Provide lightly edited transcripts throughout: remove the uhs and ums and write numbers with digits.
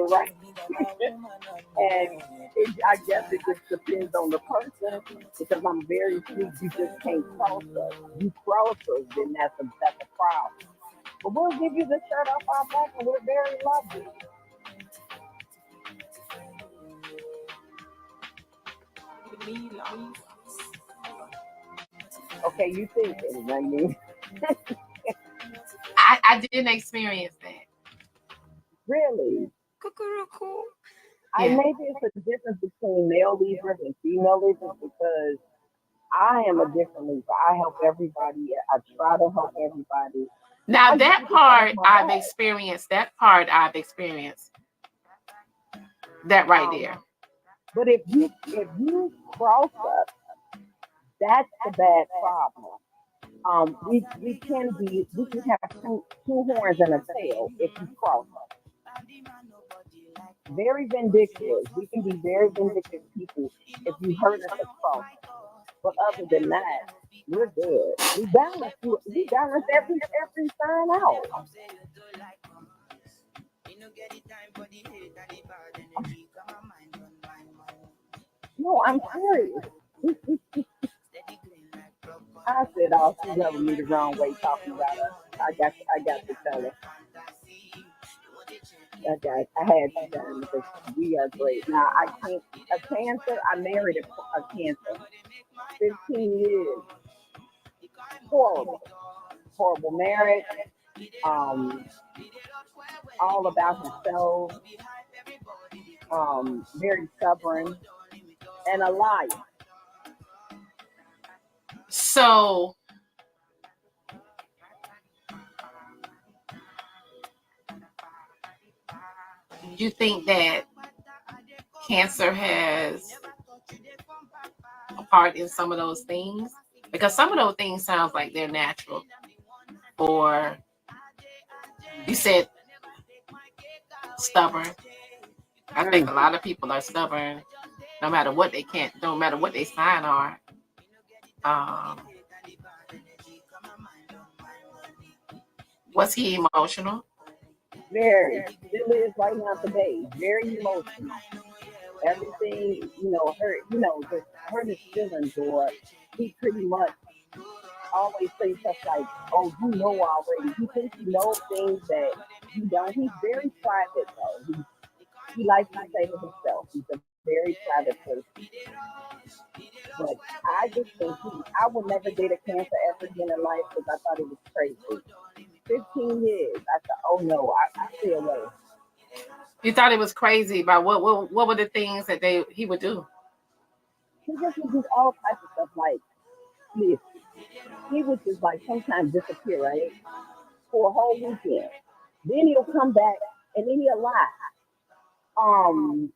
you're right. And I guess it just depends on the person because I'm very sweet. You just can't cross us. You cross us, then that's a problem. But we'll give you the shirt off our back, and we're very lovely. Okay, you think it, I mean. I didn't experience that. Really? Yeah. Maybe it's a difference between male Libras and female Libras because I am a different Libra. I help everybody. I try to help everybody. Now I that do this part out of my I've heart. experienced. That part I've experienced. That right there. But if you cross us, that's the bad problem. We can have two horns and a tail if you cross us. Very vindictive. We can be very vindictive people if you hurt us across us. But other than that, we're good. We balance. We balance every sign out. No, I'm serious. I said, "Oh, she's rubbing me the wrong way talking about us." I got to tell her. I had to tell her because we are great. Now, I can't, a cancer, I married a cancer. 15 years. Horrible. Horrible marriage. Um, all about himself. Very stubborn and a liar. So you think that Cancer has a part in some of those things? Because some of those things sounds like they're natural. Or you said stubborn. I think a lot of people are stubborn, no matter what they can't, no matter what they sign are. Um, was he emotional? Very. Still is right now today. Very emotional. Everything, just hurt his feelings or he pretty much always says stuff like, "Oh, you know already." He thinks he knows things that you don't. He's very private though. He likes to say to himself, he's a very private person. But I just think I would never date a cancer ever again in life because I thought it was crazy. 15 years. I thought, oh no, I stay away. You thought it was crazy about what were the things that he would do? He just would do all types of stuff like this. He would just like sometimes disappear, right? For a whole weekend. Then he'll come back and then he'll lie. Um,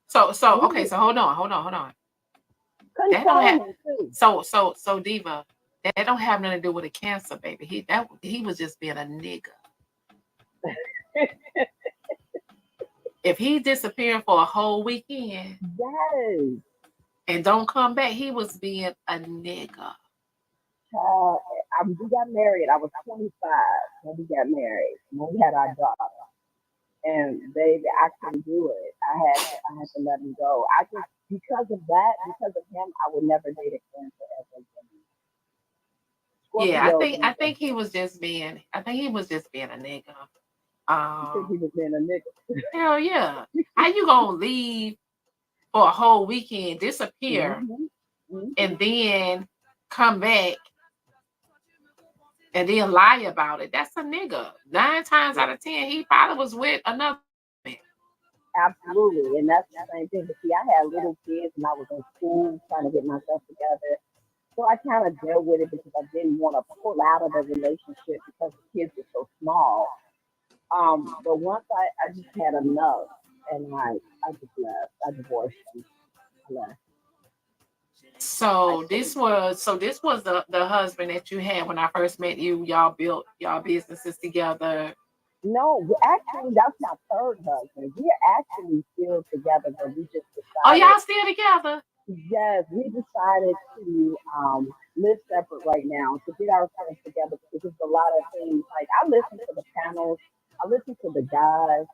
So he okay, would so hold on. That don't have controlling too. so Diva, that don't have nothing to do with a cancer, baby. He was just being a nigga. If he disappeared for a whole weekend Yes. and don't come back, he was being a nigga. Uh, we got married. I was 25 when we got married. When we had our daughter, and baby, I couldn't do it. I had to let him go. I just because of that, because of him, I would never date a cancer ever again. Yeah, Scorpio, I think he was just being a nigga. you think he Um, was being a nigga? hell yeah. How you gonna leave for a whole weekend, disappear, hmm and hmm then come back and then lie about it? That's a nigga. 9 times out of 10, he probably was with another man. Absolutely, and that's the same thing. But see, I had little kids, and I was in school trying to get myself together. So I kind of dealt with it because I didn't want to pull out of the relationship because the kids were so small. But once I just had enough, and I just left. I divorced him. I left. I couldn't. So this was the husband that you had when I first met you. Y'all built y'all businesses together. No, actually, that's my third husband. We're actually still together, but we just Oh, decided, y'all still together? yes, we decided to live separate right now to get ourselves together because there's a lot of things. Like I listen to the panels, I listen to the guys,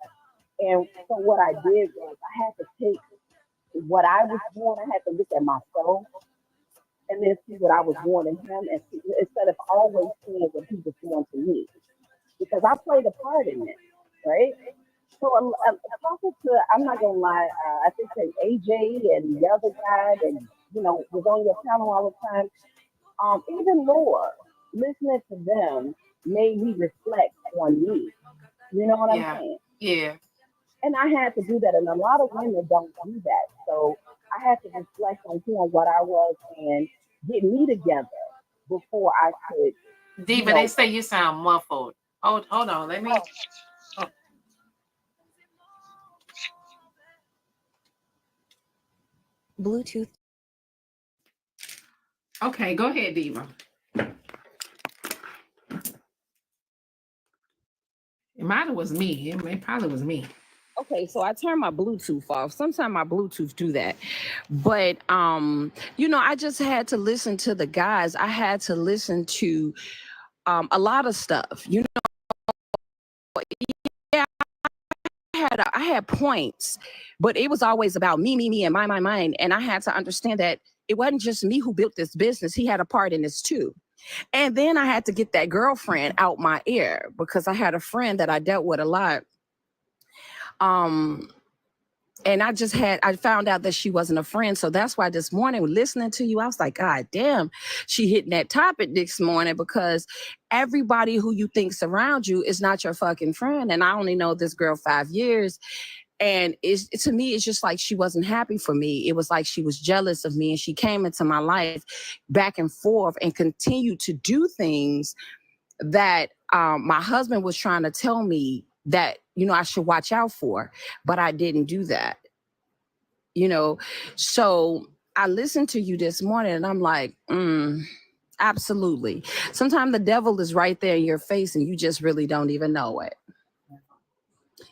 And so what I did was I had to take what I was doing, I had to look at myself and then see what I was doing in him and see, instead of always seeing what he was doing to me. Because I played a part in it, right? So talking to, I'm not gonna lie, I think that AJ and the other guy that was on your channel all the time, even more, listening to them made me reflect on me. You know what I'm Yeah. saying? Yeah. And I had to do that, and a lot of women don't do that. So I had to reflect on who and what I was and get me together before I could, you Diva, they know. say you sound muffled. Hold on. Let me. Oh, Oh, Bluetooth. okay, go ahead, Diva. It might have was me. It probably was me. Okay, so I turned my Bluetooth off. Sometimes my Bluetooth do that. But I just had to listen to the guys. I had to listen to a lot of stuff. Yeah, I had points, but it was always about me, and my, mine. And I had to understand that it wasn't just me who built this business. He had a part in this too. And then I had to get that girlfriend out my ear because I had a friend that I dealt with a lot. And I found out that she wasn't a friend. So that's why this morning, listening to you, I was like, God damn, she hitting that topic this morning, because everybody who you think's around you is not your fucking friend. And I only know this girl 5 years. And to me, it's just like she wasn't happy for me. It was like she was jealous of me, and she came into my life back and forth and continued to do things that my husband was trying to tell me that, I should watch out for, but I didn't do that, So I listened to you this morning and I'm like, absolutely. Sometimes the devil is right there in your face and you just really don't even know it.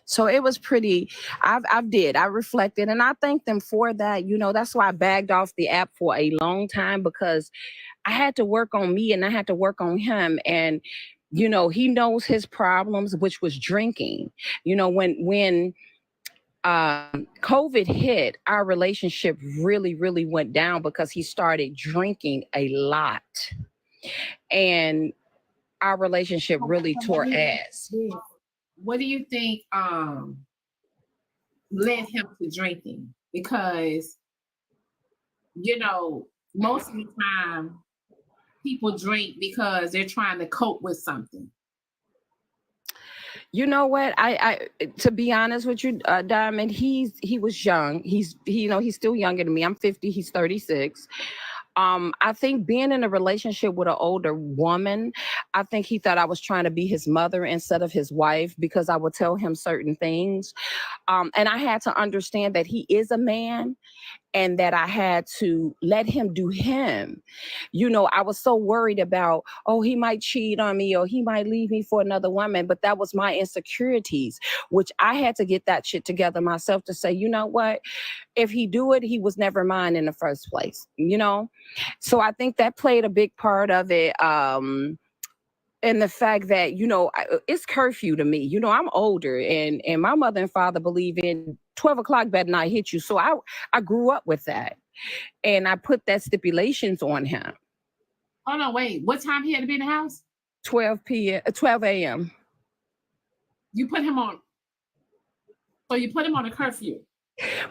So it was pretty, I reflected, and I thank them for that. That's why I bagged off the app for a long time, because I had to work on me and I had to work on him. And, he knows his problems, which was drinking. When COVID hit, our relationship really, really went down because he started drinking a lot. And our relationship really tore ass. What do you think led him to drinking? Because most of the time people drink because they're trying to cope with something. You know what? I to be honest with you, Diamond, he was young. He's still younger than me. I'm 50. He's 36. I think being in a relationship with an older woman, I think he thought I was trying to be his mother instead of his wife, because I would tell him certain things. And I had to understand that he is a man, and that I had to let him do him. I was so worried about, oh, he might cheat on me or he might leave me for another woman. But that was my insecurities, which I had to get that shit together myself to say, you know what? If he do it, he was never mine in the first place, So I think that played a big part of it. And the fact that, it's curfew to me. I'm older, and my mother and father believe in 12 o'clock better not hit you. So I grew up with that. And I put that stipulations on him. Oh, no, wait. What time he had to be in the house? 12 a.m. You put him on. So you put him on a curfew.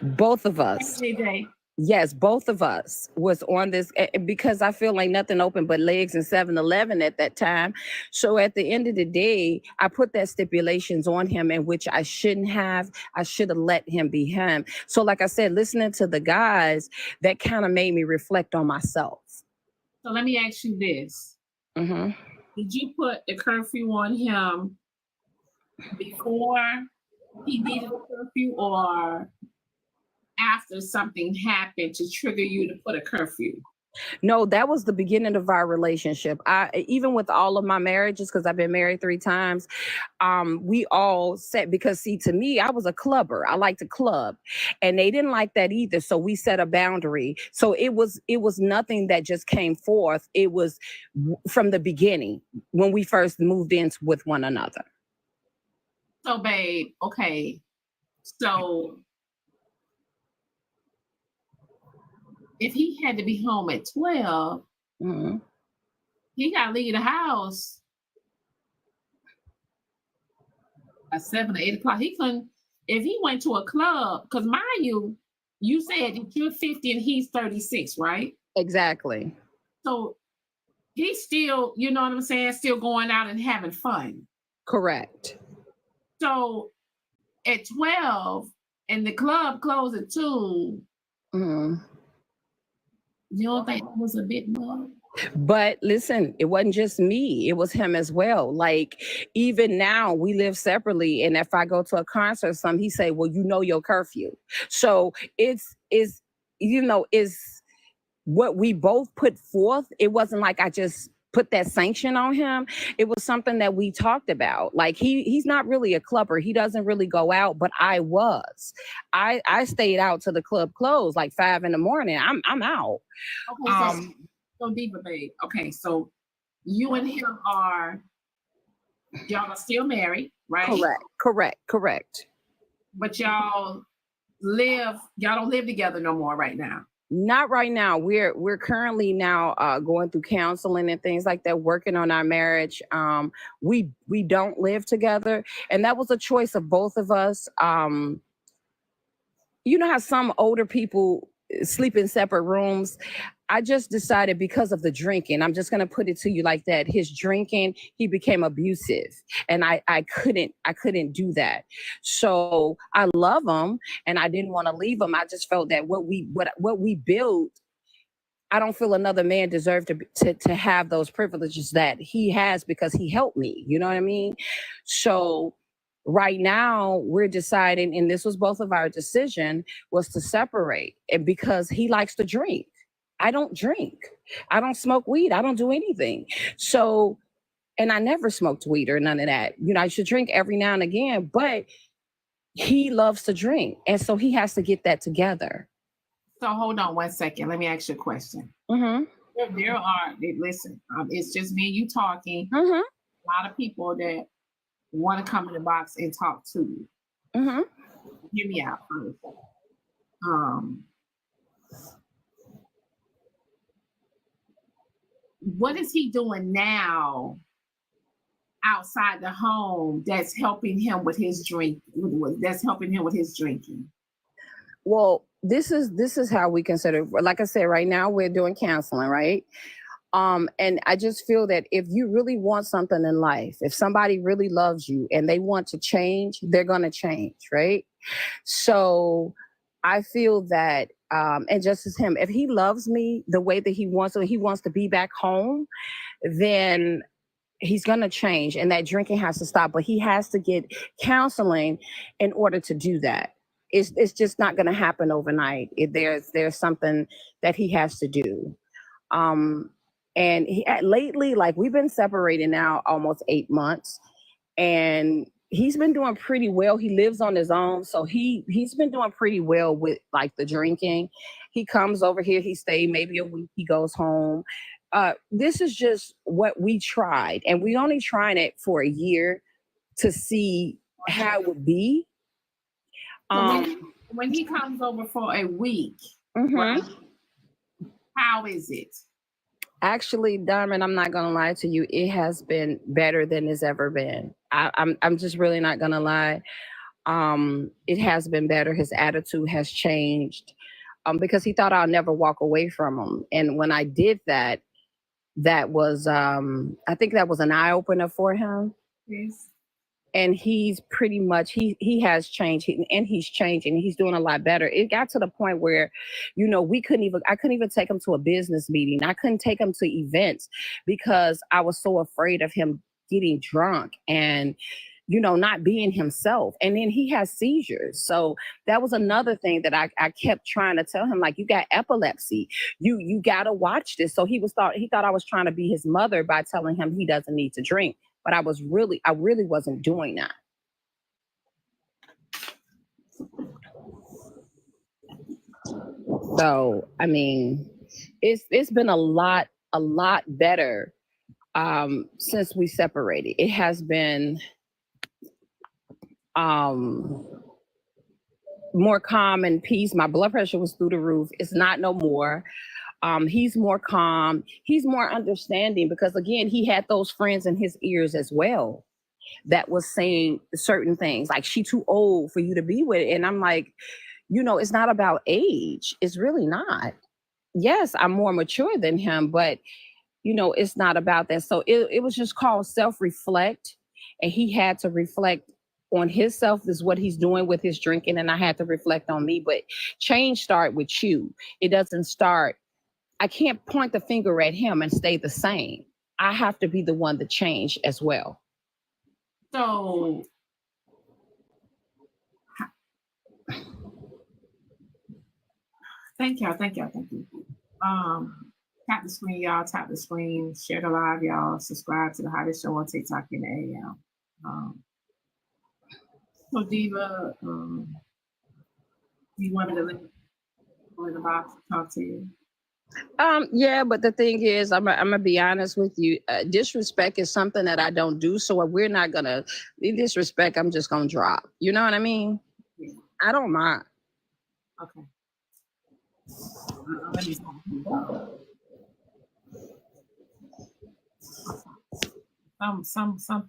Both of us. Every day. Yes, both of us was on this, because I feel like nothing open but legs and 7-Eleven at that time. So at the end of the day, I put that stipulations on him, in which I shouldn't have. I should have let him be him. So like I said, listening to the guys, that kind of made me reflect on myself. So let me ask you this. Mm-hmm. Did you put the curfew on him before he needed a curfew, or after something happened to trigger you to put a curfew? No, that was the beginning of our relationship. Even with all of my marriages, because I've been married 3 times, we all set, because see, to me, I was a clubber. I like to club, and they didn't like that either. So we set a boundary. So it was nothing that just came forth. It was from the beginning when we first moved in with one another. So, babe, okay. So if he had to be home at 12, he got to leave the house at 7 or 8 o'clock. He couldn't, if he went to a club, because mind you, you said that you're 50 and he's 36, right? Exactly. So he's still, you know what I'm saying, still going out and having fun. Correct. So at 12 and the club closed at 2, you don't think that was a bit much? But listen, it wasn't just me, it was him as well. Like, even now we live separately, and if I go to a concert or something, he say, well, you know your curfew. So it's what we both put forth. It wasn't like I just put that sanction on him. It was something that we talked about. Like, he's not really a clubber. He doesn't really go out, but I was. I stayed out till the club closed, like 5 in the morning. I'm out. Okay, so deeper, babe. Okay, so you and him y'all are still married, right? Correct. But y'all don't live together no more right now. Not right now. We're currently now going through counseling and things like that, working on our marriage. We don't live together, and that was a choice of both of us. You know how some older people sleep in separate rooms? I just decided, because of the drinking, I'm just going to put it to you like that. His drinking, he became abusive, and I couldn't do that. So I love him and I didn't want to leave him. I just felt that what we built, I don't feel another man deserved to have those privileges that he has, because he helped me. You know what I mean? So right now we're deciding, and this was both of our decision, was to separate. And because he likes to drink, I don't drink, I don't smoke weed, I don't do anything. So, and I never smoked weed or none of that. You know, I should drink every now and again, but he loves to drink, and so he has to get that together. So hold on 1 second. Let me ask you a question. Listen, it's just me and you talking. A lot of people that want to come in the box and talk to you. Hear me out first. What is he doing now outside the home that's helping him with his drink? That's helping him with his drinking? Well, this is how we consider. Like I said, right now we're doing counseling, right? And I just feel that if you really want something in life, if somebody really loves you and they want to change, they're going to change, right? So I feel that, and just as him, if he loves me the way that he wants to be back home, then he's going to change, and that drinking has to stop. But he has to get counseling in order to do that. It's just not going to happen overnight. There's something that he has to do. And lately, like, we've been separated now almost 8 months, and he's been doing pretty well. He lives on his own, so he's been doing pretty well with, like, the drinking. He comes over here, he stays maybe a week, he goes home. This is just what we tried, and we only tried it for a year to see how it would be. When he comes over for a week, right, how is it? Actually, Diamond, I'm not gonna lie to you. It has been better than it's ever been. I'm just really not gonna lie. It has been better. His attitude has changed. Because he thought I'll never walk away from him. And when I did that, that was I think that was an eye opener for him. Yes. And he's pretty much he has changed, and he's changing. He's doing a lot better. It got to the point where, you know, I couldn't even take him to a business meeting. I couldn't take him to events because I was so afraid of him getting drunk and, you know, not being himself. And then he has seizures. So that was another thing that I kept trying to tell him, like, you got epilepsy. You got to watch this. So he thought I was trying to be his mother by telling him he doesn't need to drink. But I really wasn't doing that. So, I mean, it's been a lot better since we separated. It has been more calm and peace. My blood pressure was through the roof. It's not no more. He's more calm. He's more understanding because again, he had those friends in his ears as well that was saying certain things like she too old for you to be with. And I'm like, it's not about age. It's really not. Yes, I'm more mature than him, but it's not about that. So it was just called self-reflect. And he had to reflect on himself is what he's doing with his drinking. And I had to reflect on me. But change start with you. It doesn't start. I can't point the finger at him and stay the same. I have to be the one to change as well. So thank y'all. Tap the screen, y'all. Tap the screen. Share the live, y'all. Subscribe to the Hottest Show on TikTok in the AM. So Diva, you wanted to link in the box to talk to you? Yeah, but the thing is, I'm gonna be honest with you. Disrespect is something that I don't do. So we're not gonna disrespect. I'm just gonna drop. You know what I mean? Yeah. I don't mind. Okay. Let me some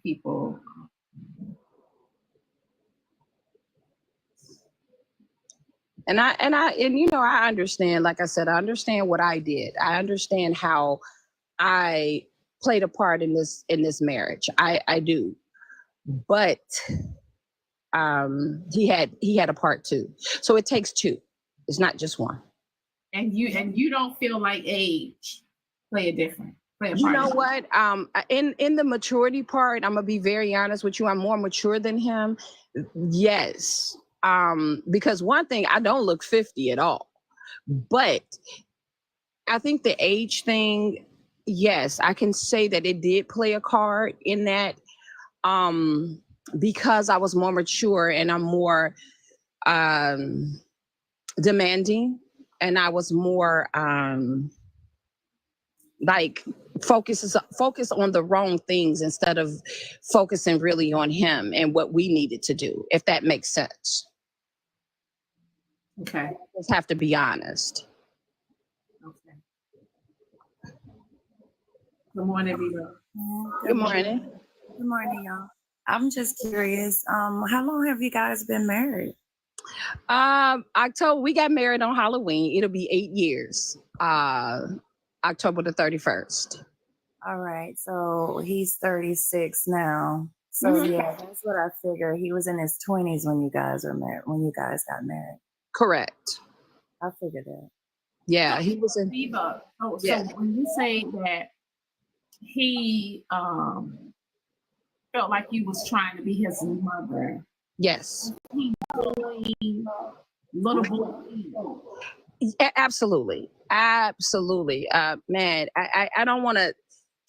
people. And I understand. Like I said, I understand what I did. I understand how I played a part in this marriage. I do. But he had a part too. So it takes two. It's not just one. And you don't feel like age play a part. You know what? In the maturity part, I'm gonna be very honest with you. I'm more mature than him. Yes. Because one thing, I don't look 50 at all. But I think the age thing, yes, I can say that it did play a part in that. Because I was more mature and I'm more demanding, and I was more like focus on the wrong things instead of focusing really on him and what we needed to do, if that makes sense. Okay. I just have to be honest. Okay. Good morning, Vito. Good morning. Good morning, y'all. I'm just curious. How long have you guys been married? October. We got married on Halloween. It'll be 8 years. October the 31st. All right. So he's 36 now. So yeah, that's what I figured. He was in his 20s when you guys were married. When you guys got married. Correct. I figured that. Yeah, he was in. Viva. Oh, Yeah. so when you say that he felt like you was trying to be his mother. Yes. He doing little boy. Absolutely. Man, I don't want to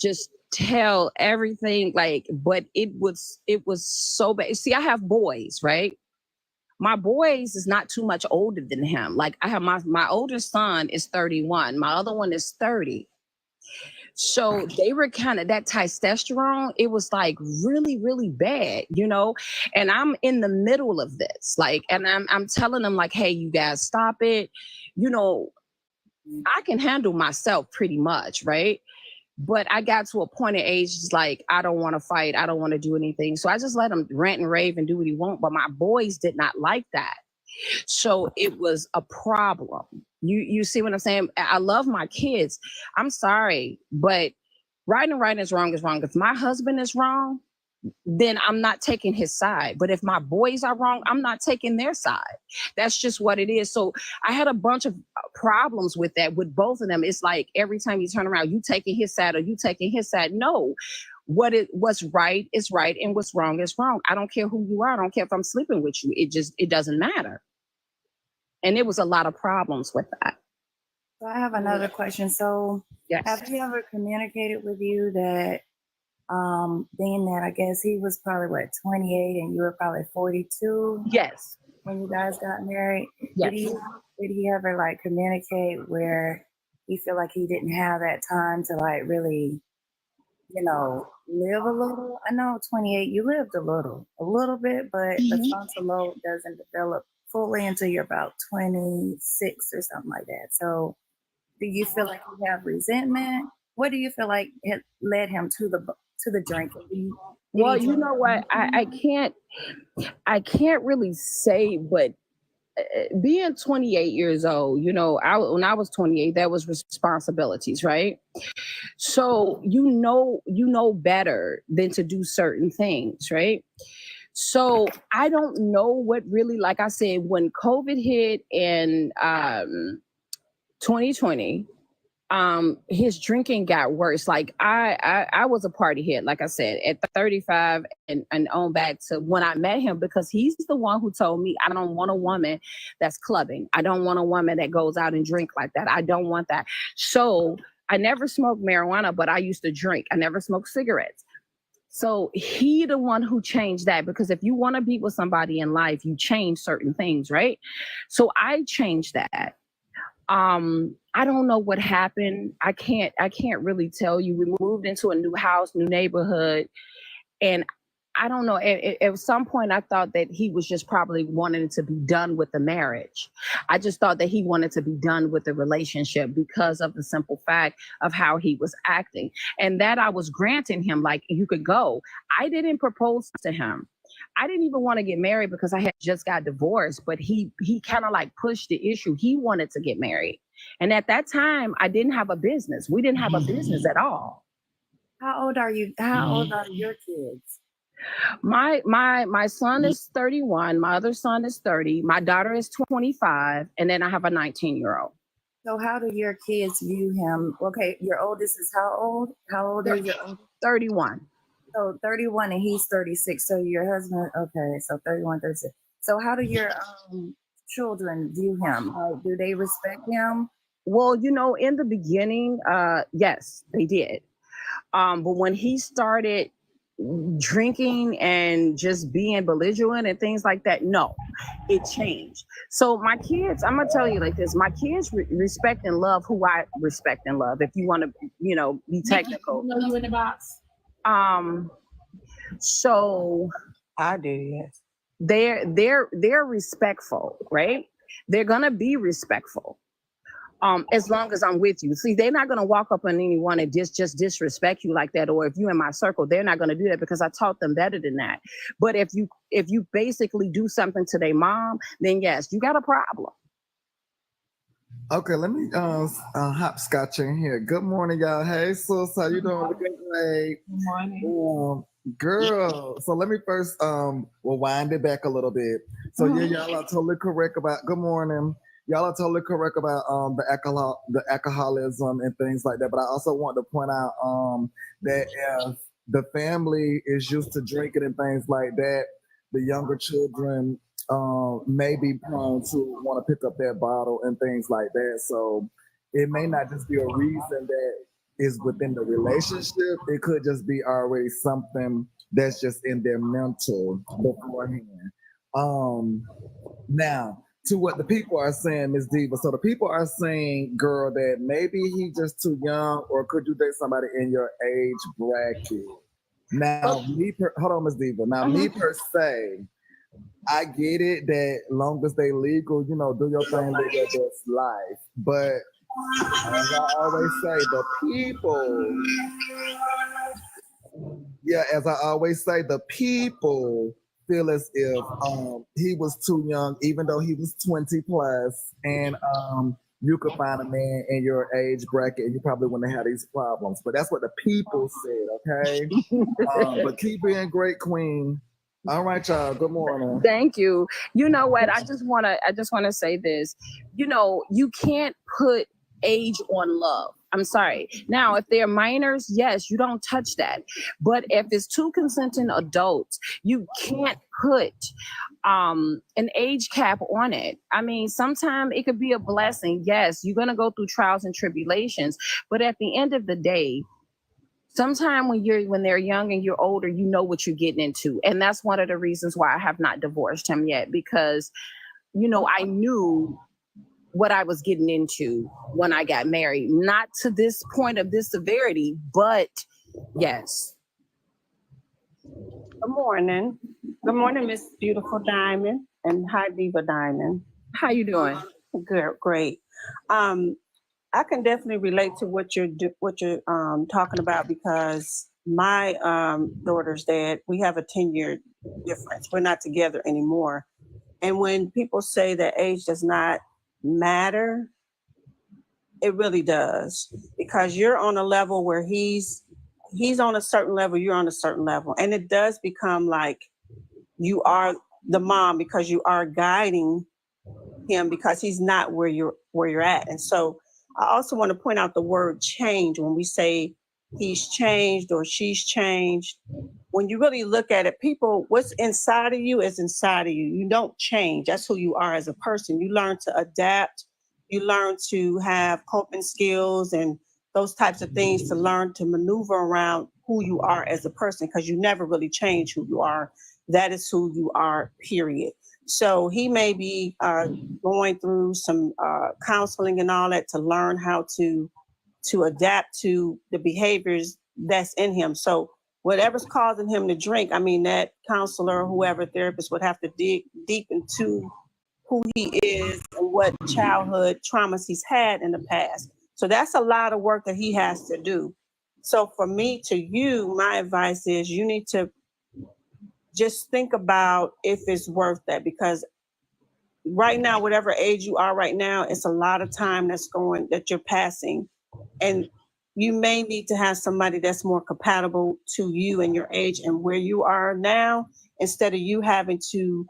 just tell everything but it was so bad. See, I have boys, right? My boys is not too much older than him. Like I have my oldest son is 31. My other one is 30. So they were kind of that testosterone. It was like really, really bad, and I'm in the middle of this, and I'm telling them like, hey, you guys stop it. I can handle myself pretty much. Right. But I got to a point of age, it's like, I don't want to fight. I don't want to do anything. So I just let him rant and rave and do what he want. But my boys did not like that. So it was a problem. You see what I'm saying? I love my kids. I'm sorry, but right and right is wrong is wrong. If my husband is wrong, then I'm not taking his side. But if my boys are wrong, I'm not taking their side. That's just what it is. So I had a bunch of problems with that with both of them. It's like every time you turn around, you taking his side or you taking his side. No. What's right is right and what's wrong is wrong. I don't care who you are. I don't care if I'm sleeping with you. It doesn't matter. And it was a lot of problems with that. So I have another question. So yes. Have he ever communicated with you that being that I guess he was probably 28 and you were probably 42? Yes. When you guys got married? Yes. Did he ever communicate where he feel like he didn't have that time to really, live a little? I know 28, you lived a little bit, but the frontal lobe doesn't develop fully until you're about 26 or something like that. So do you feel like you have resentment? What do you feel like it led him to the drinking? Did Well, he you drink? know what? I can't really say, but being 28 years old, when I was 28, that was responsibilities, right? So you know better than to do certain things, right? So I don't know what really, like I said, when COVID hit in 2020, his drinking got worse. Like I was a party head, like I said, at 35 and on back to when I met him, because he's the one who told me, I don't want a woman that's clubbing. I don't want a woman that goes out and drink like that. I don't want that. So I never smoked marijuana, but I used to drink. I never smoked cigarettes. So he the one who changed that, because if you want to be with somebody in life, you change certain things, right? So I changed that. I don't know what happened. I can't really tell you. We moved into a new house, new neighborhood, and I don't know. At some point, I thought that he was just probably wanting to be done with the marriage. I just thought that he wanted to be done with the relationship because of the simple fact of how he was acting, and that I was granting him, like, you could go. I didn't propose to him. I didn't even want to get married because I had just got divorced, but he kind of like pushed the issue. He wanted to get married. And at that time, I didn't have a business. We didn't have a business at all. How old are you? How old are your kids? My son is 31, my other son is 30, my daughter is 25, and then I have a 19-year-old. So how do your kids view him? Okay, your oldest is how old? How old is your oldest? 31. So 31 and he's 36. So your husband, okay, so 31, 36. So how do your children view him? Do they respect him? Well, in the beginning, yes, they did. But when he started drinking and just being belligerent and things like that, no, it changed. So my kids, I'm gonna tell you like this: my kids respect and love who I respect and love. If you want to, be technical. You in the box. So I do, yes. they're respectful, right? They're gonna be respectful. As long as I'm with you. See, they're not gonna walk up on anyone and just disrespect you like that. Or if you're in my circle, they're not gonna do that because I taught them better than that. But if you basically do something to their mom, then yes, you got a problem. Okay, let me hopscotch in here. Good morning, y'all. Hey, sis, how you doing? Looking great. Good morning. Girl. So let me first we'll wind it back a little bit. So yeah, y'all are totally correct about. Good morning. Y'all are totally correct about the alcoholism and things like that. But I also want to point out that if the family is used to drinking and things like that, the younger children may be prone to want to pick up that bottle and things like that. So it may not just be a reason that is within the relationship. It could just be already something that's just in their mental beforehand. Now, to what the people are saying, Ms. Diva. So the people are saying, girl, that maybe he just too young, or could you date somebody in your age bracket? Now, hold on, Ms. Diva. Now, me per se, I get it that long as they legal, do your thing, live your best life. But as I always say, the people, the people feel as if he was too young, even though he was 20 plus, and you could find a man in your age bracket and you probably wouldn't have these problems. But that's what the people said, okay? But keep being great, queen. All right, y'all. Good morning. Thank you. You know what? I just wanna say this. You can't put age on love. I'm sorry. Now, if they're minors, yes, you don't touch that. But if it's two consenting adults, you can't put an age cap on it. I mean, sometimes it could be a blessing. Yes, you're gonna go through trials and tribulations, but at the end of the day, sometimes when they're young and you're older, you know what you're getting into. And that's one of the reasons why I have not divorced him yet, because I knew what I was getting into when I got married. Not to this point of this severity, but yes. Good morning. Good morning, Miss Beautiful Diamond. And hi, Diva Diamond. How you doing? Good, great. Um, I can definitely relate to what you're talking about because my daughter's dad, we have a 10-year difference. We're not together anymore. And when people say that age does not matter, it really does because you're on a level where he's on a certain level, you're on a certain level, and it does become like you are the mom because you are guiding him because he's not where you're at. And so I also want to point out the word change when we say he's changed or she's changed. When you really look at it, people, what's inside of you is inside of you. You don't change. That's who you are as a person. You learn to adapt. You learn to have coping skills and those types of things to learn to maneuver around who you are as a person because you never really change who you are. That is who you are, period. So he may be going through some counseling and all that to learn how to adapt to the behaviors that's in him. So whatever's causing him to drink, I mean, that counselor or whoever therapist would have to dig deep into who he is and what childhood traumas he's had in the past. So that's a lot of work that he has to do. So for me to you, my advice is you need to just think about if it's worth that because right now, whatever age you are right now, it's a lot of time that you're passing. And you may need to have somebody that's more compatible to you and your age and where you are now, instead of you having to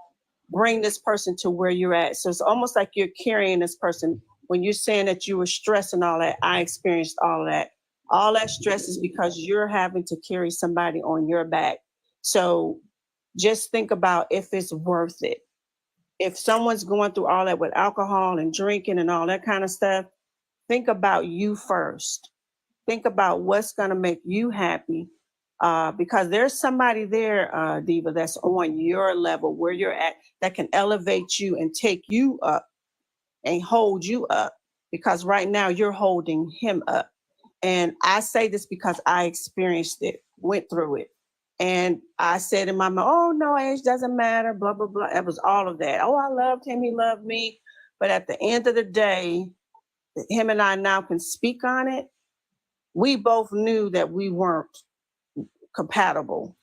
bring this person to where you're at. So it's almost like you're carrying this person. When you're saying that you were stressed and all that, I experienced all that. All that stress is because you're having to carry somebody on your back. So just think about if it's worth it. If someone's going through all that with alcohol and drinking and all that kind of stuff, think about you first. Think about what's going to make you happy. Because there's somebody there, Diva, that's on your level where you're at that can elevate you and take you up and hold you up. Because right now you're holding him up. And I say this because I experienced it, went through it. And I said in my mind, oh, no, age doesn't matter, blah, blah, blah. It was all of that. Oh, I loved him. He loved me. But at the end of the day, him and I now can speak on it. We both knew that we weren't compatible.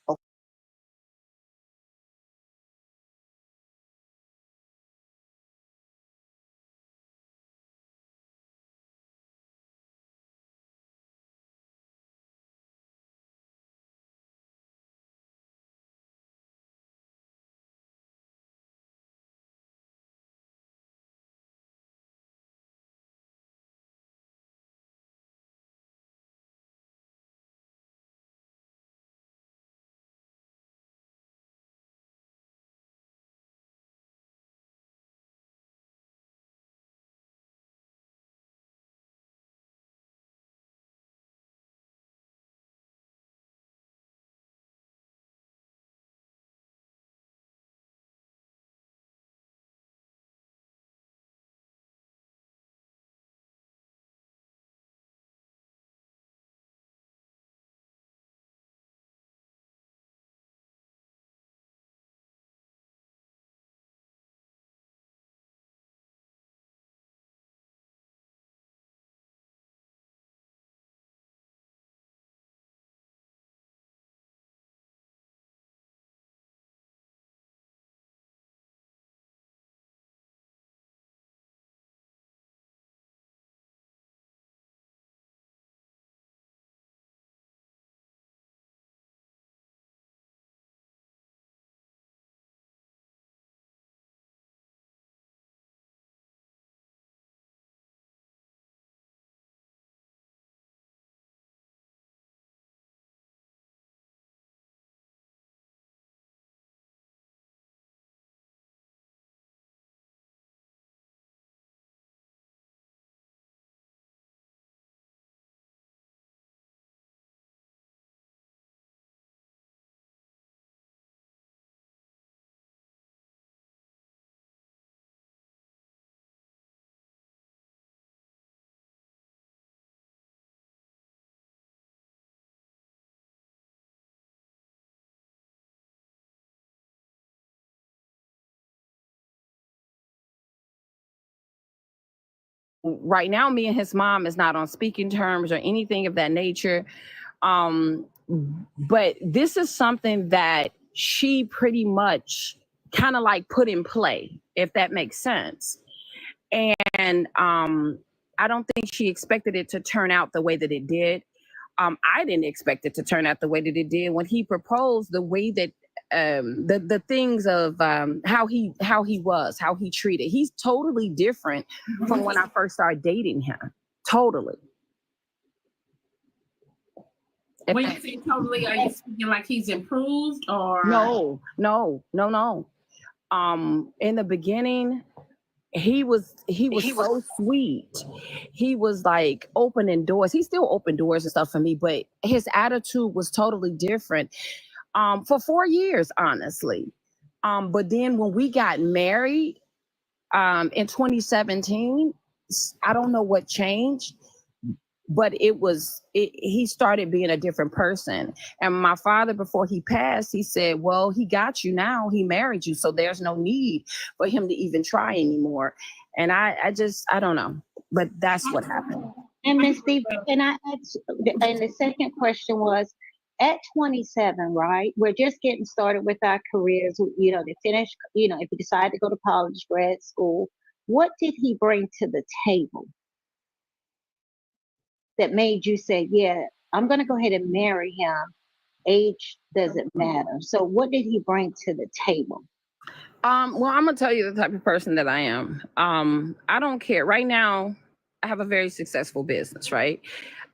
right now, me and his mom is not on speaking terms or anything of that nature. But this is something that she pretty much kind of like put in play, if that makes sense. And I don't think she expected it to turn out the way that it did. I didn't expect it to turn out the way that it did. When he proposed, the way that the things of how he was, how he treated, he's totally different from when I first started dating him. Totally. When you say totally, are you speaking like he's improved or? No. In the beginning, he was so sweet. He was like opening doors. He still opened doors and stuff for me, but his attitude was totally different. For 4 years, honestly. But then when we got married, in 2017, I don't know what changed, but he started being a different person. And my father, before he passed, he said, well, he got you now, he married you, so there's no need for him to even try anymore. And I don't know, but that's what happened. And Ms. Steve, and the second question was, at 27, right? We're just getting started with our careers, to finish, if we decide to go to college, grad school, what did he bring to the table that made you say, yeah, I'm going to go ahead and marry him? Age doesn't matter. So what did he bring to the table? Well, I'm gonna tell you the type of person that I am. I don't care. Right now, I have a very successful business, right?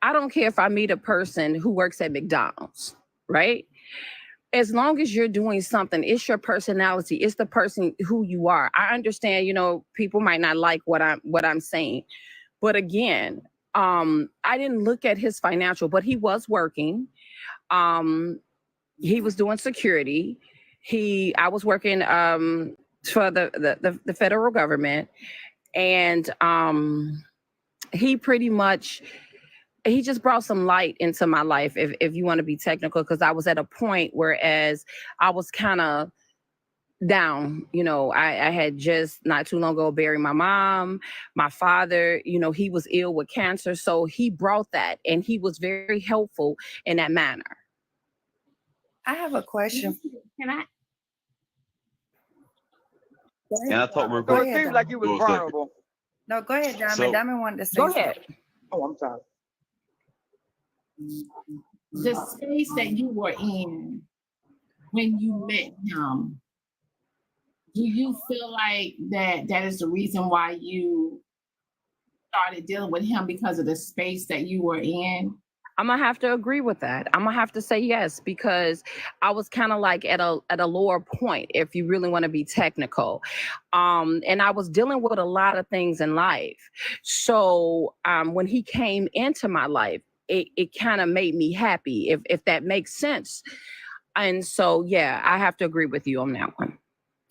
I don't care if I meet a person who works at McDonald's, right? As long as you're doing something, it's your personality, it's the person who you are. I understand, people might not like what I'm saying, but again, I didn't look at his financial, but he was working. He was doing security. I was working for the federal government, and he pretty much, he just brought some light into my life, if you want to be technical, because I was at a point whereas I was kind of down. I had just not too long ago buried my mom. My father, he was ill with cancer, so he brought that, and he was very helpful in that manner. I have a question. Can I? And I thought we were So going. it seems like you was vulnerable. No, go ahead, Diamond. So- Diamond wanted to say Go something. ahead. Oh, I'm sorry. The space that you were in when you met him, do you feel like that is the reason why you started dealing with him, because of the space that you were in? I'm gonna have to agree with that. I'm gonna have to say yes, because I was kind of like at a lower point, if you really want to be technical. And I was dealing with a lot of things in life. So when he came into my life, it kind of made me happy, if that makes sense. And so, yeah, I have to agree with you on that one.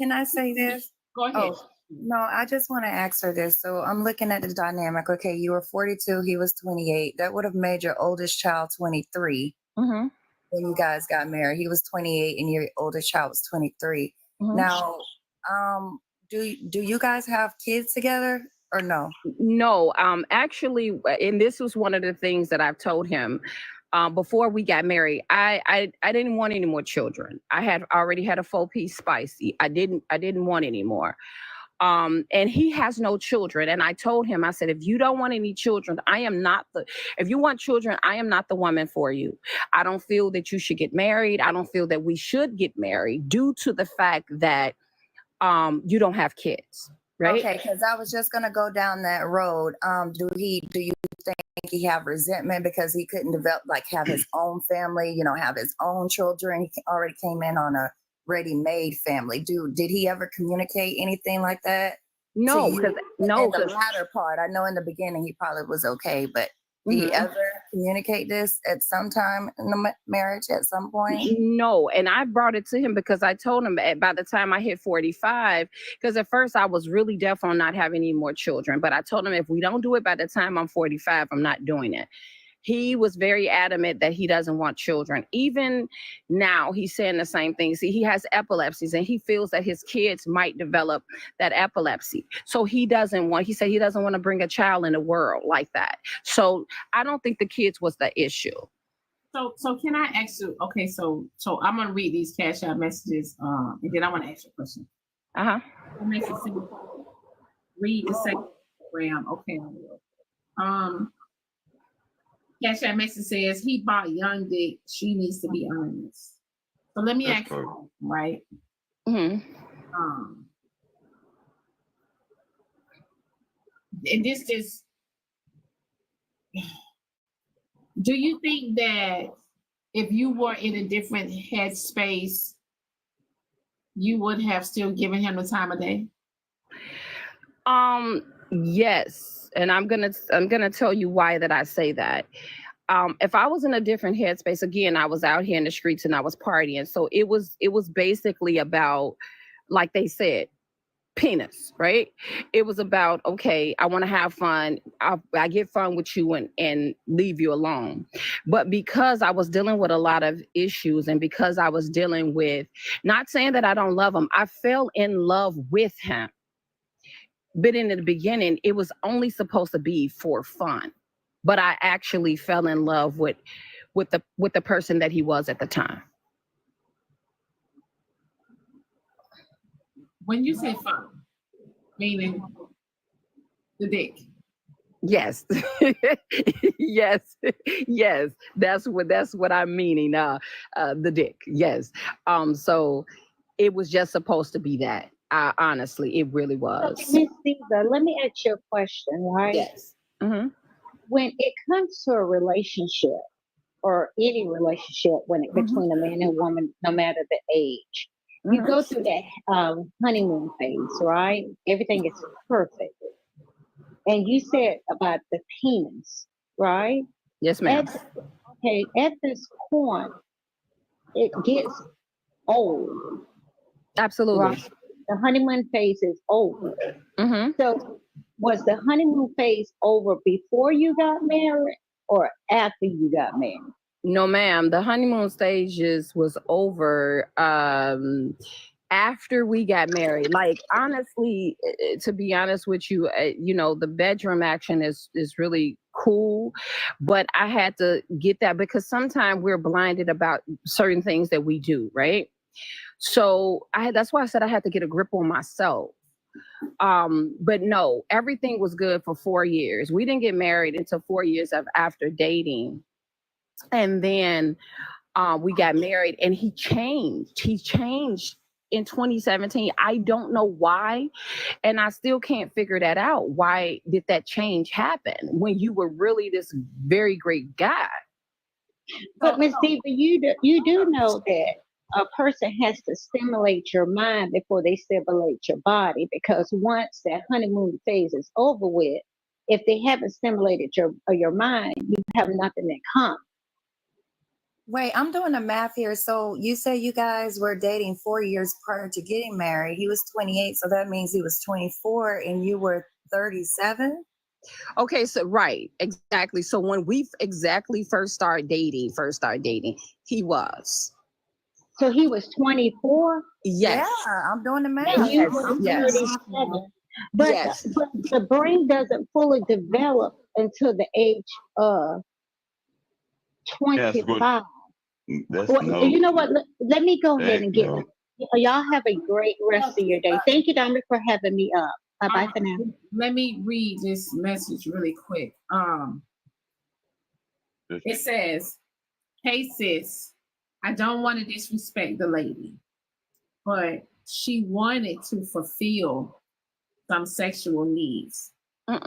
Can I say this? Go ahead. Oh, no, I just want to ask her this. So I'm looking at the dynamic. Okay, you were 42, he was 28. That would have made your oldest child 23 Mm-hmm. when you guys got married. He was 28 and your oldest child was 23. Mm-hmm. Now, do you guys have kids together or no? No, actually, and this was one of the things that I've told him. Before we got married, I didn't want any more children. I had already had a 4-piece spicy. I didn't want any more. And he has no children. And I told him, I said, if you don't want any children, if you want children, I am not the woman for you. I don't feel that you should get married. I don't feel that we should get married due to the fact that you don't have kids. Right? Okay, because I was just gonna go down that road. Do you think he have resentment because he couldn't have his own family, have his own children? He already came in on a ready-made family. Did he ever communicate anything like that? No, because in the latter part, I know in the beginning he probably was okay, but did he ever communicate this at some time in the marriage at some point? No, and I brought it to him because I told him by the time I hit 45, because at first I was really deaf on not having any more children, but I told him if we don't do it by the time I'm 45, I'm not doing it. He was very adamant that he doesn't want children. Even now, he's saying the same thing. See, he has epilepsies, and he feels that his kids might develop that epilepsy. So he said he doesn't want to bring a child in the world like that. So I don't think the kids was the issue. So can I ask you? Okay, so I'm gonna read these Cash App messages, and then I want to ask you a question. Read the second program. Okay, I will. Cash App message says he bought young dick. She needs to be honest. So let me ask you, right? And this just. Do you think that if you were in a different headspace, you would have still given him the time of day? Yes, and I'm gonna tell you why that I say that. If I was in a different headspace, again, I was out here in the streets and I was partying, so it was basically about, like they said, penis, right? It was about, okay, I want to have fun. I get fun with you and leave you alone. But because I was dealing with a lot of issues, and because I was dealing with, not saying that I don't love him, I fell in love with him. But in the beginning, it was only supposed to be for fun. But I actually fell in love with the person that he was at the time. When you say fun, meaning the dick. Yes. yes. That's what I'm meaning. The dick. Yes. So it was just supposed to be that. Honestly, it really was. Miss Diva, let me ask you a question, right? Yes. Mm-hmm. When it comes to a relationship, or any relationship, between a man and woman, no matter the age, you go through that honeymoon phase, right? Everything is perfect. And you said about the penis, right? Yes, ma'am. At this point, it gets old. Absolutely. Right? The honeymoon phase is over. Mm-hmm. So was the honeymoon phase over before you got married or after you got married? No, ma'am. The honeymoon stages was over after we got married. Like, honestly, to be honest with you, the bedroom action is really cool, but I had to get that because sometimes we're blinded about certain things that we do, right? So that's why I said I had to get a grip on myself. But no, everything was good for 4 years. We didn't get married until 4 years after dating. And then we got married, and he changed. He changed in 2017. I don't know why, and I still can't figure that out. Why did that change happen when you were really this very great guy? But Ms. Diva, you do know that a person has to stimulate your mind before they stimulate your body, because once that honeymoon phase is over with, if they haven't stimulated your mind, you have nothing in common. Wait, I'm doing the math here. So you say you guys were dating 4 years prior to getting married. He was 28, so that means he was 24 and you were 37? Okay, so right, exactly. So when we first started dating, he was. So he was 24? Yes. Yeah, I'm doing the math. And you Yes, were yes. 37. But, Yes. but the brain doesn't fully develop until the age of 25. Well, you know what? Let me go ahead and get. Y'all have a great rest of your day. Thank you, Dominic, for having me up. Bye for now. Let me read this message really quick. It says, "Hey sis, I don't want to disrespect the lady, but she wanted to fulfill some sexual needs." Hold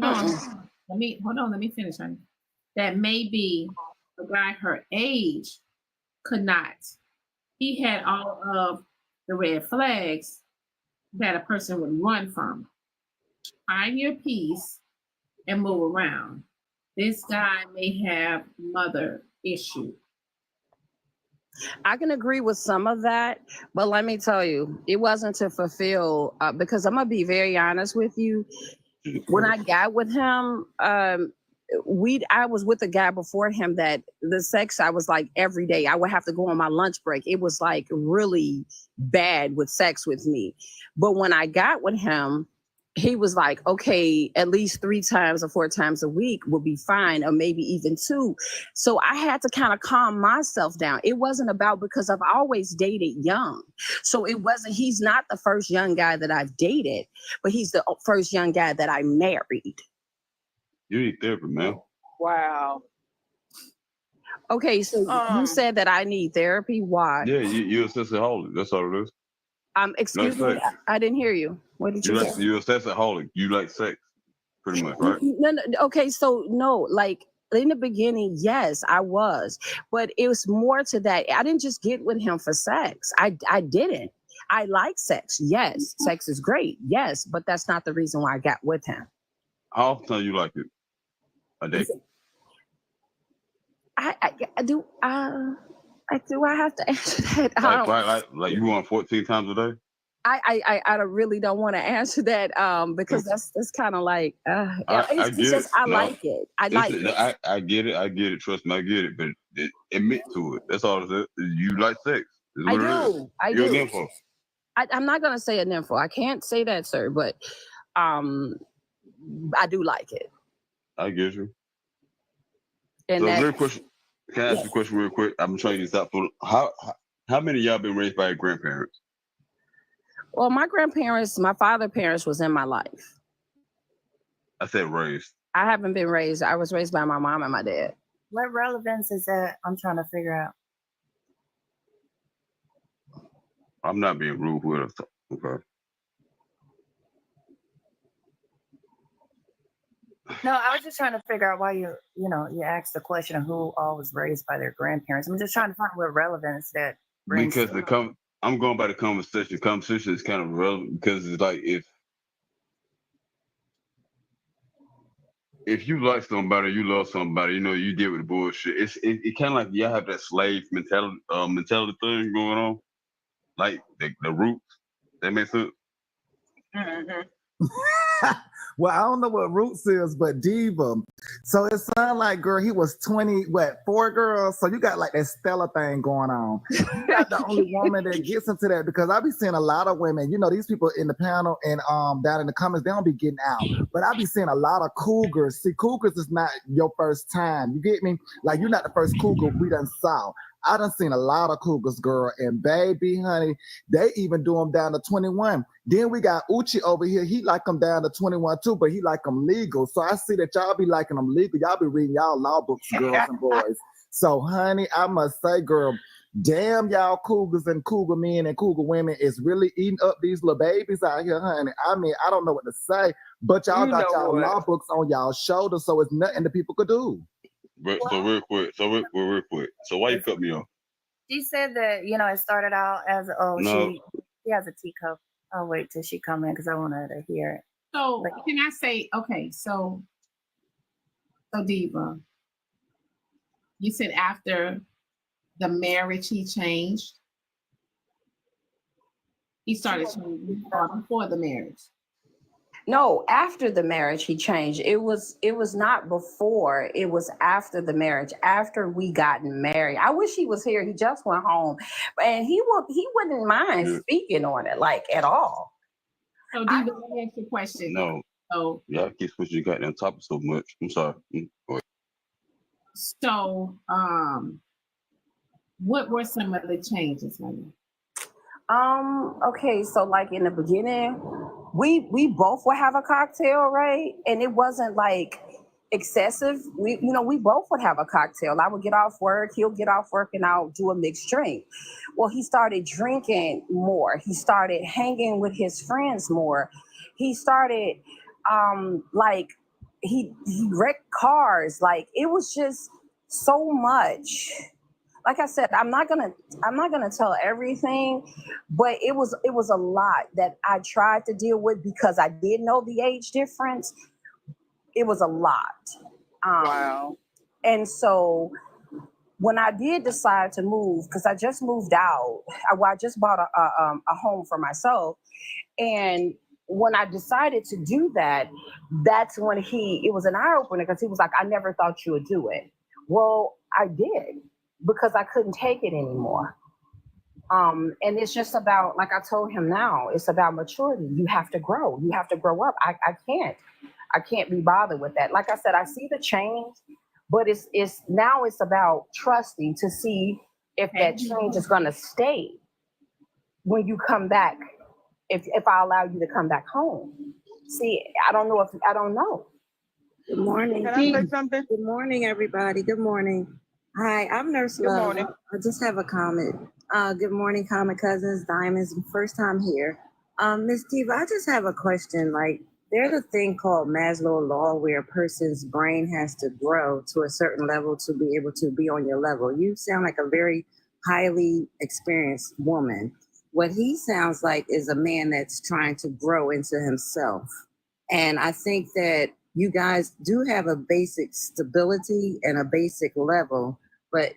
on. Let me finish, honey. That maybe a guy her age could not. He had all of the red flags that a person would run from. Find your peace and move around. This guy may have mother issue. I can agree with some of that, but let me tell you, it wasn't to fulfill, because I'm going to be very honest with you. When I got with him, I was with a guy before him that the sex, I was like every day. I would have to go on my lunch break. It was like really bad with sex with me. But when I got with him, he was like, okay, at least 3 times or 4 times a week will be fine, or maybe even 2. So I had to kind of calm myself down. It wasn't about, because I've always dated young. So it wasn't, he's not the first young guy that I've dated, but he's the first young guy that I married. You need therapy, man. Wow. Okay, so you said that I need therapy. Why? Yeah, you're a sexaholic. That's all it is. Excuse me, I didn't hear you. What did you say? You're a sexaholic. You like sex, pretty much, right? No, okay, so no, like in the beginning, yes, I was, but it was more to that. I didn't just get with him for sex. I didn't. I like sex. Yes, sex is great. Yes, but that's not the reason why I got with him. How often you like it a day? I do. Do I have to answer that? Like you want 14 times a day? I really don't want to answer that because that's kind of like I get it. I like it. I like it. I get it. I get it. Trust me, I get it. But admit to it. That's all it is. You like sex. I do. You're a nympho. I'm not gonna say a nympho. I can't say that, sir. But I do like it. I get you. And so real question. Can I ask you a question real quick? I'm trying to get this out. How many of y'all been raised by your grandparents? Well, my father's parents was in my life. I said raised. I haven't been raised. I was raised by my mom and my dad. What relevance is that? I'm trying to figure out. I'm not being rude with us. Okay. No, I was just trying to figure out why you asked the question of who all was raised by their grandparents. I'm just trying to find what relevance that brings. Because I'm going by the conversation. The conversation is kind of relevant because it's like if you like somebody, you love somebody, you deal with the bullshit. It kind of like y'all have that slave mentality thing going on, like the roots. That makes sense. Mm-hmm. Well, I don't know what roots is, but diva. So it sounds like, girl, he was 4 girls. So you got like that Stella thing going on. You're not the only woman that gets into that, because I be seeing a lot of women, these people in the panel and down in the comments, they don't be getting out. But I be seeing a lot of cougars. See, cougars is not your first time. You get me? Like, you're not the first cougar we done saw. I done seen a lot of cougars, girl, and baby, honey, they even do them down to 21. Then we got Uchi over here. He like them down to 21 too, but he like them legal. So I see that y'all be liking them legal. Y'all be reading y'all law books, girls and boys. So, honey, I must say, girl, damn y'all cougars and cougar men and cougar women is really eating up these little babies out here, honey. I mean, I don't know what to say, but y'all got y'all law books on y'all shoulders, so it's nothing that people could do. So real quick. So why you cut me off? She said that, it started out as, she has a teacup. I'll wait till she come in because I want her to hear it. So can I say, okay, so Diva, you said after the marriage he changed? He started changing before the marriage? No, after the marriage he changed. It was not before, it was after the marriage, after we got married. I wish he was here. He just went home. And he wouldn't mind speaking on it, like, at all. So Diva, let me ask you a question. No. So y'all keep switching goddamn topic so much. I'm sorry. So what were some of the changes, honey? Okay, so like in the beginning, we both would have a cocktail, right? And it wasn't like excessive. We both would have a cocktail. I would get off work, he'll get off work, and I'll do a mixed drink. Well, he started drinking more. He started hanging with his friends more. He started like he wrecked cars. Like, it was just so much. Like I said, I'm not gonna tell everything, but it was a lot that I tried to deal with because I did know the age difference. It was a lot. Wow. And so when I did decide to move, because I just moved out, I just bought a home for myself, and when I decided to do that, that's when it was an eye opener because he was like, I never thought you would do it. Well, I did because I couldn't take it anymore. And it's just about, like I told him now, it's about maturity. You have to grow. You have to grow up. I can't be bothered with that. Like I said, I see the change, but it's now it's about trusting to see if that change is going to stay when you come back. If I allow you to come back home. See, I don't know. Good morning. Can I say something? Good morning, everybody. Good morning. Hi, I'm Nurse Good Love. morning. I just have a comment. Good morning, Common Cousins, Diamonds, first time here. Miss Diva, I just have a question. Like, there's a thing called Maslow law where a person's brain has to grow to a certain level to be able to be on your level. You sound like a very highly experienced woman. What he sounds like is a man that's trying to grow into himself. And I think that you guys do have a basic stability and a basic level, but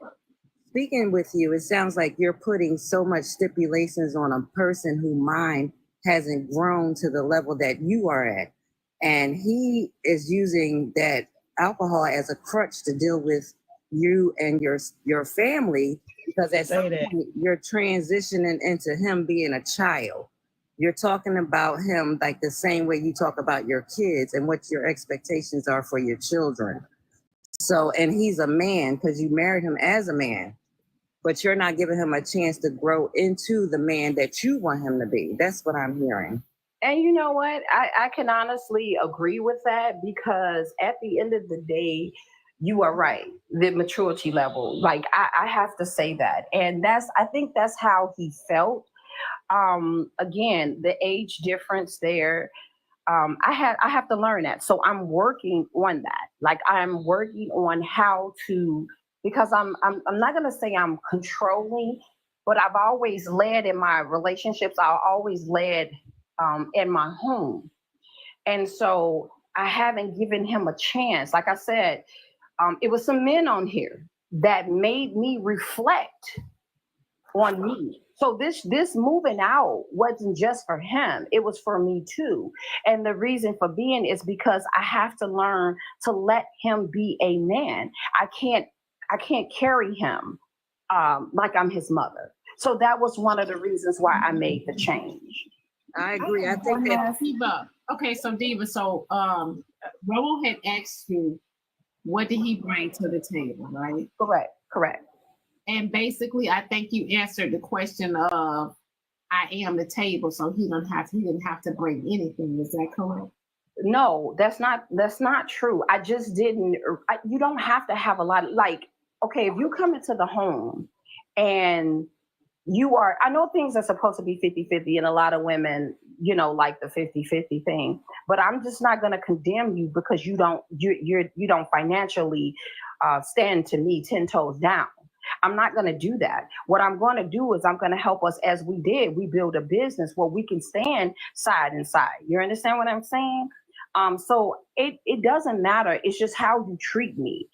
speaking with you, it sounds like you're putting so much stipulations on a person whose mind hasn't grown to the level that you are at. And he is using that alcohol as a crutch to deal with you and your family, because at some point you're transitioning into him being a child. You're talking about him like the same way you talk about your kids and what your expectations are for your children. So, and he's a man because you married him as a man, but you're not giving him a chance to grow into the man that you want him to be. That's what I'm hearing. And you know what? I can honestly agree with that because at the end of the day, you are right. The maturity level, like I have to say that. And I think that's how he felt. Again, the age difference there. I have to learn that. So I'm working on that. Like I'm working on how to, because I'm not gonna say I'm controlling, but I've always led in my relationships. I always led in my home. And so I haven't given him a chance. Like I said, it was some men on here that made me reflect on me. So this moving out wasn't just for him, it was for me too. And the reason for being is because I have to learn to let him be a man. I can't carry him like I'm his mother. So that was one of the reasons why I made the change. I agree. I think that Diva. Okay, so Diva, so Raul had asked you, what did he bring to the table, right? Correct. And basically, I think you answered the question of, I am the table, so he didn't have to bring anything. Is that correct? No, that's not true. I just didn't. You don't have to have a lot of, like, okay, if you come into the home and I know things are supposed to be 50-50 and a lot of women, like the 50-50 thing, but I'm just not going to condemn you because you don't financially stand to me 10 toes down. I'm not going to do that. What I'm going to do is I'm going to help us as we did. We build a business where we can stand side and side. You understand what I'm saying? So it doesn't matter. It's just how you treat me.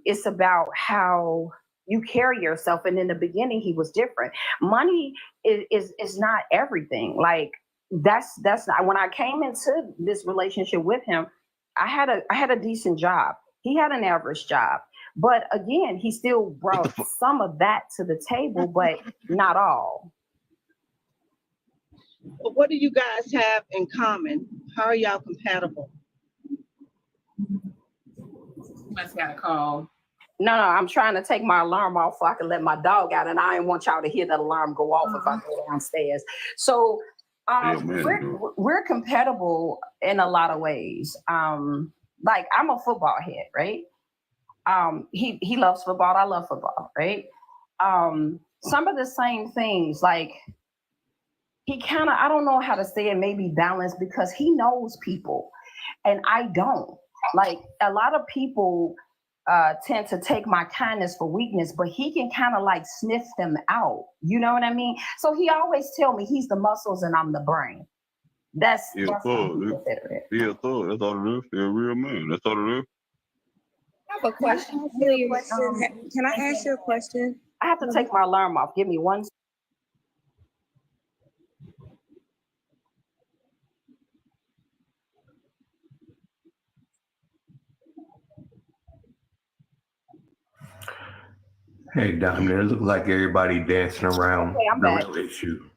It's about how you carry yourself. And in the beginning, he was different. Money is not everything. Like that's not, when I came into this relationship with him, I had a decent job. He had an average job. But again, he still brought some of that to the table, but not all. But what do you guys have in common? How are y'all compatible? Must got a call. No, I'm trying to take my alarm off so I can let my dog out, and I didn't want y'all to hear that alarm go off if I go downstairs. So we're compatible in a lot of ways. Like I'm a football head, right? He loves football. I love football, right? Some of the same things, like he kind of, I don't know how to say it, maybe balanced because he knows people and I don't. Like a lot of people tend to take my kindness for weakness, but he can kind of like sniff them out. You know what I mean? So he always tell me he's the muscles and I'm the brain. That's how he consider it. Yeah, that's all it is. You're a real man. That's all it is. I have a question. Can I ask you a question? I have to take my alarm off. Give me one. Hey, Diamond, it looked like everybody dancing around Okay, I'm the back. real issue.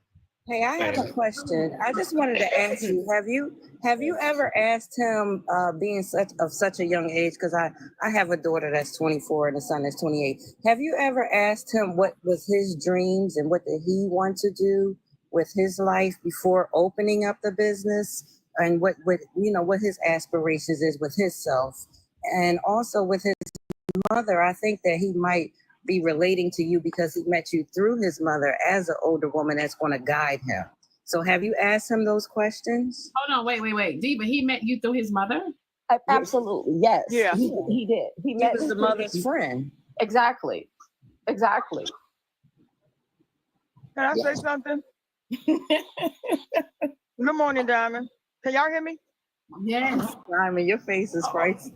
Hey, I have a question. I just wanted to ask you: have you ever asked him, being such a young age? Because I have a daughter that's 24 and a son that's 28. Have you ever asked him what was his dreams and what did he want to do with his life before opening up the business, and what what his aspirations is with himself, and also with his mother? I think that he might be relating to you because he met you through his mother as an older woman that's going to guide him. So have you asked him those questions? Hold on, wait. Diva, he met you through his mother? Absolutely, yes. Yeah. He did. He He met was the mother's friend. Exactly. Can I say something? Good morning, Diamond. Can y'all hear me? Yes. Diamond, your face is crazy.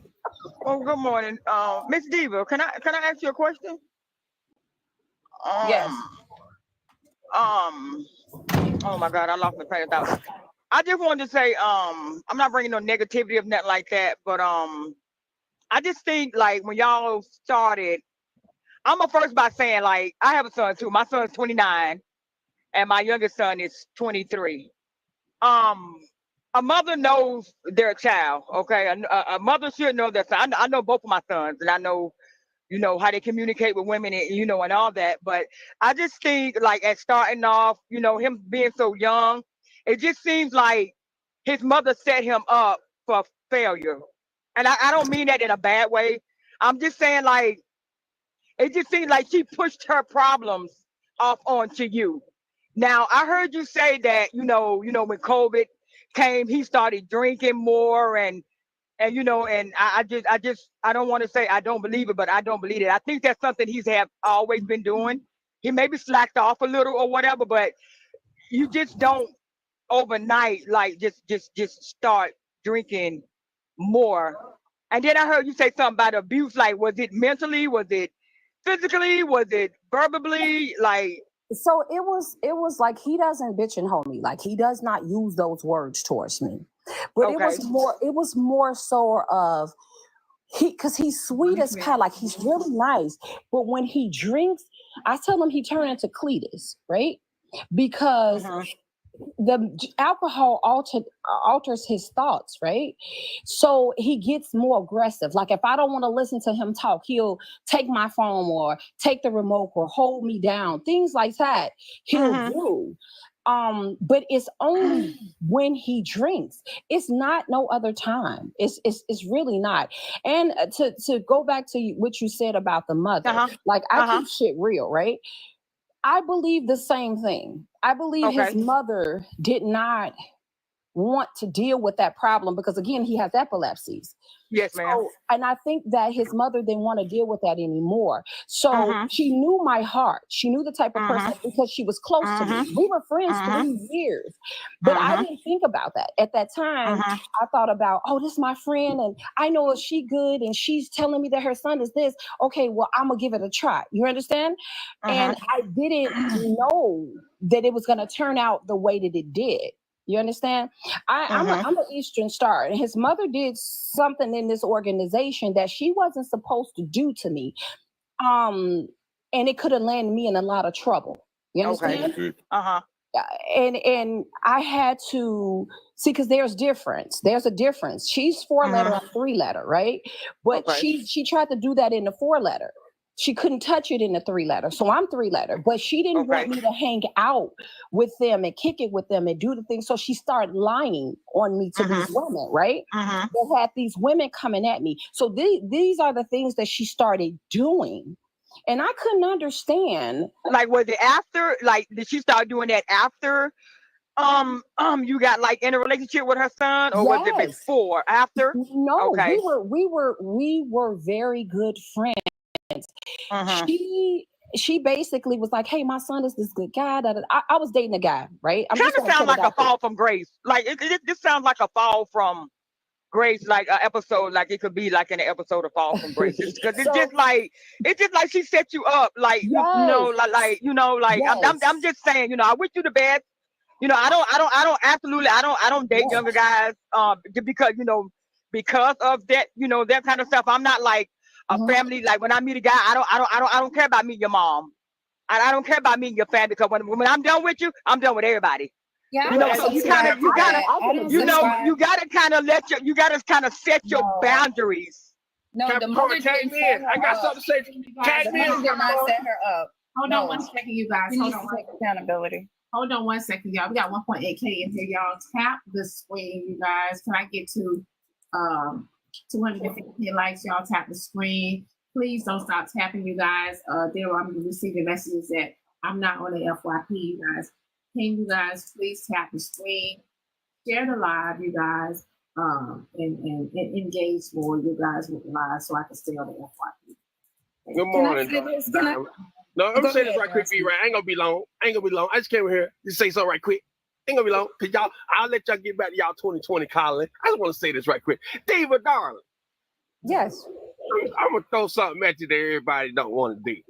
Oh, good morning. Miss Diva, can I ask you a question? Yes. Oh my God, I lost my train of thought. I just wanted to say, I'm not bringing no negativity of nothing like that, but I just think like when y'all started, I'm gonna first by saying like I have a son too. My son's 29, and my youngest son is 23. Um, a mother knows their child. Okay, a mother should know their son. I know both of my sons, and I know how they communicate with women, and and all that. But I just think like at starting off, him being so young, it just seems like his mother set him up for failure. And I don't mean that in a bad way. I'm just saying like it just seems like she pushed her problems off onto you. Now I heard you say that when COVID came, he started drinking more, and I don't want to say I don't believe it, but I don't believe it. I think that's something he's have always been doing. He maybe slacked off a little or whatever, but you just don't overnight like just start drinking more. And then I heard you say something about abuse. Like, was it mentally? Was it physically? Was it verbally? Like, So it was like he doesn't bitch and hold me. Like he does not use those words towards me. But okay, it was more so of because he's sweet as pie, like he's really nice. But when he drinks, I tell him he turned into Cletus, right? Because uh-huh, the alcohol alters his thoughts, right? So he gets more aggressive. Like if I don't want to listen to him talk, he'll take my phone or take the remote or hold me down, things like that he'll uh-huh. do. But it's only when he drinks. It's not no other time. It's really not. And to go back to what you said about the mother, Uh-huh. like I Uh-huh. keep shit real, right? I believe the same thing. I believe his Okay. mother did not want to deal with that problem because, again, he has epilepsies. Yes, ma'am. So, and I think that his mother didn't want to deal with that anymore. So Uh-huh. she knew my heart. She knew the type of Uh-huh. person because she was close to Uh-huh. me. We were friends Uh-huh. 3 years, but I Uh-huh. didn't think about that at that time. Uh-huh. I thought about, oh, this is my friend, and I know if she good, and she's telling me that her son is this. Okay, well, I'm gonna give it a try. You understand? Uh-huh. And I didn't know that it was gonna turn out the way that it did. You understand? Uh-huh. I'm an Eastern Star, and his mother did something in this organization that she wasn't supposed to do to me. Um, and it could have landed me in a lot of trouble. You Okay. understand? Uh-huh. And I had to see because there's difference. There's a difference. She's 4 letter, Uh-huh. I'm 3 letter, right? But Okay. she tried to do that in the 4 letter. She couldn't touch it in the 3 letter. So I'm 3 letter, but she didn't Okay. want me to hang out with them and kick it with them and do the thing. So she started lying on me to Uh-huh. these women, right? Uh-huh. They had these women coming at me. So these are the things that she started doing. And I couldn't understand. Like, was it after? Like, did she start doing that after? You got like in a relationship with her son, or was it Yes. before? After? No, Okay. we were very good friends. Uh-huh. She basically was like, "Hey, my son is this good guy." I was dating a guy, right? I'm Kind just of gonna sound put it like a out there. fall from grace. Like this sounds like a fall from grace, like an episode. Like it could be like an episode of Fall from Grace. Because So it's just like she set you up. Like yes, I'm yes, just saying. I wish you the best. I don't date younger yes. guys. Because of that. That kind of stuff. I'm not like a family. Like when I meet a guy, I don't care about meeting your mom. I don't care about meeting your family because when I'm done with you, I'm done with everybody. Yeah, You know, so you gotta kind of set your boundaries. No, the mother didn't set her I got up. something to say. The mother did not set her up. Hold on 1 second, you guys. She needs to take accountability. Hold on 1 second, y'all. We got 1.8K in here, y'all. Tap the screen, you guys. Can I get to 250 likes? Y'all tap the screen. Please don't stop tapping, you guys. There I'm receiving messages that I'm not on the FYP, you guys. Can you guys please tap the screen, share the live, you guys, and engage more, you guys, with the live so I can stay on the FYP. Good morning. No, I'm gonna say this right quick, B-Ray. I ain't gonna be long. I just came here to say something right quick. Ain't gonna be long, because y'all, I'll let y'all get back to y'all 2020 calling. I just want to say this right quick. Diva, darling. Yes. I'm gonna throw something at you that everybody don't want to do.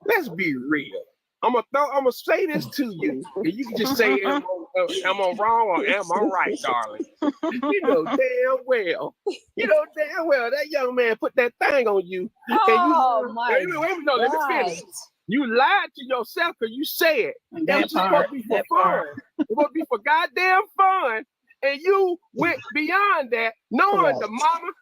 Let's be real. I'm gonna say this to you, and you can just say, am I wrong or am I right, darling? You know damn well that young man put that thing on you. Let me finish. You lied to yourself because you said that was supposed to be for fun. It's supposed to be for goddamn fun, and you went beyond that, knowing the mama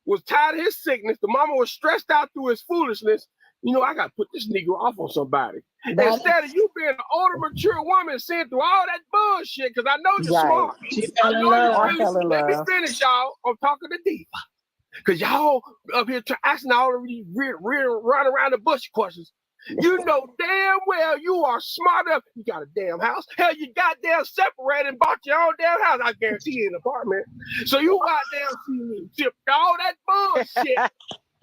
was tired of his sickness. The mama was stressed out through his foolishness. You know, I got to put this nigga off on somebody. Instead of you being an older, mature woman seeing through all that bullshit, because I know you're smart. She fell in love. Let me finish, y'all. I'm talking to Diva. Because y'all up here asking all of these run around the bush questions. You know damn well you are smart enough. You got a damn house. Hell, you goddamn separated and bought your own damn house. I guarantee you an apartment. So you goddamn ship all that bullshit.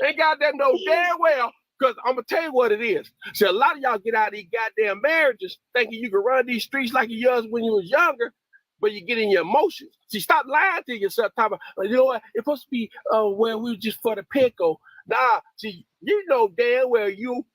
Ain't goddamn know damn well. Because I'm going to tell you what it is. So a lot of y'all get out of these goddamn marriages thinking you can run these streets like you was when you was younger, but you get in your emotions. See, stop lying to yourself. Talking about, you know what? It's supposed to be where we just for the pickle. Nah, see, you know damn well you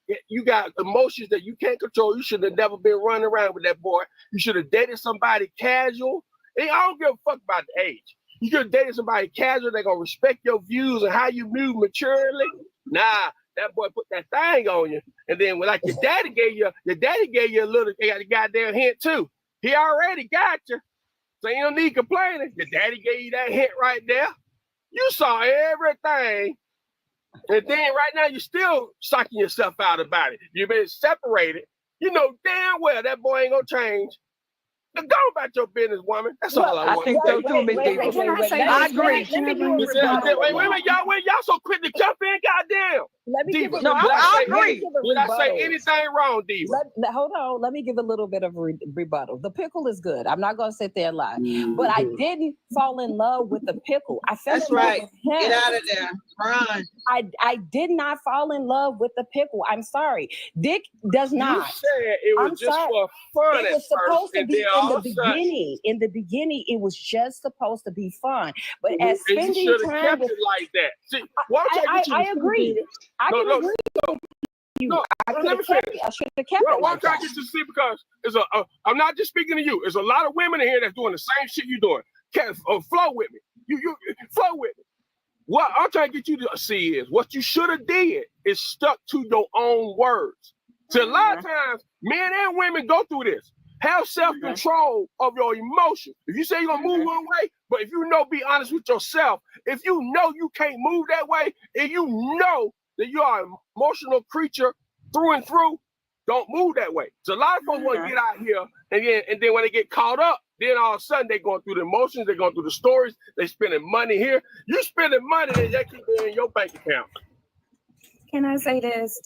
got emotions that you can't control. You should have never been running around with that boy. You should have dated somebody casual. And I don't give a fuck about the age. You could have dated somebody casual. They're going to respect your views and how you move maturely. Nah. That boy put that thing on you, and then when like your daddy gave you a little goddamn hint too. He already got you, so you don't need complaining. Your daddy gave you that hint right there. You saw everything, and then right now you're still sucking yourself out about it. You've been separated. You know damn well that boy ain't gonna change. Go about your business, woman. That's all I want. I think so too, Miss Diva. I agree. Wait a minute, y'all so quick to jump in, goddamn. Let me Diva, I agree. Did I say anything wrong, Diva? Hold on. Let me give a little bit of rebuttal. The pickle is good. I'm not going to sit there and lie. But I didn't fall in love with the pickle. I fell in love with him. Get out of there. Run. I did not fall in love with the pickle. I'm sorry. Dick does not. You said it was for fun. It was supposed to be in the beginning. In the beginning, it was just supposed to be fun. But as spending time with, it like that. See, I agree. I can agree with you. I should have kept it like that. I get to see because I'm not just speaking to you. There's a lot of women in here that's doing the same shit you're doing. Flow with me. You flow with me. What I'm trying to get you to see is what you should have did is stuck to your own words. So a lot of times, men and women go through this. Have self-control of your emotions. If you say you're gonna move one way, but if you know, be honest with yourself. If you know you can't move that way, and you know that you are an emotional creature through and through, don't move that way. So a lot of folks want to get out here, and then when they get caught up, then all of a sudden they're going through the emotions, they're going through the stories, they're spending money here. You spending money that they keep in your bank account. Can I say this?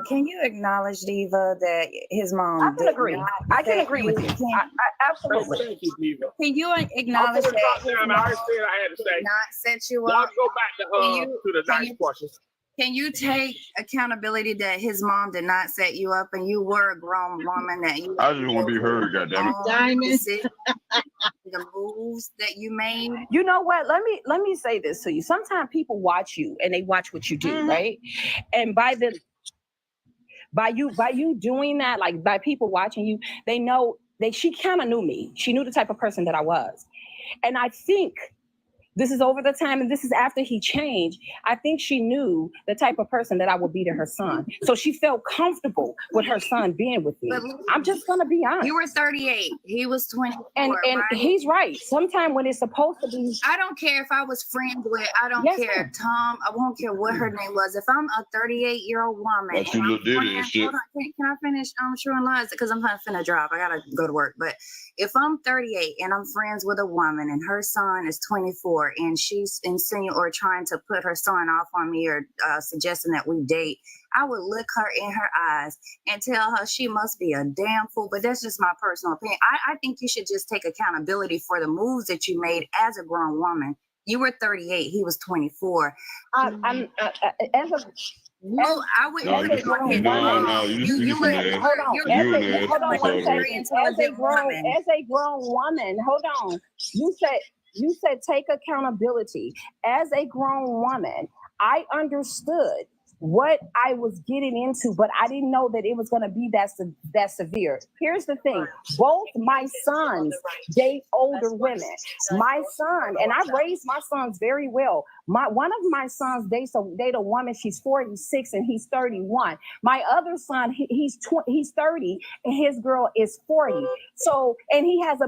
Can you acknowledge, Diva, that his mom? I can agree. I can agree with you. I absolutely. Thank you, Diva. Can you acknowledge that? I said I had to say. Not set you Now up. go back to the nice questions. Can you take accountability that his mom did not set you up, and you were a grown woman that you? I just want to be heard, goddammit. Diamond. The moves that you made. You know what? Let me say this to you. Sometimes people watch you and they watch what you do, right? And by you doing that, like by people watching you, they know she kind of knew me. She knew the type of person that I was. And I think This is over the time, and this is after he changed. I think she knew the type of person that I would be to her son. So she felt comfortable with her son being with me. I'm just gonna be honest. You were 38. He was 24. And right? he's right. Sometimes when it's supposed to be, I don't care if I was friends with, I don't Yes, care, ma'am. Tom, I won't care what her name was. If I'm a 38-year-old woman, Like you and I'm little Diddy and friends, shit. hold on, can I finish showing lies? Because I'm finna drive. I gotta go to work. But if I'm 38 and I'm friends with a woman and her son is 24 and she's insinuating or trying to put her son off on me or suggesting that we date, I would look her in her eyes and tell her she must be a damn fool. But that's just my personal opinion. I think you should just take accountability for the moves that you made as a grown woman. You were 38, he was 24. I'm as a No, I would. No, you just grown you woman. no, you just You an were. ass. Hold on, You an ass. hold on That's one all it second. was. As a grown woman, hold on. You said take accountability. As a grown woman, I understood what I was getting into, but I didn't know that it was going to be that severe. Here's the thing. Both my sons date older women. My son, and I raised my sons very well. One of my sons dates a woman, she's 46 and he's 31. My other son, he's 30 and his girl is 40. So, and he has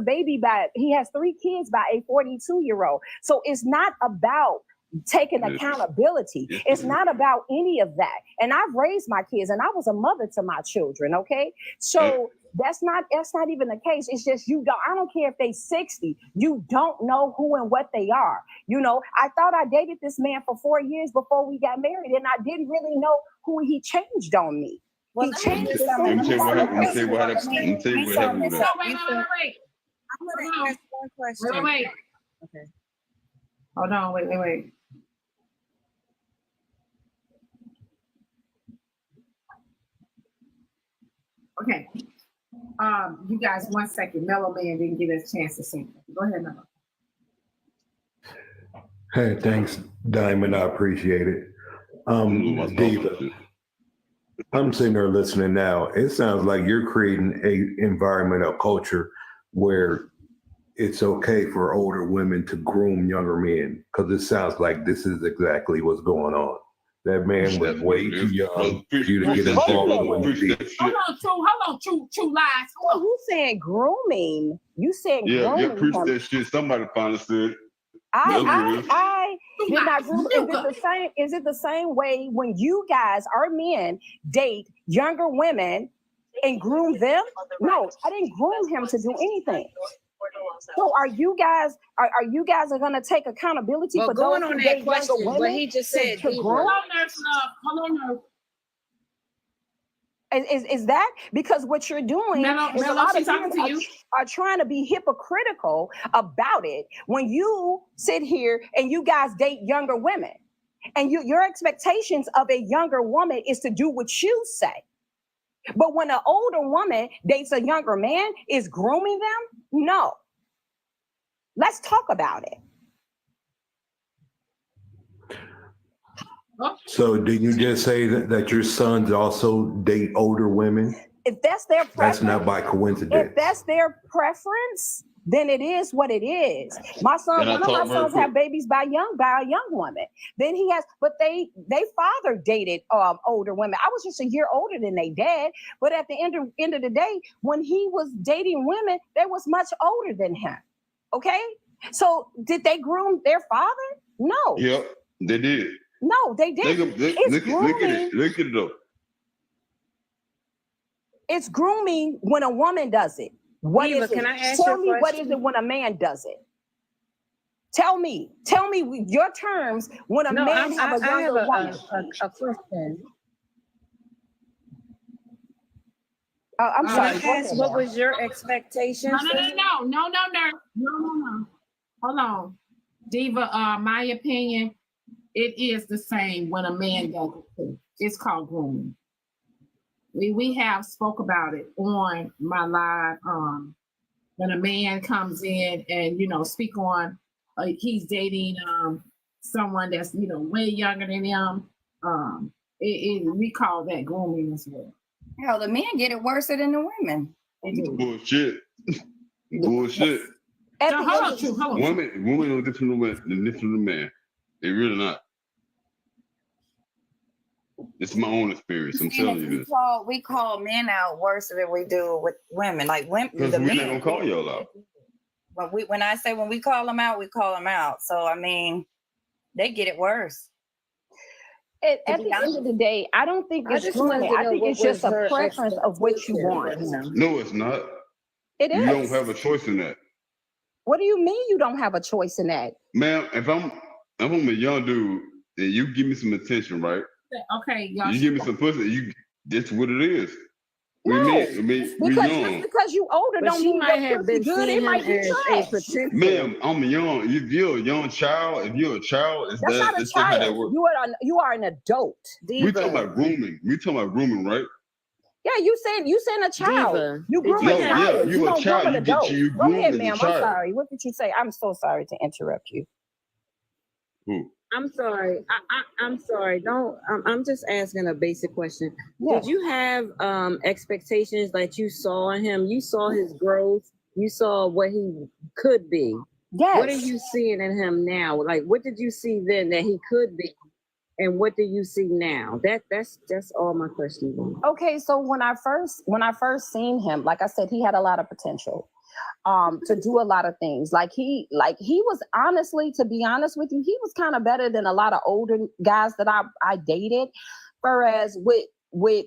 he has 3 kids by a 42-year-old. So it's not about taking accountability. It's not about any of that. And I've raised my kids and I was a mother to my children. Okay. So that's not even the case. It's just I don't care if they 60, you don't know who and what they are. You know, I thought I dated this man for 4 years before we got married and I didn't really know who he changed on me. Well, He changed. Let me tell you what happened with that. Wait. I'm gonna ask one question. Wait. Okay. Hold on. Wait. Okay. You guys, 1 second. Mellow Man didn't get us a chance to sing. Go ahead, Mellow. Hey, thanks, Diamond. I appreciate it. Diva, I'm sitting there listening now. It sounds like you're creating a environment, a culture where it's okay for older women to groom younger men, because it sounds like this is exactly what's going on. That man was way too young for you to get involved when you did. Hold on, True Lies. Oh, you saying grooming? You saying Yeah, grooming? preach that shit. Somebody finally said. I did not groom. Is it the same way when you guys, our men, date younger women and groom them? No, I didn't groom him to do anything. So are you guys going to take accountability for going those on who that date question? younger women? What he just said. To groom? Hold on. Is that because what you're doing is a lot of men are trying to be hypocritical about it when you sit here and you guys date younger women and your expectations of a younger woman is to do what you say. But when an older woman dates a younger man, is grooming them? No. Let's talk about it. So did you just say that your sons also date older women? If that's their preference, that's not by coincidence. If that's their preference, then it is what it is. My son, one of my sons have babies by a young woman. Then he has, but they father dated older women. I was just a year older than they dad, but at the end of the day, when he was dating women, they was much older than him. Okay, so did they groom their father? No. Yep, they did. No, they didn't. Look at it though. It's grooming when a woman does it. What is it? Can I ask Tell me what is it when a man does it? Tell me your terms when a man have a younger woman. A question. I'm sorry. What was your expectation? No. Hold on. Diva, my opinion, it is the same when a man does it too. It's called grooming. We have spoke about it on my live. When a man comes in and speak on he's dating someone that's way younger than him. We call that grooming as well. Hell, the men get it worse than the women. Bullshit. At So the hold end on, True. Hold on. Women are different than a man. They really not. It's my own experience. I'm telling you this. We call men out worse than we do with women. Like women, Because we're not gonna call y'all out. But when we call them out, we call them out. So I mean, they get it worse. At the end of the day, I don't think it's grooming. I think it's just a preference of what you want. No, it's not. It is. You don't have a choice in that. What do you mean you don't have a choice in that? Ma'am, if I'm a young dude and you give me some attention, right? Okay, y'all. You give me some pussy, that's what it is. No, Because just because you older But don't she mean might your have pussy been good. It seeing might be him as trash. potential. Ma'am, I'm young. If you're a young child, That's not a it's not how that child. works. You are an adult. We talking about grooming, right? Yeah, you saying a child. Diva. You groom No, a child. yeah, You you a don't child. groom an You adult. you Go groom ahead, as a ma'am. I'm child. sorry. What did you say? I'm so sorry to interrupt you. Who? I'm sorry. I'm sorry. Don't. I'm just asking a basic question. Yes. Did you have expectations that you saw in him? You saw his growth. You saw what he could be. Yes. What are you seeing in him now? Like, what did you see then that he could be, and what do you see now? That's all my questions are. Okay, so when I first seen him, like I said, he had a lot of potential to do a lot of things. Like he was, honestly, to be honest with you, he was kind of better than a lot of older guys that I dated. Whereas with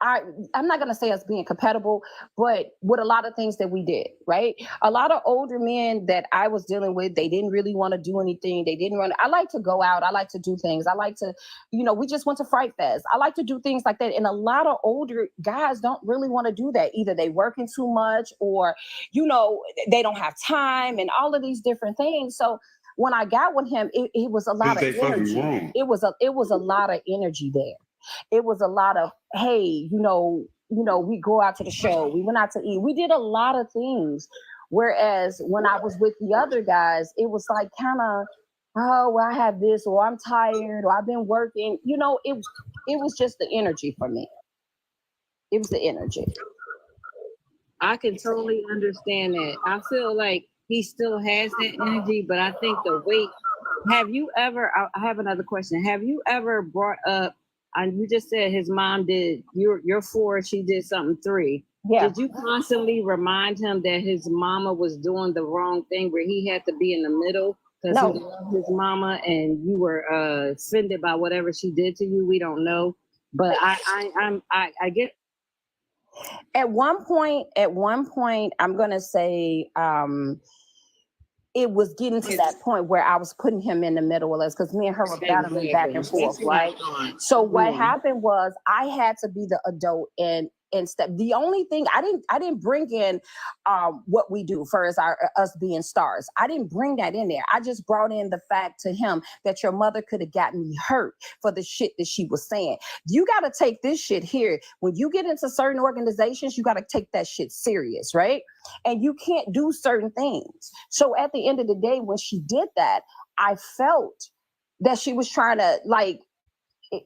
I'm not gonna say us being compatible, but with a lot of things that we did, right? A lot of older men that I was dealing with, they didn't really want to do anything. They didn't I like to go out. I like to do things. I like to, we just went to Fright Fest. I like to do things like that. And a lot of older guys don't really want to do that. Either they working too much or, they don't have time and all of these different things. So when I got with him, it was a lot of energy. It was a lot of energy there. It was a lot of, hey, we go out to the show. We went out to eat. We did a lot of things. Whereas when I was with the other guys, it was like kind of, oh, well, I have this, or I'm tired, or I've been working. It was just the energy for me. It was the energy. I can totally understand that. I feel like he still has that energy, but I think the weight. Have you ever? I have another question. Have you ever brought up? And you just said his mom did, you're 4, she did something 3. Yeah. Did you constantly remind him that his mama was doing the wrong thing where he had to be in the middle because he loved his mama and you were offended by whatever she did to you? We don't know. But I get. At one point, I'm gonna say it was getting to that point where I was putting him in the middle of us because me and her were battling back and forth, right? So what happened was I had to be the adult and the only thing I didn't bring in what we do for us being stars. I didn't bring that in there. I just brought in the fact to him that your mother could have gotten me hurt for the shit that she was saying. You got to take this shit here. When you get into certain organizations, you got to take that shit serious, right? And you can't do certain things. So at the end of the day, when she did that, I felt that she was trying to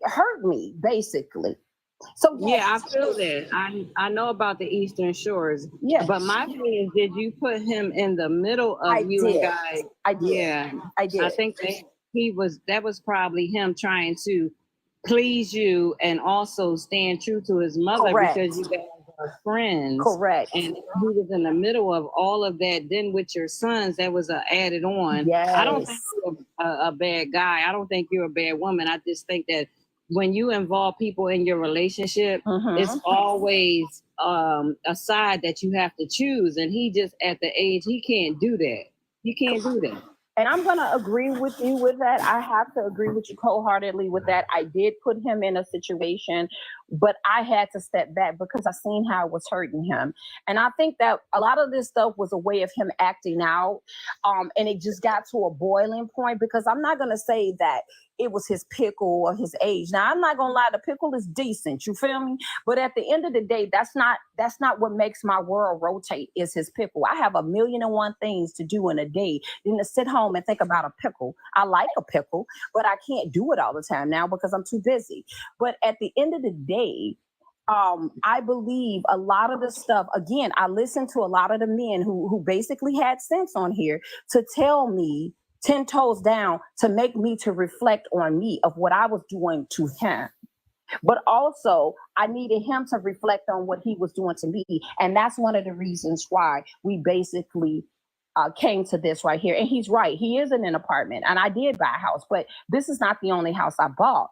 hurt me, basically. So yeah, I feel that. I know about the Eastern Shores. Yeah. But my thing is, did you put him in the middle of and guys? I did. Yeah, I did. I think that was probably him trying to please you and also stand true to his mother. Correct. Because you guys are friends. Correct. And he was in the middle of all of that. Then with your sons, that was added on. Yes. I don't think you're a bad guy. I don't think you're a bad woman. I just think that when you involve people in your relationship, it's always a side that you have to choose. And he just at the age, he can't do that. He can't do that. And I'm going to agree with you with that. I have to agree with you wholeheartedly with that. I did put him in a situation, but I had to step back because I seen how it was hurting him. And I think that a lot of this stuff was a way of him acting out. And it just got to a boiling point because I'm not going to say that it was his pickle or his age. Now, I'm not going to lie. The pickle is decent. You feel me? But at the end of the day, that's not what makes my world rotate is his pickle. I have 1,000,001 things to do in a day than to sit home and think about a pickle. I like a pickle, but I can't do it all the time now because I'm too busy. But at the end of the day, I believe a lot of the stuff, again, I listened to a lot of the men who basically had sense on here to tell me 10 toes down to make me to reflect on me of what I was doing to him. But also, I needed him to reflect on what he was doing to me. And that's one of the reasons why we basically came to this right here. And he's right. He is in an apartment. And I did buy a house, but this is not the only house I bought.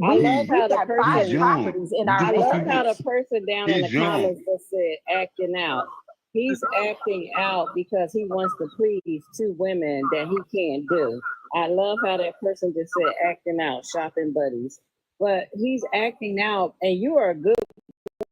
I love how the got person, 5 properties in our I love area. how the person down in the He's young. comments that said acting out. He's acting out because he wants to please 2 women that he can't do. I love how that person just said acting out, shopping buddies. But he's acting out, and you are a good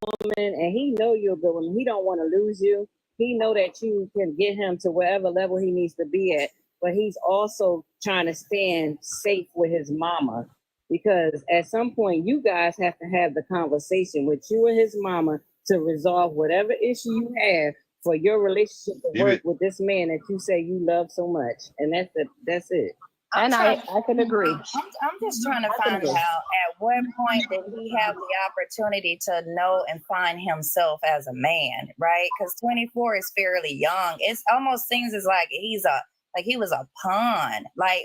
woman, and he know you're a good woman. He don't want to lose you. He know that you can get him to wherever level he needs to be at. But he's also trying to stand safe with his mama, because at some point you guys have to have the conversation with you and his mama to resolve whatever issue you have for your relationship to work with this man that you say you love so much. And that's it. And I can agree. I'm just trying to find out at what point did he have the opportunity to know and find himself as a man, right? Because 24 is fairly young. It almost seems as like he was a pawn. Like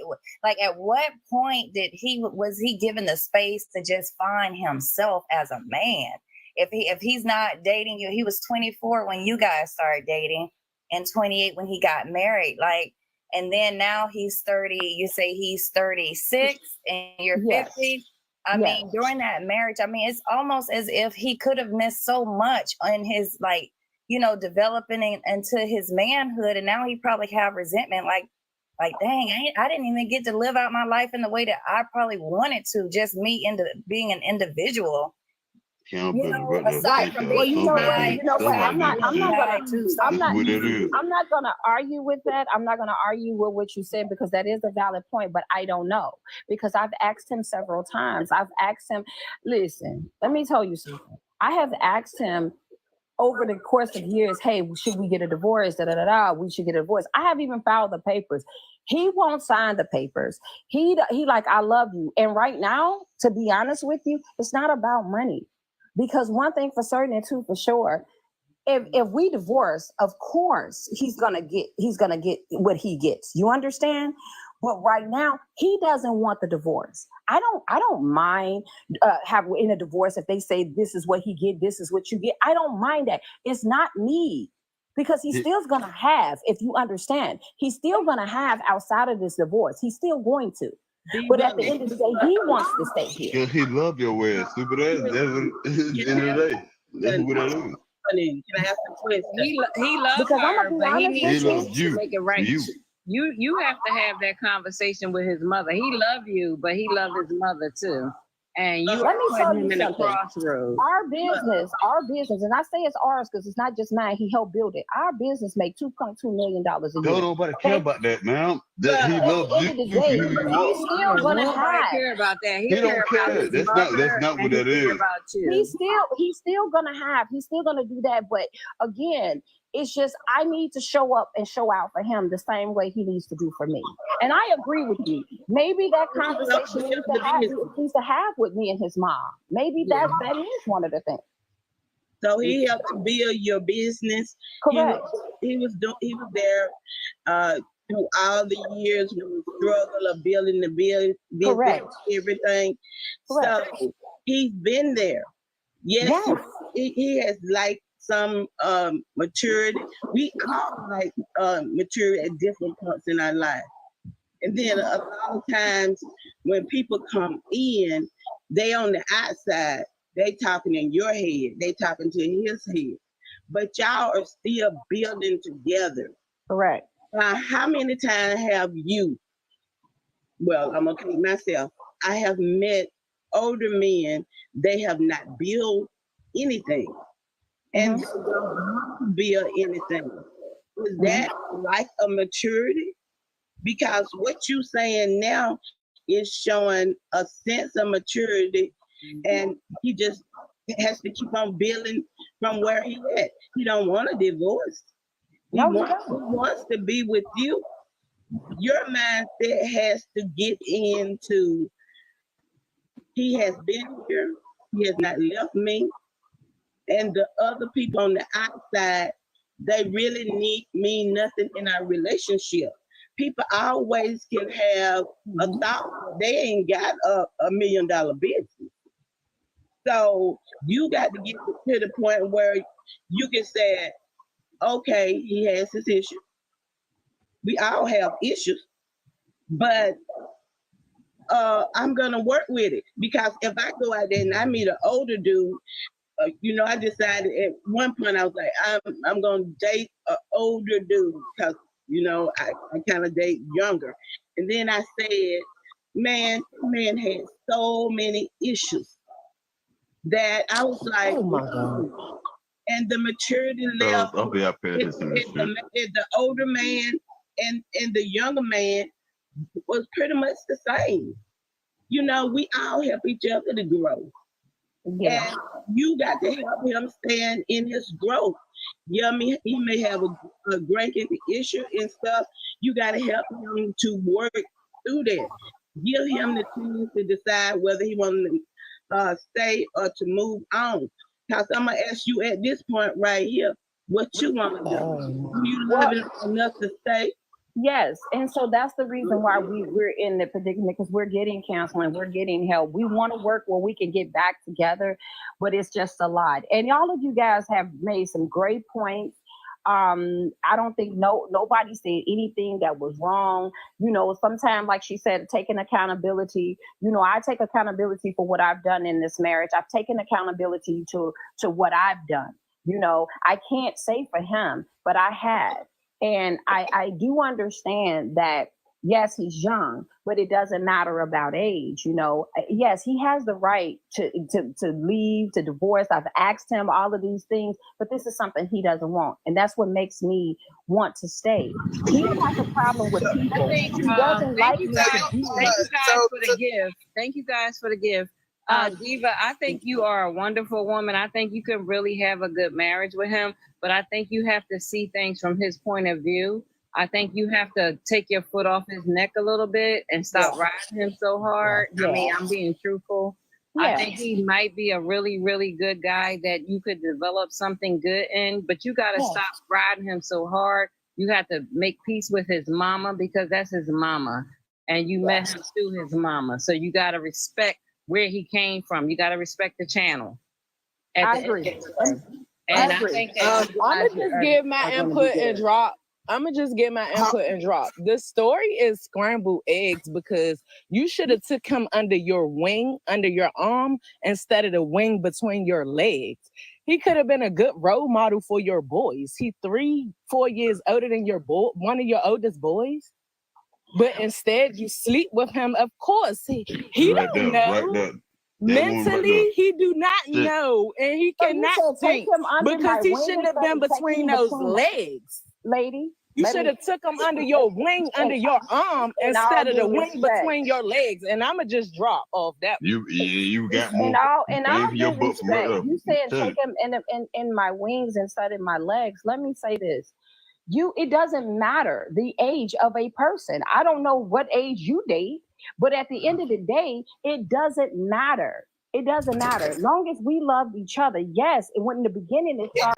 at what point was he given the space to just find himself as a man? If he's not dating you, he was 24 when you guys started dating, and 28 when he got married. And then now he's 30. You say he's 36 and you're 50. I mean, during that marriage, I mean, it's almost as if he could have missed so much in his, developing into his manhood. And now he probably have resentment. Like, dang, I didn't even get to live out my life in the way that I probably wanted to, just me into being an individual. Aside from being, you know what? I'm not gonna argue with that. I'm not gonna argue with what you said, because that is a valid point, but I don't know, because I've asked him several times. I've asked him, listen, let me tell you something. I have asked him over the course of years, hey, should we get a divorce? We should get a divorce. I have even filed the papers. He won't sign the papers. He like, I love you. And right now, to be honest with you, it's not about money. Because one thing for certain and two for sure, if we divorce, of course he's gonna get what he gets. You understand? But right now he doesn't want the divorce. I don't mind having in a divorce if they say this is what he get, this is what you get. I don't mind that. It's not me. Because he's still gonna have, if you understand, he's still gonna have outside of this divorce. He's still going to. But at the end of the day, he wants to stay here. Because he love your ass, stupid ass. That's what at the end of the day. That's what I do. Can I ask a question? He loves Because her, but he needs loves you. to make it right. You have to have that conversation with his mother. He loved you, but he loved his mother too. And you Let me tell putting you him in a something. crossroads. Our business, and I say it's ours because it's not just mine. He helped build it. Our business make $2.2 million a year. Don't nobody care about that, man. That he loves you. He's still gonna have. Care about that. He don't care. That's not what that is. He's still gonna have. He's still gonna do that. But again, it's just I need to show up and show out for him the same way he needs to do for me. And I agree with you. Maybe that conversation needs to have with me and his mom. Maybe that is one of the things. So he helped to build your business. Correct. He was there through all the years when we struggle of building the business, everything. Correct. So he's been there. Yes. He has some maturity. We all maturity at different points in our life. And then a lot of times when people come in, they on the outside, they talking in your head, they talking to his head. But y'all are still building together. Correct. How many times have you, well, I'm gonna take myself, I have met older men, they have not built anything. And they don't build anything. Is that like a maturity? Because what you're saying now is showing a sense of maturity, and he just has to keep on building from where he at. He don't want a divorce. He wants to be with you. Your mindset has to get into, he has been here. He has not left me. and the other people on the outside, they really mean nothing in our relationship. People always can have a thought, they ain't got a $1 million business. So you got to get to the point where you can say, okay, he has his issue. We all have issues, but I'm gonna work with it, because if I go out there and I meet an older dude, I decided at one point I was like, I'm gonna date an older dude, because I kind of date younger. And then I said, man had so many issues that I was like, oh my God. And the maturity level I'll be up here in the older man and the younger man was pretty much the same. We all help each other to grow. Yeah. And you got to help him stand in his growth. He may have a drinking issue and stuff. You got to help him to work through that. Give him the chance to decide whether he wants to stay or to move on. Because I'm going to ask you at this point right here, what you want to do. Do you love him enough to stay? Yes, and so that's the reason why we're in the predicament, because we're getting counseling, we're getting help. We want to work where we can get back together, but it's just a lot. And all of you guys have made some great points. I don't think nobody said anything that was wrong. Sometimes, like she said, taking accountability. I take accountability for what I've done in this marriage. I've taken accountability to what I've done. I can't say for him, but I have. And I do understand that, yes, he's young, but it doesn't matter about age. Yes, he has the right to leave, to divorce. I've asked him all of these things, but this is something he doesn't want. And that's what makes me want to stay. He has a problem with people. He doesn't like me to be Thank you guys for the gift. Thank you guys for the gift. Diva, I think you are a wonderful woman. I think you can really have a good marriage with him, but I think you have to see things from his point of view. I think you have to take your foot off his neck a little bit and stop riding him so hard. Yeah. I mean, I'm being truthful. Yeah. I think he might be a really, really good guy that you could develop something good in, but you got to stop riding him so hard. You have to make peace with his mama, because that's his mama. And you met him through his mama. So you got to respect where he came from. You got to respect the channel. I agree. And I think that I'm gonna just give my input and drop. The story is scrambled eggs, because you should have took him under your wing, under your arm, instead of the wing between your legs. He could have been a good role model for your boys. He's 3-4 years older than one of your oldest boys. But instead, you sleep with him. Of course, he right don't there, know. Right there. Mentally, he do not know, and he cannot think, because he shouldn't have been between those legs. Lady, you should have took him under your wing, under your arm, instead of the wing between your legs. And I'ma just drop off that. You got more. And all due respect, you said take him in my wings instead of my legs. Let me say this. It doesn't matter the age of a person. I don't know what age you date, but at the end of the day, it doesn't matter. It doesn't matter. As long as we love each other. Yes, when in the beginning it started.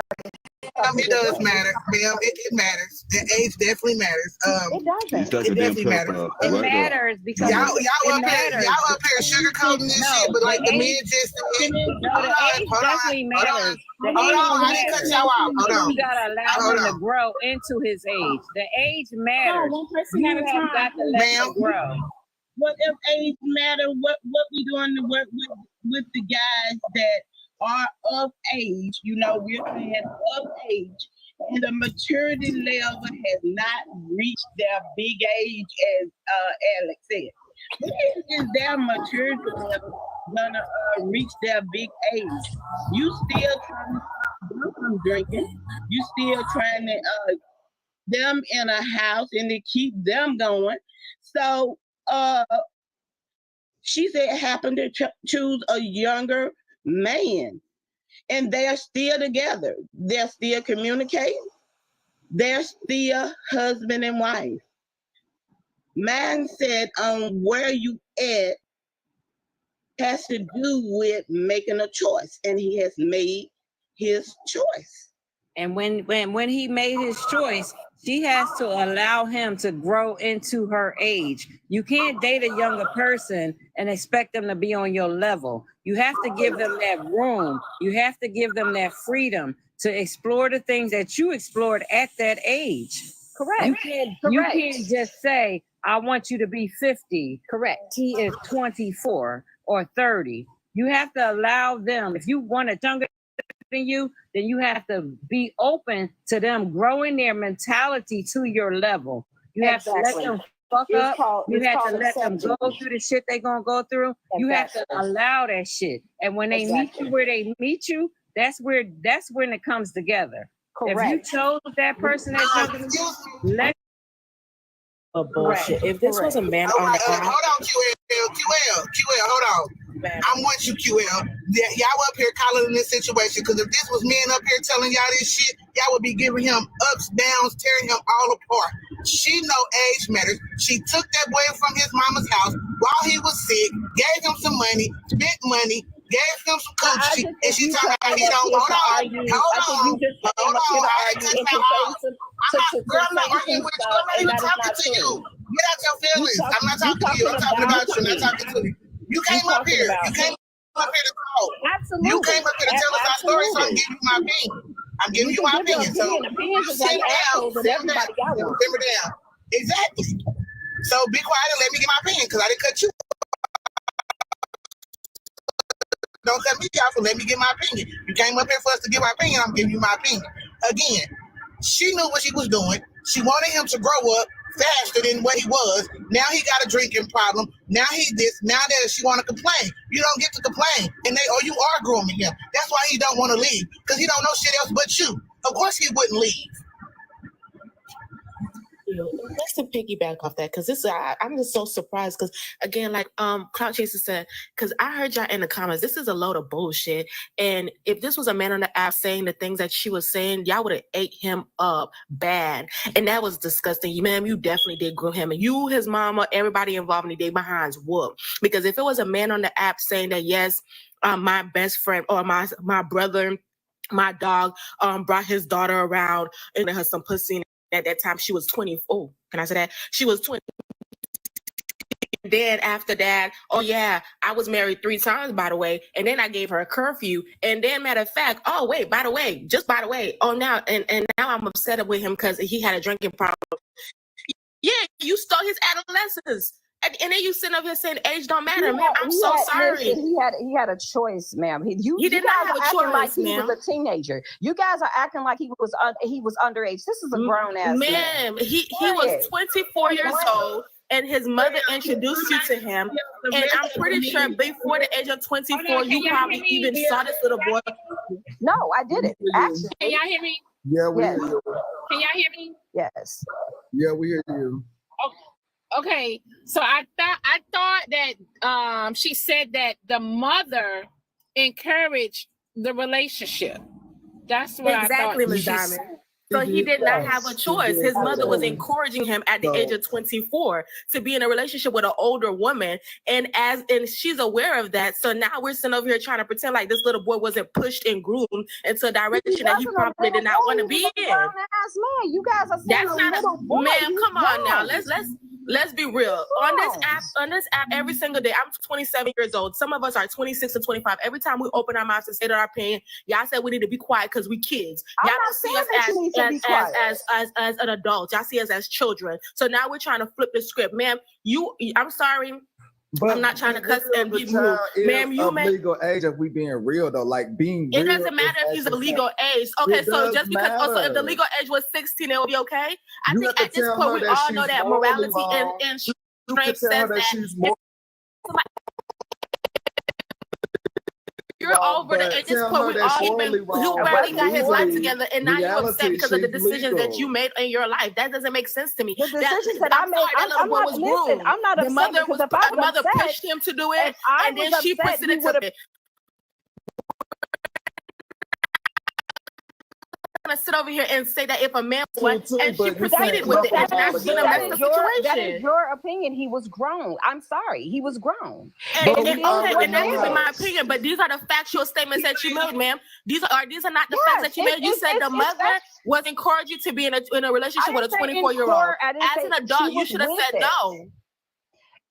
It does matter, ma'am. It matters. The age definitely matters. It doesn't. It definitely matters. It matters because y'all up here sugarcoating this shit, but like the men just the age definitely matters. Hold on, I didn't cut y'all out. Hold on. You gotta allow him to grow into his age. The age matters. You have got to let him grow. What if age matter? What we doing to work with the guys that are of age? We're saying of age, and the maturity level has not reached their big age, as Alex said. When is their maturity level gonna reach their big age? You still trying to stop from drinking. You still trying to them in a house and to keep them going. So she said happened to choose a younger man, and they're still together. They're still communicating. They're still husband and wife. Mindset on where you at has to do with making a choice, and he has made his choice. And when he made his choice, she has to allow him to grow into her age. You can't date a younger person and expect them to be on your level. You have to give them that room. You have to give them that freedom to explore the things that you explored at that age. Correct. You can't just say, I want you to be 50. Correct. He is 24 or 30. You have to allow them, if you want a younger than you, then you have to be open to them growing their mentality to your level. You have to let them fuck up. You have to let them go through the shit they're gonna go through. You have to allow that shit. And when they meet you where they meet you, that's when it comes together. Correct. If you chose that person as let bullshit. If this was a man on the app, hold on, QL, hold on. I'm with you, QL. Y'all up here calling in this situation because if this was men up here telling y'all this shit, y'all would be giving him ups, downs, tearing him all apart. She know age matters. She took that boy from his mama's house while he was sick, gave him some money, spent money, gave him some coochie, and she talking about he don't. Hold on. I'm not arguing with you. I'm not even talking to you. Get out your feelings. I'm not talking to you. I'm talking about you. I'm not talking to you. You came up here. You came up here to talk. Absolutely. You came up here to tell us our story, so I'm giving you my opinion. I'm giving you my opinion. So you simmer down. Exactly. So be quiet and let me get my opinion because I didn't cut you. Don't cut me off and let me get my opinion. You came up here for us to give our opinion. I'm giving you my opinion. Again, she knew what she was doing. She wanted him to grow up faster than what he was. Now he got a drinking problem. Now he this. Now that she want to complain. You don't get to complain. And you are grooming him. That's why he don't want to leave. Because he don't know shit else but you. Of course he wouldn't leave. Just to piggyback off that, because I'm just so surprised. Because again, like Cloud Chaser said, because I heard y'all in the comments, this is a load of bullshit. And if this was a man on the app saying the things that she was saying, y'all would have ate him up bad, and that was disgusting. Ma'am, you definitely did groom him, and you, his mama, everybody involved in the day behinds whoop. Because if it was a man on the app saying that, yes, my best friend or my brother, my dog, brought his daughter around and her some pussy. At that time, she was 20. Oh, can I say that? She was 20. Then after that, oh yeah, I was married 3 times, by the way. And then I gave her a curfew. And then, matter of fact, oh wait, by the way, oh now and now I'm upset with him because he had a drinking problem. Yeah, you stole his adolescence. And then you sitting up here saying age don't matter, ma'am. I'm so sorry. He had a choice, ma'am. He did not have a choice, like he ma'am. was a teenager. You guys are acting like he was underage. This is a grown ass man. He was 24 years old, and his mother introduced you to him. And I'm pretty sure before the age of 24, you probably even saw this little boy. No, I didn't. Actually, can y'all hear me? Yeah, we hear you. Can y'all hear me? Yes. Yeah, we hear you. Okay, so I thought that she said that the mother encouraged the relationship. That's what exactly, I thought. Ms. Diamond. So he did not have a choice. His mother was encouraging him at the age of 24 to be in a relationship with an older woman, and she's aware of that. So now we're sitting over here trying to pretend like this little boy wasn't pushed and groomed into a direction that he probably did not want to be in. Man, you guys are saying that's not a boy. Ma'am, come on now. Let's be real. On this app, every single day, I'm 27 years old. Some of us are 26 and 25. Every time we open our mouths and say our opinion, y'all say we need to be quiet because we kids. Y'all don't see us as an adult. Y'all see us as children. So now we're trying to flip the script. Ma'am, I'm sorry. But I'm not trying to cuss and be rude. Ma'am, you may legal age if we being real though. Like being it real doesn't matter if he's a legal age. Okay, so just because also if the legal age was 16, it will be okay. I think at this point we all know that morality and strength says that you're over the at this point we all even who barely got his life together and now you're upset because of the decisions that you made in your life. That doesn't make sense to me. The decisions that I made, I'm not upset. The mother pushed him to do it, and then she proceeded to it. sit over here and say that if a man was too, and she but you proceeded with it, it's not gonna mess the situation. That is your opinion. He was grown. I'm sorry, he was grown. And But we okay, already and that know can be how- my opinion, but these are the factual statements that you made, ma'am. These are not the facts that you made. You said the mother was encouraging you to be in a relationship with a 24-year-old. As an adult, you should have said no.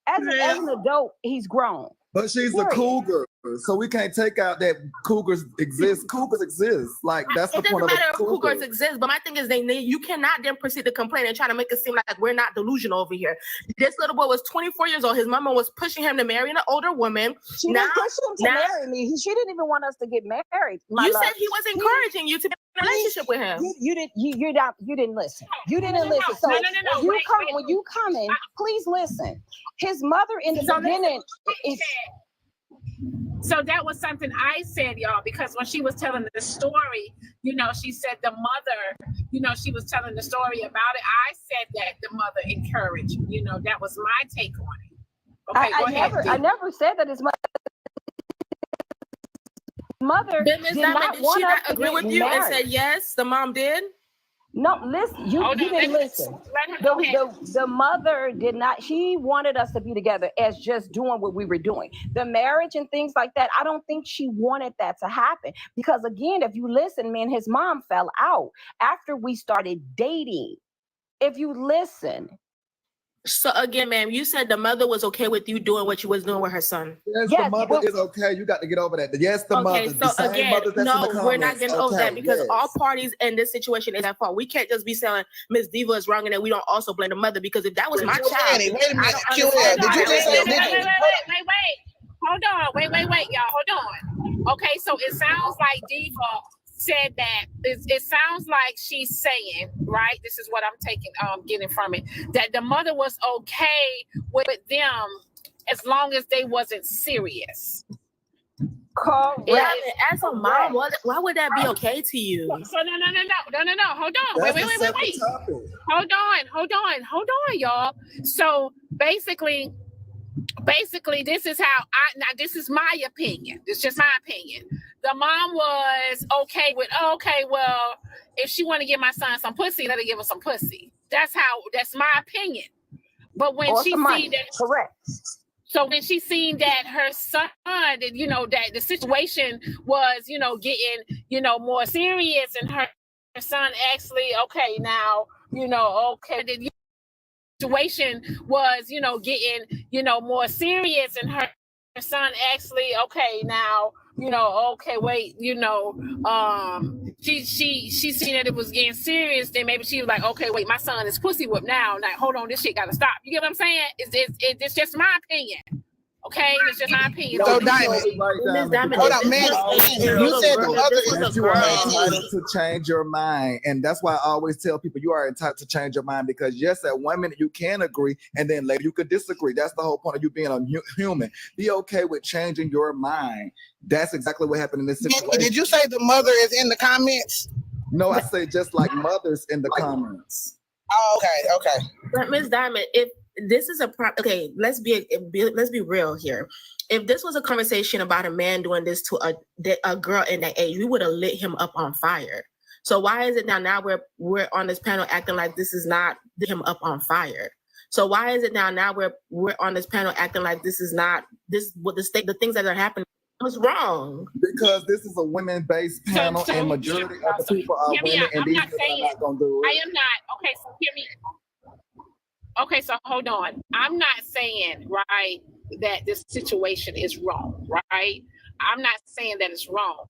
As an adult, he's grown. But she's a cougar, so we can't take out that cougars exist. Cougars exist. Like that's the It point doesn't of matter a if cougar. cougars exist, but my thing is you cannot then proceed to complain and try to make it seem like we're not delusional over here. This little boy was 24 years old. His mama was pushing him to marry an older woman. She didn't push him to marry me. She didn't even want us to get married. You said he was encouraging you to be in a relationship with him. You didn't listen. You didn't listen. So when you come in, please listen. His mother in the beginning is. So that was something I said, y'all, because when she was telling the story, she said the mother, she was telling the story about it. I said that the mother encouraged, that was my take on it. Okay, go ahead. I never said that his mother did not want she us not to agree get with you married. and said yes, the mom did? No, listen, you didn't listen. The mother did not, she wanted us to be together as just doing what we were doing. The marriage and things like that, I don't think she wanted that to happen. Because again, if you listen, man, his mom fell out after we started dating. If you listen. So again, ma'am, you said the mother was okay with you doing what you was doing with her son. Yes, the mother is okay. You got to get over that. Yes, the mother. Okay, so again, no, we're not getting over that because all parties in this situation is at fault. We can't just be saying Miss Diva is wrong and then we don't also blame the mother, because if that was my child, Wait a minute, did you just say Wait, y'all, hold on. Okay, so it sounds like Diva said that it sounds like she's saying, right? This is what I'm getting from it, that the mother was okay with them as long as they wasn't serious. Correct. Yeah, as a mom, why would that be okay to you? So no. Hold on. Wait. Hold on, y'all. So basically, this is how this is my opinion. It's just my opinion. The mom was okay with, well, if she want to give my son some pussy, let her give him some pussy. That's my opinion. But when she seen that, correct. So when she seen that her son, that the situation was, getting, more serious, and her son actually, the situation was, getting, more serious, and her son actually, she seen that it was getting serious, then maybe she was like, okay, wait, my son is pussy whipped now. Like, hold on, this shit gotta stop. You get what I'm saying? It's just my opinion. Okay, it's just my opinion. So Diamond, hold on, man. You said the mother you are entitled to change your mind, and that's why I always tell people you are entitled to change your mind, because yes, at 1 minute you can agree, and then later you could disagree. That's the whole point of you being a human. Be okay with changing your mind. That's exactly what happened in this situation. Did you say the mother is in the comments? No, I say just like mothers in the comments. Oh, okay. But Ms. Diamond, if this is okay, let's be real here. If this was a conversation about a man doing this to a girl in that age, we would have lit him up on fire. So why is it now we're on this panel acting like this is not him up on fire? So why is it now we're on this panel acting like this is not the things that are happening was wrong? Because this is a women-based panel, and majority of the people are women, and these people are not going to do it. I am not. Okay, so hear me. Okay, so hold on. I'm not saying, right, that this situation is wrong, right? I'm not saying that it's wrong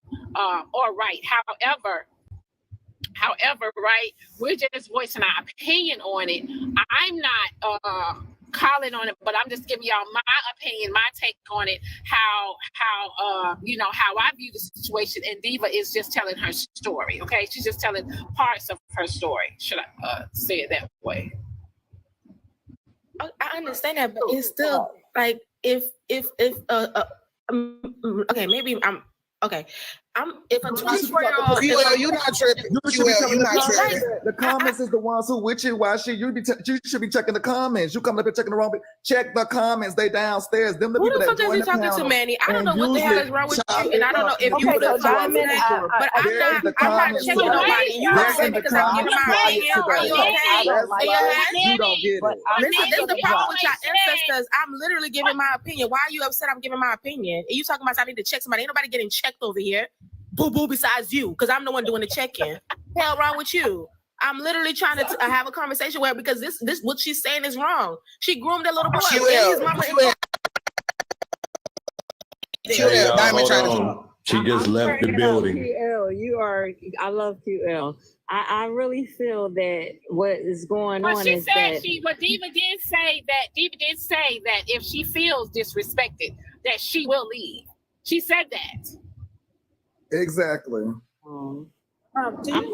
or right. However, right, we're just voicing our opinion on it. I'm not calling on it, but I'm just giving y'all my opinion, my take on it, how I view the situation, and Diva is just telling her story, okay? She's just telling parts of her story. Should I say it that way? I understand that, but it's still like if okay, maybe I'm okay. If a 24-year-old, QL, you're not tripping. You're not tripping. The comments is the ones who with you. Why should you you should be checking the comments? You coming up here checking the wrong. Check the comments. They downstairs. Them the who people the fuck that is join you the talking panel. to, Manny? I don't know what the hell is wrong with you, and I don't know if you would have talked to that, but I'm not checking nobody. You upset because I'm giving my opinion. Are you okay? You don't get it. Listen, this is the problem with your ancestors. I'm literally giving my opinion. Why are you upset? I'm giving my opinion. And you talking about I need to check somebody. Ain't nobody getting checked over here. Boo boo besides you, because I'm the one doing the check-in. Hell wrong with you? I'm literally trying to have a conversation with her because this what she's saying is wrong. She groomed a little boy. His mama She just left the building. QL, I love QL. I really feel that what is going on she is said that but Diva did say that if she feels disrespected, that she will leave. She said that. Exactly. I'm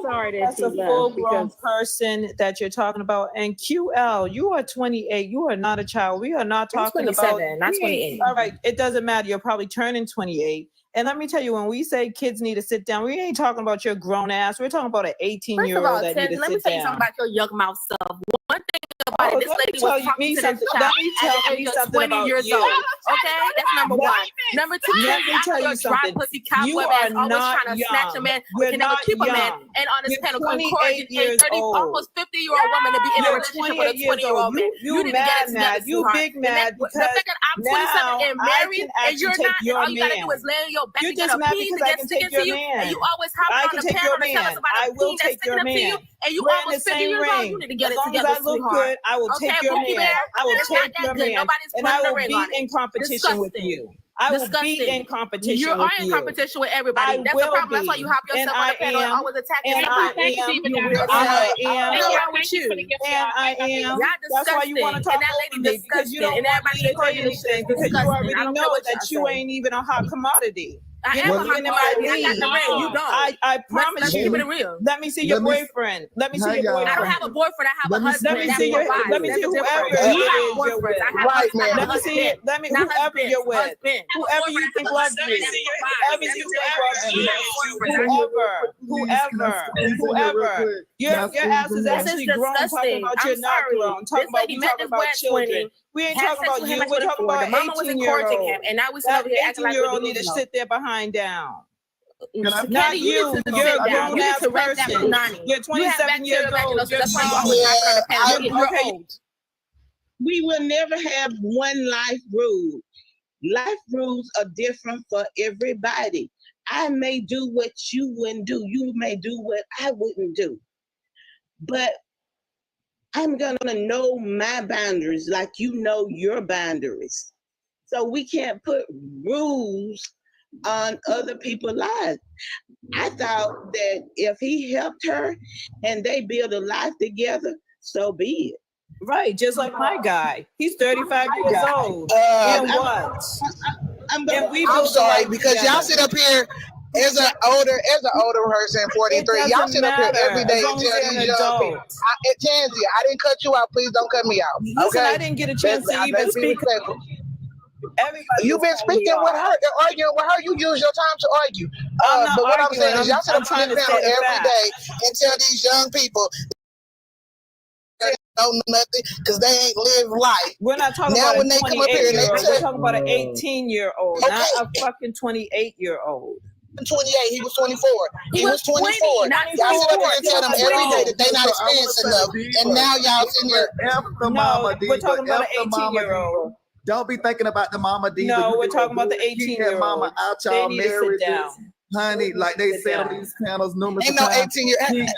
sorry that that's she a left full-grown because person that you're talking about. And QL, you are 28. You are not a child. We are not talking 27, about not 28. All right, it doesn't matter. You're probably turning 28. And let me tell you, when we say kids need to sit down, we ain't talking about your grown ass. We're talking about an 18-year-old that need to sit down. Let me tell you something about your young mouth stuff. One thing about it, this lady was talking to this child at the age of 20 years old. Okay, that's number one. Number two, let me tell you something. You are not trying to young. snatch a man, You're can never not keep a man, young. and on this You're panel, 28 years 30, old. almost 50-year-old woman to be in a You're relationship with a 28 years 20-year-old man. You need to get it mad. together, You sweetheart. big mad The because fact that I'm 27 and now married I and you're can not, and all you gotta do is lay on your back You're and get just a mad peen because to I get can sticking take to your you, man. and you always hop I on can the take panel your to tell us man. about I a will peen that's take your sticking up to you, man. and you We're in almost the 50 same years old. ring. You need to get As it long as together, I look sweetheart. good, I will Okay, take your Bookie man. Bear, I will it's take not that your good. man. Nobody's And putting I a will ring be on it. in competition with Disgusting. you. I will be in competition You with are in you. competition with everybody. I That's the will problem. That's why you hop be. yourself on the panel and always attacking And somebody. I am. You And weird I ass. am. What's wrong with you? And I am. Y'all That's why you want to disgusting. talk And that over lady me because you don't disgusting. And want me everybody to say encouraging this anything shit is because you disgusting. I already don't care know what that y'all you say. ain't even a hot commodity. I You're am a hot looking at commodity. I got the ring. You don't. I promise Let's you. keep it real. Let me see your boyfriend. Let me see your boyfriend. I don't have a boyfriend. I have a husband. Let me see your. Let me see whoever it is you're with. Right, man. Let me see it. Let me whoever you're with. Whoever you think loves you. Whoever you think loves you. Whoever. Your ass is actually grown. Talking about you're not grown. Talking about we talking about children. We ain't talking about you. We're talking about 18-year-old. And now we sit over here acting like 18-year-old need to sit their behind down. Not Candy, you. need to You're sit a down. grown You need ass to rest that person. punani. You're 27 years old. That's why you always hopping on the panel. You're old. We will never have one life rule. Life rules are different for everybody. I may do what you wouldn't do. You may do what I wouldn't do. But I'm going to know my boundaries like you know your boundaries. So we can't put rules on other people's lives. I thought that if he helped her and they build a life together, so be it. Right, just like my guy. He's 35 years old. And what? I'm sorry because y'all sit up here as an older person, 43. Y'all sit up here every day and tell these young people. Tansy, I didn't cut you out. Please don't cut me out. Listen, okay? I didn't get a chance to even speak. You've been speaking with her, arguing with her. You use your time to argue. But what I'm saying is, y'all sit up on this panel every day and tell these young people they don't know nothing because they ain't live life. We're not talking now about when a they come up here and they 28-year-old. tell We're talking about an 18-year-old, not a fucking 28-year-old. 28, he was 24. He was 24. Y'all sit up here and tell them every day that they not experienced enough, and now y'all sitting here. Mama we're talking about an 18-year-old. Don't be thinking about the mama diva. No, we're talking about the 18-year-old. Mama out y'all marriages. Honey, like they said on these panels numerous times. Ain't no 18-year.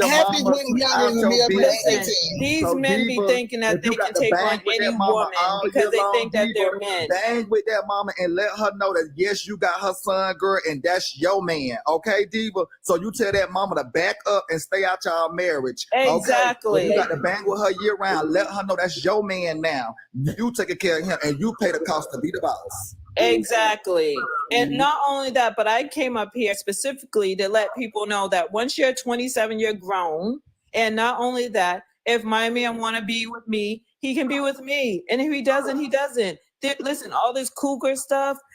Half these women younger than me up at 18. These men be thinking that they can take on any woman because they think that they're men. Bang with that mama and let her know that yes, you got her son, girl, and that's your man. Okay, diva? So you tell that mama to back up and stay out y'all marriage. Exactly. Okay? You got to bang with her year round. Let her know that's your man now. You taking care of him and you pay the cost to be the boss. Exactly. And not only that, but I came up here specifically to let people know that once you're 27, you're grown. And not only that, if my man want to be with me, he can be with me. And if he doesn't, he doesn't. Listen, all this cougar stuff,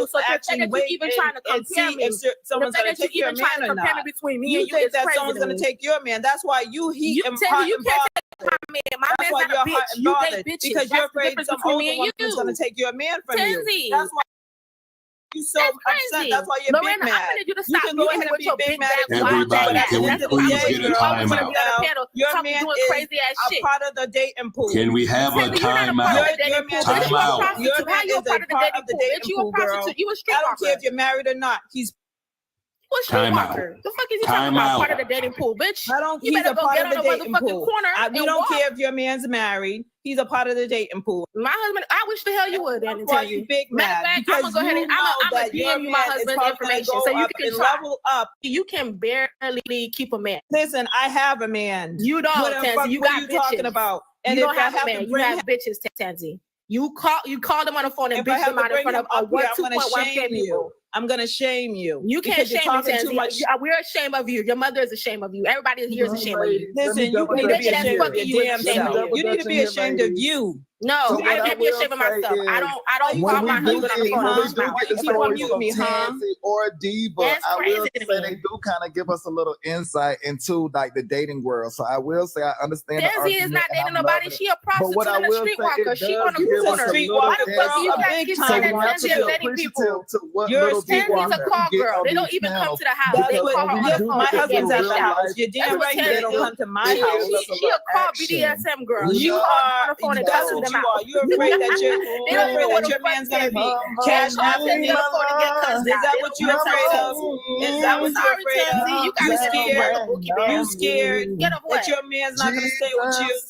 you So the fact actually that you wait even trying to and compare see me, if someone's the going fact to that take you your even trying man to or compare not. me between me You and you think is that crazy someone's to going to me. take your man. That's why you heat and Tell me hot you and can't bothered. take my man. My That's man's why not you're a hot bitch. and You bothered date bitches. because you're That's the afraid difference some between older me and woman is going you. to take your man from you. Tenzi. That's why you're so upset. That's why you're Lorena, big mad. I wanted you to You stop can go muting ahead and with be your big big mad back if you want to, Everybody, but at can the we end of the please day, get a girl, timeout? your talking, man doing is crazy ass a shit. part of the dating pool. Can we have a Tenzi, you're not a part of timeout? the dating pool, Your bitch. You a Timeout. prostitute. How you a is part of the dating pool, bitch? dating You a pool, girl. prostitute. You a I streetwalker. don't care if you're married or not. He's What Timeout. streetwalker? The fuck is you talking about? Part of the dating pool, bitch. I don't. You He's better a go part get of on the the dating motherfucking pool. corner We and don't walk. care if your man's married. He's a part of the dating pool. My husband, I wish the hell you would. Then Why you big mad? I'm gonna go ahead and I'm gonna DM you my husband's information so you can level up. You can barely keep a man. Listen, I have a man. You don't, Tansy. You got bitches. Talking about? And you don't have a man. You have bitches, Tansy. You called them on the phone and bitched them out in front of 2.1 people. I'm gonna shame you. You can't shame me, Tansy. We're ashamed of you. Your mother is ashamed of you. Everybody here is ashamed of you. Listen, you need to be ashamed of your damn self. You need to be ashamed of you. No, I can't be ashamed of myself. I don't call my husband on the phone. Keep on me, huh? Or Diva, I will say they do kind of give us a little insight into like the dating world. So I will say I understand. Tansy is not dating nobody. She a prostitute and a streetwalker. She on the corner. Streetwalker girl, you a guys big keep time saying that Tansy is dating people. Tansy is a call girl. They don't even come to the house. They call her on the phone. My husband's at the house. You're damn right. They don't come to my house. She a call BDSM girl. You are. That's what you are. You're afraid that your man's gonna be cash after me. Is that what you're afraid of? Is that what you're afraid of? You scared that your man's not gonna stay with you?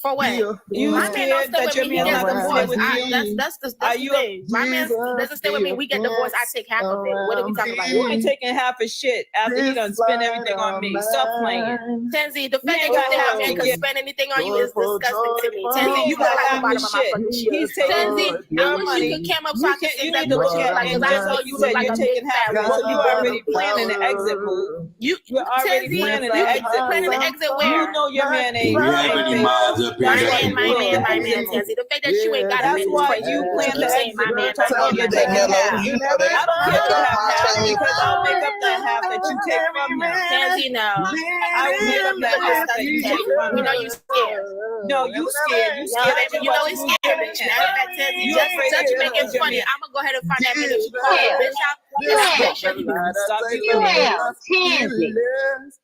For what? You scared that your man's not gonna stay with you? That's the thing. My man doesn't stay with me. We get divorced. I take half of it. What are we talking about? You ain't taking half of shit after he done spend everything on me. Stop playing. Tansy, the fact that you think my man can spend anything on you is disgusting to me. Tansy, you got like the bottom of my fucking shit. He's taking your money. You came up so I can see that bullshit. Like, because I know you said like you're taking half. So you already planning the exit move. You're already planning the exit. Planning the exit where? You know your man ain't. You have any minds up here? My man, Tansy. The fact that you ain't got a man. That's why you plan the exit. My man, you're taking half. I don't care if you have half because I'll make up that half that you take from him. Tansy, no. I will make up that half that you take from him. You know you scared. No, you scared. You scared. You know he's scared, bitch. Tansy, just to make it funny, I'm gonna go ahead and find that video you called, bitch. Tansy.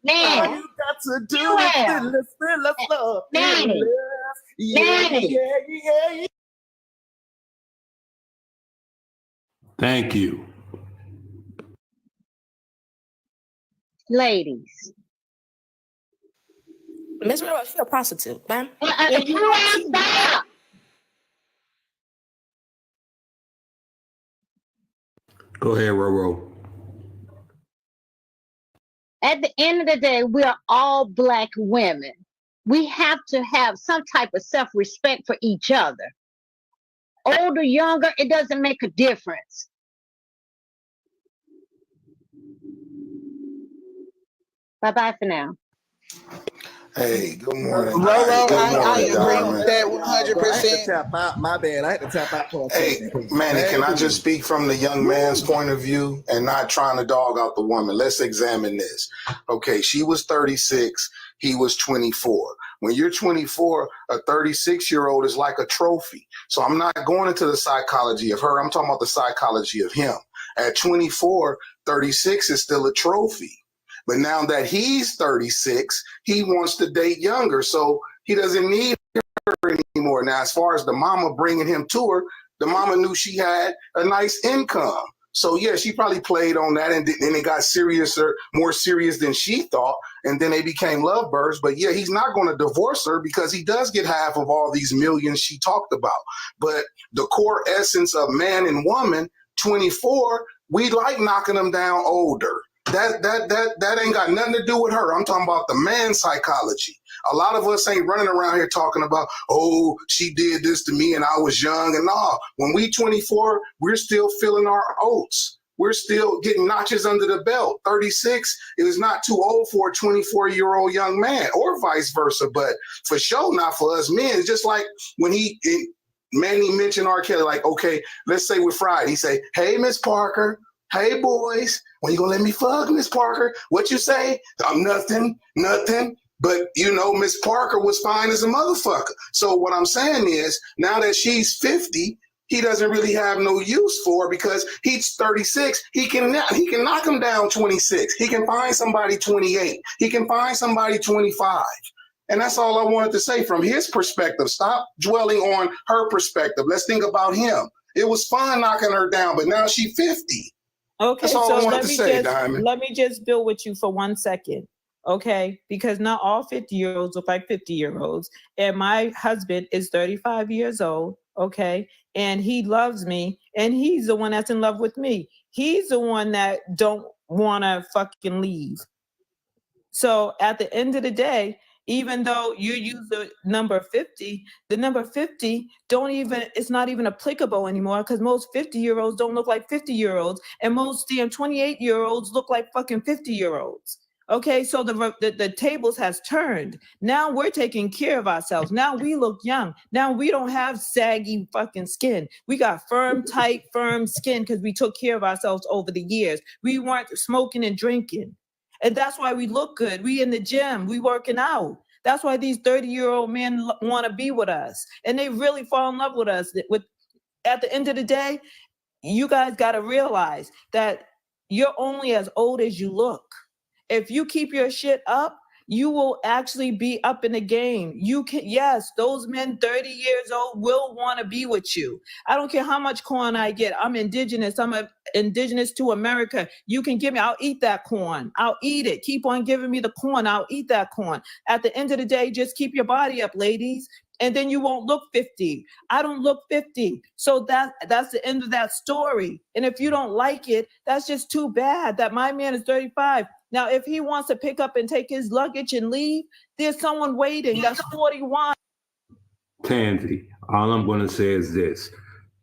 Man, you got to do it. Let's love. Yeah. Thank you. Ladies. Miss Rose, she's a prostitute, man. Go ahead, Roro. At the end of the day, we are all Black women. We have to have some type of self-respect for each other. Older, younger, it doesn't make a difference. Bye-bye for now. Hey, good morning. Roro, I agree with that 100%. My bad. I had to tap out for a second. Hey, Manny, can I just speak from the young man's point of view and not trying to dog out the woman? Let's examine this. Okay, she was 36. He was 24. When you're 24, a 36-year-old is like a trophy. So I'm not going into the psychology of her. I'm talking about the psychology of him. At 24, 36 is still a trophy. But now that he's 36, he wants to date younger. So he doesn't need her anymore. Now, as far as the mama bringing him to her, the mama knew she had a nice income. So, yeah, she probably played on that, and then it got seriouser, more serious than she thought, and then they became lovebirds. But, yeah, he's not going to divorce her because he does get half of all these millions she talked about. But the core essence of man and woman, 24, we like knocking them down older. That ain't got nothing to do with her. I'm talking about the man psychology. A lot of us ain't running around here talking about, oh, she did this to me and I was young and all. When we 24, we're still feeling our oats. We're still getting notches under the belt. 36 is not too old for a 24-year-old young man, or vice versa. But for sure, not for us men. It's just like when Manny mentioned R. Kelly, like, okay, let's say with Friday, he say, hey, Miss Parker, hey, boys, when you gonna let me fuck, Miss Parker? What you say? Nothing. But, you know, Miss Parker was fine as a motherfucker. So what I'm saying is, now that she's 50, he doesn't really have no use for her because he's 36. He can knock him down 26. He can find somebody 28. He can find somebody 25. And that's all I wanted to say from his perspective. Stop dwelling on her perspective. Let's think about him. It was fun knocking her down, but now she's 50. Okay, that's all so I wanted to say, Diamond. let me just build with you for 1 second. okay? Because not all 50-year-olds look like 50-year-olds. And my husband is 35 years old, okay? And he loves me, and he's the one that's in love with me. He's the one that don't want to fucking leave. So at the end of the day, even though you use the number 50, the number 50 it's not even applicable anymore, because most 50-year-olds don't look like 50-year-olds, and most damn 28-year-olds look like fucking 50-year-olds. Okay, so the tables has turned. Now we're taking care of ourselves. Now we look young. Now we don't have saggy fucking skin. We got firm, tight, firm skin because we took care of ourselves over the years. We weren't smoking and drinking. And that's why we look good. We in the gym, we working out. That's why these 30-year-old men want to be with us. And they really fall in love with us. At the end of the day, you guys got to realize that you're only as old as you look. If you keep your shit up, you will actually be up in the game. Yes, those men 30 years old will want to be with you. I don't care how much corn I get. I'm indigenous. I'm indigenous to America. You can give me, I'll eat that corn. I'll eat it. Keep on giving me the corn. I'll eat that corn. At the end of the day, just keep your body up, ladies. And then you won't look 50. I don't look 50. So that's the end of that story. And if you don't like it, that's just too bad that my man is 35. Now, if he wants to pick up and take his luggage and leave, there's someone waiting. That's 41. Tansy, all I'm going to say is this.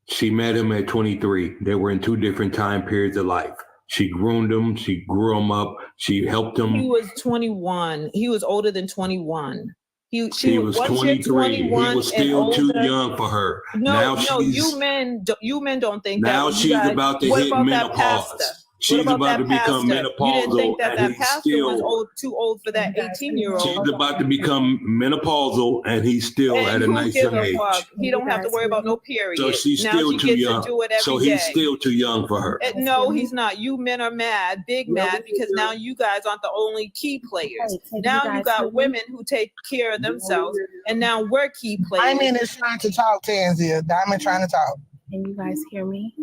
She met him at 23. They were in two different time periods of life. She groomed him. She grew him up. She helped him. He was 21. He was older than 21. He was 23. He was still too young for her. No, you men don't think that. Now she's about to hit menopause. She's about to become menopausal. You didn't think that pastor was too old for that 18-year-old. She's about to become menopausal, and he's still at a nice young age. He don't have to worry about no period. So she's still too young. So he's still too young for her. No, he's not. You men are mad, big mad, because now you guys aren't the only key players. Now you got women who take care of themselves, and now we're key players. Diamond is trying to talk, Tanzia. Diamond trying to talk. Can you guys hear me?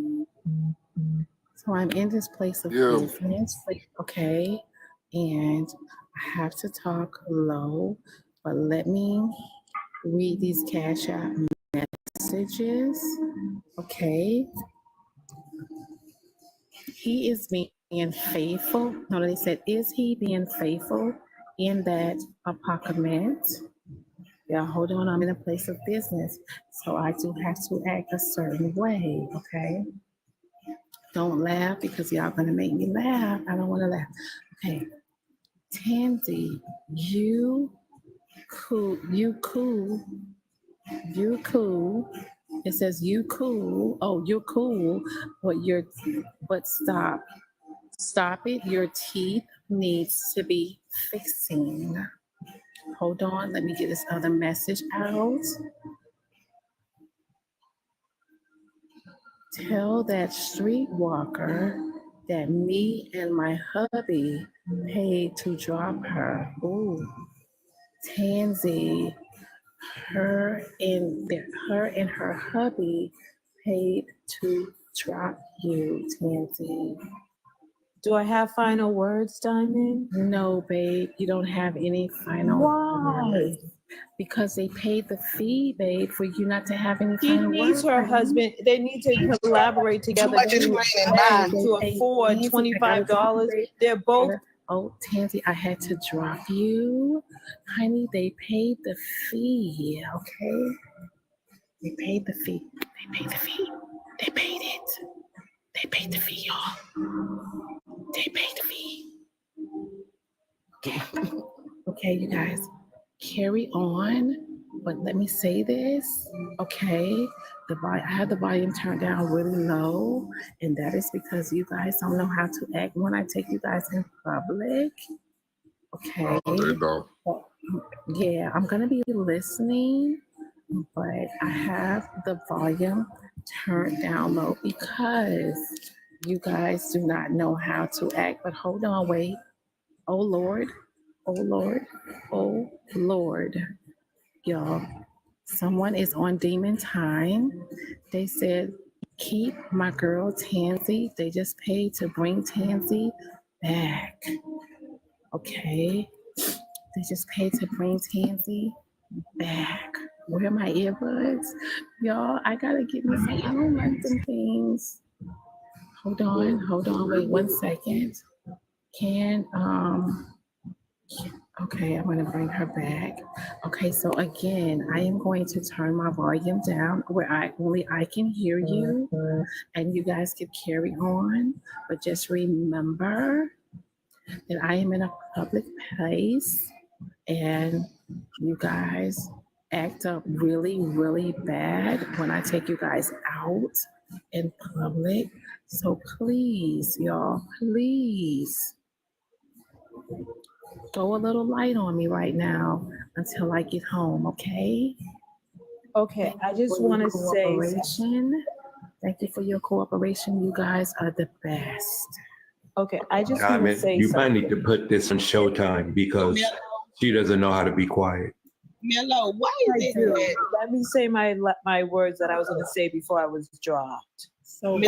So I'm in this place of business, okay, and I have to talk low, but let me read these Cash App messages, okay. He is being faithful. No, they said, is he being faithful in that apocalypse? Yeah, hold on, I'm in a place of business, so I do have to act a certain way, okay? Don't laugh because y'all gonna make me laugh. I don't want to laugh. Okay, Tansy, you cool. It says you cool. Oh, you're cool, but stop it. Your teeth needs to be fixing. Hold on, let me get this other message out. Tell that streetwalker that me and my hubby paid to drop her. Ooh, Tansy, her and her hubby paid to drop you, Tansy. Do I have final words, Diamond? No, babe, you don't have any final words. Because they paid the fee, babe, for you not to have any He needs her husband. They need to collaborate together to afford $25. They're both. Oh, Tansy, I had to drop you. Honey, they paid the fee, okay? They paid the fee. They paid the fee. They paid it. They paid the fee, y'all. They paid the fee. Okay. Okay, you guys. Carry on, but let me say this, okay? I have the volume turned down really low, and that is because you guys don't know how to act when I take you guys in public, okay? Yeah, I'm gonna be listening, but I have the volume turned down low because you guys do not know how to act. But hold on, wait. Oh, Lord. Oh, Lord. Oh, Lord. Y'all, someone is on demon time. They said, keep my girl Tansy. They just paid to bring Tansy back. Okay. They just paid to bring Tansy back. Where are my earbuds? Y'all, I gotta get me some. I don't like them things. Hold on, wait 1 second. Okay, I'm gonna bring her back. Okay, so again, I am going to turn my volume down where I can hear you and you guys can carry on. But just remember that I am in a public place and you guys act up really, really bad when I take you guys out in public. So please, y'all, please throw a little light on me right now until I get home, okay? Okay, I just want to say, thank you for your cooperation. You guys are the best. Okay, I just want to say you something. might need to put this on Showtime because she doesn't know how to be quiet. Mello, why is it that? Let me say my words that I was going to say before I was dropped. So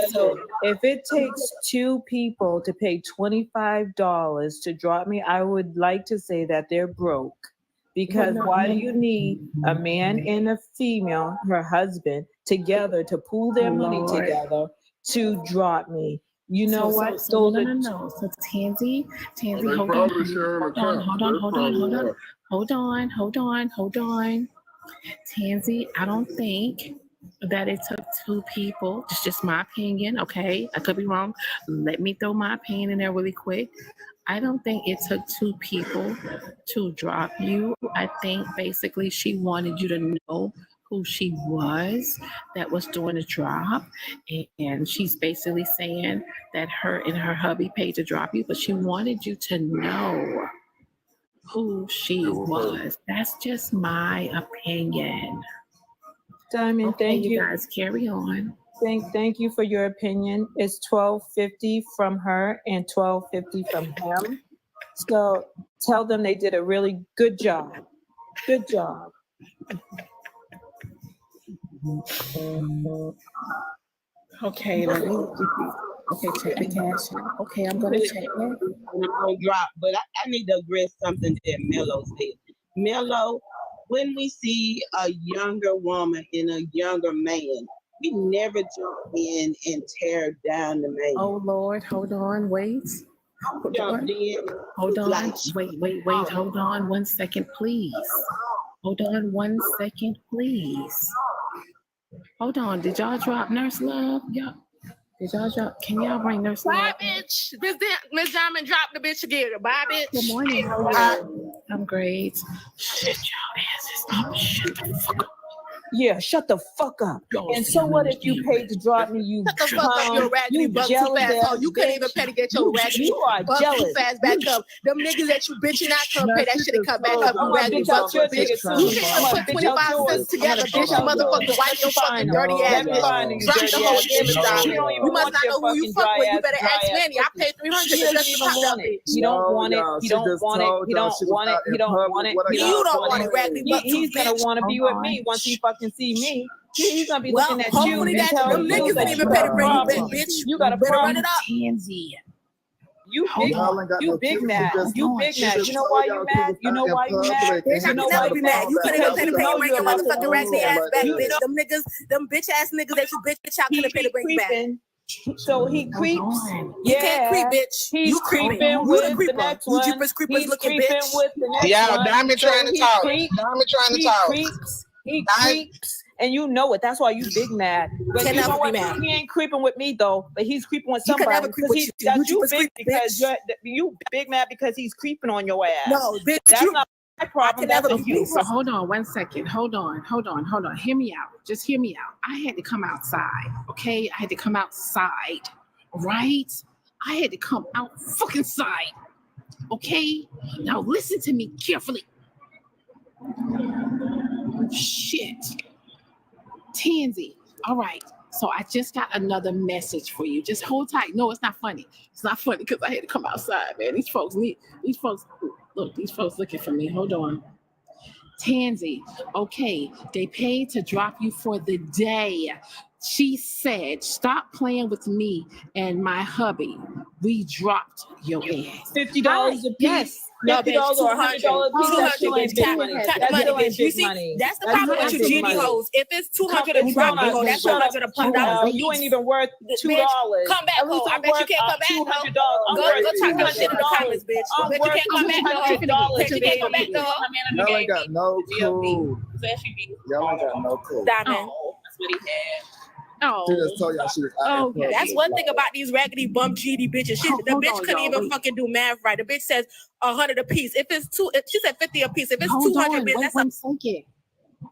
if it takes 2 people to pay $25 to drop me, I would like to say that they're broke. Because why do you need a man and a female, her husband, together to pool their money together to drop me? You know what? So Tansy, hold on. Tansy, I don't think that it took 2 people. It's just my opinion, okay? I could be wrong. Let me throw my opinion in there really quick. I don't think it took 2 people to drop you. I think basically she wanted you to know who she was that was doing the drop. And she's basically saying that her and her hubby paid to drop you, but she wanted you to know who she was. That's just my opinion. Diamond, thank you. You guys carry on. Thank you for your opinion. It's $12.50 from her and $12.50 from him. So tell them they did a really good job. Good job. Okay, let me check the cash. Okay, I'm gonna check it. I'm gonna drop, but I need to address something that Mello said. Mello, when we see a younger woman and a younger man, we never jump in and tear down the man. Oh Lord, hold on, wait. Hold on. Wait. Hold on 1 second, please. Hold on 1 second, please. Hold on. Did y'all drop Nurse Love? Yeah. Did y'all drop? Can y'all bring Nurse Love? Bye, bitch. Miss Diamond dropped the bitch again. Bye, bitch. Good morning. How are you? I'm great. Shut your asses up. Shut the fuck up. Yeah, shut the fuck up. And so what if you paid to drop me, you Shut the fuck up, you raggedy bug too fast. Oh, you couldn't even pay to get your raggedy bug too fast back up. Them niggas that you bitching out come pay that shit to come back up, you raggedy bug too, bitch. You can't put 25 cents together, bitch, you motherfucking white, your fucking dirty ass bitch. Drop the whole Amazon. You must not know who you fuck with. You better ask Manny. I paid $300 to just pop up. You don't want it. You don't want it. You don't want it. You don't want it. You don't want it, raggedy bug too, He's gonna want to be with me once he fucking see me. He's gonna be looking at you and telling you that you got a problem. You got a problem. Tansy. You big mad. You big mad. You know why you mad? You know why you mad? You know why you mad? You couldn't even pay to bring your motherfucking raggedy ass back, bitch. Them bitch ass niggas that you bitch out couldn't pay to bring back. So he creeps. You can't creep, bitch. He's creeping with the next one. You jeepers creepers looking bitch. With the next one. Diamond trying to talk. Diamond trying to talk. He creeps, and you know it. That's why you big mad. But you know what? He ain't creeping with me though, but he's creeping with somebody. You can never creep with you big because you big mad because he's creeping on your ass. No, bitch. That's not my problem. That's you. So hold on 1 second. Hold on. Hear me out. Just hear me out. I had to come outside. Okay, I had to come outside. Right? I had to come out fucking side. Okay. Now listen to me carefully. Shit. Tansy. All right. So I just got another message for you. Just hold tight. No, it's not funny. It's not funny because I had to come outside, man. These folks looking for me. Hold on. Tansy. Okay. They paid to drop you for the day. She said, stop playing with me and my hubby. We dropped your ass. $50 a piece. No, bitch, $50 or $100 piece. That still ain't big money. Count the That money, still bitch. ain't You big see, money. that's the That problem still with ain't you big GD money. hoes. If it's 200 a drop, ho, that's Shut up. $100 a piece. You ain't even worth $2. Bitch, come back, ho. I bet you can't come back, ho. Go talk your shit in the comments, bitch. I'm Bet you can't come back, ho. Bet you can't come back, ho. Y'all ain't got no clue. Y'all ain't got no clue. Diamond. That's what he had. She just told y'all she was out in public. That's one thing about these raggedy bum GD bitches. The bitch couldn't even fucking do math right. The bitch says 100 a piece. If it's she said 50 a piece. If it's 200, bitch, that's one second.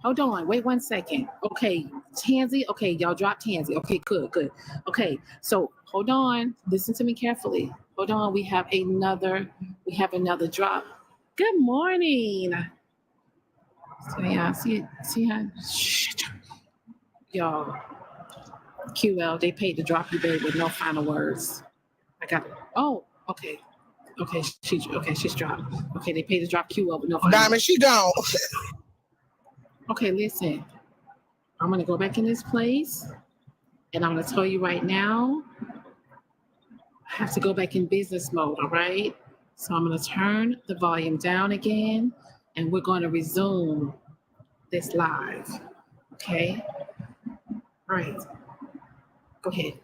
Hold on, wait 1 second. Okay, Tansy. Okay, y'all dropped Tansy. Okay, good. Okay, so hold on. Listen to me carefully. Hold on. We have another drop. Good morning. So yeah, see how y'all. QL, they paid to drop you, babe, with no final words. I got it. Oh, okay. Okay, she's dropped. Okay, they paid to drop QL with no final Diamond, words. she gone. Okay, listen. I'm gonna go back in this place, and I'm gonna tell you right now, I have to go back in business mode, all right? So I'm gonna turn the volume down again, and we're gonna resume this live, okay? All right. Go ahead.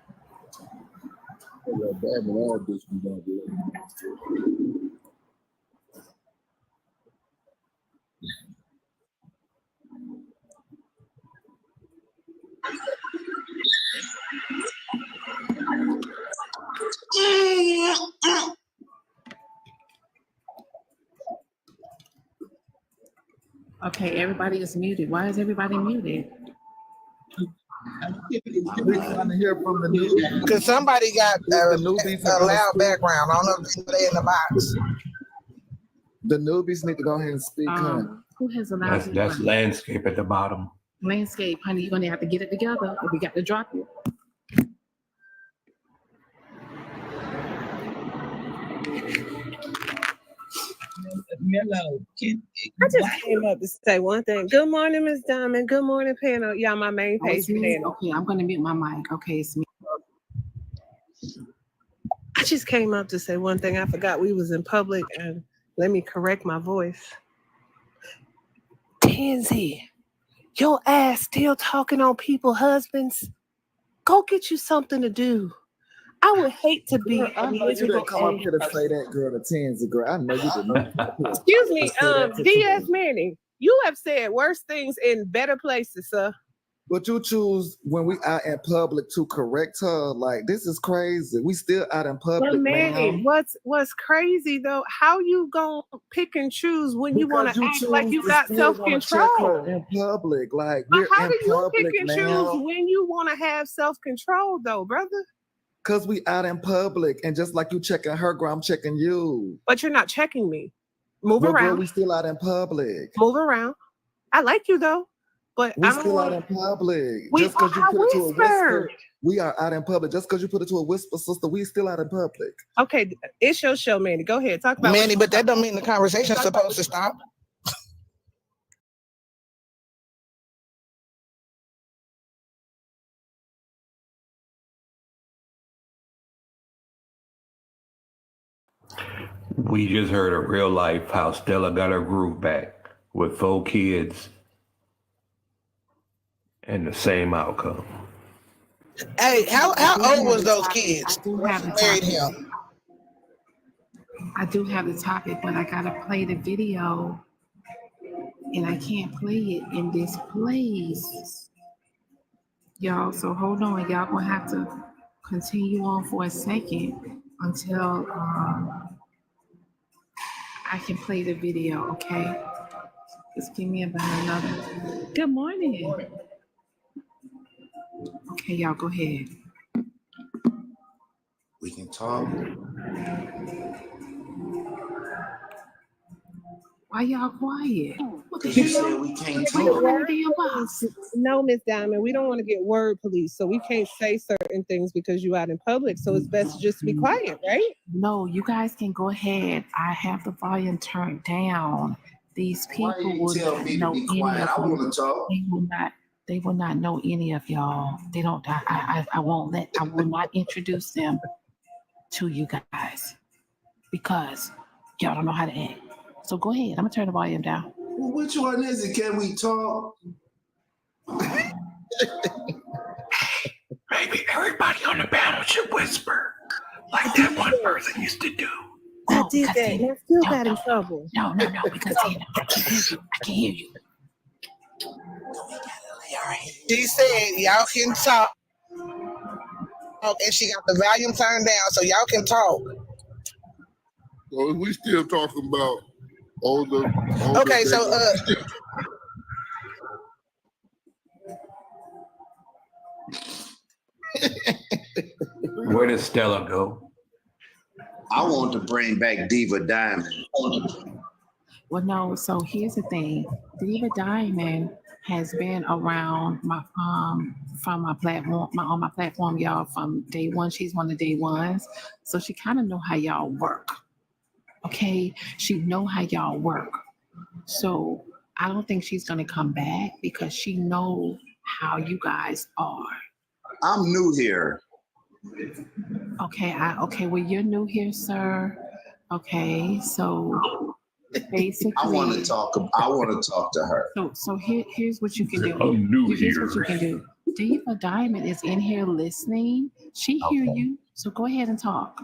Okay, everybody is muted. Why is everybody muted? We're trying to hear from the newbies. Because somebody got The newbies a loud background. I don't know if they in the box. The newbies need to go ahead and speak, honey. Who has allowed That's landscape at the bottom. Landscape, honey, you're gonna have to get it together, or we got to drop you. Mellow. I just came up to say one thing. Good morning, Miss Diamond. Good morning, panel. Y'all, my main page panel. Okay, I'm gonna mute my mic. Okay, it's me. I just came up to say one thing. I forgot we was in public, and let me correct my voice. Tansy, your ass still talking on people's husbands? Go get you something to do. I would hate to be. I know you didn't come up here to say that, girl, to Tansy, girl. I know you did not. Excuse me, D.S. Manning. You have said worse things in better places, sir. But you choose when we out in public to correct her. Like, this is crazy. We still out in public, But Manning, what's crazy though? How you gonna pick and choose when you want to act like you got self-control in public? Like, but we're how in do you public pick and now. choose when you want to have self-control though, brother? Because we out in public, and just like you checking her, girl, I'm checking you. But you're not checking me. Move Well, around. girl, we still out in public. Move around. I like you though, but We I don't still out want. in public. We Just because you are put it to a whisper, whispered. we are out in public. Just because you put it to a whisper, sister, we still out in public. Okay, it's your show, Manny. Go ahead, talk about. Manny, but that don't mean the conversation's supposed to stop. We just heard a real life how Stella got her groove back with 4 kids and the same outcome. Hey, how old was those kids when she married him? I do have the topic, but I gotta play the video, and I can't play it in this place, y'all. So hold on, y'all gonna have to continue on for a second until I can play the video. Okay, just give me about another. Good morning. Okay, y'all go ahead. We can talk. Why y'all quiet? What the You hell? said we can't Bring talk. them in the damn box. No, Miss Diamond, we don't want to get word police, so we can't say certain things because you out in public. So it's best just to be quiet, right? No, you guys can go ahead. I have the volume turned down. These Why people you will tell not me to know be any quiet? I of want you. to talk. They will not know any of y'all. They don't. I will not introduce them to you guys because Y'all don't know how to act. So go ahead. I'm gonna turn the volume down. Well, which one is it? Can we talk? Maybe everybody on the panel should whisper like that one person used to do. I did that and I still got in trouble. No, because I can't hear you. She said y'all can talk. And she got the volume turned down so y'all can talk. So we still talking about older okay, so Where does Stella go? I want to bring back Diva Diamond. Well, no. So here's the thing: Diva Diamond has been around my from my platform, on my platform, y'all, from day one. She's one of the day ones, so she kind of know how y'all work. Okay, she know how y'all work. So I don't think she's gonna come back because she know how you guys are. I'm new here. Okay, okay. Well, you're new here, sir. Okay, so basically, I want to talk to her. So here's what you can do. I'm new Here's here. what you can do. Diva Diamond is in here listening. She hear you. So go ahead and talk.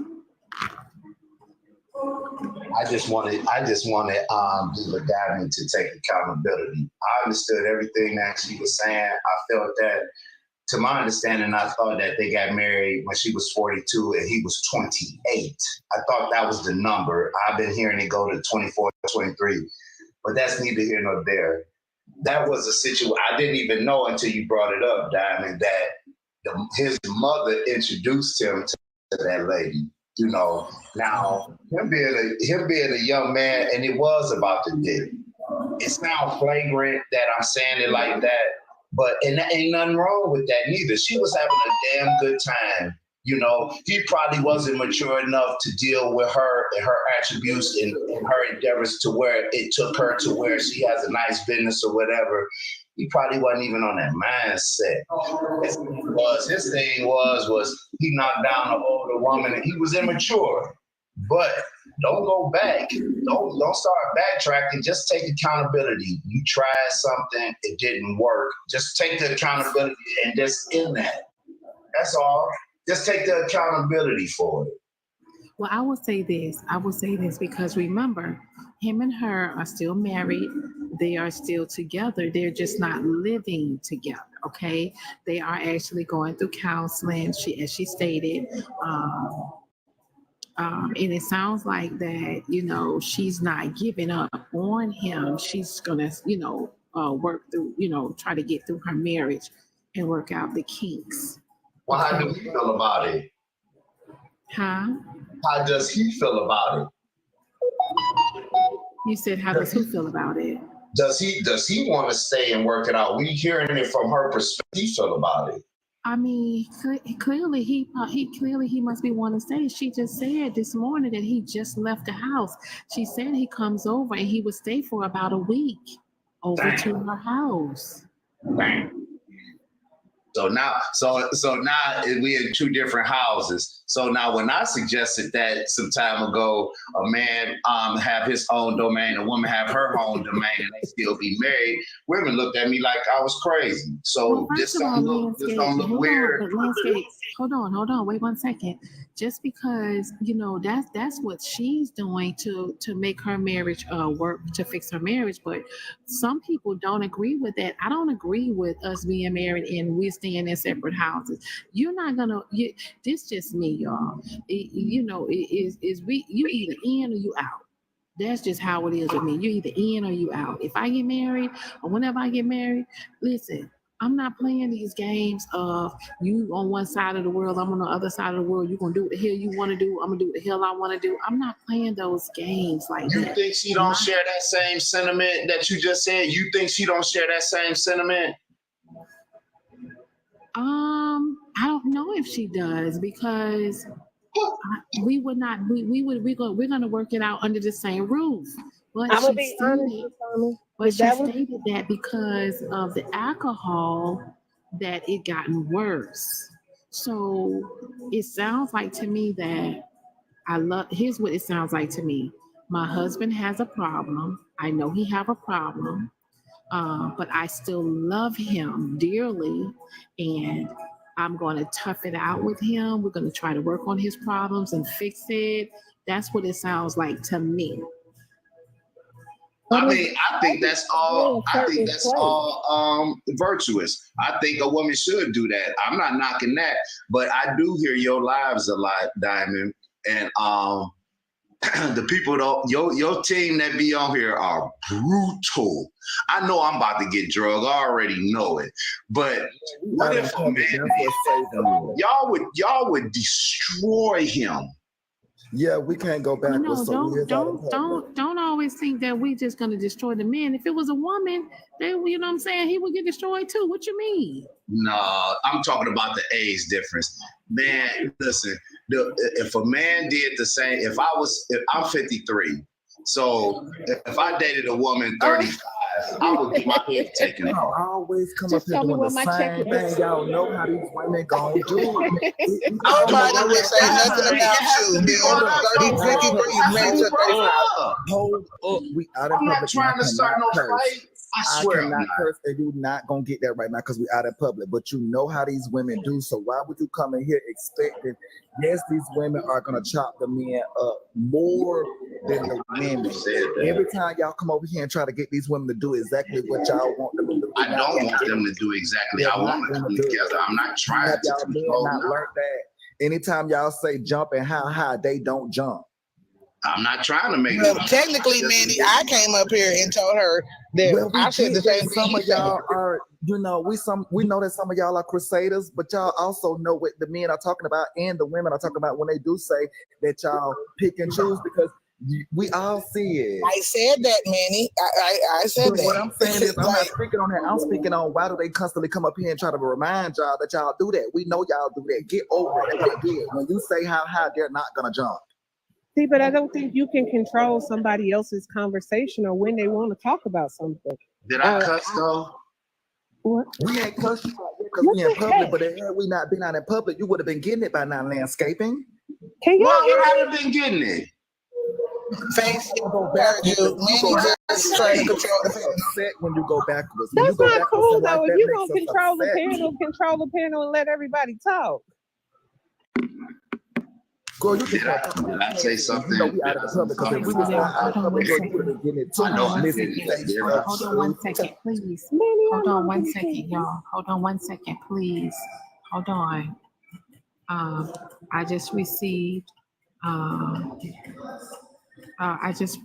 I just wanted Diva Diamond to take accountability. I understood everything that she was saying. I felt that, to my understanding, I thought that they got married when she was 42 and he was 28. I thought that was the number. I've been hearing it go to 24, 23, but that's neither here nor there. That was a situation I didn't even know until you brought it up, Diamond, that his mother introduced him to that lady. You know, now him being a young man, and it was about the dick. It sounds flagrant that I'm saying it like that, but and there ain't nothing wrong with that neither. She was having a damn good time. You know, he probably wasn't mature enough to deal with her and her attributes and her endeavors to where it took her to where she has a nice business or whatever. He probably wasn't even on that mindset. His thing was he knocked down an older woman and he was immature. But don't go back. Don't start backtracking. Just take accountability. You tried something, it didn't work. Just take the accountability and just in that. That's all. Just take the accountability for it. Well, I will say this because remember, him and her are still married. They are still together. They're just not living together. Okay. They are actually going through counseling. As she stated, and it sounds like that, you know, she's not giving up on him. She's gonna, work through, try to get through her marriage and work out the kinks. Well, how do you feel about it? Huh? How does he feel about it? You said, how does he feel about it? Does he want to stay and work it out? We hearing it from her perspective. He feel about it. I mean, clearly he must be wanting to stay. She just said this morning that he just left the house. She said he comes over and he would stay for about a week over to her house. Bang. So now we in two different houses. So now when I suggested that some time ago, a man have his own domain, a woman have her own domain, and they still be married, women looked at me like I was crazy. So this don't look weird. Hold on, wait 1 second. Just because, that's what she's doing to make her marriage work, to fix her marriage, but some people don't agree with that. I don't agree with us being married and we're staying in separate houses. You're not gonna. This just me, y'all. You either in or you out. That's just how it is with me. You're either in or you out. If I get married or whenever I get married, listen. I'm not playing these games of you on one side of the world, I'm on the other side of the world. You're going to do what the hell you want to do. I'm going to do what the hell I want to do. I'm not playing those games like that. You think she don't share that same sentiment that you just said? You think she don't share that same sentiment? I don't know if she does because we're going to work it out under the same roof. But I'm going to be honest, Tommy. But she stated that because of the alcohol, that it gotten worse. So it sounds like to me that here's what it sounds like to me. My husband has a problem. I know he have a problem, but I still love him dearly, and I'm going to tough it out with him. We're going to try to work on his problems and fix it. That's what it sounds like to me. I mean, I think that's all. I think that's all virtuous. I think a woman should do that. I'm not knocking that, but I do hear your lives a lot, Diamond, and the people though, your team that be on here are brutal. I know I'm about to get drugged. I already know it. But what if a man? Y'all would destroy him. Yeah, we can't go backwards. Don't always think that we just gonna destroy the men. If it was a woman, they, you know what I'm saying, he would get destroyed too. What you mean? No, I'm talking about the age difference. Man, listen, if a man did the same, if I'm 53, so if I dated a woman 35, I would get my head taken off. I always come up here doing the same thing. Y'all know how these women gonna do it. Nobody would say nothing about you. 53, married to 35. Hold up. We out of I'm not trying to start no fight. I swear I'm not. Curse, and you're not gonna get that right now because we're out in public. But you know how these women do. So why would you come in here expecting? Yes, these women are gonna chop the men up more than the women. Every time y'all come over here and try to get these women to do exactly what y'all want them to do. I don't want them to do exactly. I want them to come together. I'm not trying to control them. Not learned that. Anytime y'all say jump and how high, they don't jump. I'm not trying to make it. Well, technically, Mandy, I came up here and told her that I said the same thing. Some of y'all are, we know that some of y'all are crusaders, but y'all also know what the men are talking about and the women are talking about when they do say that y'all pick and choose because we all see it. I said that, Manny. I said that. What I'm saying is, I'm not speaking on that. I'm speaking on why do they constantly come up here and try to remind y'all that y'all do that? We know y'all do that. Get over it. They did. When you say how high, they're not gonna jump. See, but I don't think you can control somebody else's conversation or when they want to talk about something. Did I cuss though? What? We ain't cussed you because we in public, but had we not been out in public, you would have been getting it by now, landscaping. Can you? Well, you haven't been getting it. Face go back. Manny just trying to control the panel. When you go backwards. That's not cool though. If you're gonna control the panel and let everybody talk. Girl, you did I say something? We out of the public because if we was not out of the public, you would have been getting it too. Hold on 1 second, please. Hold on 1 second, y'all. Hold on 1 second, please. Hold on. I just received. I just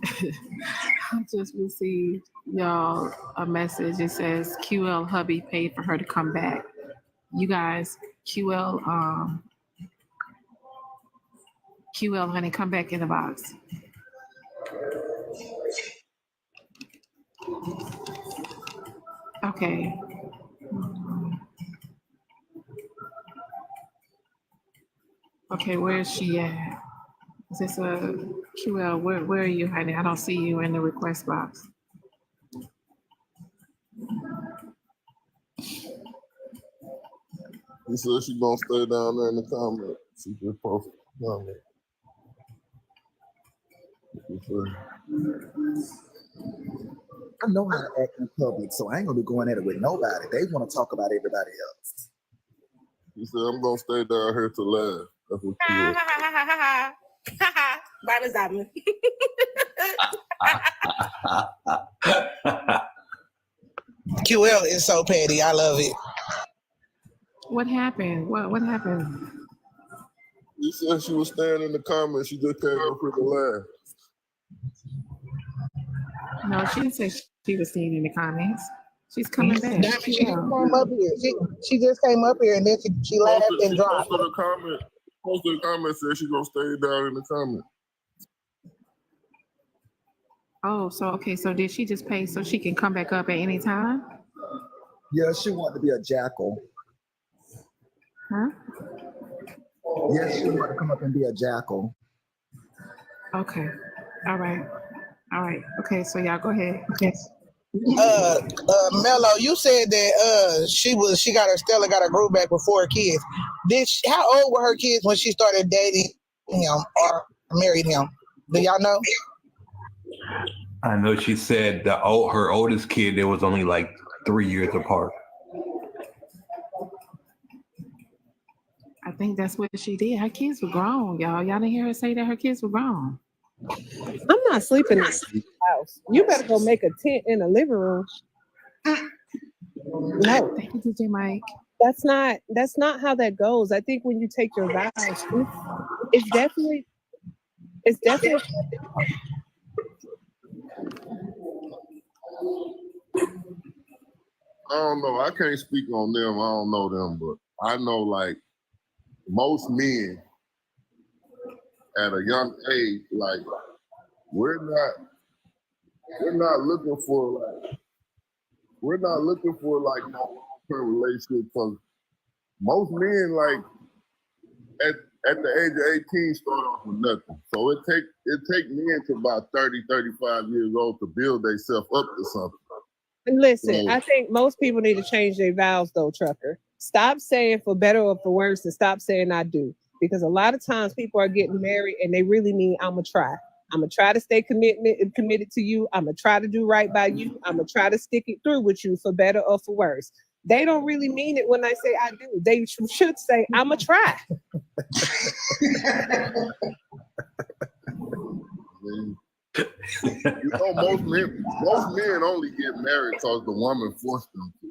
received y'all a message. It says QL hubby paid for her to come back. You guys, QL, honey, come back in the box. Okay. Okay, where is she at? Is this a QL? Where are you, honey? I don't see you in the request box. He said she's gonna stay down there in the comment. She just posted down there. I know how to act in public, so I ain't gonna be going at it with nobody. They want to talk about everybody else. He said, I'm gonna stay down here to laugh. That's what she is. Blaqqdiamond. QL is so petty. I love it. What happened? What happened? You said she was staying in the comments. She just came up here to laugh. No, she didn't say she was staying in the comments. She's coming back. She came up here. She just came up here and then she laughed and dropped. Most of the comments said she's gonna stay down in the comments. Oh, so okay. So did she just pay so she can come back up at any time? Yeah, she wanted to be a jackal. Huh? Yes, she wanted to come up and be a jackal. Okay. All right. Okay, so y'all go ahead. Okay. Mello, you said that Stella got her groove back with 4 kids. How old were her kids when she started dating him or married him? Do y'all know? I know she said her oldest kid, there was only like 3 years apart. I think that's what she did. Her kids were grown, y'all. Y'all didn't hear her say that her kids were grown. I'm not sleeping in the house. You better go make a tent in the living room. No, thank you, DJ Mike. That's not how that goes. I think when you take your vows, it's definitely. I don't know. I can't speak on them. I don't know them, but I know like most men at a young age, like we're not looking for like no long-term relationship, because most men like at the age of 18 start off with nothing. So it take men to about 30, 35 years old to build themselves up to something. And listen, I think most people need to change their vows though, Trucker. Stop saying for better or for worse and stop saying I do. Because a lot of times people are getting married and they really mean I'm going to try. I'm going to try to stay committed to you. I'm going to try to do right by you. I'm going to try to stick it through with you for better or for worse. They don't really mean it when I say I do. They should say I'm going to try. You know, most men only get married because the woman forced them to.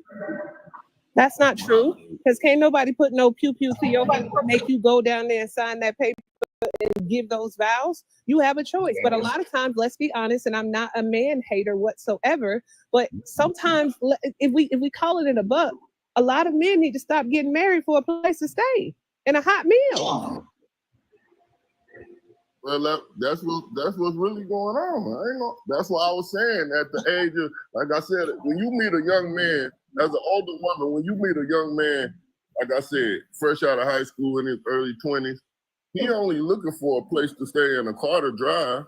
That's not true. Because can't nobody put no pew-pew to your head to make you go down there and sign that paper and give those vows. You have a choice. But a lot of times, let's be honest, and I'm not a man hater whatsoever, but sometimes if we call it in a buck, a lot of men need to stop getting married for a place to stay and a hot meal. Well, that's what's really going on. That's what I was saying at the age of, like I said, when you meet a young man, as an older woman, when you meet a young man, like I said, fresh out of high school in his early 20s, he only looking for a place to stay and a car to drive.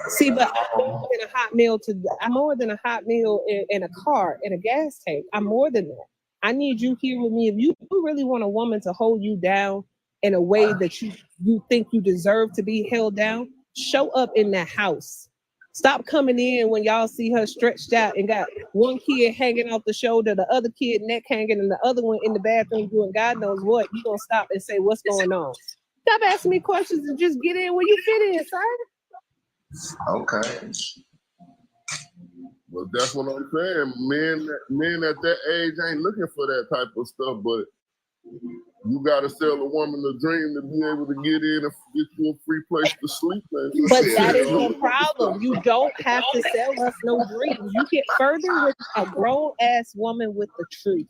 See, but I'm more than a hot meal I'm more than a hot meal in a car, in a gas tank. I'm more than that. I need you here with me. If you really want a woman to hold you down in a way that you think you deserve to be held down, show up in that house. Stop coming in when y'all see her stretched out and got one kid hanging off the shoulder, the other kid neck hanging, and the other one in the bathroom doing God knows what. You gonna stop and say, what's going on? Stop asking me questions and just get in where you fit in, sir. Okay. Well, that's what I'm saying. Men at that age ain't looking for that type of stuff, but you gotta sell a woman a dream to be able to get in and get you a free place to sleep. But that is the problem. You don't have to sell us no dreams. You get further with a grown-ass woman with the truth.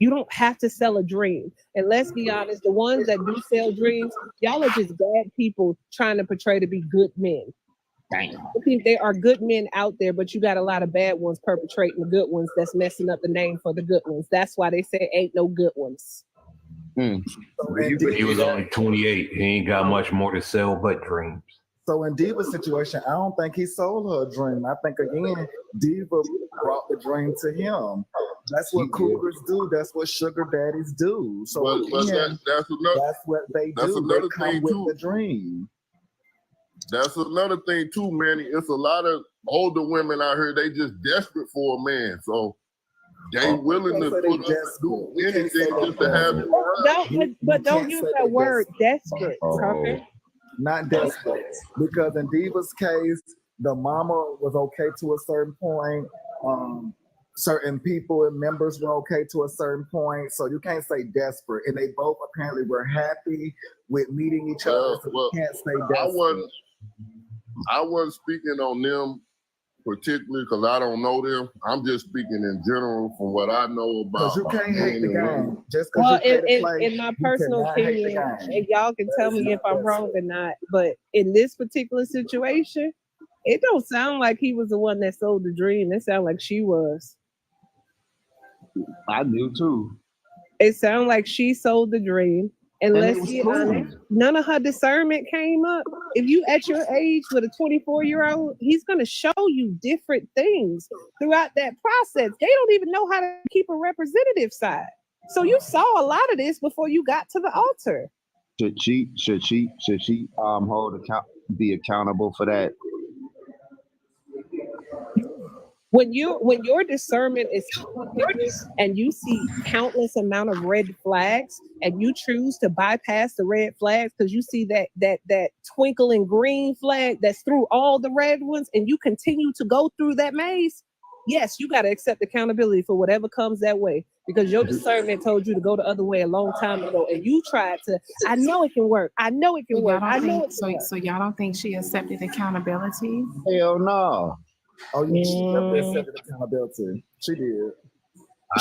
You don't have to sell a dream. And let's be honest, the ones that do sell dreams, y'all are just bad people trying to portray to be good men. I think there are good men out there, but you got a lot of bad ones perpetrating the good ones that's messing up the name for the good ones. That's why they say ain't no good ones. He was only 28. He ain't got much more to sell but dreams. So in Diva's situation, I don't think he sold her a dream. I think again, Diva brought the dream to him. That's what cougars do. That's what sugar daddies do. So again, that's what they do. They come with the dream. That's another thing too, Manny. It's a lot of older women out here. They just desperate for a man. So they willing to put up do anything just to have it. Don't use that word desperate, Tucker. Not desperate. Because in Diva's case, the mama was okay to a certain point. Certain people and members were okay to a certain point. So you can't say desperate. And they both apparently were happy with meeting each other. So you can't say desperate. I wasn't speaking on them particularly because I don't know them. I'm just speaking in general from what I know about. Because you can't hate the game. Just well, in my personal opinion, and y'all can tell me if I'm wrong or not, but in this particular situation, it don't sound like he was the one that sold the dream. It sounded like she was. I do too. It sounded like she sold the dream. And let's be honest, none of her discernment came up. If you at your age with a 24-year-old, he's going to show you different things throughout that process. They don't even know how to keep a representative side. So you saw a lot of this before you got to the altar. Should she hold be accountable for that? When your discernment is and you see countless amount of red flags and you choose to bypass the red flags because you see that twinkling green flag that's through all the red ones and you continue to go through that maze, yes, you got to accept accountability for whatever comes that way because your discernment told you to go the other way a long time ago and you tried to. I know it can work. I know it can work. I know it can work. So y'all don't think she accepted accountability? Hell no. Oh, yeah, she definitely accepted accountability. She did.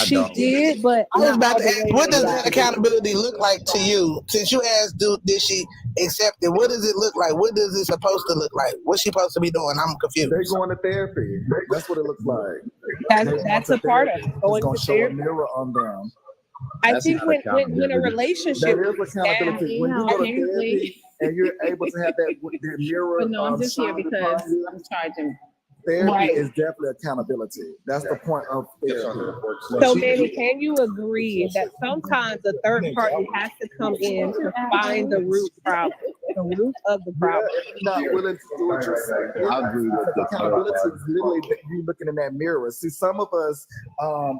She did, but I was about to ask, what does that accountability look like to you? Since you asked, did she accept it? What does it look like? What is it supposed to look like? What's she supposed to be doing? I'm confused. They're going to therapy. That's what it looks like. That's a part of it. Going to show a mirror on them. I think when a relationship that is accountability. When you go to therapy and you're able to have that mirror. But no, I'm just here because I'm charging. Therapy is definitely accountability. That's the point of therapy. So, Manny, can you agree that sometimes a third party has to come in to find the root problem, the root of the problem? Not willing to do what you're saying. I agree with the accountability is literally you looking in that mirror. See, some of us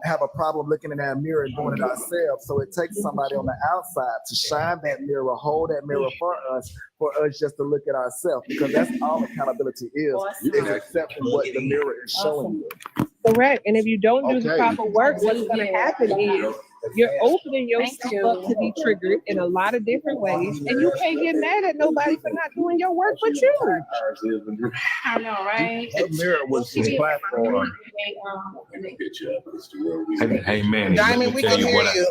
have a problem looking in that mirror and doing it ourselves. So it takes somebody on the outside to shine that mirror, hold that mirror for us just to look at ourselves, because that's all accountability is accepting what the mirror is showing you. Correct. And if you don't do the proper work, what's going to happen is you're opening yourself up to be triggered in a lot of different ways, and you can't get mad at nobody for not doing your work but you. I know, right? That mirror was his platform. Hey, Manny, Diamond, we can hear you.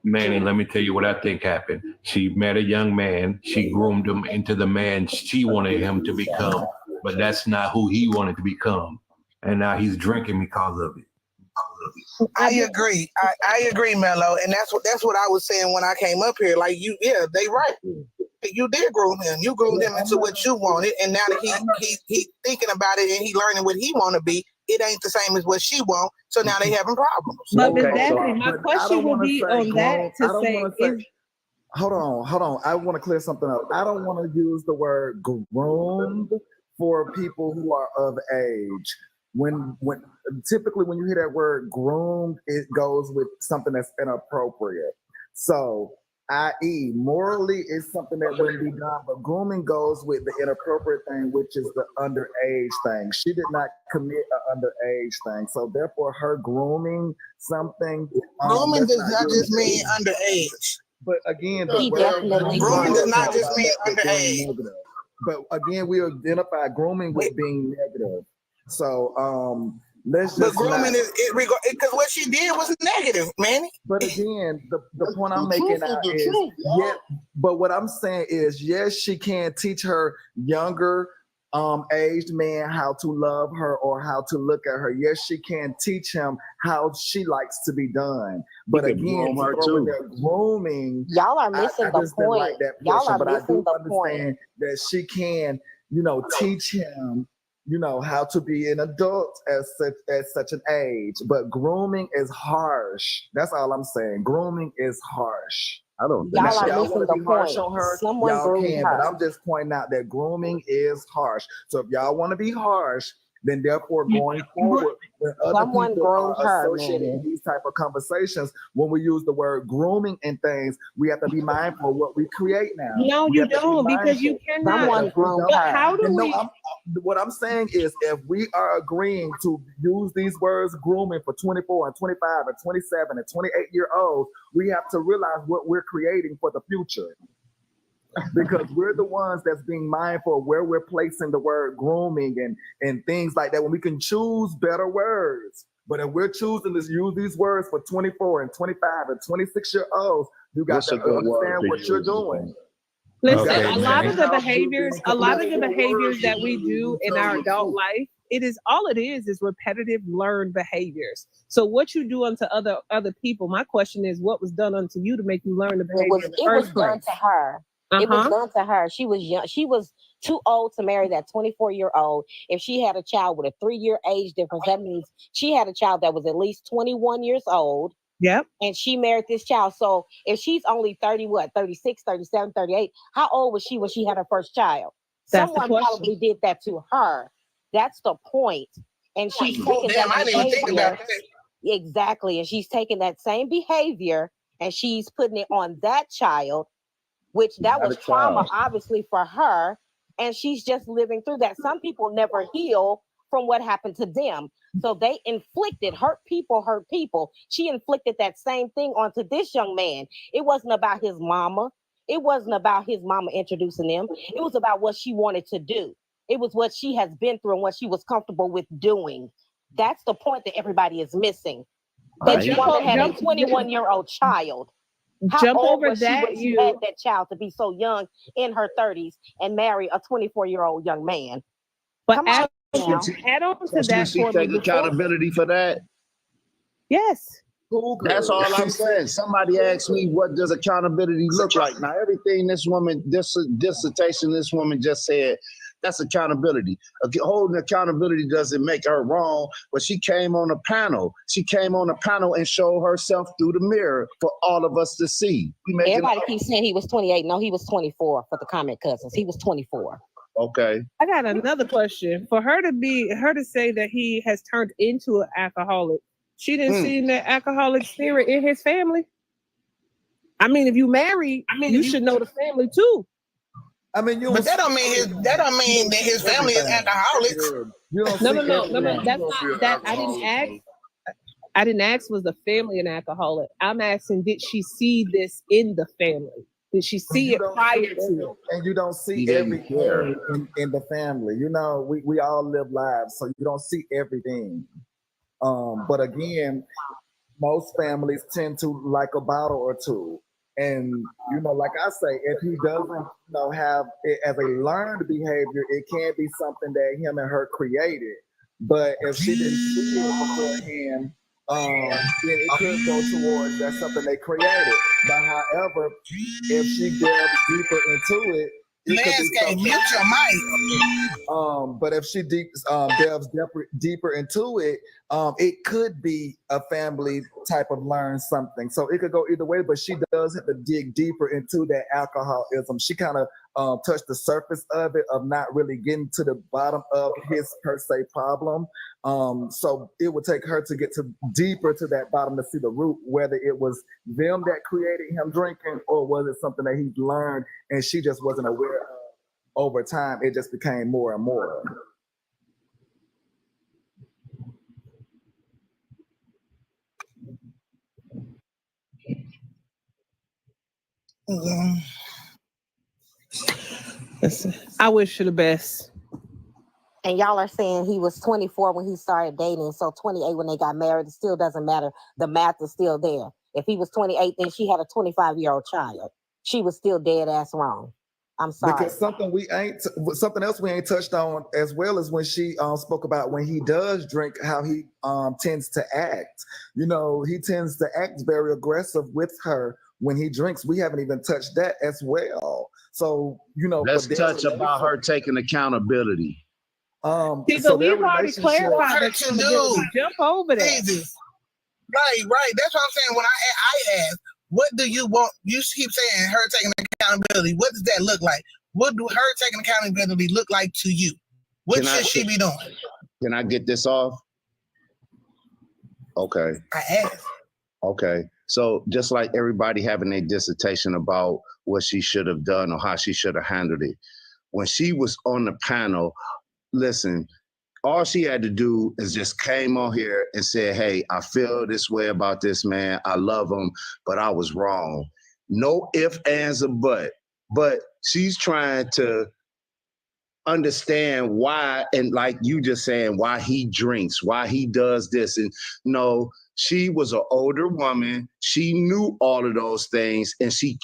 Manny, let me tell you what I think happened. She met a young man. She groomed him into the man she wanted him to become, but that's not who he wanted to become. And now he's drinking because of it. I agree. I agree, Mello, and that's what I was saying when I came up here. Like they right. You did groom him. You groomed him into what you wanted, and now that he thinking about it and he learning what he want to be, it ain't the same as what she want. So now they having problems. But Ms. Daphne, my question would be on that to say, hold on. I want to clear something up. I don't want to use the word groomed for people who are of age. When typically when you hear that word groomed, it goes with something that's inappropriate. So, i.e., morally is something that wouldn't be done, but grooming goes with the inappropriate thing, which is the underage thing. She did not commit an underage thing, so therefore her grooming something. Grooming does not just mean underage. But again, grooming does not just mean underage. But again, we identify grooming with being negative. So let's just. But grooming is because what she did was negative, man. But again, the point I'm making out is but what I'm saying is, yes, she can teach her younger aged man how to love her or how to look at her. Yes, she can teach him how she likes to be done. But again, grooming, y'all are missing the point. Like that y'all are but missing I do understand that she can, teach him, how to be an adult at such an age. But grooming is harsh. That's all I'm saying. Grooming is harsh. I don't think y'all are missing the point. On her, someone y'all groomed can, her. but I'm just pointing out that grooming is harsh. So if y'all want to be harsh, then therefore going forward, when other people are associated with these type of conversations, when we use the word grooming and things, we have to be mindful of what we create now. No, you don't, because you cannot. Someone groomed her. How do we? What I'm saying is, if we are agreeing to use these words grooming for 24 and 25 and 27 and 28-year-olds, we have to realize what we're creating for the future. Because we're the ones that's being mindful of where we're placing the word grooming and things like that, when we can choose better words. But if we're choosing to use these words for 24 and 25 and 26-year-olds, you got to understand what you're doing. Listen, a lot of the behaviors that we do in our adult life, it is repetitive learned behaviors. So what you do unto other people, my question is, what was done unto you to make you learn the behavior? It was done to her. It was done to her. She was young. She was too old to marry that 24-year-old. If she had a child with a 3-year age difference, that means she had a child that was at least 21 years old. Yep. And she married this child. So if she's only 30, 36, 37, 38, how old was she when she had her first child? That's the Someone question. probably did that to her. That's the point. And she's taking Damn, I that didn't even think about behavior. that. Exactly. And she's taking that same behavior and she's putting it on that child, which that was trauma, obviously, for her. And she's just living through that. Some people never heal from what happened to them. So they inflicted, hurt people. She inflicted that same thing onto this young man. It wasn't about his mama. It wasn't about his mama introducing him. It was about what she wanted to do. It was what she has been through and what she was comfortable with doing. That's the point that everybody is missing. This woman had a 21-year-old child. How old was she when she had that child to be so young in her 30s and marry a 24-year-old young man? But come on now. Add on to that She take accountability for that? Yes. That's all I'm saying. Somebody asked me, what does accountability look like? Now, everything this dissertation this woman just said, that's accountability. Holding accountability doesn't make her wrong, but she came on a panel. She came on a panel and showed herself through the mirror for all of us to see. Everybody keeps saying he was 28. No, he was 24 for the comment cousins. He was 24. Okay. I got another question. For her to say that he has turned into an alcoholic, she didn't see that alcoholic spirit in his family. I mean, if you marry, you should know the family too. I mean, but that don't mean that his family is alcoholics. No. That's not that. I didn't ask was the family an alcoholic. I'm asking, did she see this in the family? Did she see it prior to it? And you don't see everything in the family. You know, we all live lives, so you don't see everything. But again, most families tend to like a bottle or two. And, you know, like I say, if he doesn't, have it as a learned behavior, it can be something that him and her created. But if she didn't see it beforehand, then it could go towards that's something they created. But however, if she delves deeper into it, Landscape, mute your mic. But if she delves deeper into it, it could be a family type of learn something. So it could go either way, but she does have to dig deeper into that alcoholism. She kind of touched the surface of it, of not really getting to the bottom of his per se problem. So it would take her to get deeper to that bottom to see the root, whether it was them that created him drinking or was it something that he learned and she just wasn't aware of. Over time, it just became more and more. I wish you the best. And y'all are saying he was 24 when he started dating, so 28 when they got married. It still doesn't matter. The math is still there. If he was 28, then she had a 25-year-old child. She was still dead ass wrong. I'm sorry. Because something else we ain't touched on as well as when she spoke about when he does drink, how he tends to act. You know, he tends to act very aggressive with her when he drinks. We haven't even touched that as well. So, you know, let's touch about her taking accountability. So we've already clarified that you do. Jump over that. Jesus. Right. That's what I'm saying. When I asked, what do you want? You keep saying her taking accountability. What does that look like? What do her taking accountability look like to you? What should she be doing? Can I get this off? Okay. I asked. Okay. So just like everybody having a dissertation about what she should have done or how she should have handled it, when she was on the panel, listen, all she had to do is just came on here and said, hey, I feel this way about this man. I love him, but I was wrong. No ifs, ands, or buts. But she's trying to understand why, and like you just saying, why he drinks, why he does this. And no, she was an older woman. She knew all of those things, and she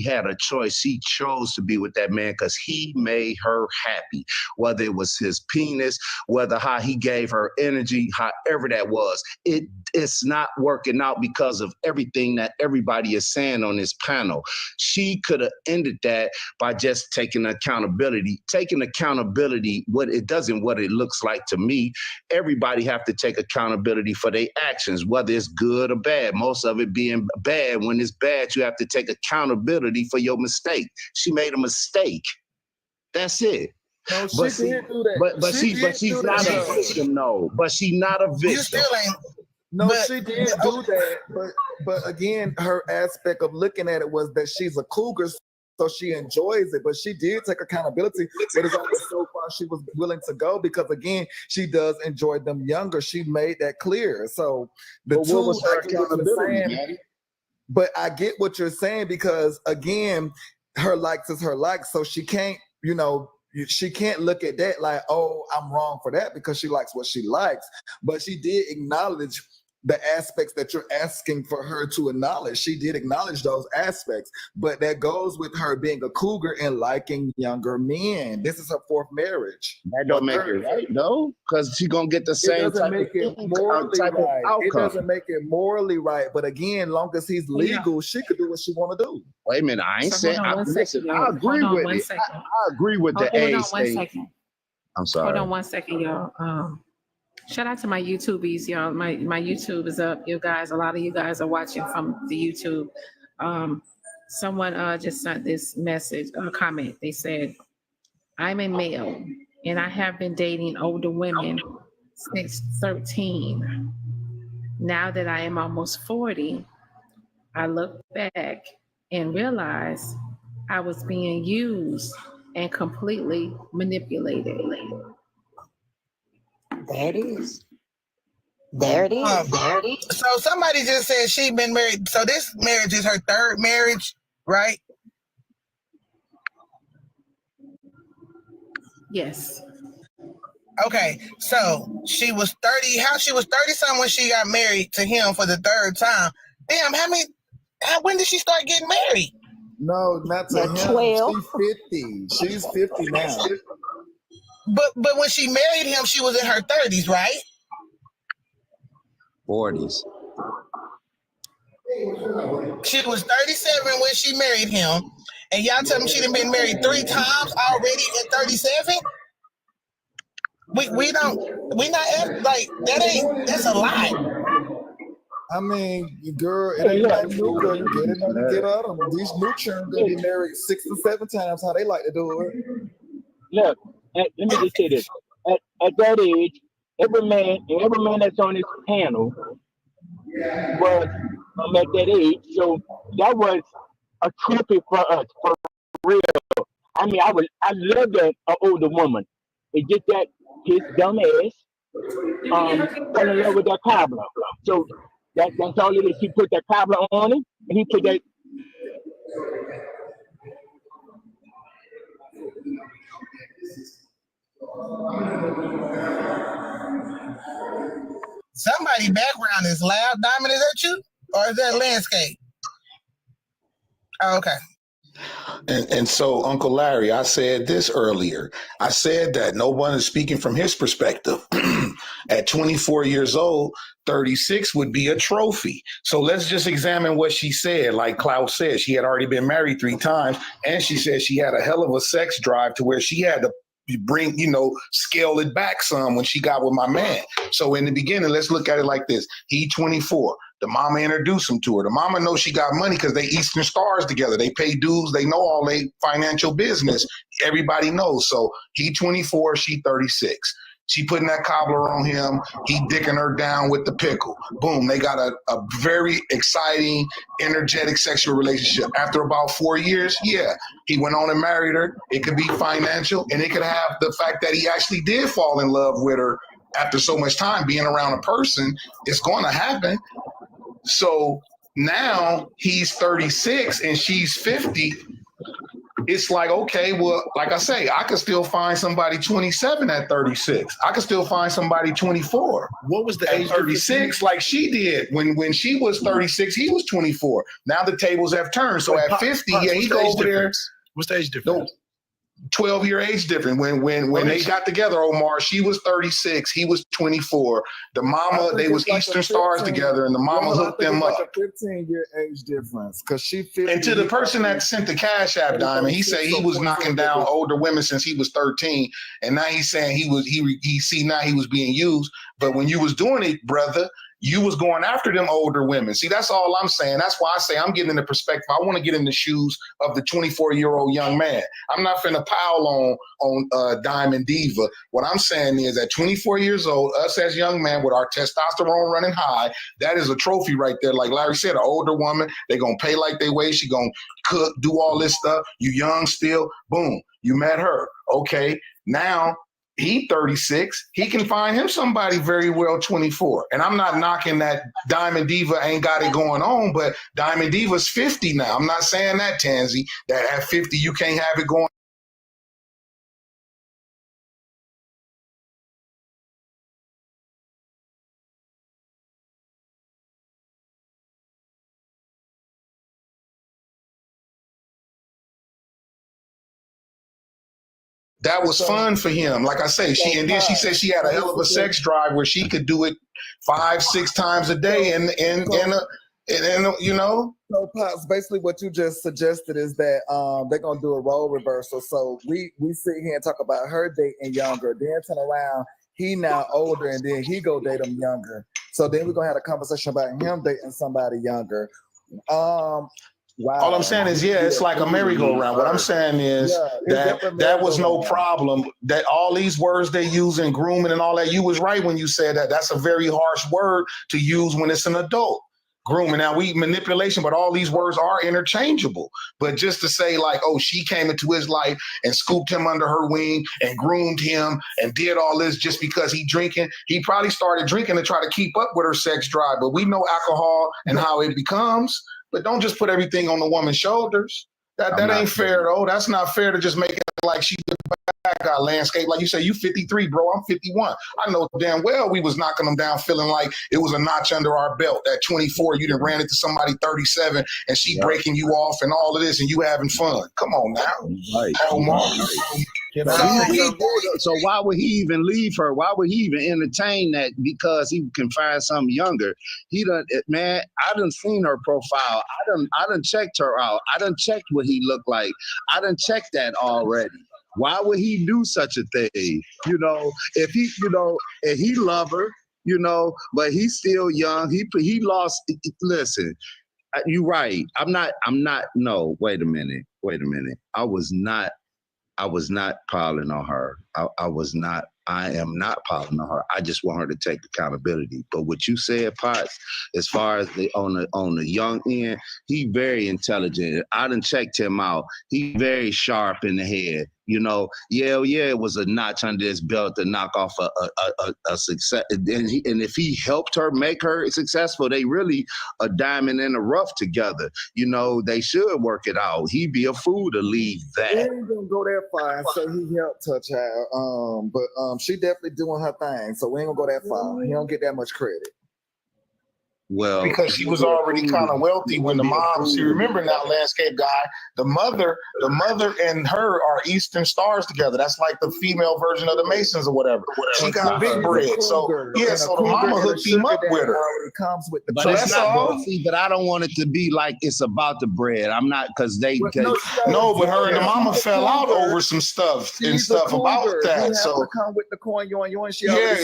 had a choice. She chose to be with that man because he made her happy, whether it was his penis, whether how he gave her energy, however that was. It's not working out because of everything that everybody is saying on this panel. She could have ended that by just taking accountability. Taking accountability, what it looks like to me. Everybody have to take accountability for their actions, whether it's good or bad. Most of it being bad. When it's bad, you have to take accountability for your mistake. She made a mistake. That's it. No, But she did do that. but she's not a victim, no. But she's not a victim. You still ain't. No, she did do that, but again, her aspect of looking at it was that she's a cougar, so she enjoys it. But she did take accountability, but it's only so far she was willing to go because again, she does enjoy them younger. She made that clear. So the But two, what was her I get what you're accountability, saying, but I get what you're saying because again, her likes is her likes, so she can't, she can't look at that like, oh, I'm wrong for that because she likes what she likes. But she did acknowledge the aspects that you're asking for her to acknowledge. She did acknowledge those aspects, but that goes with her being a cougar and liking younger men. This is her fourth marriage. That don't make it right, though, because she's going to get the same type of outcome. It doesn't make it morally right. But again, long as he's legal, she could do what she want to do. Wait a minute. I ain't saying, I agree with it. I agree with the age thing. I'm sorry. Hold on 1 second, y'all. Shout out to my YouTubies, y'all. My YouTube is up. You guys, a lot of you guys are watching from the YouTube. Someone just sent this message, comment. They said, I'm a male and I have been dating older women since 13. Now that I am almost 40, I look back and realize I was being used and completely manipulated. There it is. There it is. So somebody just said she been married. So this marriage is her third marriage, right? Yes. Okay. So she was 30. She was 30-something when she got married to him for the third time. Damn, when did she start getting married? No, not to him. 12. She's 50. She's 50 now. But when she married him, she was in her 30s, right? 40s. She was 37 when she married him. And y'all tell me she done been married 3 times already at 37? We not like that's a lot. I mean, girl, it ain't like new girl. You get it on and get out of them. These new children gonna be married 6 or 7 times how they like to do it. Look, let me just say this. At that age, every man that's on this panel was at that age. So that was a trophy for us, for real. I mean, I love that older woman. It's just that his dumb ass fell in love with that cobbler. So that's all it is. He put that cobbler on him, and he put that. Somebody background is loud. Diamond, is that you? Or is that landscape? Oh, okay. And so, Uncle Larry, I said this earlier. I said that no one is speaking from his perspective. At 24 years old, 36 would be a trophy. So let's just examine what she said. Like Klaus said, she had already been married 3 times, and she said she had a hell of a sex drive to where she had to bring, scale it back some when she got with my man. So in the beginning, let's look at it like this. He 24. The mama introduced him to her. The mama knows she got money because they Eastern Stars together. They pay dues. They know all their financial business. Everybody knows. So he 24, she 36. She putting that cobbler on him. He dicking her down with the pickle. Boom. They got a very exciting, energetic sexual relationship. After about 4 years, he went on and married her. It could be financial, and it could have the fact that he actually did fall in love with her after so much time being around a person. It's going to happen. So now he's 36 and she's 50. It's like, okay, well, like I say, I could still find somebody 27 at 36. I could still find somebody 24. What was the age 36 like she did. When she was 36, he was 24. Now the tables have turned. So at 50, he go over there. What's the age difference? 12-year age difference. When they got together, Omar, she was 36, he was 24. The mama, they was like Eastern Stars together, and the mama hooked them up. Like a 15-year age difference, because she 50. And to the person that sent the Cash App, Diamond, he said he was knocking down older women since he was 13, and now he's saying he was being used. But when you was doing it, brother, you was going after them older women. See, that's all I'm saying. That's why I say I'm getting in the perspective. I want to get in the shoes of the 24-year-old young man. I'm not finna pile on Diamond Diva. What I'm saying is at 24 years old, us as young men with our testosterone running high, that is a trophy right there. Like Larry said, an older woman, they gonna pay like they weigh. She gonna cook, do all this stuff. You young still, boom, you met her. Okay, now he 36. He can find him somebody very well 24. And I'm not knocking that Diamond Diva ain't got it going on, but Diamond Diva's 50 now. I'm not saying that, Tansy, that at 50 you can't have it going. That was fun for him. Like I say, then she said she had a hell of a sex drive where she could do it 5-6 times a day and you know. So Pops, basically what you just suggested is that they're gonna do a role reversal. So we sit here and talk about her dating younger, then turn around, he now older, and then he go date him younger. So then we're gonna have a conversation about him dating somebody younger. Wow. All I'm saying is, it's like a merry-go-round. What I'm saying is that was no problem. That all these words they use in grooming and all that, you was right when you said that. That's a very harsh word to use when it's an adult. Grooming. Now we manipulation, but all these words are interchangeable. But just to say like, oh, she came into his life and scooped him under her wing and groomed him and did all this just because he drinking. He probably started drinking to try to keep up with her sex drive. But we know alcohol and how it becomes. But don't just put everything on the woman's shoulders. That ain't fair, though. That's not fair to just make it like she the bad guy landscape. Like you say, you 53, bro. I'm 51. I know damn well we was knocking them down feeling like it was a notch under our belt. At 24, you done ran into somebody 37 and she breaking you off and all of this and you having fun. Come on now. Right. Right. So why would he even leave her? Why would he even entertain that? Because he can find something younger. He done, man. I done seen her profile. I done checked her out. I done checked what he looked like. I done checked that already. Why would he do such a thing? You know, if he love her, you know, but he's still young. He lost. Listen, you're right. I'm not. No, wait a minute. I was not piling on her. I am not piling on her. I just want her to take accountability. But what you said, Potts, as far as on the young end, he very intelligent. I done checked him out. He very sharp in the head. You know, it was a notch under his belt to knock off a success. And if he helped her make her successful, they really a diamond in the rough together. You know, they should work it out. He'd be a fool to leave that. He ain't gonna go that far and say he helped her child. But she definitely doing her thing. So we ain't gonna go that far. He don't get that much credit. Well, because she was already kind of wealthy when the mom. See, remember now, landscape guy, the mother and her are Eastern stars together. That's like the female version of the Masons or whatever. She got big bread, so so the mama hooked him up with her. Comes with the but that's all. See, but I don't want it to be like it's about the bread. I'm not because they. No, but her and the mama fell out over some stuff and stuff about that. So come with the coin,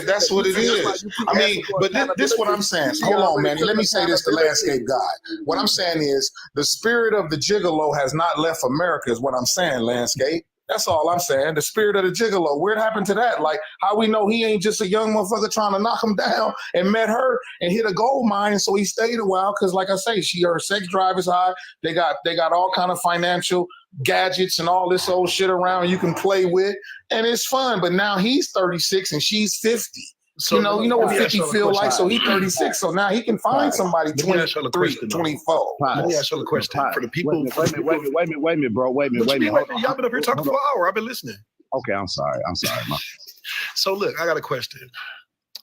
that's what it is. I mean, but this is what I'm saying. So hold on, man. Let me say this to landscape guy. What I'm saying is the spirit of the gigolo has not left America is what I'm saying, landscape. That's all I'm saying. The spirit of the gigolo. Where happened to that? Like how we know he ain't just a young motherfucker trying to knock him down and met her and hit a gold mine. So he stayed a while because like I say, her sex drive is high. They got all kind of financial gadgets and all this old shit around you can play with. And it's fun. But now he's 36 and she's 50. So you know what 50 feel like. So he's 36. So now he can find somebody 23, 24. Let me ask you a question. For the people. Wait a minute, bro. Wait a minute. Y'all been up here talking for an hour. I've been listening. Okay, I'm sorry. So look, I got a question.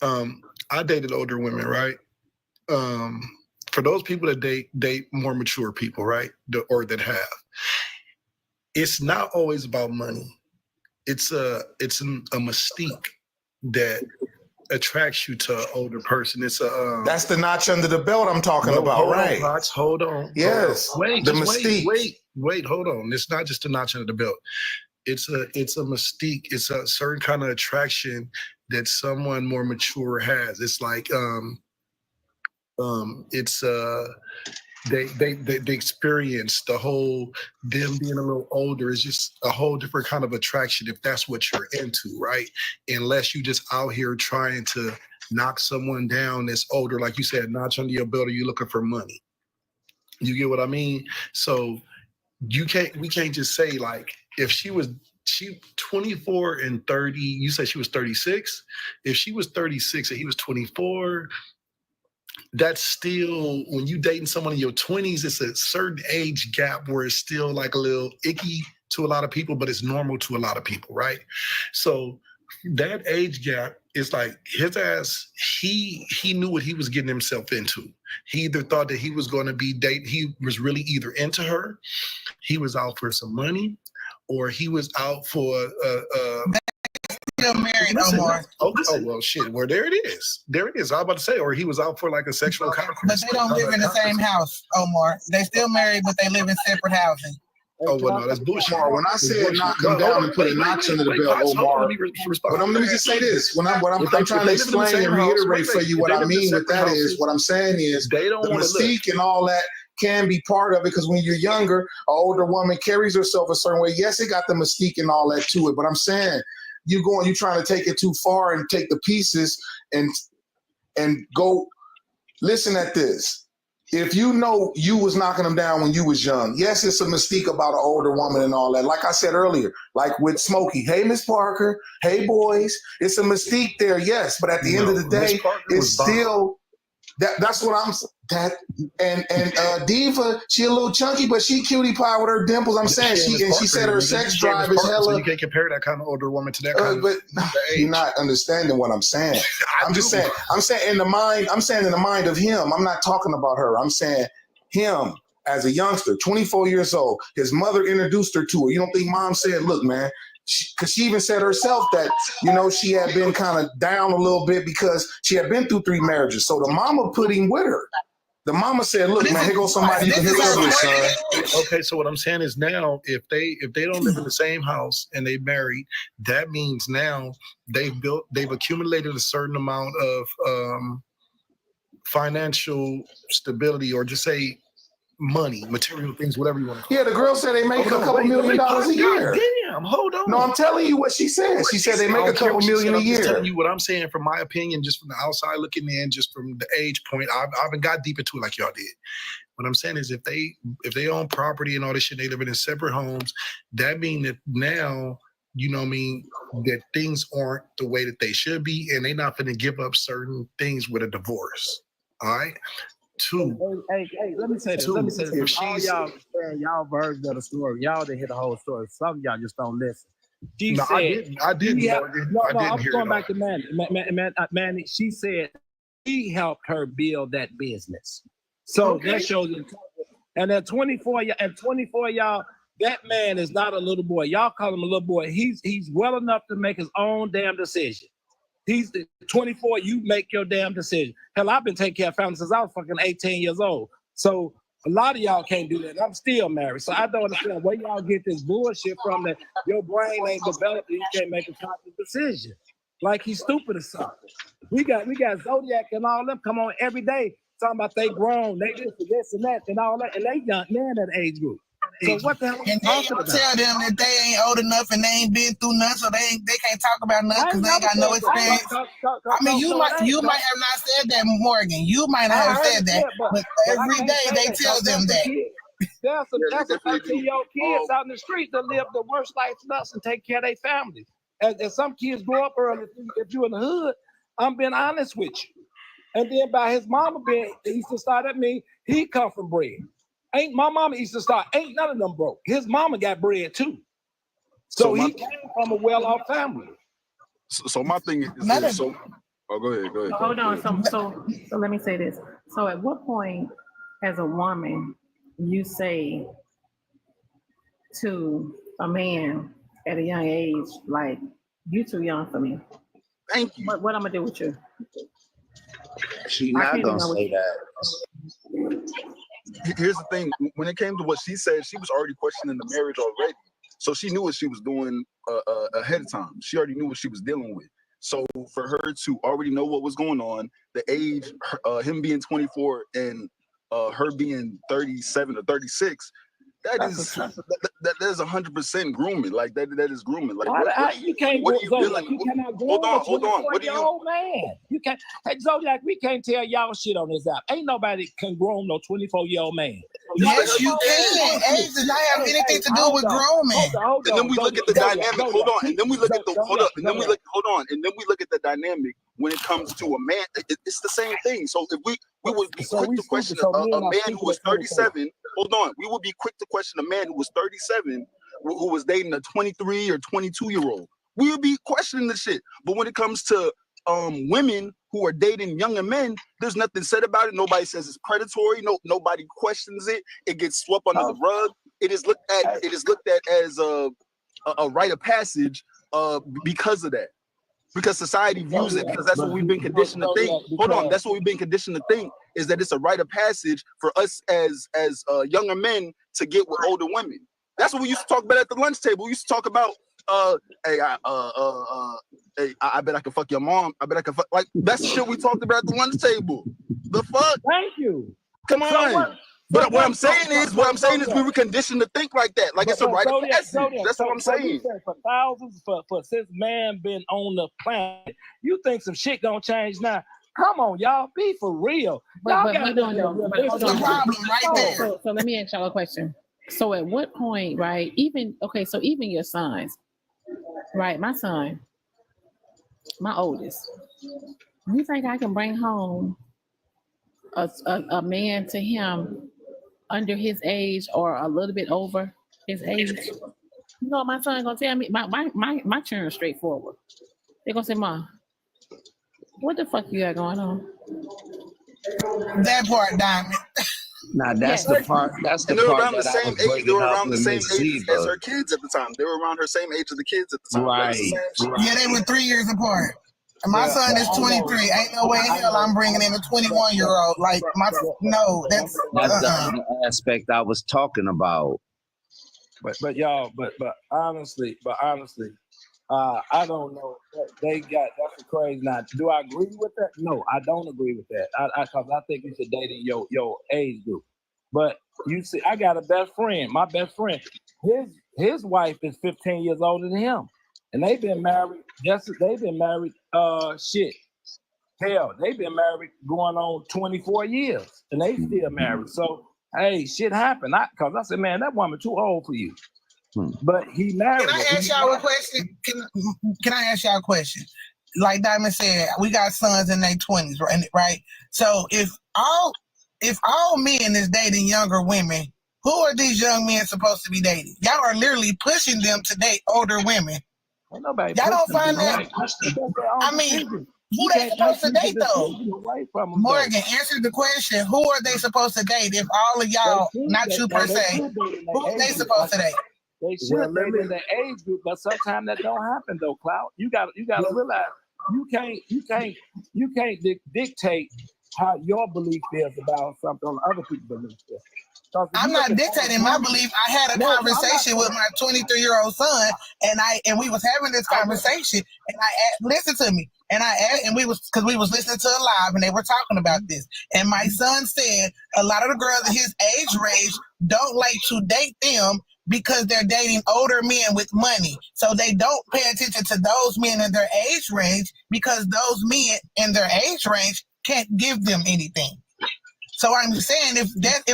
I dated older women, right? For those people that date more mature people, right? Or that have. It's not always about money. It's a mystique that attracts you to an older person. It's that's the notch under the belt I'm talking about, right? Hold on. Yes. Wait, the mystique. Wait, hold on. It's not just a notch under the belt. It's a mystique. It's a certain kind of attraction that someone more mature has. It's like It's they experience the whole, them being a little older is just a whole different kind of attraction if that's what you're into, right? Unless you just out here trying to knock someone down that's older, like you said, notch under your belt, or you're looking for money. You get what I mean? So we can't just say, like, if she 24 and 30, you said she was 36. If she was 36 and he was 24, that's still, when you dating someone in your 20s, it's a certain age gap where it's still like a little icky to a lot of people, but it's normal to a lot of people, right? So that age gap is like, his ass, he knew what he was getting himself into. He either thought that he was going to be he was really either into her, he was out for some money, or he was out for Still married no more. Oh well, shit. Well, there it is. There it is. I was about to say, or he was out for like a sexual conquest. But they don't live in the same house, Omar. They still married, but they live in separate housing. Oh well, no, that's bullshit. Omar, when I said knock him down and put a notch under the belt, Omar. But let me just say this: when I'm trying to explain and reiterate for you what I mean with that is, what I'm saying is the mystique and all that can be part of it, because when you're younger, an older woman carries herself a certain way. Yes, it got the mystique and all that to it, but I'm saying you're trying to take it too far and take the pieces and go. Listen at this. If you know you was knocking them down when you was young, yes, it's a mystique about an older woman and all that. Like I said earlier, like with Smokey, hey, Miss Parker, hey, boys, it's a mystique there, yes. But at the end of the day, it's still that's what I'm and Diva, she a little chunky, but she cutie pie with her dimples. I'm saying she said her sex drive is hella. So you can't compare that kind of older woman to that kind but you're not understanding what I'm saying. I'm saying in the mind of him. I'm not talking about her. I'm saying him as a youngster, 24 years old. His mother introduced her to her. You don't think mom said, look, man, because she even said herself that, she had been kind of down a little bit because she had been through 3 marriages. So the mama put him with her. The mama said, look, man, here goes somebody you can hook up with, son. Okay, so what I'm saying is now, if they don't live in the same house and they married, that means now they've accumulated a certain amount of financial stability, or just say money, material things, whatever you want to call it. Yeah, the girl said they make a couple $1 million a year. Damn, hold on. No, I'm telling you what she said. She said they make a couple million a year. I'm just telling you what I'm saying from my opinion, just from the outside looking in, just from the age point. I haven't got deep into it like y'all did. What I'm saying is if they own property and all this shit, they live in separate homes, that means that now, that things aren't the way that they should be, and they're not going to give up certain things with a divorce. All right? Hey, let me say this. All y'all saying y'all version of the story. Y'all didn't hear the whole story. Some of y'all just don't listen. I didn't. I'm going back to Manny. She said he helped her build that business. So that shows you. And at 24, y'all, that man is not a little boy. Y'all call him a little boy. He's well enough to make his own damn decision. He's 24, you make your damn decision. Hell, I've been taking care of family since I was fucking 18 years old. So a lot of y'all can't do that. And I'm still married. So I don't understand where y'all get this bullshit from, that your brain ain't developed and you can't make a conscious decision. Like he's stupid or something. We got Zodiac and all them come on every day talking about they grown, they this and that and all that, and they young man that age group. So what the hell? And they tell them that they ain't old enough and they ain't been through nothing, so they can't talk about nothing because they ain't got no experience. I mean, you might have not said that, Morgan. You might not have said that, but every day they tell them that. There's some 13-year-old kids out in the streets that live the worst life to us and take care of their families. And some kids grow up early. If you're in the hood, I'm being honest with you. And then by his mama being, he used to start at me, he come from bread. Ain't my mama used to start, ain't none of them broke. His mama got bread too. So he came from a well-off family. So my thing is this, go ahead. So hold on. So let me say this. So at what point as a woman you say to a man at a young age, like, you too young for me? Thank you. What I'm gonna do with you? She's not gonna say that. Here's the thing. When it came to what she said, she was already questioning the marriage already. So she knew what she was doing ahead of time. She already knew what she was dealing with. So for her to already know what was going on, the age, him being 24 and her being 37 or 36, that is 100% grooming. Like that is grooming. Like you can't what are you Zodiac, dealing? you cannot groom Hold on. What do you? Old man. You can't. Hey, Zodiac, we can't tell y'all shit on this app. Ain't nobody can groom no 24-year-old man. Yes, you can. Age does not have anything to do with grooming. And then we look at the dynamic. Hold on. And then we look at the hold up. And then we look. Hold on. And then we look at the dynamic when it comes to a man. It's the same thing. So if we would be quick to question a man who was 37. Hold on. We would be quick to question a man who was 37 who was dating a 23 or 22-year-old. We would be questioning the shit. But when it comes to women who are dating younger men, there's nothing said about it. Nobody says it's predatory. Nobody questions it. It gets swept under the rug. It is looked at as a rite of passage because of that. Because society views it, because that's what we've been conditioned to think. Hold on, that's what we've been conditioned to think, is that it's a rite of passage for us as younger men to get with older women. That's what we used to talk about at the lunch table. We used to talk about, hey, I bet I can fuck your mom. I bet I can fuck. Like, that's the shit we talked about at the lunch table. The fuck? Thank you. Come on. But what I'm saying is we were conditioned to think like that. Like it's a rite of passage. That's what I'm saying. For thousands, for since man been on the planet, you think some shit gonna change now? Come on, y'all, be for real. Y'all got the problem right there. So let me ask y'all a question. So at what point, right? Even your sons, right? My son, my oldest. You think I can bring home a man to him under his age or a little bit over his age? You know what my son gonna tell me? My children straightforward. They're gonna say, "Mom, what the fuck you got going on?" That part, Diamond. Now that's the part. That's the and they were part around the that same I was age. They were bringing up around the with same Miss age as Zeba. her kids at the time. They were around her same age as the kids at the time. Right. Yeah, they were 3 years apart. And my son is 23. Ain't no way in hell I'm bringing in a 21-year-old. Like that's the aspect I was talking about. But honestly, I don't know. That's crazy. Now, do I agree with that? No, I don't agree with that. Because I think you should date in your age group. But you see, I got a best friend. My best friend, his wife is 15 years older than him, and they've been married. They've been married. Hell, they've been married going on 24 years, and they still married. So, hey, shit happened. Because I said, man, that woman too old for you. But he married. Can I ask y'all a question? Can I ask y'all a question? Like Diamond said, we got sons in their 20s, right? So if all men is dating younger women, who are these young men supposed to be dating? Y'all are literally pushing them to date older women. Y'all don't find that? I mean, who they supposed to date though? Morgan, answer the question. Who are they supposed to date if all of y'all, not you per se, who are they supposed to date? They should date in the age group, but sometimes that don't happen though, Clout. You got to realize you can't dictate how your belief is about something on other people's belief. I'm not dictating my belief. I had a conversation with my 23-year-old son, and we was having this conversation, and I asked, listen to me, and I asked, and we was listening to it live, and they were talking about this, and my son said a lot of the girls in his age range don't like to date them because they're dating older men with money. So they don't pay attention to those men in their age range because those men in their age range can't give them anything. So I'm saying if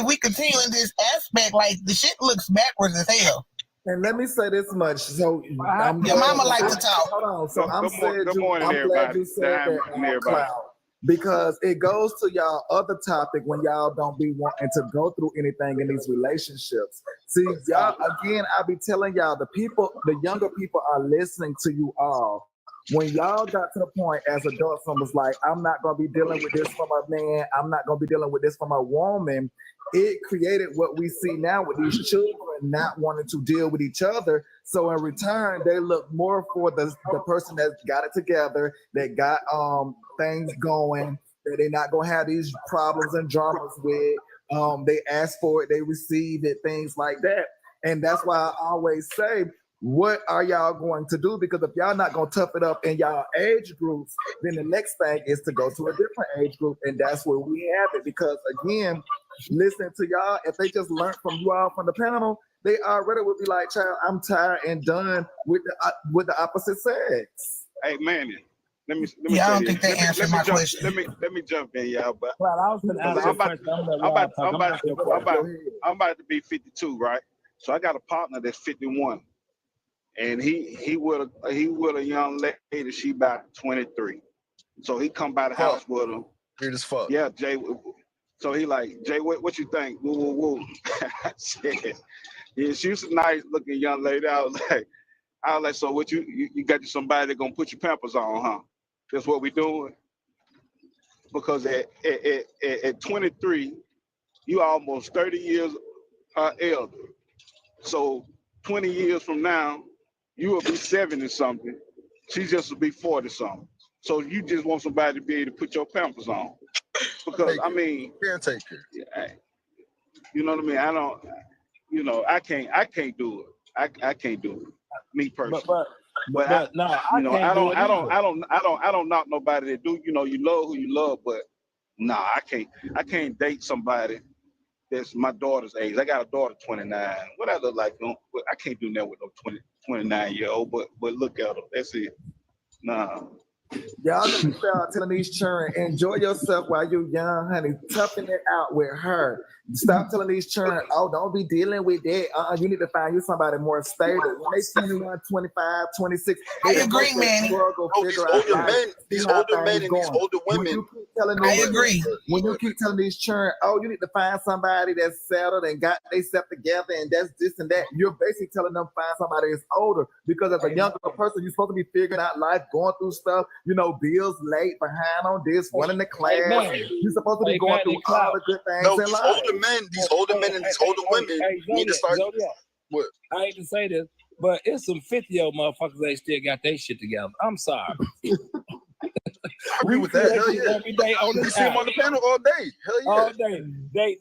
we continue in this aspect, like the shit looks backwards as hell. And let me say this much. So your mama like to talk. Hold on. So I'm morning, glad you said that, Cloud. Because it goes to y'all other topic when y'all don't be wanting to go through anything in these relationships. See, y'all, again, I be telling y'all, the younger people are listening to you all. When y'all got to the point as adults and was like, I'm not going to be dealing with this from a man, I'm not going to be dealing with this from a woman, it created what we see now with these children not wanting to deal with each other. So in return, they look more for the person that's got it together, that got things going, that they're not going to have these problems and dramas with. They ask for it, they receive it, things like that. And that's why I always say, what are y'all going to do? Because if y'all not going to tough it up in y'all age groups, then the next thing is to go to a different age group. And that's where we have it. Because again, listening to y'all, if they just learned from you all from the panel, they already would be like, child, I'm tired and done with the opposite sex. Hey, Manny, let me Yeah, I say don't think this. they answered my question. Let me jump in, y'all. But Well, I was going to ask I'm about to be 52, right? So I got a partner that's 51, and he with a young lady. She about 23. So he come by the house with her. Weird as fuck. Yeah, Jay. So he like, Jay, what you think? Woo, woo, woo. I said, yeah, she was a nice looking young lady. I was like, so what you got you somebody that gonna put your pampers on, huh? That's what we doing. Because at 23, you almost 30 years elder. So 20 years from now, you will be 70 something. She just will be 40 something. So you just want somebody to be able to put your pampers on. Because I mean, caretaker. You know what I mean? I don't. You know, I can't do it. I can't do it. Me personally. But I don't knock nobody that do. You know, you love who you love, but nah, I can't date somebody that's my daughter's age. I got a daughter 29. What I look like? I can't do that with no 29-year-old. But look at her. That's it. Nah. Y'all need to start telling these children, enjoy yourself while you're young, honey. Toughen it out with her. Stop telling these children, oh, don't be dealing with that. You need to find you somebody more stable. When they 21, 25, 26, I agree, man. These older men and these older women. I agree. When you keep telling these children, oh, you need to find somebody that's settled and got themselves together and that's this and that, you're basically telling them find somebody that's older. Because as a younger person, you're supposed to be figuring out life, going through stuff, you know, bills late, behind on this, running the class. You're supposed to be going through all the good things in life. These older men and these older women need to start. What? I hate to say this, but it's some 50-year-old motherfuckers that still got their shit together. I'm sorry. I agree with that. Hell yeah. Every day on you see them on the panel all day. Hell yeah. All day. They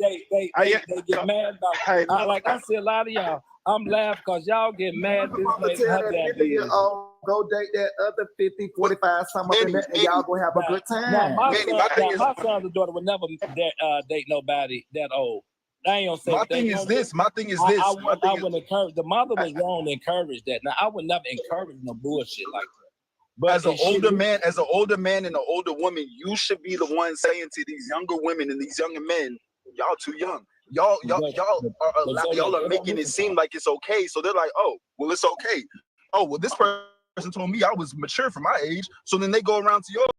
get mad about. Like I see a lot of y'all. I'm laughing because y'all get mad. This lady, her damn business. Go date that other 50, 45, something like that, and y'all gonna have a good time. My son's daughter would never date nobody that old. I ain't gonna say my thing is this. I wouldn't encourage. The mother was wrong to encourage that. Now I would never encourage no bullshit like that. But as an older man and an older woman, you should be the one saying to these younger women and these younger men, y'all too young. Y'all are making it seem like it's okay. So they're like, oh, well, it's okay. Oh, well, this person told me I was mature for my age. So then they go around to y'all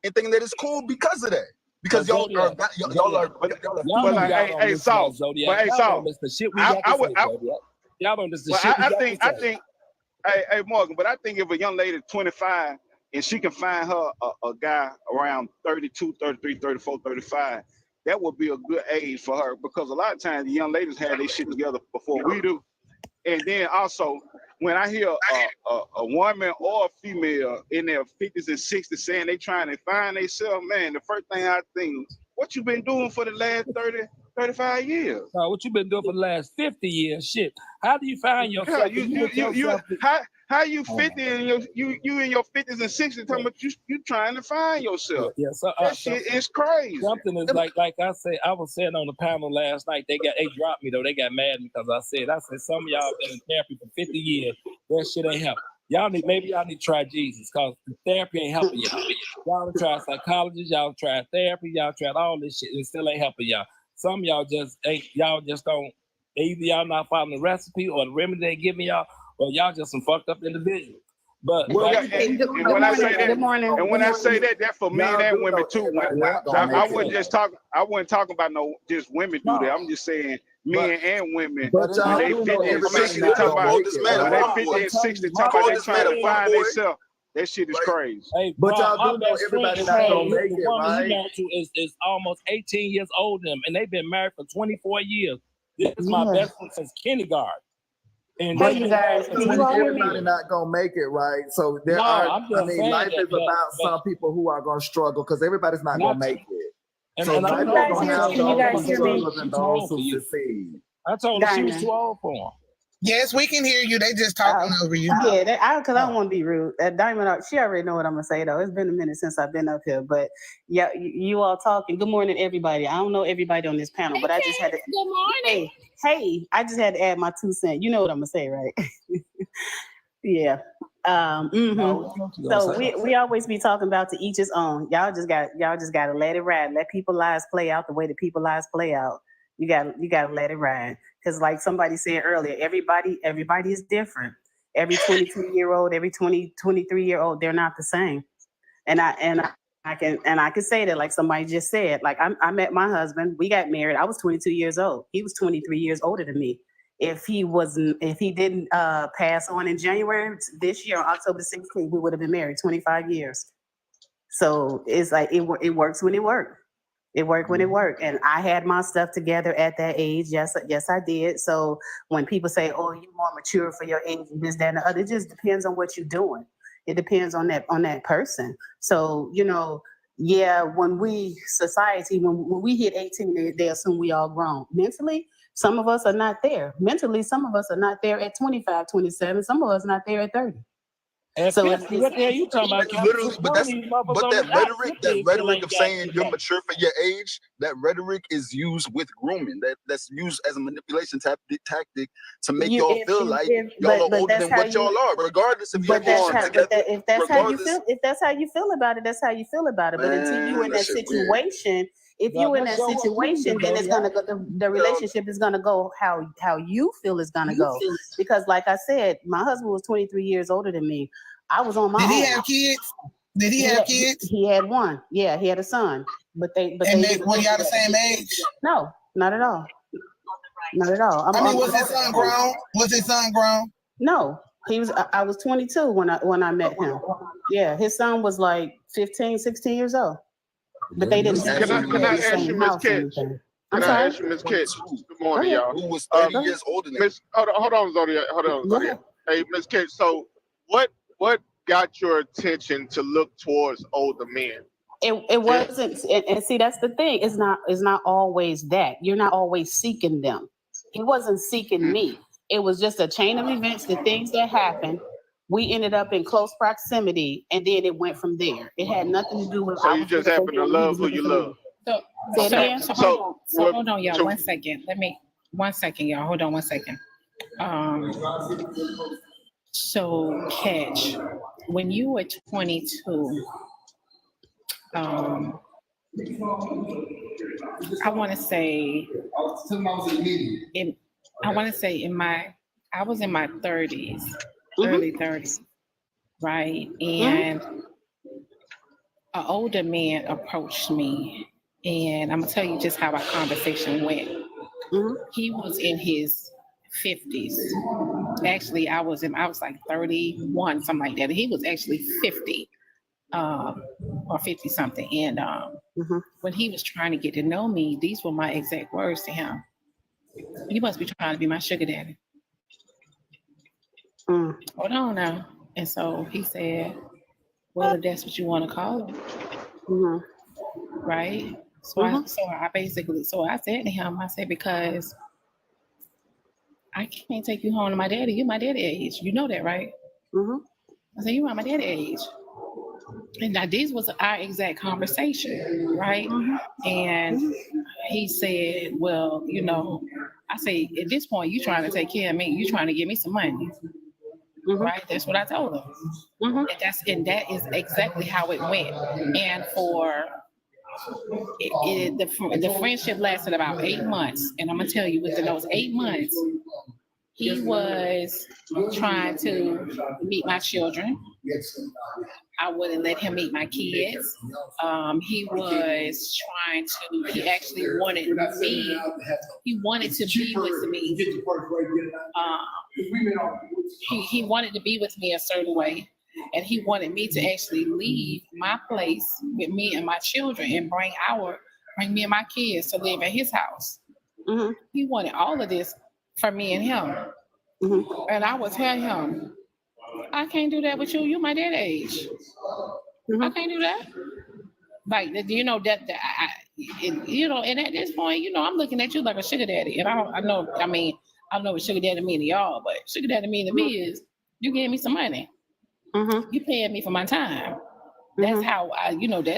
and thinking that it's cool because of that. Because y'all are. Hey, Saul. I think. Hey, Morgan. But I think if a young lady is 25 and she can find her a guy around 32, 33, 34, 35, that would be a good age for her, because a lot of times the young ladies have their shit together before we do. And then also, when I hear a woman or a female in their 50s and 60s saying they trying to find themselves, man, the first thing I think, what you been doing for the last 30, 35 years? What you been doing for the last 50 years? Shit. How do you find yourself? How you 50 and you in your 50s and 60s talking about you trying to find yourself? Yeah, so, that shit is crazy. Something is like I said, I was saying on the panel last night, they dropped me though. They got mad because I said some of y'all been in therapy for 50 years. That shit ain't helping. Maybe y'all need to try Jesus, because therapy ain't helping y'all. Y'all try psychologists, y'all try therapy, y'all tried all this shit, and it still ain't helping y'all. Some of y'all just don't, either y'all not following the recipe or the remedy they giving y'all, or y'all just some fucked up individuals. But when I say that, that's for men and women too. I wasn't talking about no just women do that. I'm just saying men and women. When they 50 and 60 talk about they trying to find themselves. That shit is crazy. Hey, but y'all do know everybody not gonna make it, right? He married to is almost 18 years older than him, and they've been married for 24 years. This is my best friend since kindergarten. And everybody not gonna make it, right? So life is about some people who are gonna struggle, because everybody's not gonna make it. So life is gonna have those who succeed. I told her she was too old for him. Yes, we can hear you. They just talking over you. Yeah, because I don't want to be rude. Diamond, she already know what I'm gonna say though. It's been a minute since I've been up here, but yeah, you all talking. Good morning, everybody. I don't know everybody on this panel, but I just had to. Good morning. Hey, I just had to add my 2 cents. You know what I'm gonna say, right? Yeah. So we always be talking about to each his own. Y'all just gotta let it ride. Let people lives play out the way that people lives play out. You gotta let it ride. Because like somebody said earlier, everybody is different. Every 22-year-old, every 23-year-old, they're not the same. And I can say that, like somebody just said, like I met my husband, we got married. I was 22 years old. He was 23 years older than me. If he didn't pass on in January this year, on October 16th, we would have been married 25 years. So it's like it works when it works. It worked when it worked. And I had my stuff together at that age. Yes, I did. So when people say, oh, you're more mature for your age, and this, that, and the other, it just depends on what you're doing. It depends on that person. So, when we hit 18, they assume we all grown. Mentally, some of us are not there. Mentally, some of us are not there at 25, 27. Some of us not there at 30. So what the hell you talking about? Literally, but that rhetoric of saying you're mature for your age, that rhetoric is used with grooming. That's used as a manipulation tactic to make y'all feel like y'all are older than what y'all are, regardless if you're together. If that's how you feel about it, that's how you feel about it. But until you in that situation, if you in that situation, then it's gonna go. The relationship is gonna go how you feel is gonna go. Because, like I said, my husband was 23 years older than me. I was on my own. Did he have kids? Did he have kids? He had one. Yeah, he had a son. But were y'all the same age? No, not at all. Not at all. Was his son grown? Was his son grown? No, he was. I was 22 when I met him. Yeah, his son was like 15, 16 years old. But they didn't. Can I ask you, Miss Kitch? Can I ask you, Miss Kitch? Good morning, y'all. Who was 30 years older than Miss? Hold on, Zodiac. Hold on, Zodiac. Hey, Miss Kitch. So, what got your attention to look towards older men? It wasn't, and see, that's the thing. It's not always that. You're not always seeking them. He wasn't seeking me. It was just a chain of events, the things that happened. We ended up in close proximity, and then it went from there. It had nothing to do with. So you just happen to love who you love. So hold on, y'all. 1 second. 1 second, y'all. Hold on 1 second. So, Catch, when you were 22, I want to say I was in my 30s, early 30s, right? And an older man approached me, and I'm gonna tell you just how our conversation went. He was in his 50s. Actually, I was like 31, something like that. He was actually 50, or 50 something. And when he was trying to get to know me, these were my exact words to him. You must be trying to be my sugar daddy. Hold on now. And so he said, well, if that's what you want to call it. Right? So I said to him, I said, because I can't take you home to my daddy. You're my daddy age. You know that, right? I said, you are my daddy age. And now this was our exact conversation, right? And he said, well, I say, at this point, you trying to take care of me. You trying to give me some money. Right? That's what I told him. And that is exactly how it went. And the friendship lasted about 8 months. And I'm going to tell you, within those 8 months, he was trying to meet my children. I wouldn't let him meet my kids. He actually wanted me. He wanted to be with me. He wanted to be with me a certain way. And he wanted me to actually leave my place with me and my children and bring me and my kids to live at his house. He wanted all of this for me and him. And I would tell him, I can't do that with you. You're my daddy age. I can't do that. Like, and at this point, I'm looking at you like a sugar daddy. And I I don't know what sugar daddy mean to y'all, but sugar daddy mean to me is you gave me some money. You paying me for my time. That's how I,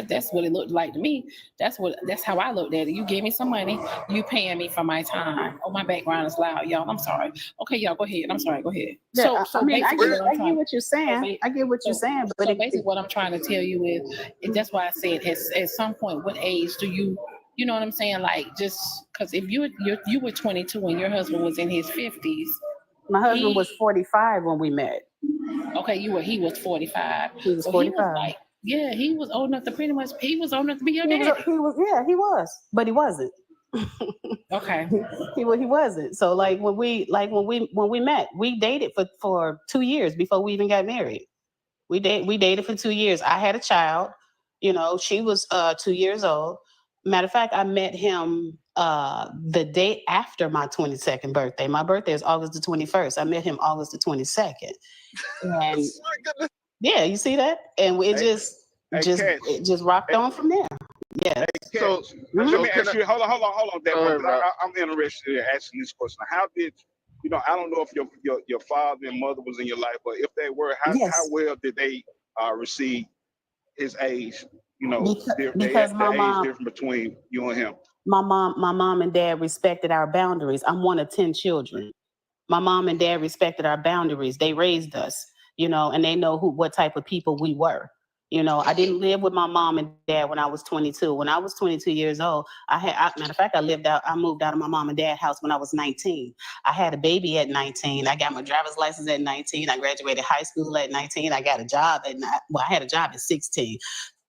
that's what it looked like to me. That's how I looked at it. You gave me some money, you paying me for my time. Oh, my background is loud, y'all. I'm sorry. Okay, y'all, go ahead. I'm sorry, go ahead. Yeah, I mean, I get what you're saying. I get what you're saying, but basically what I'm trying to tell you is that's why I said at some point, what age do you know what I'm saying? Like, just because if you were 22 and your husband was in his 50s. My husband was 45 when we met. Okay, he was 45. He was so 45. He was like, yeah, he was old enough to he was old enough to be your dad. He was, but he wasn't. Okay. He wasn't. So like when we met, we dated for 2 years before we even got married. We dated for 2 years. I had a child, she was 2 years old. Matter of fact, I met him the day after my 22nd birthday. My birthday is August the 21st. I met him August the 22nd. And yeah, you see that? And it just rocked on from there. Yeah. So let me ask you. Hold on, that I'm interested in asking this question. How did I don't know if your father and mother was in your life, but if they were, how well did they receive his age? Because my mom, age difference between you and him. My mom and dad respected our boundaries. I'm one of 10 children. My mom and dad respected our boundaries. They raised us, and they know what type of people we were. I didn't live with my mom and dad when I was 22. When I was 22 years old, matter of fact, I moved out of my mom and dad's house when I was 19. I had a baby at 19. I got my driver's license at 19. I graduated high school at 19. I got a job I had a job at 16.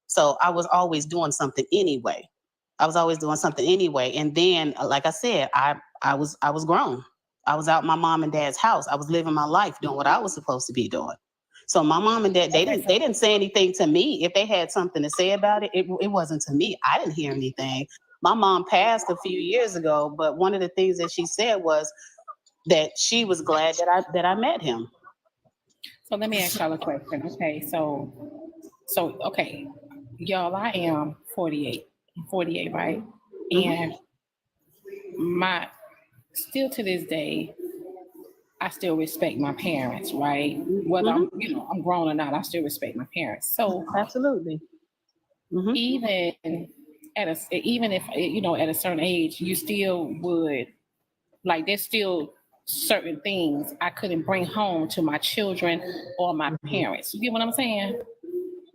So I was always doing something anyway. And then, like I said, I was grown. I was out my mom and dad's house. I was living my life doing what I was supposed to be doing. So my mom and dad, they didn't say anything to me. If they had something to say about it, it wasn't to me. I didn't hear anything. My mom passed a few years ago, but one of the things that she said was that she was glad that I met him. So let me ask y'all a question. Okay, so okay, y'all, I am 48. I'm 48, right? And still to this day, I still respect my parents, right? Whether I'm grown or not, I still respect my parents. So absolutely. Even if at a certain age, you still would like. There's still certain things I couldn't bring home to my children or my parents. You get what I'm saying?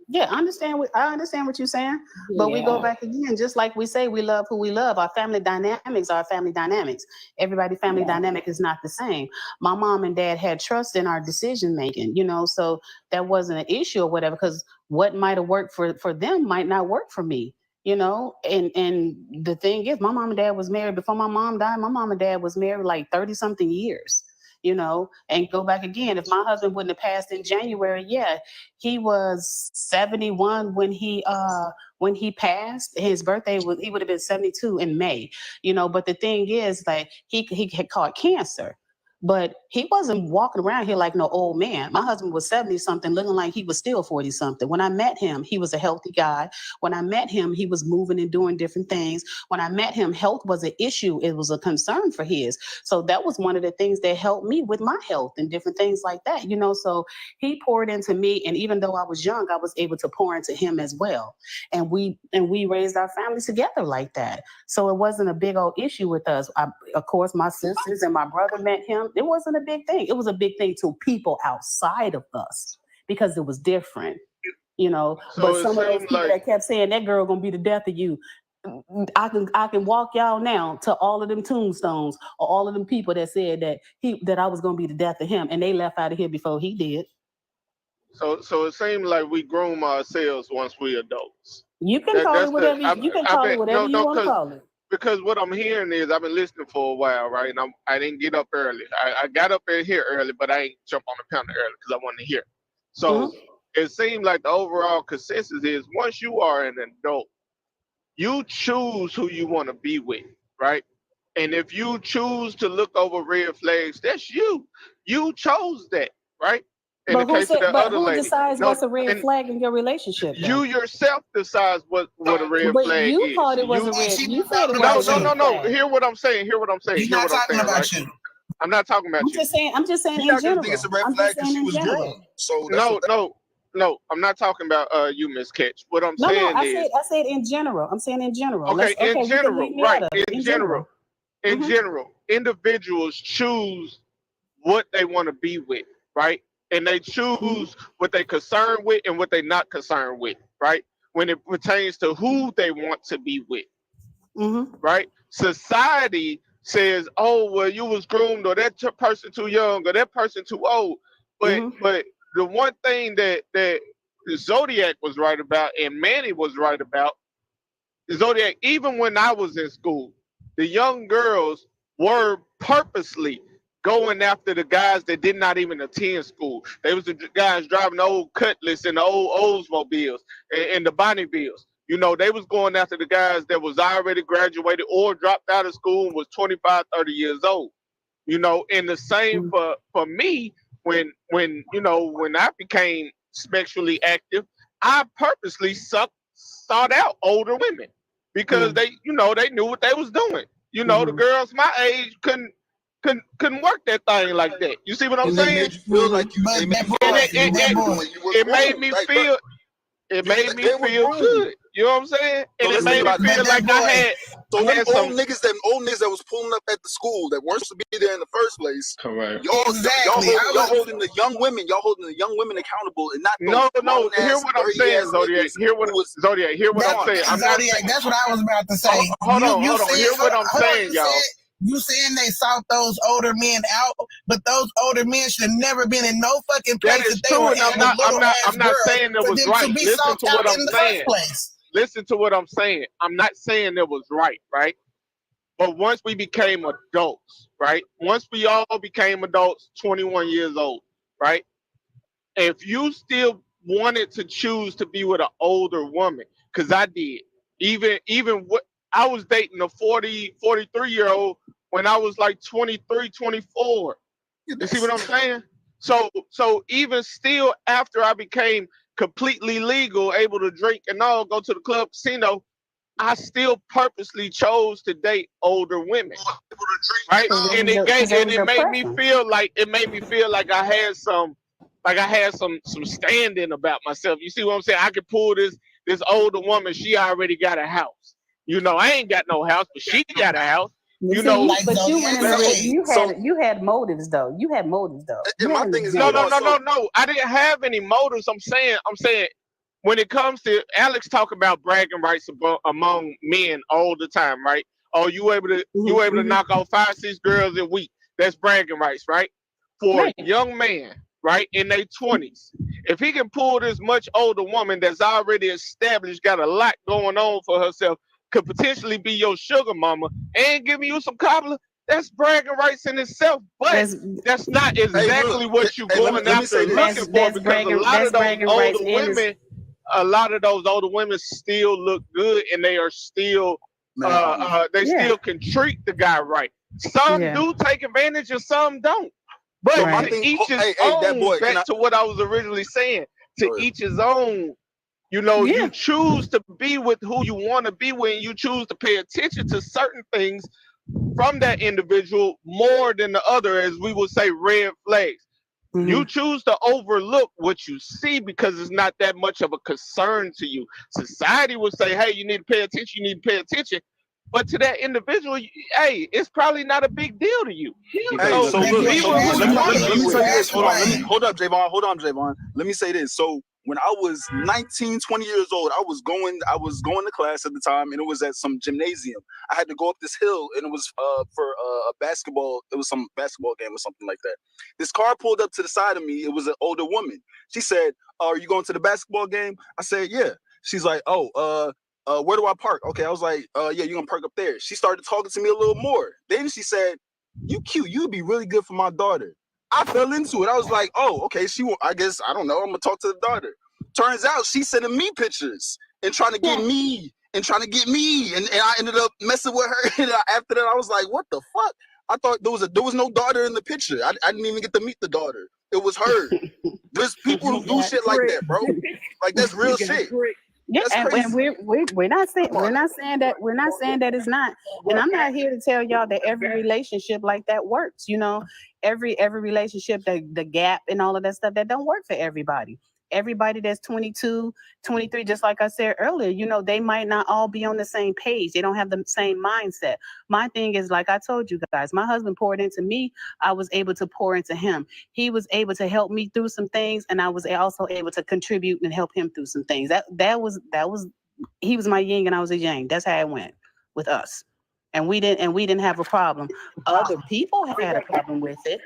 Yeah, I understand what you're saying. But we go back again, just like we say, we love who we love. Our family dynamics are family dynamics. Everybody's family dynamic is not the same. My mom and dad had trust in our decision making, so that wasn't an issue or whatever, because what might have worked for them might not work for me. And the thing is, my mom and dad was married before my mom died. My mom and dad was married like 30 something years. And go back again. If my husband wouldn't have passed in January, he was 71 when he passed. His birthday he would have been 72 in May. But the thing is, like, he had caught cancer. But he wasn't walking around here like no old man. My husband was 70 something, looking like he was still 40 something. When I met him, he was a healthy guy. When I met him, he was moving and doing different things. When I met him, health was an issue. It was a concern for his. So that was one of the things that helped me with my health and different things like that. So he poured into me. And even though I was young, I was able to pour into him as well. And we raised our families together like that. So it wasn't a big old issue with us. Of course, my sisters and my brother met him. It wasn't a big thing. It was a big thing to people outside of us because it was different, So but some of those people that kept saying that girl gonna be the death of you, I can walk y'all now to all of them tombstones or all of them people that said that I was gonna be the death of him, and they left out of here before he did. So it seems like we groom ourselves once we're adults. You can call it whatever you want to call it. Because what I'm hearing is I've been listening for a while, right? And I didn't get up early. I got up in here early, but I ain't jump on the panel early because I wanted to hear. So it seems like the overall consensus is once you are an adult, you choose who you want to be with, right? And if you choose to look over red flags, that's you. You chose that, right? In the case of the other lady. Who decides what's a red flag in your relationship? You yourself decides what a red flag you is. Thought it was a red. You said it was no. Hear what I'm saying. He's not talking about you. I'm not talking about I'm you. just saying You're in not gonna general. think it's a red I'm flag just because saying she in was general. groomed. So that's No, I'm not talking about you, Miss Catch. What I'm No, saying I is, said in general. I'm saying in general. okay, in We can general, leave me right? out of it. In general, in general, individuals choose what they want to be with, right? And they choose what they concerned with and what they not concerned with, right? When it pertains to who they want to be with, right? Society says, "Oh, well, you was groomed, or that person too young, or that person too old." But the one thing that Zodiac was right about and Manny was right about, Zodiac, even when I was in school, the young girls were purposely going after the guys that did not even attend school. They was the guys driving the old Cutlass and the old Oldsmobiles and the Bonnievilles. You know, they was going after the guys that was already graduated or dropped out of school and was 25, 30 years old. You know, and the same for me when I became sexually active, I purposely sought out older women because they knew what they was doing. You know, the girls my age couldn't work that thing like that. You see what I'm and they saying? made you feel like you. They made you feel like you were when you were It made groomed. me Like, feel. It made me feel good. You know what I'm saying? So And it let's made think me about feel it. like So them had old some. niggas that was pulling up at the school that weren't supposed to be there in the first place. Correct. Y'all holding the young women. Y'all holding the young women accountable and not No. grown Hear ass what I'm 30 saying, ass Zodiac. niggas Hear what who was. Zodiac. Hear what I'm saying. I'm not Zodiac, saying. that's what I was about to say. Hold on. Said, Hear what I'm saying, you y'all. You saying they sought those older men out, but those older men should have never been in no fucking place That is they true, were and in with little ass I'm not girls saying it for was them right. to be Listen sought to what out I'm in the saying. first place. Listen to what I'm saying. I'm not saying it was right, right? But once we became adults, right? Once we all became adults, 21 years old, right? If you still wanted to choose to be with an older woman, because I did, even what I was dating a 43-year-old when I was like 23, 24. You see what I'm saying? So even still after I became completely legal, able to drink and all, go to the club, casino, I still purposely chose to date older women, right? And it made me feel like I had some standing about myself. You see what I'm saying? I could pull this older woman. She already got a house. You know, I ain't got no house, but she got a house. You know, but you went in you had motives though. You had motives though. And my thing is, no. I didn't have any motives. I'm saying when it comes to Alex talk about bragging rights among men all the time, right? Oh, you able to knock off 5-6 girls a week? That's bragging rights, right? For a young man, right, in their 20s, if he can pull this much older woman that's already established, got a lot going on for herself, could potentially be your sugar mama and giving you some cobbler, that's bragging rights in itself. But that's not exactly what you're going after looking for, because a lot of those older women still look good and they are still still can treat the guy right. Some do take advantage and some don't. But to each his own, back to what I was originally saying, to each his own. You know, you choose to be with who you want to be with, and you choose to pay attention to certain things from that individual more than the other, as we would say, red flags. You choose to overlook what you see because it's not that much of a concern to you. Society would say, hey, you need to pay attention. But to that individual, hey, it's probably not a big deal to you. Hey, so look, let me tell you this. Hold on, Javon. Let me say this. So when I was 19, 20 years old, I was going to class at the time, and it was at some gymnasium. I had to go up this hill, and it was for a basketball. It was some basketball game or something like that. This car pulled up to the side of me. It was an older woman. She said, "Are you going to the basketball game?" I said, "Yeah." She's like, "Oh, where do I park?" Okay, I was like, "Yeah, you're gonna park up there." She started talking to me a little more. Then she said, "You cute. You'd be really good for my daughter." I fell into it. I was like, "Oh, okay." I guess I don't know. I'm gonna talk to the daughter. Turns out she's sending me pictures and trying to get me and I ended up messing with her. And after that, I was like, "What the fuck?" I thought there was no daughter in the picture. I didn't even get to meet the daughter. It was her. There's people who do shit like that, bro. Like that's real shit. Yeah, and we're not saying that it's not. And I'm not here to tell y'all that every relationship like that works. You know, every relationship, the gap and all of that stuff, that don't work for everybody. Everybody that's 22, 23, just like I said earlier, you know, they might not all be on the same page. They don't have the same mindset. My thing is, like I told you guys, my husband poured into me. I was able to pour into him. He was able to help me through some things, and I was also able to contribute and help him through some things. That was he was my yin and I was a yang. That's how it went with us. And we didn't have a problem. Other people had a problem with it.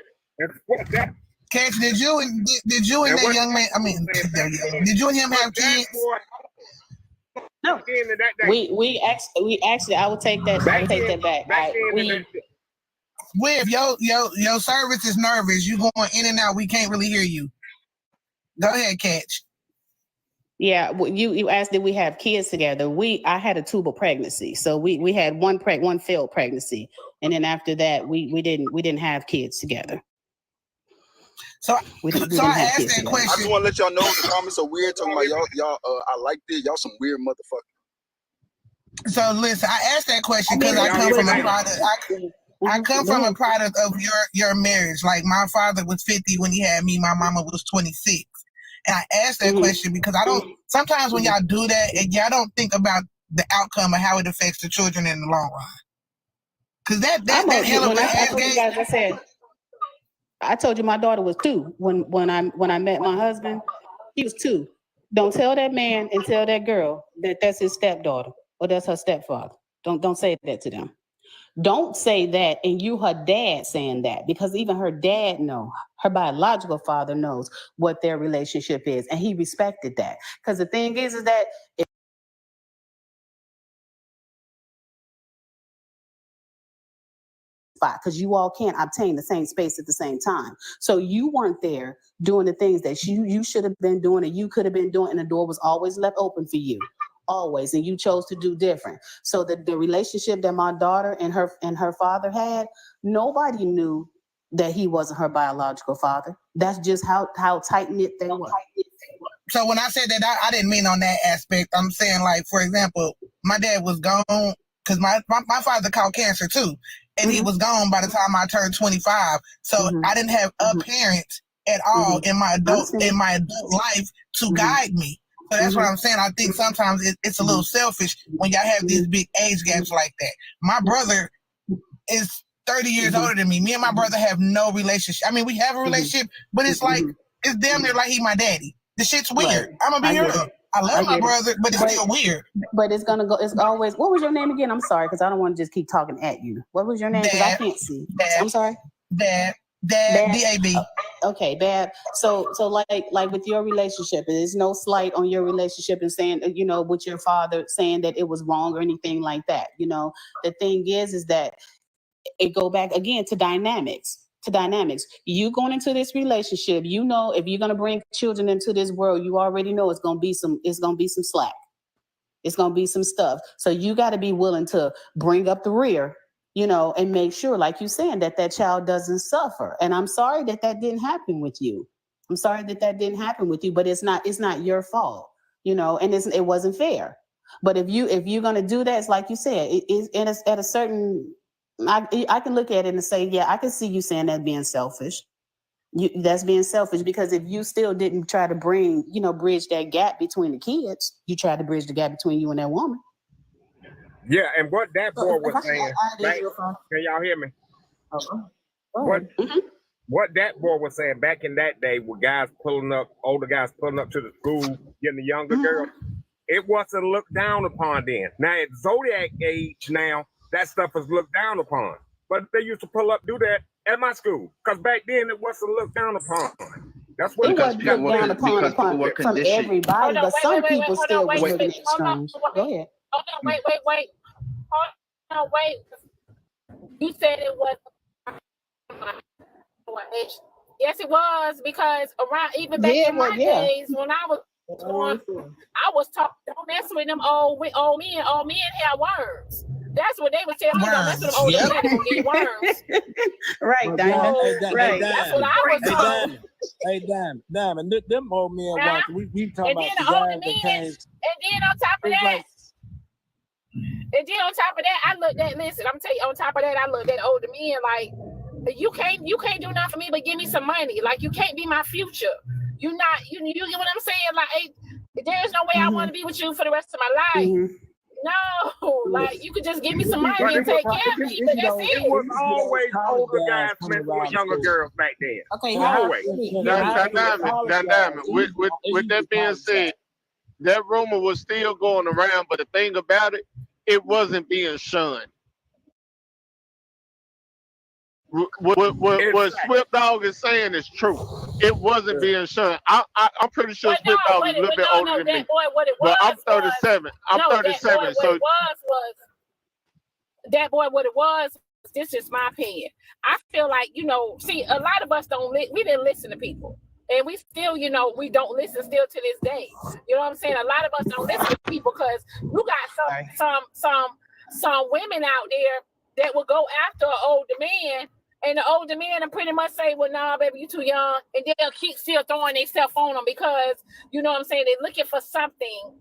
Catch, did you and that young man, did you and him have kids? No. We actually I would take that back. If your service is nervous, you going in and out, we can't really hear you. Go ahead, Catch. Yeah, you asked did we have kids together. I had a tubal pregnancy. So we had one failed pregnancy. And then after that we didn't have kids together. So I asked that question. I just want to let y'all know the comments are weird talking about y'all I like this. Y'all some weird motherfuckers. So listen, I asked that question because I come from a product. I come from a product of your marriage. Like my father was 50 when he had me. My mama was 26. And I asked that question because sometimes when y'all do that, and y'all don't think about the outcome of how it affects the children in the long run. Because that hell of I said, I told you my daughter was 2 when I met my husband. He was 2. Don't tell that man and tell that girl that that's his stepdaughter or that's her stepfather. Don't say that to them. Don't say that and you her dad saying that, because even her dad know, her biological father knows what their relationship is, and he respected that. Because the thing is that because you all can't obtain the same space at the same time. So you weren't there doing the things that you should have been doing and you could have been doing, and the door was always left open for you. Always, and you chose to do different. So the relationship that my daughter and her father had, nobody knew that he wasn't her biological father. That's just how tight-knit they were. So when I said that, I didn't mean on that aspect. I'm saying, like, for example, my dad was gone because my father caught cancer too, and he was gone by the time I turned 25. So I didn't have a parent at all in my adult life to guide me. So that's what I'm saying. I think sometimes it's a little selfish when y'all have these big age gaps like that. My brother is 30 years older than me. Me and my brother have no relationship. I mean, we have a relationship, but it's like, it's damn near like he my daddy. The shit's weird. I'm gonna be here. I love my brother, but it's still weird. But it's always, what was your name again? I'm sorry, because I don't want to just keep talking at you. What was your name? Because I can't see. I'm sorry. Dad, D-A-B. Okay, Bab. So like with your relationship, there's no slight on your relationship and saying, you know, with your father saying that it was wrong or anything like that. You know, the thing is that it go back again to dynamics. You going into this relationship, you know, if you're gonna bring children into this world, you already know it's gonna be some slack. It's gonna be some stuff. So you got to be willing to bring up the rear, you know, and make sure, like you're saying, that child doesn't suffer. And I'm sorry that didn't happen with you. But it's not your fault, you know, and it wasn't fair. But if you're gonna do that, it's like you said, it's at a certain. I can look at it and say, yeah, I can see you saying that being selfish. That's being selfish, because if you still didn't try to bridge that gap between the kids, you tried to bridge the gap between you and that woman. Yeah, and what that boy was saying, can y'all hear me? What that boy was saying back in that day, with older guys pulling up to the school, getting the younger girl, it wasn't looked down upon then. Now at Zodiac age now, that stuff is looked down upon. But they used to pull up, do that at my school. Because back then, it wasn't looked down upon. That's what it wasn't looked down upon from everybody, but some people still was looking at strange. Go ahead. Hold on, wait. Hold on, wait. You said it was. Yes, it was, because around even back in my days when I was taught, don't mess with them old men. Old men have worms. That's what they would tell me. Don't mess with them old men. They gonna get worms. Right, Diamond. Right. That's what I was told. Hey, Diamond, them old men Huh? we talking And about then the the older guys that men, came. and then on top of It's that, like, and then on top of that, I looked at. Listen, I'm telling you. On top of that, I looked at older men like, you can't do nothing for me, but give me some money. Like, you can't be my future. You get what I'm saying? Like, hey, there's no way I want to be with you for the rest of my life. No, like, you could just give me some money and take care of me, but that's It it. was always older guys messing with younger girls back then. Okay, always. Diamond. With that being said, that rumor was still going around, but the thing about it, it wasn't being shunned. What Swift Dog is saying is true. It wasn't being shunned. I'm pretty sure Swift Dog is a little bit older than me. Boy, what it But I'm was 37. I'm 37. So that boy, what it was, this is my opinion. I feel like, see, a lot of us we didn't listen to people. And we still, we don't listen still to this day. You know what I'm saying? A lot of us don't listen to people because you got some women out there that will go after an older man, and the older man and pretty much say, well, nah, baby, you too young. And they'll keep still throwing themselves on them because, you know what I'm saying, they're looking for something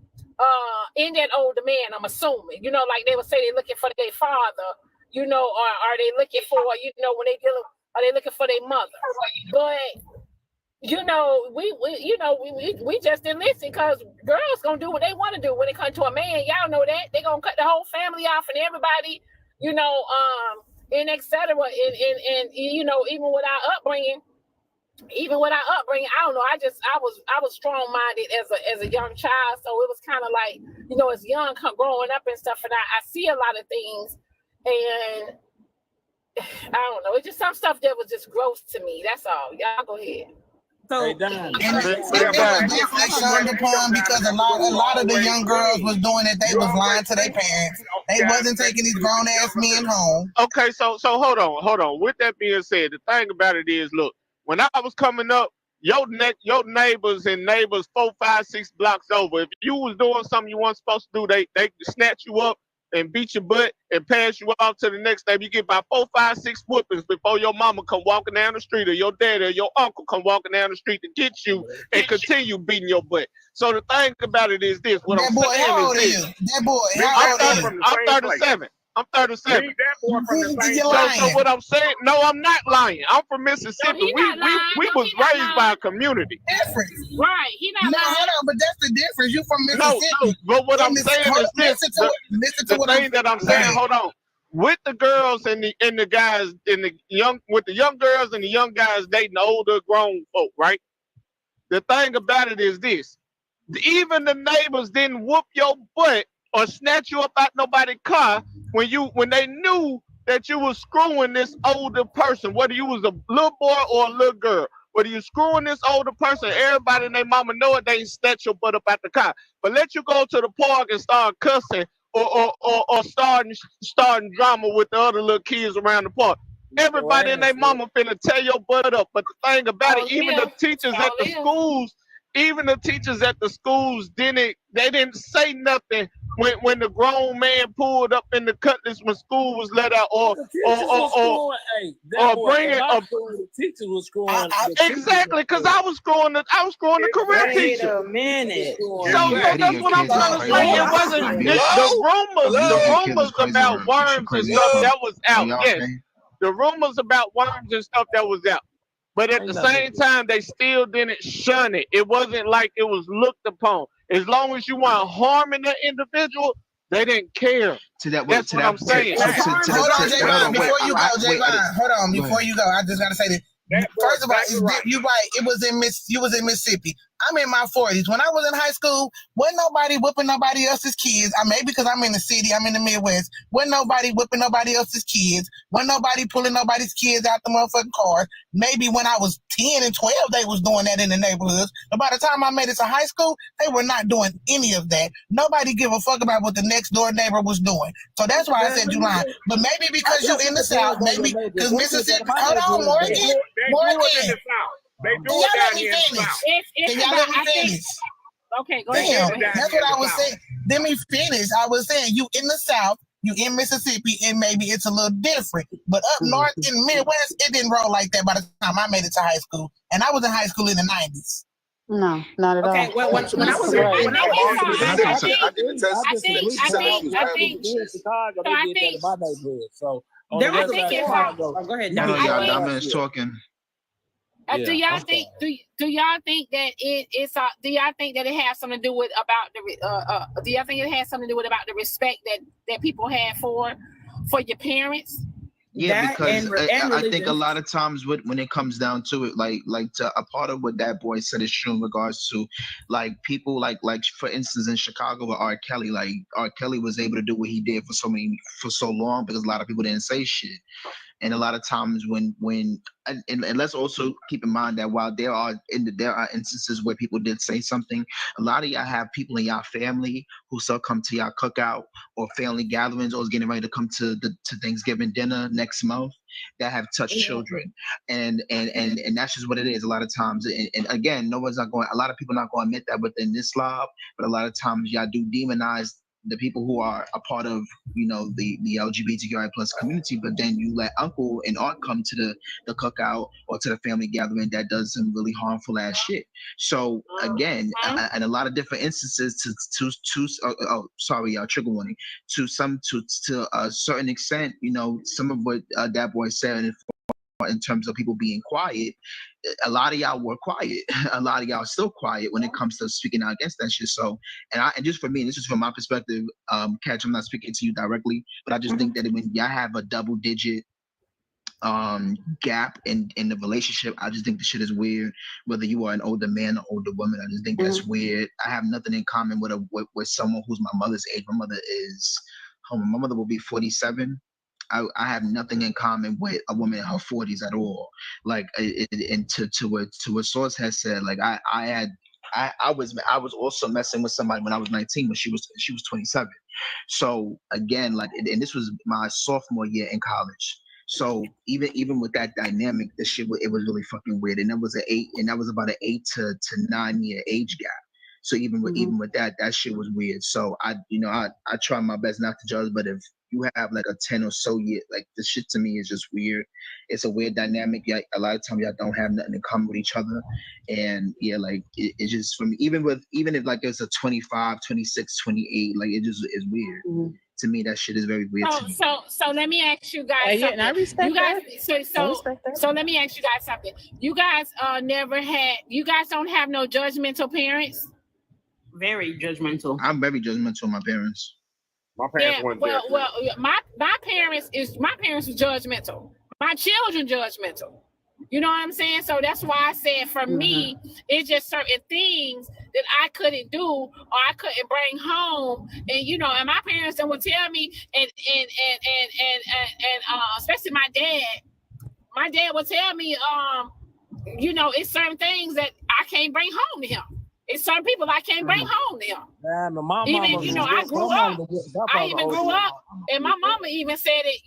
in that older man, I'm assuming. Like they would say they're looking for their father, or are they looking for, when they dealing, are they looking for their mother? But we just didn't listen because girls gonna do what they want to do when it comes to a man. Y'all know that they gonna cut the whole family off and everybody, and etc. And even with our upbringing, I don't know. I was strong minded as a young child, so it was kind of like, as young growing up and stuff, and I see a lot of things, and I don't know. It's just some stuff that was just gross to me. That's all. Y'all go ahead. So, it was definitely shunned upon because a lot of the young girls was doing it. They was lying to their parents. They wasn't taking these grown ass men home. Okay, so hold on. With that being said, the thing about it is, look, when I was coming up, your neighbors 4, 5, 6 blocks over, if you was doing something you weren't supposed to do, they snatch you up and beat your butt and pass you off to the next day. You get about 4, 5, 6 whoopings before your mama come walking down the street, or your dad or your uncle come walking down the street to get you and continue beating your butt. So the thing about it is this. What I'm saying is this. That boy, how old are you? I'm 37. I'm 37. Leave that boy from the same So what I'm saying, no, I'm not lying. I'm from Mississippi. We was raised by a community. Different. Right. He not lying. Hold on, but that's the difference. You from Mississippi. No, but what I'm saying is this. The thing that I'm saying, hold on. With the girls and the guys with the young girls and the young guys dating the older grown folk, right? The thing about it is this. Even the neighbors didn't whoop your butt or snatch you up out nobody's car when they knew that you was screwing this older person, whether you was a little boy or a little girl. Whether you screwing this older person, everybody and their mama know it, they snatch your butt up out the car. But let you go to the park and start cussing or starting drama with the other little kids around the park. Everybody and their mama finna tear your butt up. But the thing about it, even the teachers at the schools, didn't say nothing when the grown man pulled up in the cutlass when school was let out, or bringing a the teacher was screwing. Exactly, because I was screwing the career teacher. Wait a minute. So that's what I'm trying to say. It wasn't the rumors about worms and stuff that was out. Yes, the rumors about worms and stuff that was out. But at the same time, they still didn't shun it. It wasn't like it was looked upon. As long as you weren't harming the individual, they didn't care. That's what I'm saying. Hold on, Javon, before you go, Javon. Hold on, before you go, I just gotta say this. First of all, you're right. You was in Mississippi. I'm in my 40s. When I was in high school, wasn't nobody whipping nobody else's kids. Maybe because I'm in the city, I'm in the Midwest. Wasn't nobody whipping nobody else's kids. Wasn't nobody pulling nobody's kids out the motherfucking car. Maybe when I was 10 and 12, they was doing that in the neighborhoods. But by the time I made it to high school, they were not doing any of that. Nobody give a fuck about what the next door neighbor was doing. So that's why I said you lying. But maybe because you in the South, maybe because Mississippi. Hold on, Morgan. They do it down here in the South. Can y'all let me finish? Okay, go Damn, ahead. that's what I was saying. Let me finish. I was saying you in the South, You in Mississippi, and maybe it's a little different. But up north in the Midwest, it didn't roll like that by the time I made it to high school. And I was in high school in the 90s. No, not at all. Okay, well, when I was Right. when I was Chicago, they did that in my neighborhood. So on There the was west a side of kid. Chicago, Go ahead, One of Dr. y'all Young. diamonds talking. Do y'all think? Do y'all think that it's? Do y'all think that it has something to do with about the? Do y'all think it has something to do with about the respect that people have for your parents? Yeah, That because and I think a religion. lot of times when it comes down to it, like to a part of what that boy said is true in regards to like people like for instance in Chicago with R. Kelly, like R. Kelly was able to do what he did for so long because a lot of people didn't say shit. And a lot of times when and let's also keep in mind that while there are instances where people did say something, a lot of y'all have people in y'all family who still come to y'all cookout or family gatherings or is getting ready to come to Thanksgiving dinner next month that have touched children, and that's just what it is. A lot of times, and again, no one's not going. A lot of people not going to admit that within this slob, but a lot of times y'all do demonize the people who are a part of, the LGBTQI plus community, but then you let uncle and aunt come to the cookout or to the family gathering that does some really harmful ass shit. So again, and a lot of different instances trigger warning, to a certain extent, some of what that boy said in terms of people being quiet, a lot of y'all were quiet. A lot of y'all are still quiet when it comes to speaking out against that shit. So, and just for me, this is from my perspective, Catch, I'm not speaking to you directly, but I just think that when y'all have a double digit gap in the relationship, I just think the shit is weird. Whether you are an older man or older woman, I just think that's weird. I have nothing in common with someone who's my mother's age. My mother will be 47. I have nothing in common with a woman in her 40s at all. Like, and to what Source has said, like I was also messing with somebody when I was 19 when she was 27. So again, like, and this was my sophomore year in college. So even with that dynamic, the shit it was really fucking weird. And that was about an 8 to 9 year age gap. So even with that shit was weird. So I try my best not to judge, but if you have like a 10 or so year, like, the shit to me is just weird. It's a weird dynamic. Yeah, a lot of times y'all don't have nothing in common with each other. And yeah, like it's just, for me, even if like it's a 25, 26, 28, like it just is weird. To me, that shit is very weird to me. So let me ask you guys something. And I respect you guys, that. So let me ask you guys something. You guys you guys don't have no judgmental parents? Very judgmental. I'm very judgmental of my parents. My parents weren't there. Well, my parents were judgmental. My children judgmental. You know what I'm saying? So that's why I said for me, it's just certain things that I couldn't do or I couldn't bring home. And and my parents then would tell me, and especially my dad. My dad would tell me, it's certain things that I can't bring home to him. It's certain people I can't bring home to him. Man, I grew up. I even grew up, and my mama even said it.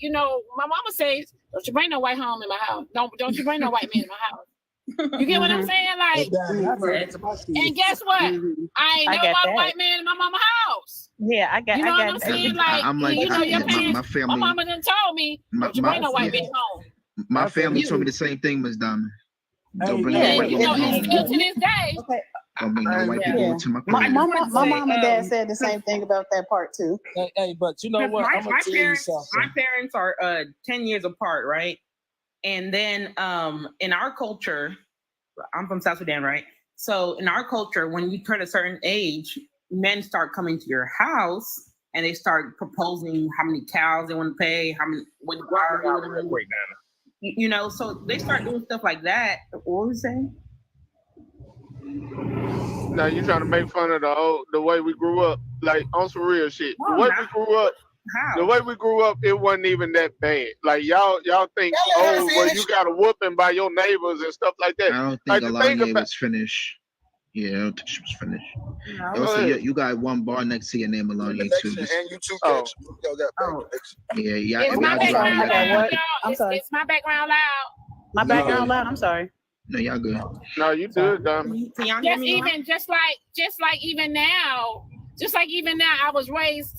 My mama says, "Don't you bring no white home in my house. Don't you bring no white man in my house." You get what I'm saying? Like, and guess what? I ain't no white man in my mama's house. Yeah, I got. You know what I'm saying? Like, I'm like, your parents. my family. My mama done told me, "Don't you bring no white man home." My family told me the same thing, Ms. Diamond. Don't bring no white woman home. And still to this day. Don't bring no white people to my My crib. mom and dad said the same thing about that part too. Hey, but you know what? I'm gonna tell you something. My parents are 10 years apart, right? And then in our culture, I'm from South Sudan, right? So in our culture, when you turn a certain age, men start coming to your house and they start proposing how many cows they want to pay, how many so they start doing stuff like that. What was you saying? Now you trying to make fun of the way we grew up, like on some real shit. The way we grew up, it wasn't even that bad. Like y'all think, well, you got a whooping by your neighbors and stuff like that. I don't think a lot of it was finished. Yeah, I don't think she was finished. No. Also, you got one bar next to your name, Melania, too. And you too, Catch. Yo, got Yeah. Is my background loud? I'm sorry. Is my background loud? My background loud. I'm sorry. No, y'all good. No, you good, Diamond. Just like even now, I was raised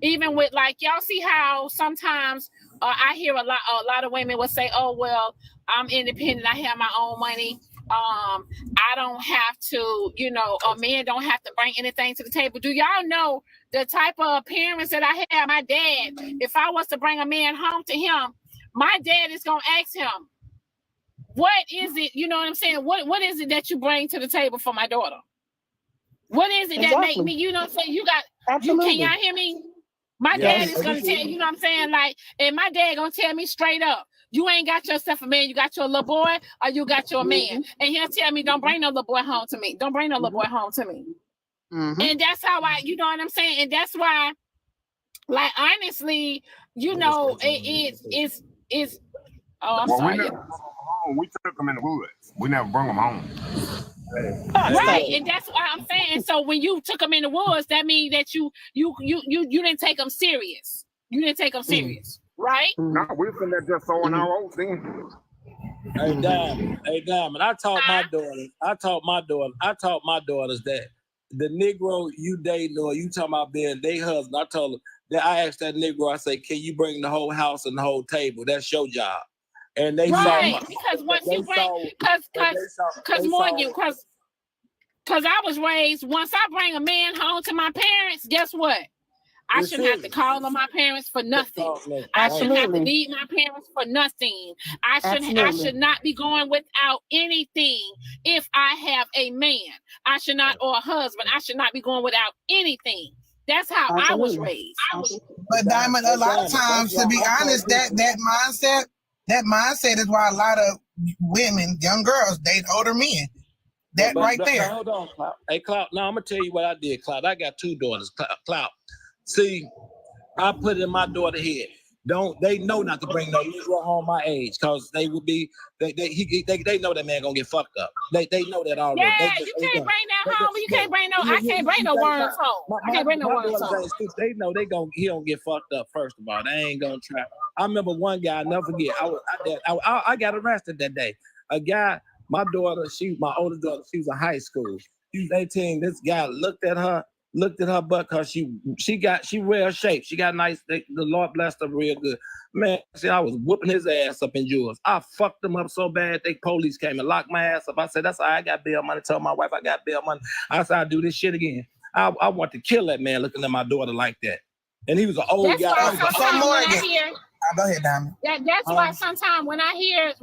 Even with like y'all see how sometimes I hear a lot of women will say, "Oh well, I'm independent. I have my own money. I don't have to, you know, a man don't have to bring anything to the table." Do y'all know the type of parents that I have? My dad, if I was to bring a man home to him, my dad is gonna ask him, "What is it?" You know what I'm saying? What is it that you bring to the table for my daughter? What is it that make me? You know what I'm saying? You got. Can y'all hear me? My dad is gonna tell you know what I'm saying, like, and my dad gonna tell me straight up, you ain't got yourself a man, you got your little boy, or you got your man, and he'll tell me, don't bring no little boy home to me, don't bring no little boy home to me, and that's how you know what I'm saying, and that's why, like, honestly, you know, it's. Oh, I'm sorry. We never brought them home. We took them in the woods. We never brought them home. Right, and that's what I'm saying. So when you took them in the woods, that means that you didn't take them serious. You didn't take them serious, right? No, we were sitting there just sowing our oats then. Hey, Diamond, I taught my daughters that the Negro you dating or you talking about being their husband, I told them that I asked that Negro, I say, can you bring the whole house and the whole table? That's your job. And they right, saw because once you bring, because Morgan, because I was raised, once I bring a man home to my parents, guess what? I shouldn't have to call on my parents for nothing. I shouldn't have to leave my parents for nothing. I should not be going without anything if I have a man. I should not, or a husband. I should not be going without anything. That's how I was raised. But Diamond, a lot of times, to be honest, that mindset is why a lot of women, young girls, date older men. That right there. Hold on, Clout. Hey, Clout. Now I'm gonna tell you what I did, Clout. I got two daughters, Clout. See, I put it in my daughter's head. They know not to bring no Negro home my age, cause they would be they know that man gonna get fucked up. They know that already. Yeah, you can't bring that home. You can't bring no. I can't bring no worms home. I can't bring no worms home. They know he gonna get fucked up. First of all, they ain't gonna try. I remember one guy. I never forget. I got arrested that day. A guy. My daughter, my oldest daughter, she was in high school. She was 18. This guy looked at her butt because she real shape. She got nice. The Lord blessed her real good. Man, see, I was whooping his ass up in yours. I fucked him up so bad, police came and locked my ass up. I said, that's all right, I got bail money. Told my wife I got bail money. I said, I'll do this shit again. I want to kill that man looking at my daughter like that. And he was an old guy. Go ahead, Diamond. That's why sometimes when I hear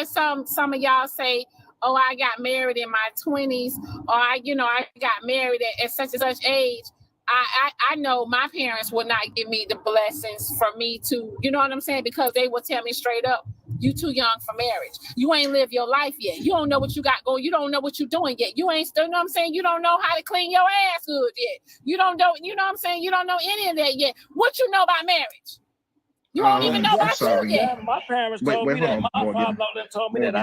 some of y'all say, "Oh, I got married in my 20s," or I got married at such and such age, I know my parents would not give me the blessings for me to, you know what I'm saying? Because they would tell me straight up, you too young for marriage. You ain't lived your life yet. You don't know what you got going. You don't know what you're doing yet. You ain't still, you know what I'm saying? You don't know how to clean your ass good yet. You don't know, you know what I'm saying? You don't know any of that yet. What you know about marriage? You don't even know about you yet. My parents told me that. My father told me that.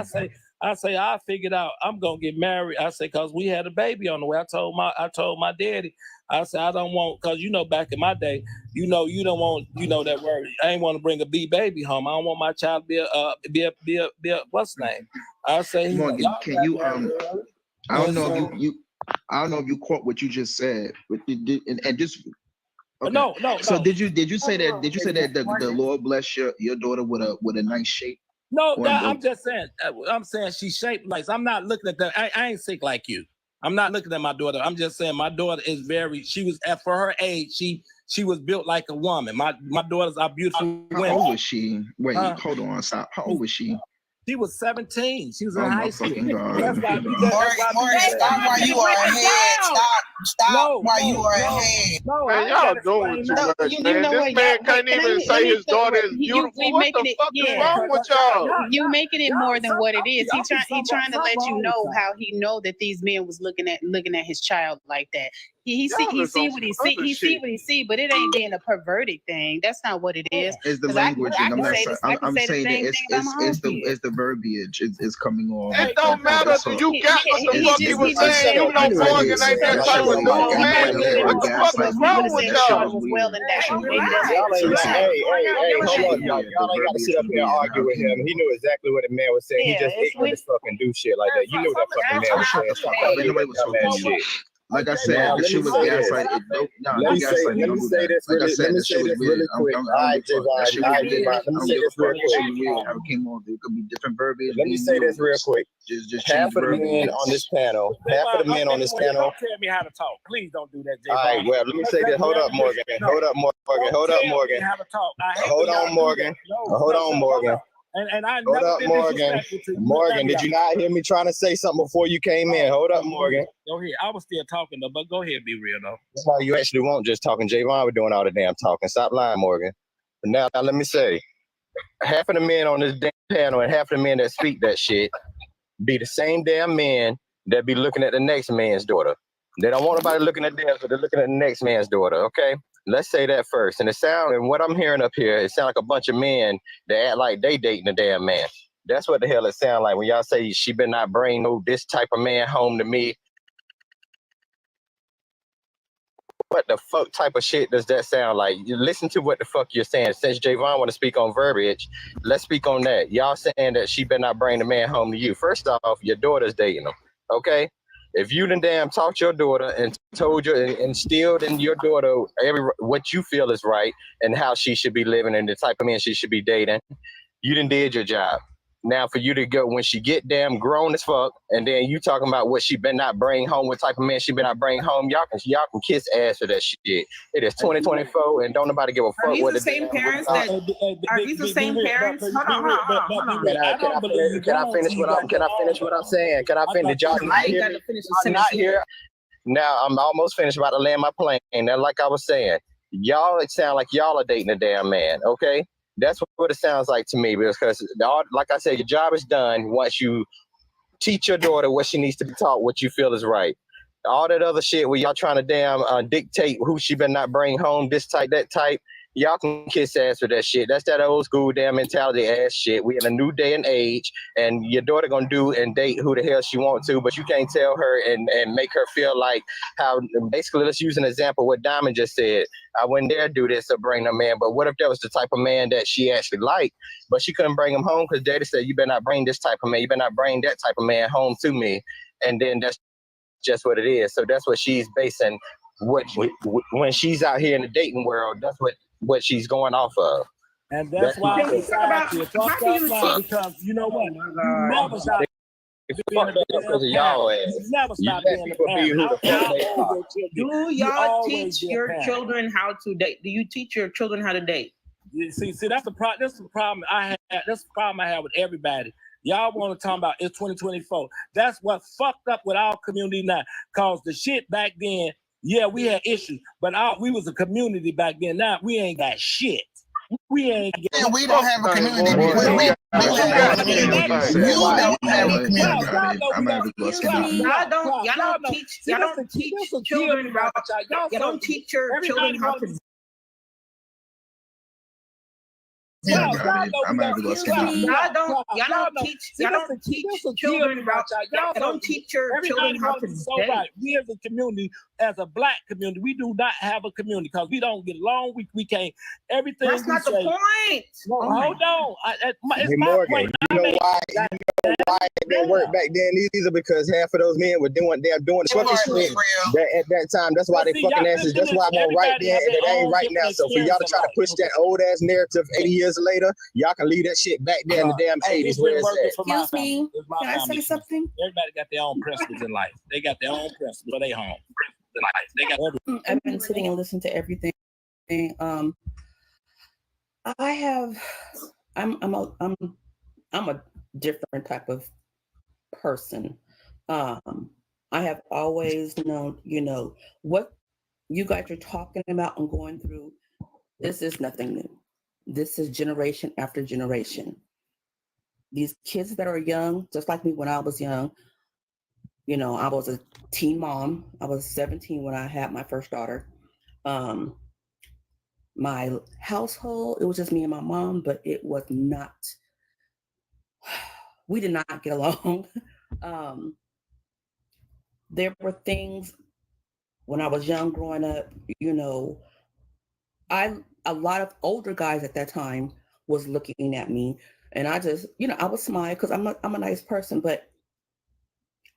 I say, I figured out I'm gonna get married. I say, cause we had a baby on the way. I told my daddy. I said, I don't want, cause back in my day, you don't want, that word. I ain't want to bring a baby home. I don't want my child to be a what's the name? I say, Morgan, can you I don't know if you caught what you just said, but and just. Okay. No. So did you say that? Did you say that the Lord bless your daughter with a nice shape? No, I'm just saying. I'm saying she's shaped nice. I'm not looking at that. I ain't sick like you. I'm not looking at my daughter. I'm just saying my daughter is she was for her age. She was built like a woman. My daughters are beautiful women. How old was she? Wait, hold on. Stop. How old was she? She was 17. She was in high school. That's why stop while you are ahead. Stop while you are ahead. Man, y'all doing too much, man. This man can't even say his daughter is beautiful. What the fuck is wrong with y'all? You making it more than what it is. He trying to let you know how he know that these men was looking at his child like that. He see what he see, but it ain't being a perverted thing. That's not what it is. It's the language, and I'm saying that it's the verbiage is coming on. It don't matter. You got what the fuck he was saying. You know Morgan ain't that type of dude, man. What the fuck is wrong with y'all? Hey, hold on, y'all. Y'all ain't got to sit up here and argue with him. He knew exactly what the man was saying. He just ignorant as fucking do shit like that. You knew that fucking man was saying something. Shit. Like I said, the shit was gaslight. Let me say this really quick. All right, Javon. Let me say this real quick. How it came on, it could be different verbiage. Let me say this real quick. Just half change of the men on this panel, Don't tell me how to talk. Please don't do that, Jay. All right, well, let me say this. Hold up, Morgan. Hold up, Morgan. Hold up, Morgan. Hold on, Morgan. Hold on, Morgan. And I hold up, Morgan. Morgan, did you not hear me trying to say something before you came in? Hold up, Morgan. Go ahead. I was still talking though, but go ahead, be real though. That's why you actually won't just talking. Javon was doing all the damn talking. Stop lying, Morgan. But now let me say, half of the men on this damn panel and half of the men that speak that shit be the same damn men that be looking at the next man's daughter. They don't want nobody looking at theirs, but they're looking at the next man's daughter, okay? Let's say that first. And what I'm hearing up here, it sounds like a bunch of men that act like they dating a damn man. That's what the hell it sounds like when y'all say she better not bring this type of man home to me. What the fuck type of shit does that sound like? You listen to what the fuck you're saying. Since Javon want to speak on verbiage, let's speak on that. Y'all saying that she better not bring the man home to you. First off, your daughter's dating him, okay? If you done damn taught your daughter and told you and instilled in your daughter what you feel is right and how she should be living and the type of man she should be dating, you done did your job. Now for you to go when she get damn grown as fuck, and then you talking about what she better not bring home, what type of man she better not bring home, y'all can kiss ass for that shit. It is 2024, and don't nobody give a fuck. Are these the same parents that? Are these the same parents? Hold on. Can I finish what I'm saying? Can I finish? Did y'all not hear? Now I'm almost finished, about to land my plane. And like I was saying, y'all, it sound like y'all are dating a damn man, okay? That's what it sounds like to me, because like I said, your job is done once you teach your daughter what she needs to be taught, what you feel is right. All that other shit where y'all trying to damn dictate who she better not bring home, this type, that type, y'all can kiss ass for that shit. That's that old school damn mentality ass shit. We in a new day and age, and your daughter gonna do and date who the hell she want to, but you can't tell her and make her feel like how, basically, let's use an example what Diamond just said. I wouldn't dare do this or bring no man, but what if that was the type of man that she actually liked, but she couldn't bring him home because Daddy said, you better not bring this type of man, you better not bring that type of man home to me, and then that's just what it is. So that's what she's basing when she's out here in the dating world, that's what she's going off of. And that's why society is fucked up, because you know what? You never stop. Because of y'all ass. You never stop being a parent. Do y'all teach your children how to date? Do you teach your children how to date? See, that's the problem. That's the problem I have. That's the problem I have with everybody. Y'all want to talk about it's 2024. That's what fucked up with our community now. Cause the shit back then, yeah, we had issues, but we was a community back then. Now we ain't got shit. We ain't got. We don't have a community. Y'all don't teach children about. Y'all don't teach your children how to. Y'all don't teach children about. Y'all don't teach your children how to date. Right. We as a community, as a black community, we do not have a community because we don't get along. We can't. Everything. That's not the point. No, hold on. It's my Morgan, point. you know why it didn't work back then either? Because half of those men were doing the fucking shit at that time. That's why they fucking asses. That's why I'm right there, and it ain't right now. So for y'all to try to push that old ass narrative 80 years later, y'all can leave that shit back there in the damn 80s where it's at. Excuse me. Can I say something? Everybody got their own principles in life. They got their own principles for their home. They got everything. I've been sitting and listening to everything. I'm a different type of person. I have always known, what you guys are talking about and going through. This is nothing new. This is generation after generation. These kids that are young, just like me when I was young, I was a teen mom. I was 17 when I had my first daughter. My household, it was just me and my mom, but it was not, we did not get along. There were things when I was young growing up, a lot of older guys at that time was looking at me, and I just, I would smile because I'm a nice person, but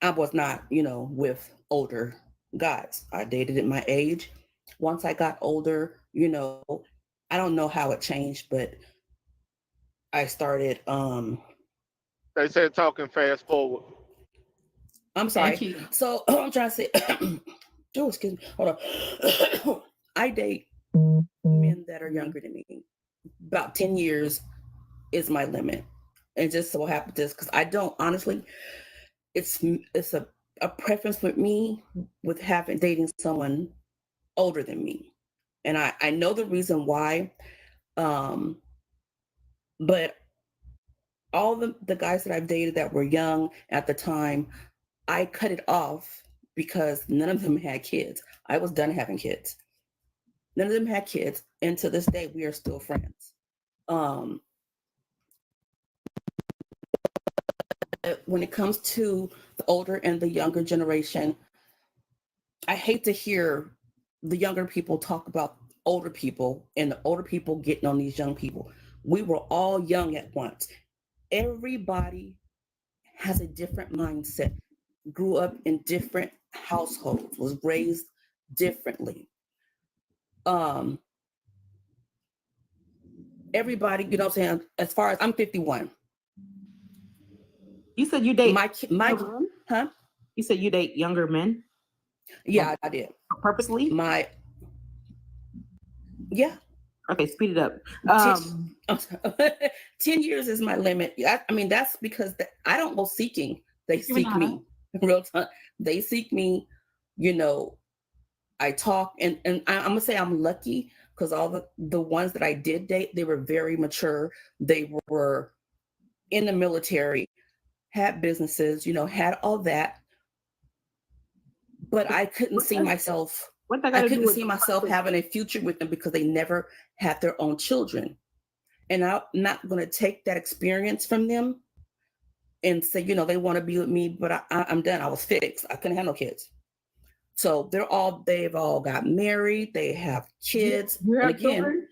I was not, with older guys. I dated at my age. Once I got older, you know, I don't know how it changed, but I started They said talking fast forward. I'm sorry. So I'm trying to say oh, excuse me. Hold on. I date men that are younger than me. About 10 years is my limit. And just so happens this because I don't honestly, it's a preference with me with having dating someone older than me. And I know the reason why. But all the guys that I've dated that were young at the time, I cut it off because none of them had kids. I was done having kids. None of them had kids, and to this day, we are still friends. When it comes to the older and the younger generation, I hate to hear the younger people talk about older people and the older people getting on these young people. We were all young at once. Everybody has a different mindset, grew up in different households, was raised differently. Everybody, you know what I'm saying? As far as I'm 51. You said you date my huh? You said you date younger men? Yeah, I did. Purposely? Yeah. Okay, speed it up. 10 years is my limit. I mean, that's because I don't go seeking. They seek me. Real time. They seek me, you know, I talk and I'm gonna say I'm lucky because all the ones that I did date, they were very mature. They were in the military, had businesses, you know, had all that. But I couldn't see myself. I couldn't see myself having a future with them because they never had their own children. And I'm not going to take that experience from them and say, you know, they want to be with me, but I'm done. I was fixed. I couldn't have no kids. So they've all got married. They have kids. You have and again, children?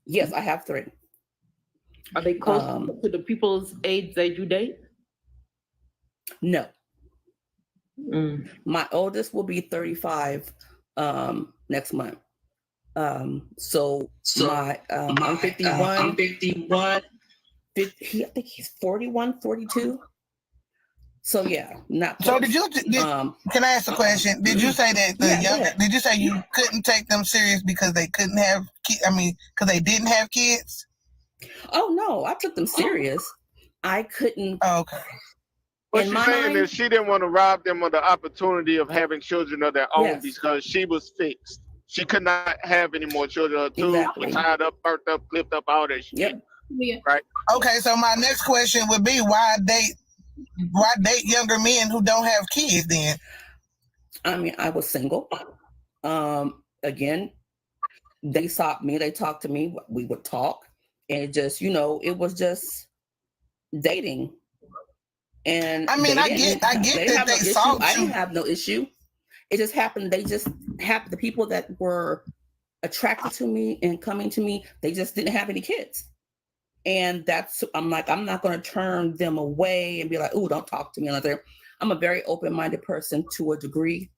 Yes, I have 3. Are they close to the people's age that you date? No. My oldest will be 35 next month. So I'm 51. I'm 51. I think he's 41, 42. So yeah, not So close. can I ask a question? Did you say that did you say you couldn't take them serious because they couldn't have because they didn't have kids? Oh no, I took them serious. I couldn't. Oh, okay. What she's saying is she didn't want to rob them of the opportunity of having children of their own because she was fixed. She could not have any more children. Her tubes were tied up, burnt up, clipped up, all that shit. Yep. Right. Okay, so my next question would be why date younger men who don't have kids then? I mean, I was single. Again, they sought me, they talked to me, we would talk, and it just, you know, it was just dating. And I mean, I get that they sought you. I didn't have no issue. It just happened. They just happened. The people that were attracted to me and coming to me, they just didn't have any kids. And I'm not going to turn them away and be like, oh, don't talk to me. I'm a very open-minded person to a degree.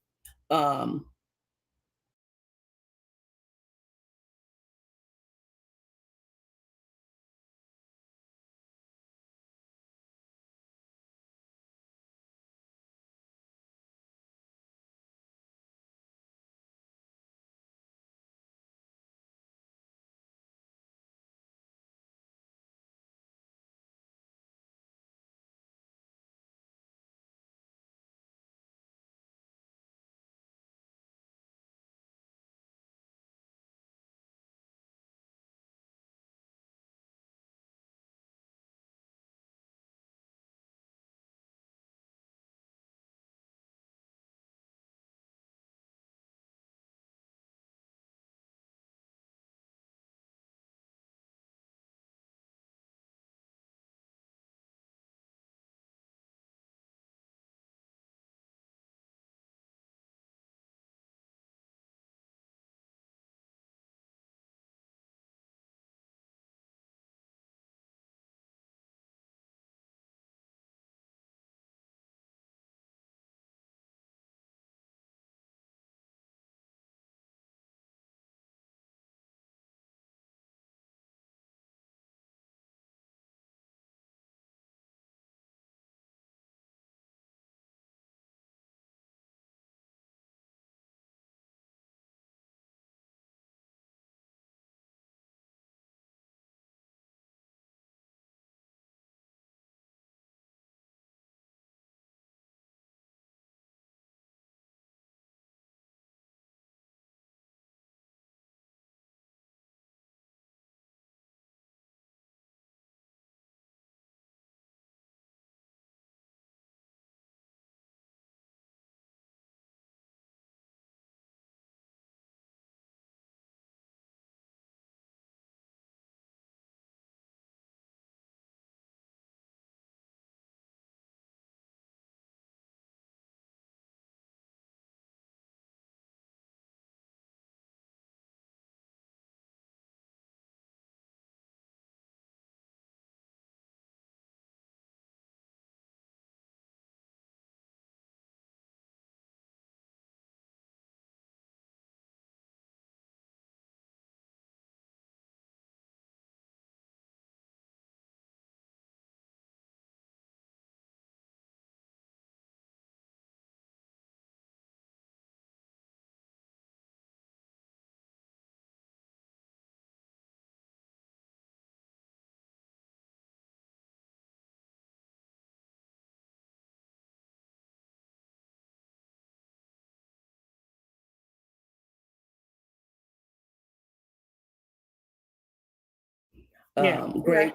great,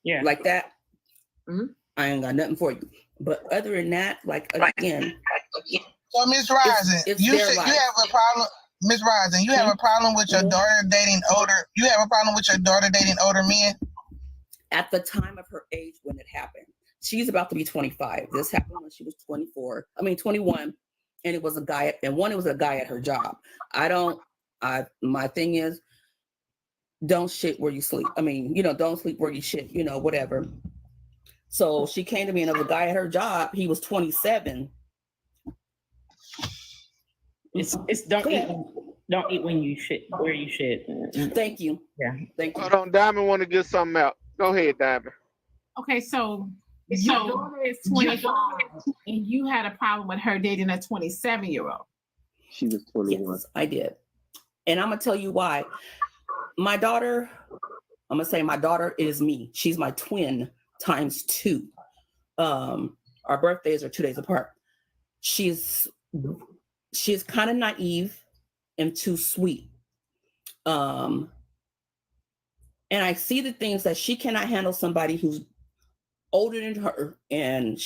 Yeah. like that, I ain't got nothing for you. But other than that, like again. So Miss Rising, it's you their said life. you have a problem. Miss Rising, you have a problem with your daughter dating older. You have a problem with your daughter dating older men. At the time of her age when it happened, she's about to be 25. This happened when she was 21, and it was a guy. It was a guy at her job. My thing is, don't shit where you sleep. I mean, don't sleep where you shit. Whatever. So she came to me, and there was a guy at her job. He was 27. It's don't eat when you shit where you shit. Thank you. Yeah. Thank you. Hold on, Diamond want to get something out. Go ahead, Diamond. Okay, so your daughter is 25, and you had a problem with her dating a 27-year-old. She was 21. Yes, I did. And I'm going to tell you why. My daughter is me. She's my twin times 2. Our birthdays are 2 days apart. She's kind of naive and too sweet. And I see the things that she cannot handle somebody who's older than her, and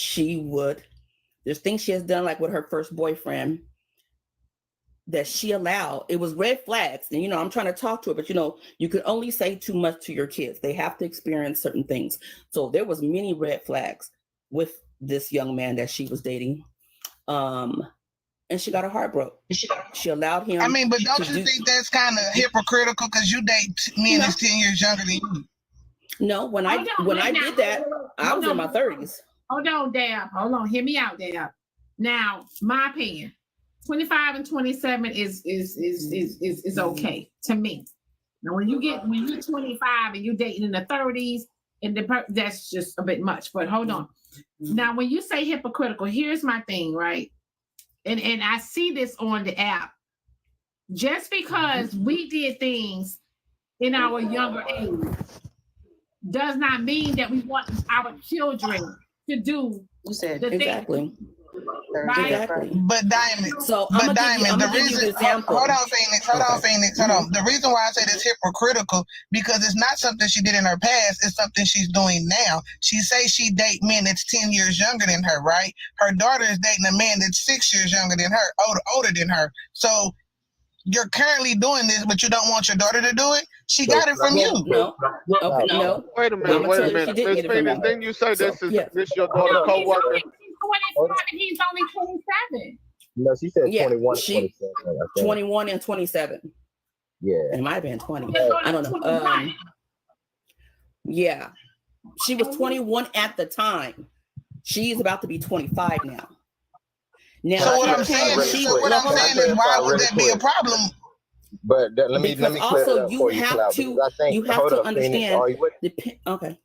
there's things she has done, like with her first boyfriend, that she allowed. It was red flags. And, I'm trying to talk to her, but, you can only say too much to your kids. They have to experience certain things. So there was many red flags with this young man that she was dating. And she got her heart broke. She allowed him. I mean, but don't you think that's kind of hypocritical because you date men that's 10 years younger than you? No, when I did that, I was in my 30s. Hold on, Dab. Hold on. Hear me out, Dab. Now, my opinion, 25 and 27 is okay to me. Now, when you're 25 and you're dating in the 30s, that's just a bit much. But hold on. Now, when you say hypocritical, here's my thing, right? And I see this on the app. Just because we did things in our younger age does not mean that we want our children to do the exactly. things. Right? Exactly. But Diamond, the reason. Hold on, Phoenix. Hold on. The reason why I say it's hypocritical because it's not something she did in her past. It's something she's doing now. She says she date men that's 10 years younger than her, right? Her daughter is dating a man that's 6 years younger than her, older than her. So you're currently doing this, but you don't want your daughter to do it. She got it from you. No. Okay, no. Wait a minute. Miss Phoenix, didn't you say this your daughter's co-worker? 25 and he's only 27. No, she said 21 27. 21 and 27. Yeah. It might have been 20. I don't know. Yeah. She was 21 at the time. She's about to be 25 now. So what I'm saying is why would that be a problem? But let me clear also it up you have to understand. Okay.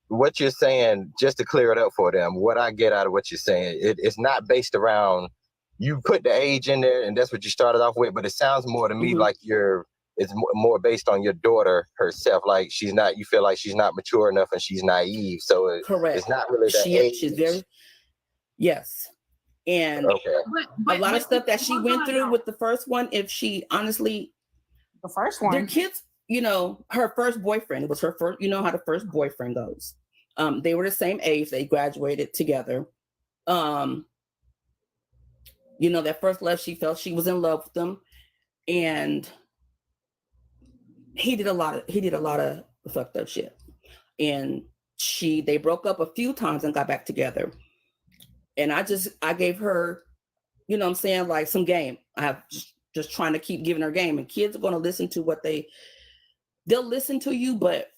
What you're saying, just to clear it up for them, what I get out of what you're saying, it's not based around, you put the age in there and that's what you started off with, but it sounds more to me like it's more based on your daughter herself. Like you feel like she's not mature enough and she's naive. So correct. It's not really that age. She's very, yes. And a lot of stuff that she went through with the first one, if she honestly, the first one, their kids, her first boyfriend, it was her first, how the first boyfriend goes. They were the same age, they graduated together. That first love, she felt she was in love with them, and he did a lot of fucked up shit. And they broke up a few times and got back together. And I gave her, like some game. I have just trying to keep giving her game, and kids are going to listen to they'll listen to you, but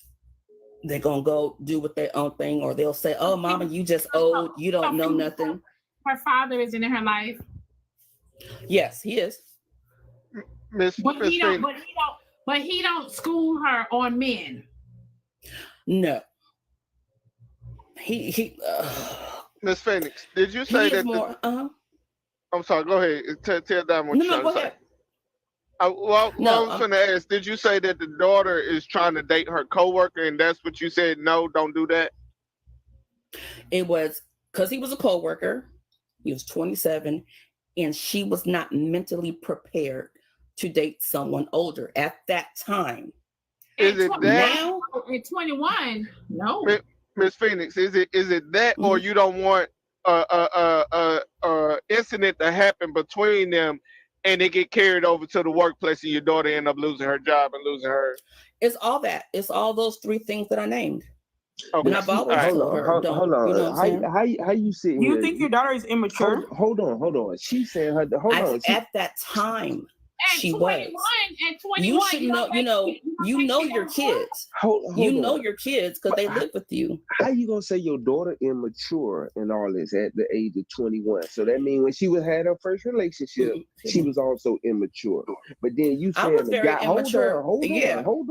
they're going to go do what their own thing, or they'll say, oh, mama, you just old. You don't know nothing. Her father isn't in her life. Yes, he is. But he don't school her on men. No. Miss Phoenix, did you say that? I'm sorry. Go ahead. Tell them what you're trying to say. I was going to ask, did you say that the daughter is trying to date her coworker, and that's what you said? No, don't do that. It was because he was a coworker. He was 27, and she was not mentally prepared to date someone older at that time. Is it that now? At 21? No. Miss Phoenix? Is it that, or you don't want a incident to happen between them, and it get carried over to the workplace, and your daughter end up losing her job and losing her? It's all that. It's all those three things that I named. Okay. And I've always told her, don't. Hold on. You know what I'm saying? How you sitting Do you here? think your daughter is immature? Hold on. She's saying her. Hold on. At that time, At she 21, was. at 21, You should know. You know your kids. Hold You on. know your kids because they live with you. How you gonna say your daughter immature and all this at the age of 21? So that means when she had her first relationship, she was also immature. But then you I saying was the very guy, immature. hold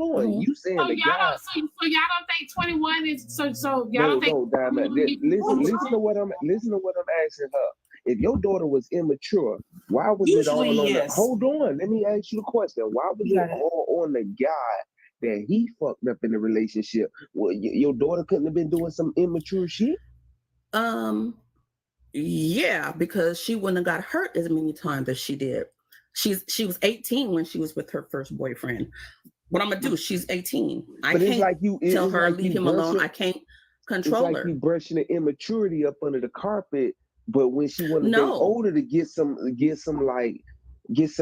on. You saying So the y'all guy? don't. So y'all don't think 21 is so? Y'all don't think? No, Diamond. Listen to what I'm asking her. If your daughter was immature, why was it all on the? Hold on, let me ask you a question. Why was it all on the guy that he fucked up in the relationship? Well, your daughter couldn't have been doing some immature shit. Yeah, because she wouldn't have got hurt as many times as she did. She was 18 when she was with her first boyfriend. What I'm gonna do? She's 18. I can't tell her leave him alone. I can't control her. It's like you brushing the immaturity up under the carpet. But when she wanted to be older to get some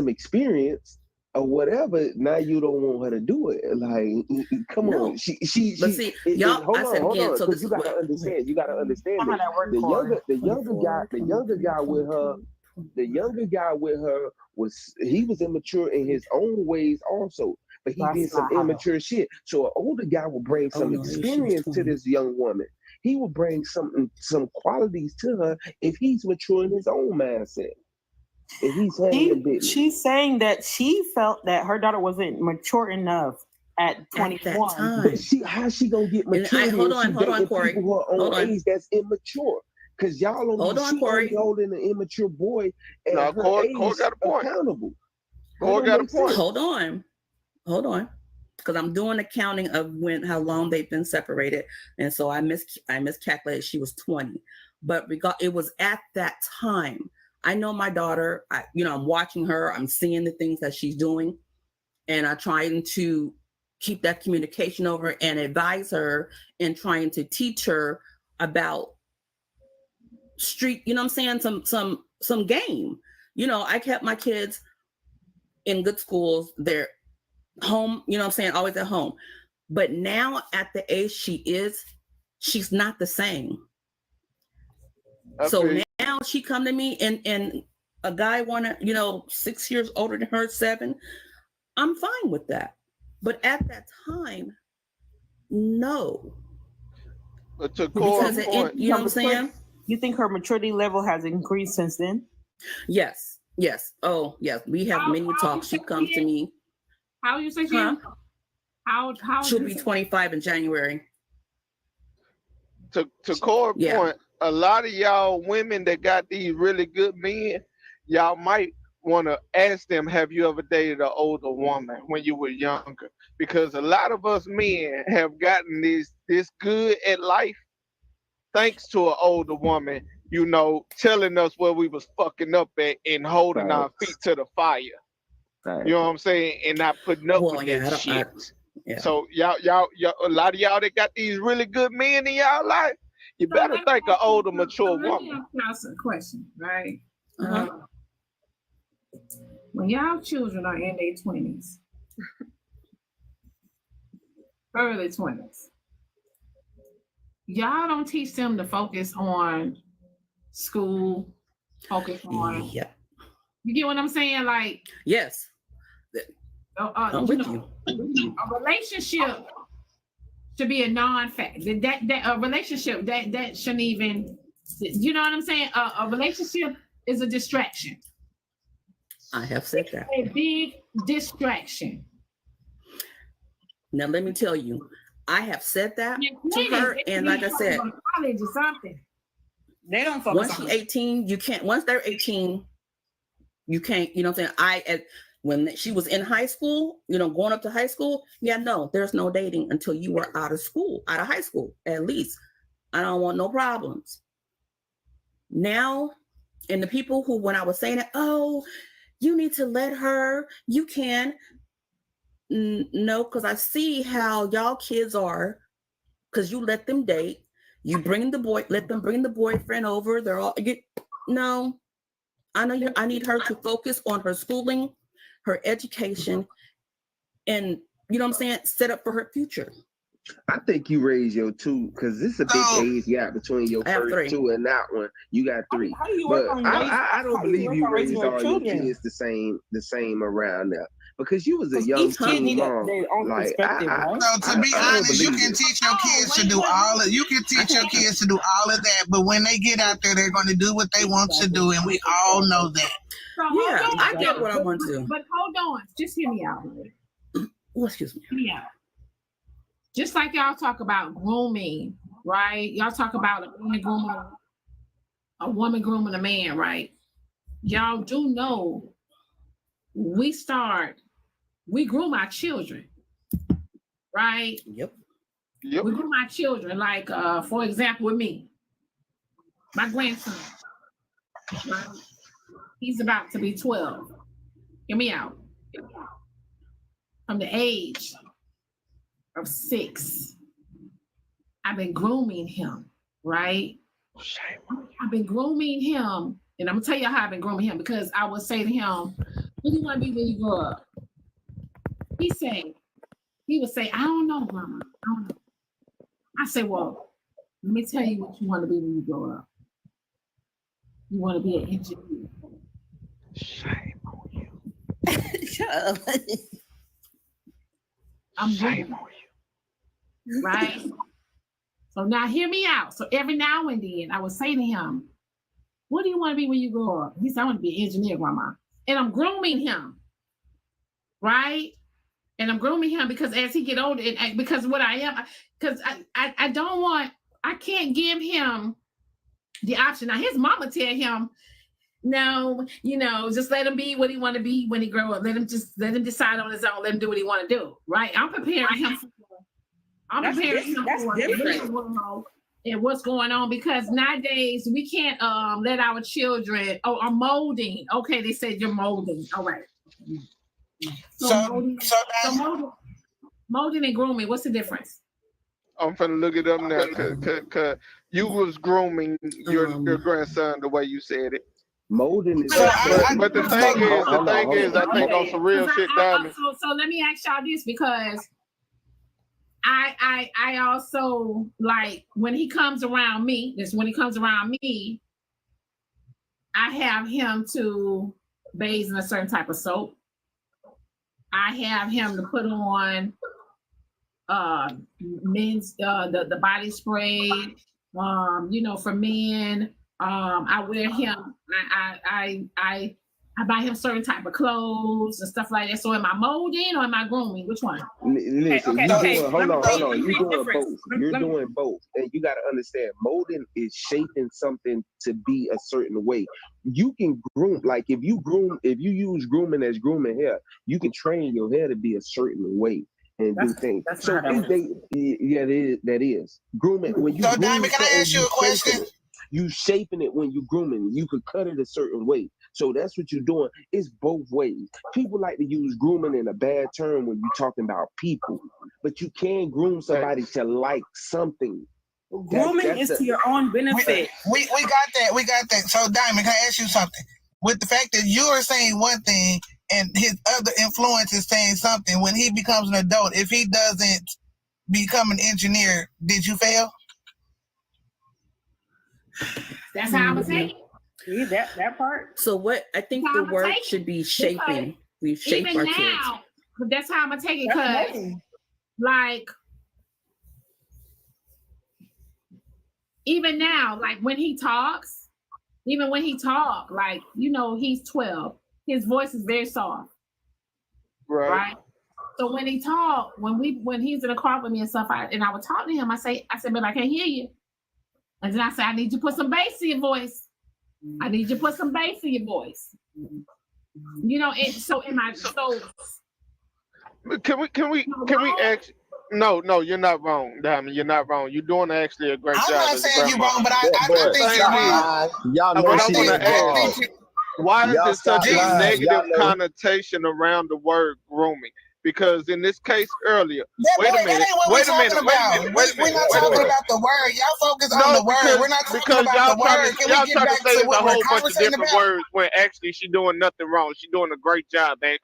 experience or whatever, now you don't want her to do it. Like, come on, she. But see, y'all. Hold I said on, again. So this you gotta understand. You gotta understand that the younger guy with her. The younger guy with her was immature in his own ways also, but he did some immature shit. So an older guy will bring some experience to this young woman. He will bring some qualities to her if he's mature in his own mindset. If he's handling business. She's saying that she felt that her daughter wasn't mature enough at 21. But how's she gonna get mature? Hold on, Corey. People who are on age that's immature. Because y'all only holding an immature boy at Corey got a point. Accountable. Corey got a point. Hold on. Because I'm doing a counting of how long they've been separated, and so I miscalculated. She was 20, but it was at that time. I know my daughter. I'm watching her. I'm seeing the things that she's doing, and I'm trying to keep that communication over and advise her and trying to teach her about street. You know what I'm saying? Some game. I kept my kids in good schools. They're home, you know what I'm saying, always at home. But now at the age she's not the same. Okay. So now she come to me and a guy wanted, 6 years older than her, 7. I'm fine with that. But at that time, no. But to Core's point, you know what I'm saying? You think her maturity level has increased since then? Yes. Oh, yes. We have many talks. She comes to me. How you say she? How she'll be 25 in January. To Core's point, a lot of y'all women that got these really good men, y'all might want to ask them, have you ever dated an older woman when you were younger? Because a lot of us men have gotten this good at life thanks to an older woman, telling us where we was fucking up at and holding our feet to the fire. You know what I'm saying? And not putting up with that shit. So y'all, a lot of y'all that got these really good men in y'all life, you better think an older, mature woman. That's a question, right? When y'all children are in their 20s, early 20s, y'all don't teach them to focus on school, focus on. Yeah. You get what I'm saying? Like, yes. I'm with you. A relationship should be a non-factor. That a relationship that shouldn't even. You know what I'm saying? A relationship is a distraction. I have said that. A big distraction. Now let me tell you, I have said that to her, and like I said, college or something. They don't focus. Once she's 18, you can't. Once they're 18, you can't. You know what I'm saying? When she was in high school, going up to high school, there's no dating until you were out of high school, at least. I don't want no problems. Now, and the people who, when I was saying it, oh, you need to let her, you can. No, because I see how y'all kids are. Because you let them date, you bring let them bring the boyfriend over. They're all no. I know I need her to focus on her schooling, her education, and you know what I'm saying, set up for her future. I think you raised your two because this is a big age gap between your first two and that one. You got three. How do you But work on I don't believe you raised all your children? kids the same around there. Because you was a young each kid teen mom. their own perspective, right? So to be honest, you can teach your kids to do all of that, but when they get out there, they're going to do what they want to do, and we all know that. So Yeah, I get what I want to do. But hold on, just hear me out. Oh, excuse me. Hear me out. Just like y'all talk about grooming, right? Y'all talk about a man grooming, a woman grooming a man, right? Y'all do know we groom our children, right? Yep. We groom our children. Like, for example, with me, my grandson, right? He's about to be 12. Hear me out. From the age of 6, I've been grooming him, right? I've been grooming him, and I'm gonna tell you how I've been grooming him, because I would say to him, "What do you want to be when you grow up?" He would say, "I don't know, Grandma. I don't know." I say, "Well, let me tell you what you want to be when you grow up. You want to be an engineer." Shame on you. Shut up. I'm grooming you, right? So now hear me out. So every now and then I would say to him, "What do you want to be when you grow up?" He said, "I want to be an engineer, Grandma." And I'm grooming him, right? And I'm grooming him because as he get older, and because what I am, because I can't give him the option. Now his mama tell him, "No, just let him be what he want to be when he grow up. Let him decide on his own. Let him do what he want to do." Right? I'm preparing him for the real world and what's going on, because nowadays we can't let our children are molding. Okay, they said you're molding. All right. Molding and grooming, what's the difference? I'm finna look it up now, cause you was grooming your grandson the way you said it. Molding is. But the thing is, I think on some real shit, Diamond. So let me ask y'all this, because I also, like, when he comes around me, I have him to bathe in a certain type of soap. I have him to put on men's the body spray, for men. I wear him. I buy him certain type of clothes and stuff like that. So am I molding or am I grooming? Which one? Listen, hold on. You're doing both. You're doing both, and you got to understand, molding is shaping something to be a certain way. You can groom, like if you use grooming as grooming hair, you can train your hair to be a certain way and do things. So that is grooming. When you Diamond, can I ask you a question? You shaping it when you grooming. You can cut it a certain way. So that's what you're doing. It's both ways. People like to use grooming in a bad term when you're talking about people, but you can groom somebody to like something. Grooming is to your own benefit. We got that. So Diamond, can I ask you something? With the fact that you are saying one thing and his other influence is saying something, when he becomes an adult, if he doesn't become an engineer, did you fail? That's how I'm gonna take it. See that part. So what I think the word should be shaping. We shape our kids. That's how I'm gonna take it, because like even now, like when he talks, like he's 12. His voice is very soft. Right? So when he talk, when he's in the car with me and stuff, I would talk to him, I said, "Baby, I can't hear you." And then I said, "I need you to put some bass in your voice. I need you to put some bass in your voice." Can we ask? No, you're not wrong, Diamond. You're not wrong. You're doing actually a great job. I'm not saying you're wrong, but I think you're wrong. Y'all know why is there such a negative connotation around the word grooming? because in this case earlier, That ain't what we're talking about. We're not talking about the word. Y'all focus on the word. We're not talking about the word. Can we get back to what we're conversating about? Words when actually she doing nothing wrong. She doing a great job, man.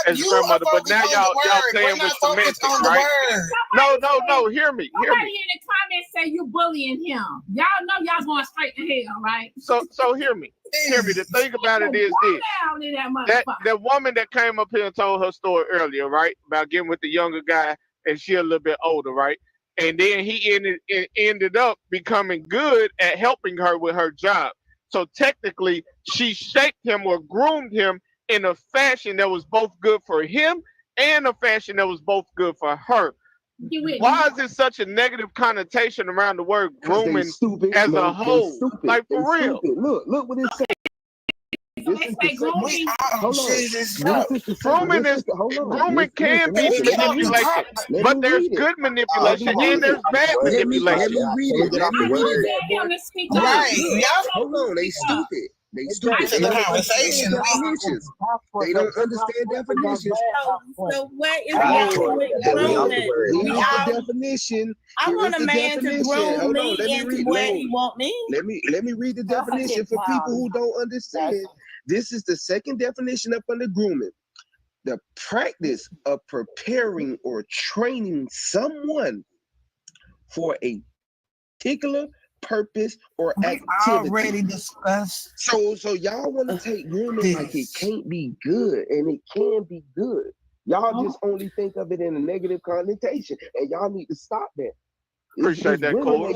As a You grandmother, are but now focused on the y'all word. saying We're with not focused semantics, on the right? word. No. Hear me. Somebody in the comments say you bullying him. Y'all know y'all going straight to hell, right? So hear me. The thing about it is this. That woman that came up here and told her story earlier, right? About getting with the younger guy and she a little bit older, right? And then he ended up becoming good at helping her with her job. So technically, she shaped him or groomed him in a fashion that was both good for him and a fashion that was both good for her. Why is there such a negative connotation around the word grooming as a whole? Like, for real. Look what it says. Grooming can be manipulation, but there's good manipulation and there's bad manipulation. Right. Hold on, they stupid. They stupid. They don't understand definitions. They don't understand definitions. So what is wrong with grooming? Here's the definition. I want a man to groom me into where he want me. Let me read the definition for people who don't understand. This is the second definition up under grooming. The practice of preparing or training someone for a particular purpose or activity. Already discussed. So y'all want to take grooming like it can't be good, and it can be good. Y'all just only think of it in a negative connotation, and y'all need to stop that. Appreciate that, Corey.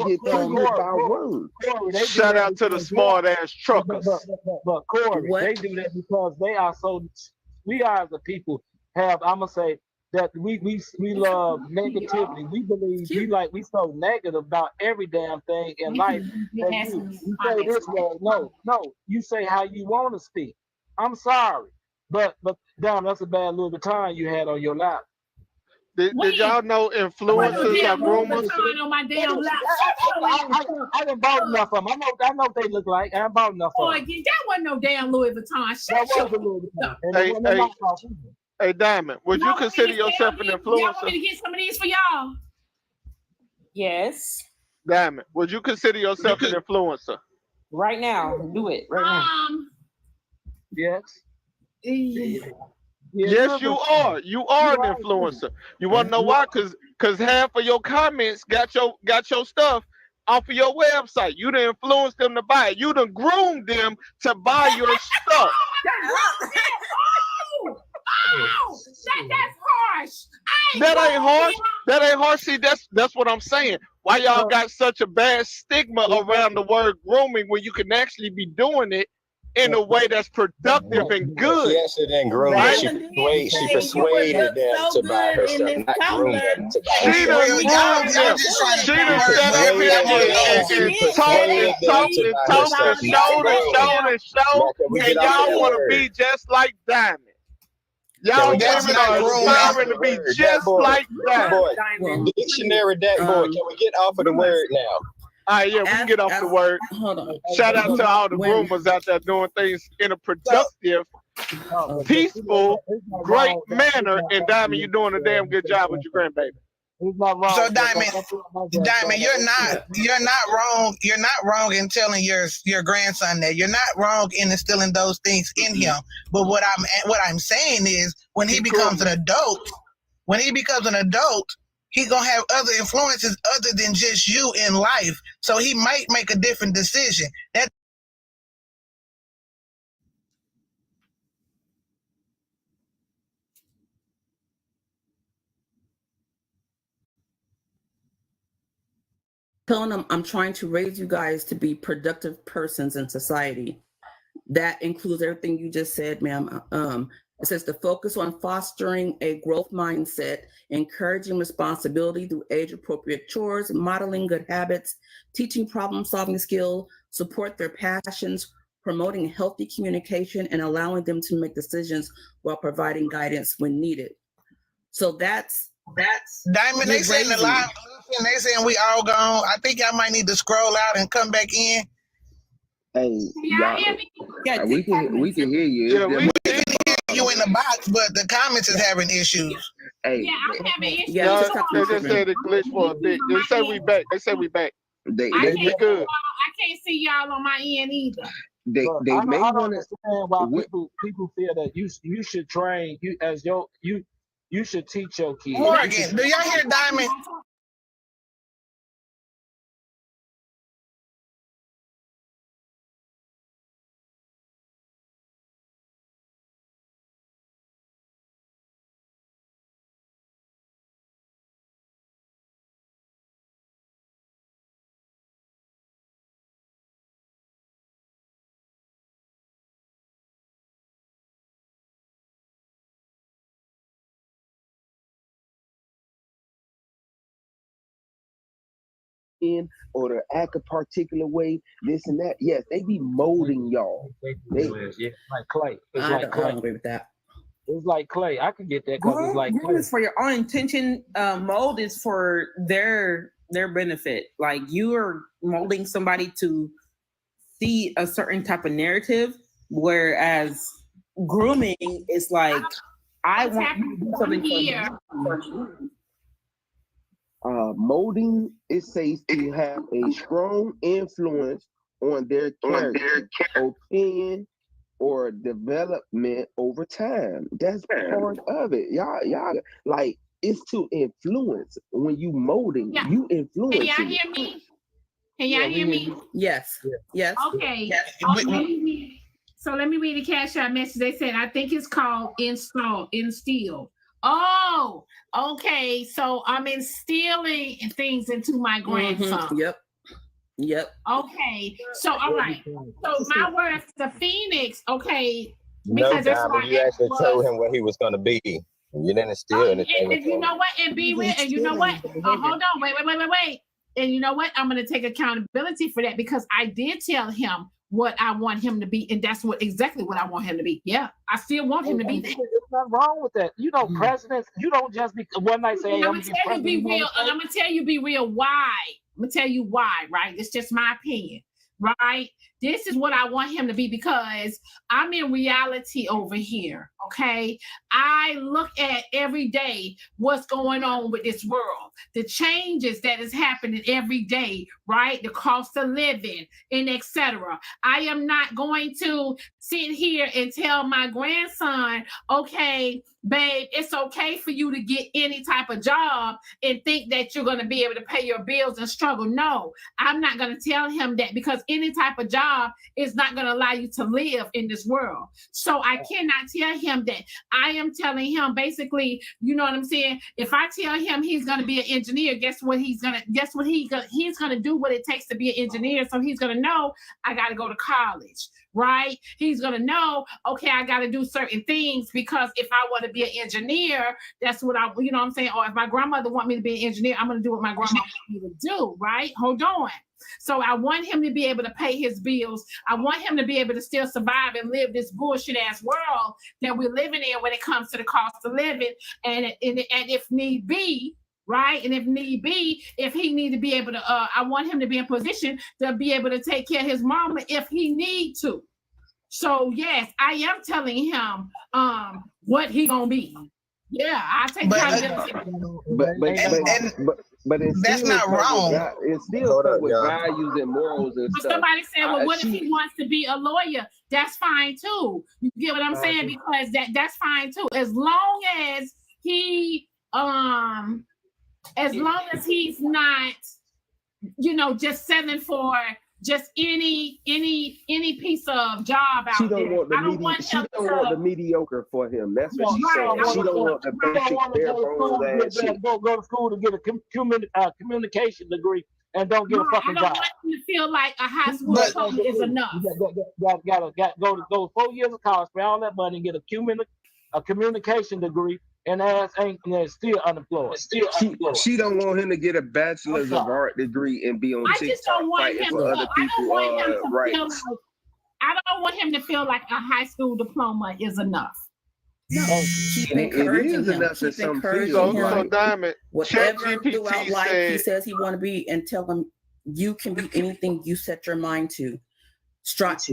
Shout out to the smart ass truckers. But Corey, they do that because they are so. We are as a people have. I'm gonna say that we love negativity. We believe we so negative about every damn thing in life. That you say this way, no. You say how you want to speak. I'm sorry, but damn, that's a bad Louis Vuitton you had on your lap. Did y'all know influencers are groomers? I done bought enough of them. I know what they look like. I bought enough of them. That wasn't no damn Louis Vuitton. Hey, Diamond, would you consider yourself an influencer? Y'all want me to get some of these for y'all? Yes. Diamond, would you consider yourself an influencer? Right now, do it. Right now. Yes. Yes, you are. You are an influencer. You want to know why? Because half of your comments got your stuff off of your website. You done influenced them to buy it. You done groomed them to buy your stuff. That's harsh. That ain't harsh. That ain't harsh. See, that's what I'm saying. Why y'all got such a bad stigma around the word grooming when you can actually be doing it in a way that's productive and good. She actually didn't groom them. She persuaded them to buy her stuff, not groom them to buy her stuff. She done groomed them. She done sat up here and talked and showed, and y'all want to be just like Diamond. Y'all women are aspiring to be just like Diamond. Dictionary that boy. Can we get off of the word now? All right, yeah, we can get off the word. Hold on. Shout out to all the groomers out there doing things in a productive, peaceful, great manner. And Diamond, you're doing a damn good job with your grandbaby. So Diamond, you're not wrong. You're not wrong in telling your grandson that. You're not wrong in instilling those things in him. But what I'm saying is when he becomes an adult, he gonna have other influences other than just you in life. So he might make a different decision. Telling them I'm trying to raise you guys to be productive persons in society. That includes everything you just said, ma'am. It says to focus on fostering a growth mindset, encouraging responsibility through age-appropriate chores, modeling good habits, teaching problem-solving skill, support their passions, promoting healthy communication, and allowing them to make decisions while providing guidance when needed. So that's Diamond. They saying the live and they saying we all gone. I think y'all might need to scroll out and come back in. Hey, y'all, we can hear you. Yeah, we can hear you. you in the box, but the comments is having issues. Hey, Yeah, I'm having issues. Yeah, they just said it glitched for a bit. They say we back. They say we back. They I may good. can't see y'all on my end either. they But they I don't may want to. understand why people feel that you should train you should teach your kids. Morgan, do y'all hear Diamond? In or to act a particular way, this and that. Yes, they be molding y'all. Yeah, like clay. It's like I clay. don't agree with that. It's like clay. I can get that because it's like Groom clay. is for your own intention. Mold is for their benefit. Like you are molding somebody to see a certain type of narrative, whereas grooming is like I want you to do something for me. Molding, it says to have a strong influence on their character, opinion, or development over time. That's part of it. Y'all, like it's to influence. When you molding, you influence. Can y'all hear me? Can y'all hear me? Yes. Yes. Okay. So let me read the Cash App message. They said, I think it's called instill. Oh, okay. So I'm instilling things into my grandson. Yep. Okay. So all right. So my words to Phoenix. Okay. No, Because that's Diamond, why you actually told him what he was going to be. You didn't instill anything. and you know what? And be with. And you know what? Hold on. Wait. And you know what? I'm going to take accountability for that because I did tell him what I want him to be, and that's exactly what I want him to be. Yeah, I still want him to be that. There's nothing wrong with that. You know, presidents, you don't just be one night say, I'm gonna tell you be real, and I'm gonna tell you be real why. I'm gonna tell you why, right? It's just my opinion, right? This is what I want him to be because I'm in reality over here, okay? I look at every day what's going on with this world, the changes that is happening every day, right? The cost of living and etc. I am not going to sit here and tell my grandson, okay, babe, it's okay for you to get any type of job and think that you're going to be able to pay your bills and struggle. No, I'm not going to tell him that because any type of job is not going to allow you to live in this world. So I cannot tell him that. I am telling him basically, you know what I'm saying? If I tell him he's going to be an engineer, he's going to do what it takes to be an engineer. So he's going to know I got to go to college, right? He's going to know, okay, I got to do certain things because if I want to be an engineer, that's what you know what I'm saying? Or if my grandmother want me to be an engineer, I'm going to do what my grandma wants me to do, right? Hold on. So I want him to be able to pay his bills. I want him to be able to still survive and live this bullshit ass world that we're living in when it comes to the cost of living. And if need be, right? And if need be, if he need to be able to, I want him to be in position to be able to take care of his mama if he need to. So yes, I am telling him what he gonna be. Yeah, I take but that's not wrong. It's still stuck with values and morals and but stuff. Somebody said, well, what if he wants to be a lawyer? That's fine too. You get what I'm saying? Because that's fine too. As long as he he's not, just settling for just any piece of job out there. I don't want the mediocre for him. That's what she's saying. She don't want the basic bare bones ass shit. Go to school to get a communication degree and don't get a fucking job. I don't want him to feel like a high school diploma is enough. Got go 4 years of college, spend all that money, and get a communication degree, and ass ain't still unemployed. She don't want him to get a bachelor's of art degree and be on TikTok fighting for other people's rights. I don't want him to feel like a high school diploma is enough. No, keep encouraging him. Keep encouraging him. Diamond, whatever throughout life he says he want to be, and tell him you can be anything you set your mind to.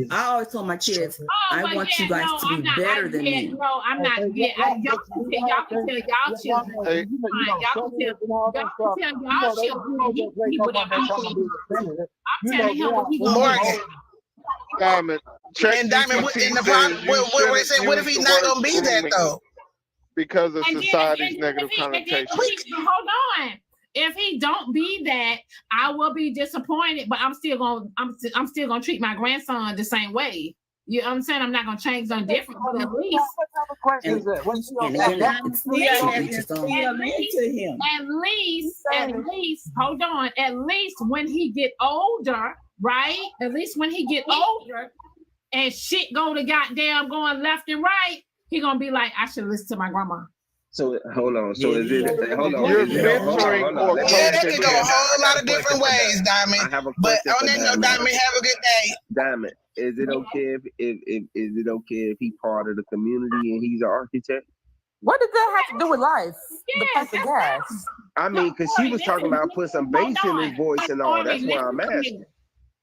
I always told my kids, I want you guys to be better than me. No, I'm not. Y'all can tell y'all children. Y'all can tell y'all children. He would have been. I'm telling him what he gonna do. Diamond. And Diamond, what if he's not gonna be that though? Because of society's negative connotation. Hold on. If he don't be that, I will be disappointed. But I'm still gonna treat my grandson the same way. You know what I'm saying? I'm not gonna change nothing different, but at least. Hold on. At least when he get older, right? At least when he get older, and shit go to goddamn going left and right, he gonna be like, I should listen to my grandma. So hold on. So is it? Hold on. You're mentoring or coaching. Yeah, that could go a whole lot of different ways, Diamond. I have a but question on that note, Diamond, have a good day. Diamond, is it okay if he part of the community and he's an architect? What does that have to do with life? The price of gas. I mean, because she was talking about put some bass in his voice and all. That's why I'm asking.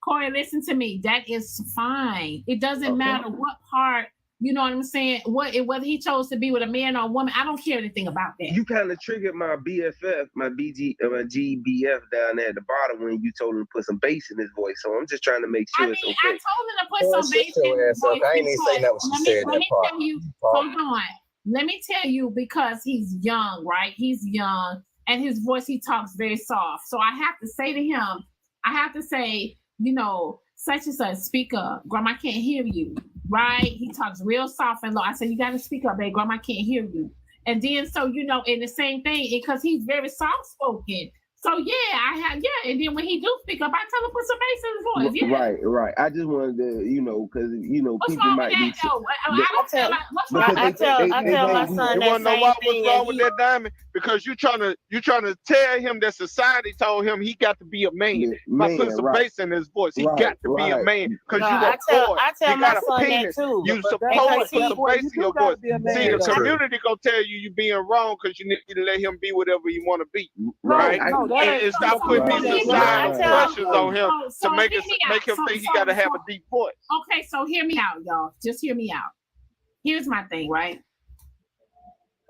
Corey, listen to me. That is fine. It doesn't matter what part. You know what I'm saying? Whether he chose to be with a man or a woman, I don't care anything about that. You kind of triggered my BFF, my GBF down there at the bottom when you told him to put some bass in his voice. So I'm just trying to make sure it's okay. I told him to put some bass in his voice. I ain't even say that what she said. Let me tell you. Hold on. Let me tell you, because he's young, right? He's young, and his voice, he talks very soft. So I have to say to him, you know, such and such, speak up. Grandma can't hear you. Right? He talks real soft and low. I said, you got to speak up, babe. Grandma can't hear you. And then, so, you know, and the same thing, because he's very soft-spoken. So, and then when he do speak up, I tell him put some bass in his voice. Yeah. Right. I just wanted to, you know, because, you know, what's people might be... I tell my son you want to know what's wrong with that, Diamond? Because you're trying to tell him that society told him he got to be a man. By putting some bass in his voice, he got to be a man. Because I tell my son that too. You supposed to put some bass in your voice. See, the community gonna tell you being wrong because you need to let him be whatever he want to be. Right? And stop putting these societal pressures on him to make him think he got to have a deep voice. Okay, so hear me out, y'all. Just hear me out. Here's my thing, right?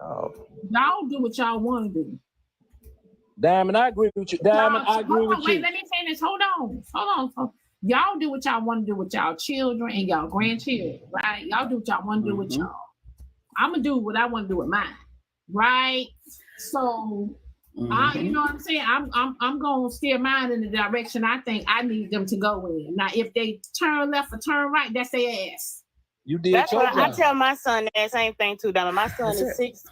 Y'all do what y'all want to do. Diamond, I agree with you. Diamond, I agree with you. Wait, let me finish. Hold on. Y'all do what y'all want to do with y'all children and y'all grandchildren, right? Y'all do what y'all want to do with y'all. I'm gonna do what I want to do with mine, right? So, you know what I'm saying? I'm gonna steer mine in the direction I think I need them to go in. Now, if they turn left or turn right, that's their ass. You did. That's what I tell my son that same thing too. Diamond. My son is 6.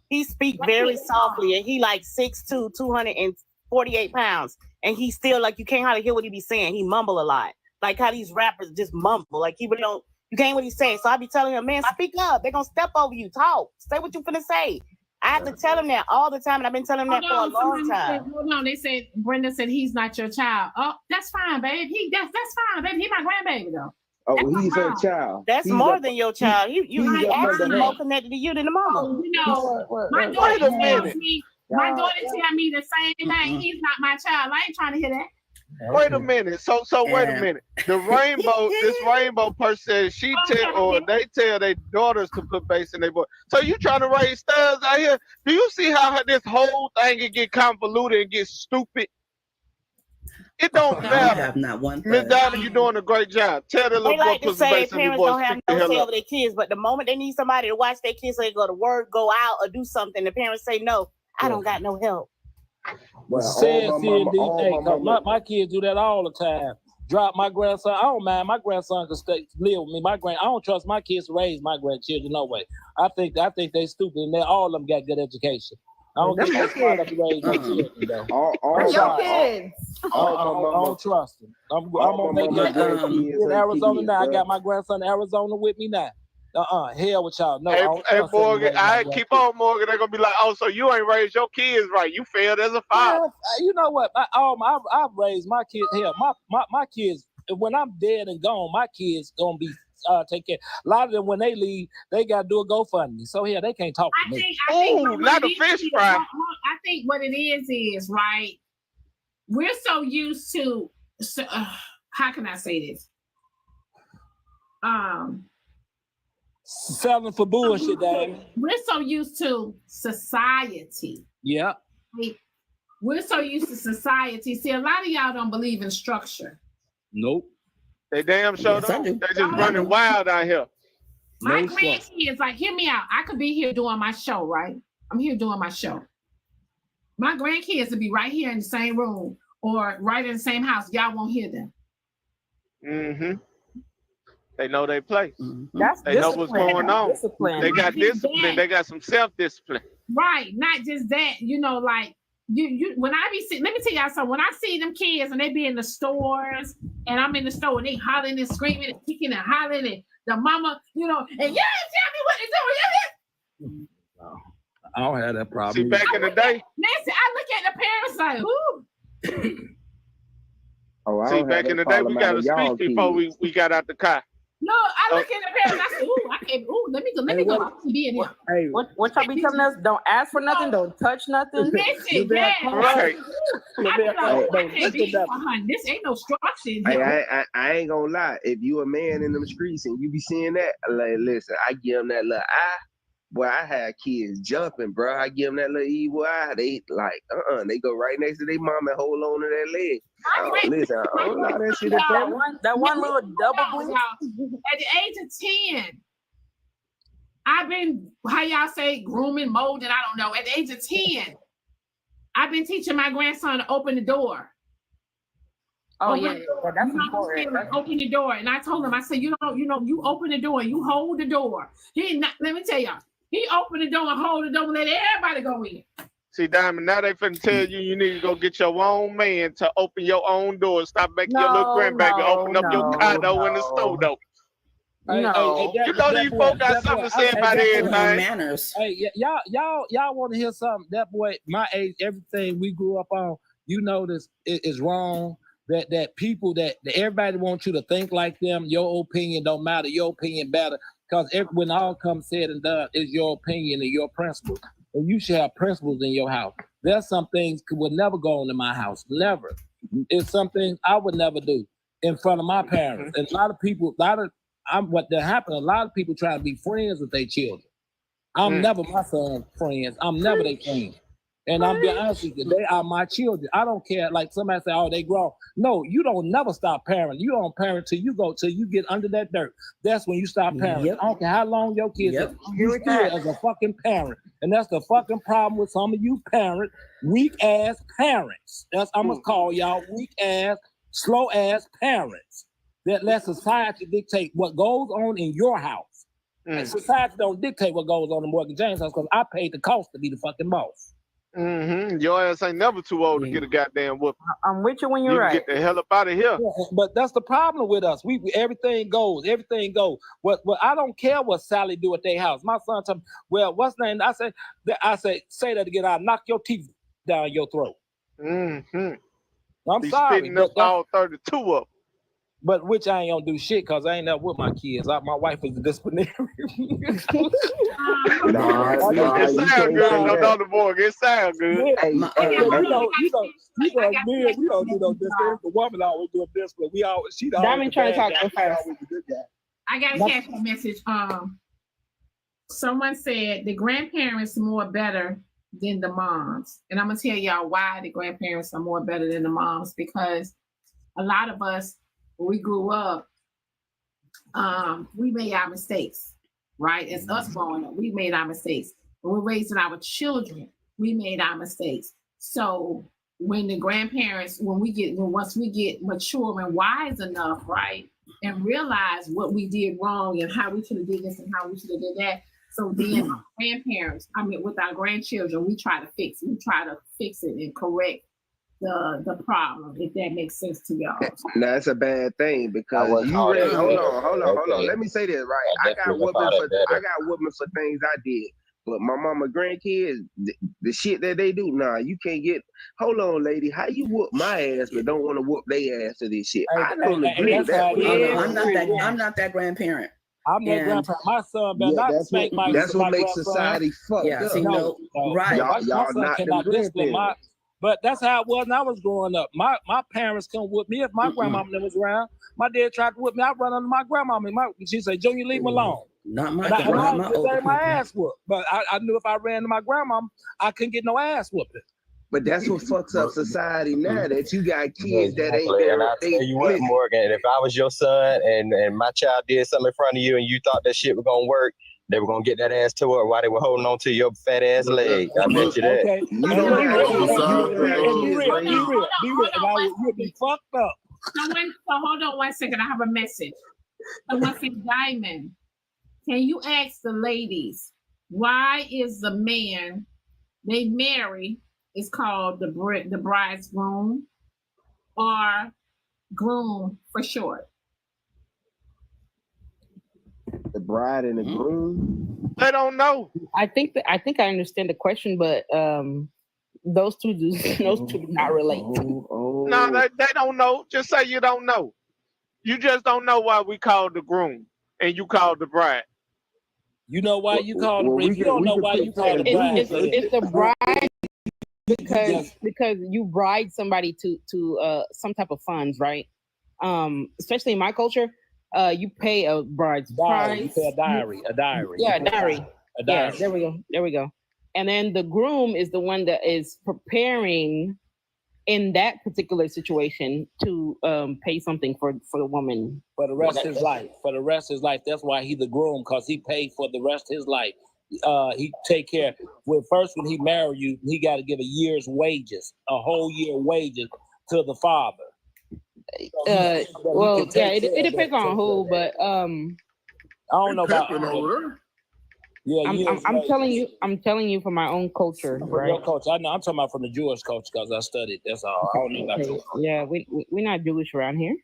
He speaks very softly, and he like 6'2", 248 pounds, and he still like you can't hardly hear what he be saying. He mumble a lot, like how these rappers just mumble, like he really don't. You can't what he's saying. So I be telling him, man, speak up. They're gonna step over you. Talk. Say what you finna say. I have to tell him that all the time, and I've been telling him that for a long time. They said Brenda said he's not your child. Oh, that's fine, babe. That's fine, babe. He's my grandbaby though. Oh, he's her child. That's more than your child. You actually more connected to you than the mama. You know, my daughter tells me the same thing. He's not my child. I ain't trying to hear that. Wait a minute. So wait a minute. This rainbow person said they tell their daughters to put bass in their voice. So you trying to raise studs out here? Do you see how this whole thing can get convoluted and get stupid? It don't matter. Miss Diamond, you're doing a great job. Tell the little boy put some bass in your voice. Parents don't have no say over their kids, but the moment they need somebody to watch their kids, so they go to work, go out, or do something, the parents say, no, I don't got no help. My kids do that all the time. Drop my grandson. I don't mind. My grandson can live with me. I don't trust my kids to raise my grandchildren. No way. I think they stupid, and all of them got good education. I don't get my smart up to raise my children. I don't trust them. I'm gonna make that in Arizona now. I got my grandson in Arizona with me now. Hell with y'all. No, hey Morgan, keep on, Morgan. They're gonna be like, oh, so you ain't raised your kids right. You failed as a father. You know what? I've raised my kids. Hell, my kids, when I'm dead and gone, my kids gonna be take care. A lot of them, when they leave, they gotta do a GoFundMe. So they can't talk to me. Not a fish fry. I think what it is right. We're so used to. How can I say this? selling for bullshit, Dave. We're so used to society. Yeah. We're so used to society. See, a lot of y'all don't believe in structure. Nope. They damn sure don't. They just running wild out here. My grandkids, like, hear me out. I could be here doing my show, right? I'm here doing my show. My grandkids would be right here in the same room or right in the same house. Y'all won't hear them. Mm-hmm. They know they place. That's they know what's going on. Discipline. They got discipline. They got some self-discipline. Right. Not just that, you know, like you when I be sitting, let me tell y'all something. When I see them kids and they be in the stores and I'm in the store and they hollering and screaming and kicking and hollering and the mama, you know, and yeah, tell me what is doing. I don't have that problem. See, back in the day. Nancy, I look at the parents like, ooh. See, back in the day, we got a speech before we got out the car. No, I look at the parents. I say, "Ooh, I can't. Ooh, let me go. I can be in here." Hey, what y'all be telling us? Don't ask for nothing. Don't touch nothing. Listen, yeah. Right. This ain't no structure. I ain't gonna lie. If you a man in them streets and you be seeing that, like, listen, I give them that little eye. Boy, I had kids jumping, bro. I give them that little evil eye. They like, they go right next to their mom and hold on to their leg. Listen, I don't allow that shit to happen. That one little double blue. At the age of 10, I've been, how y'all say, grooming, molding, I don't know. At the age of 10, I've been teaching my grandson to open the door. Oh, yeah, that's important. Open the door. And I told him, I said, you open the door, you hold the door. Let me tell y'all, he opened the door and hold the door and let everybody go in. See, Diamond, now they finna tell you need to go get your own man to open your own door. Stop making your little grandbaby open up your car door and the store door. You know these folks got something to say about everything. Manners. Hey, y'all want to hear something? That boy, my age, everything we grew up on, you know, this is wrong. That people that everybody wants you to think like them. Your opinion don't matter. Your opinion better, because when all comes said and done, it's your opinion and your principles. And you should have principles in your house. There's some things would never go on in my house. Never. It's something I would never do in front of my parents. And a lot of people, what that happened, a lot of people try to be friends with their children. I'm never my son's friends. I'm never their friend. And I'm being honest with you, they are my children. I don't care. Like somebody say, oh, they grown. No, you don't never stop parenting. You don't parent till you get under that dirt. That's when you stop parenting. I don't care how long your kids are. You still as a fucking parent. And that's the fucking problem with some of you weak ass parents. I'm gonna call y'all weak ass, slow ass parents that let society dictate what goes on in your house. And society don't dictate what goes on in Morgan James' house, because I paid the cost to be the fucking boss. Your ass ain't never too old to get a goddamn whooping. I'm with you when you're right. Get the hell up out of here. Yeah, but that's the problem with us. We everything goes. What I don't care what Sally do at their house. My son told me, well, what's the name? I say, say that again. I'll knock your teeth down your throat. I'm sorry. Spitting up all 32 up. But which I ain't gonna do shit, because I ain't never with my kids. My wife is a disciplinary. It sound good. No, the boy, it sound good. Hey, we don't do no discipline. The woman always do this, but we always Diamond trying to talk to her. I got a cash message. Someone said the grandparents are more better than the moms, and I'm gonna tell y'all why the grandparents are more better than the moms, because a lot of us, when we grew up, we made our mistakes, right? It's us growing up, we made our mistakes. When we're raising our children, we made our mistakes. So when the grandparents, once we get mature and wise enough, right, and realize what we did wrong and how we should have did this and how we should have did that. So then our grandparents, with our grandchildren, we try to fix it and correct the problem, if that makes sense to y'all. That's a bad thing, because hold on. Let me say this right. I got whooping for things I did. But my mama grandkids, the shit that they do, you can't get. Hold on, lady, how you whoop my ass but don't want to whoop their ass to this shit? I don't agree with that. I'm not that grandparent. I'm that grandparent. My son better not spank my. That's what makes society fucked up. Right. My son cannot discipline But that's how it was when I was growing up. My parents couldn't whip me if my grandmama was around. My dad tried to whip me. I run under my grandmama. She said, "Junior, leave me alone." Not my my ass whooped. But I knew if I ran to my grandmama, I couldn't get no ass whooping. But that's what fucks up society now, that you got kids that ain't And I'll tell you what, Morgan, if I was your son and my child did something in front of you and you thought that shit was gonna work, they were gonna get that ass to her while they were holding on to your fat ass leg. I bet you that. Okay. You'll be fucked up. So hold on 1 second. I have a message. So Diamond, can you ask the ladies, why is the man they marry is called the bride's groom or groom for short? The bride and the groom? They don't know. I think I understand the question, but those two do not relate. No, they don't know. Just say you don't know. You just don't know why we call the groom and you call the bride. You know why you call the bride? You don't know why you call the bride. It's the bride because you bride somebody to some type of funds, right? Especially in my culture, you pay a bride's price. You pay a diary. Yeah, a diary. Yeah, there we go. And then the groom is the one that is preparing in that particular situation to pay something for the woman. For the rest of his life. That's why he's the groom, because he paid for the rest of his life. He take care. When he marry you, he got to give a year's wages, a whole year wages to the father. It depends on who, but I don't know about over yeah. I'm telling you from my own culture, right? Your culture. I know. I'm talking about from the Jewish culture because I studied. That's all. I don't know about yours. Yeah, we're not Jewish around here.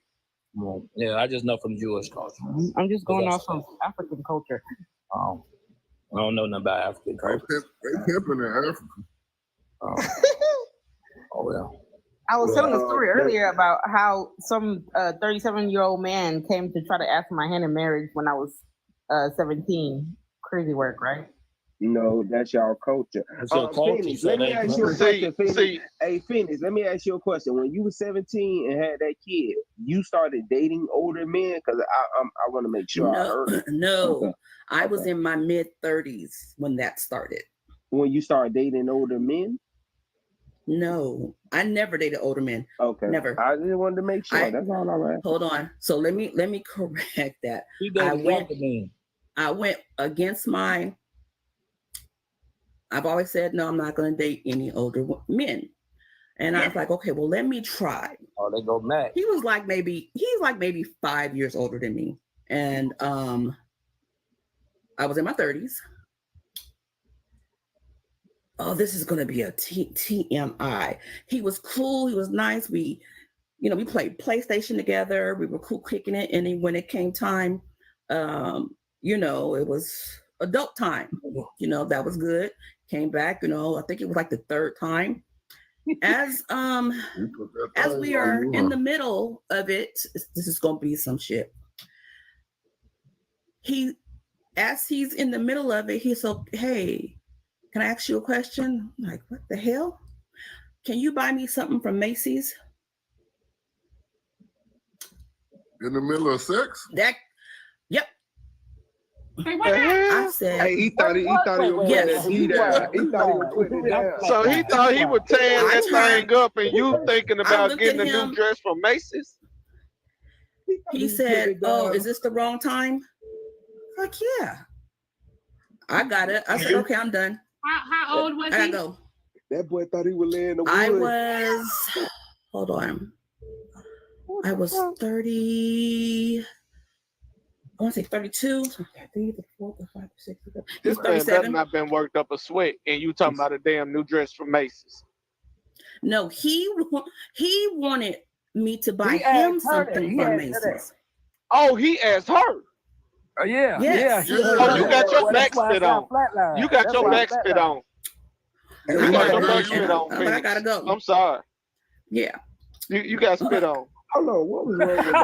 Well, yeah, I just know from Jewish culture. I'm just going off of African culture. I don't know nothing about African culture. They pimping in Africa. Oh well. I was telling a story earlier about how some 37-year-old man came to try to ask my hand in marriage when I was 17. Crazy work, right? No, that's y'all culture. Phoenix, let me ask you a question. Hey, Phoenix, let me ask you a question. When you were 17 and had that kid, you started dating older men? Because I want to make sure I heard. No, I was in my mid-30s when that started. When you started dating older men? No, I never dated older men. Okay, never. I just wanted to make sure. That's all right. Hold on. So let me correct that. I went against my. I've always said no. I'm not going to date any older men, and I was like, okay, well, let me try. Oh, they go mad. He's like maybe 5 years older than me, and I was in my 30s. Oh, this is going to be a TMI. He was cool. He was nice. We played PlayStation together. We were cool kicking it. And then when it came time, it was adult time. That was good. Came back, I think it was like the third time. As we are in the middle of it, this is going to be some shit. As he's in the middle of it, he's like, hey, can I ask you a question? I'm like, what the hell? Can you buy me something from Macy's? In the middle of sex? Yep. I said, hey, he thought he would put it down. So he thought he was tearing that thing up, and you thinking about getting a new dress from Macy's? He said, "Oh, is this the wrong time?" Like, yeah. I got it. I said, "Okay, I'm done." How old was he? I gotta go. That boy thought he was laying the wood. I was 30. I want to say 32. This man has not been worked up a sweat, and you talking about a damn new dress from Macy's. No, he wanted me to buy him something from Macy's. Oh, he asked her. Yeah. Yes. Yeah. Oh, you got your back spit on. You got your back spit on. You got your back spit on. I gotta go. I'm sorry. Yeah. You got spit on. Hold on, what was wrong with that?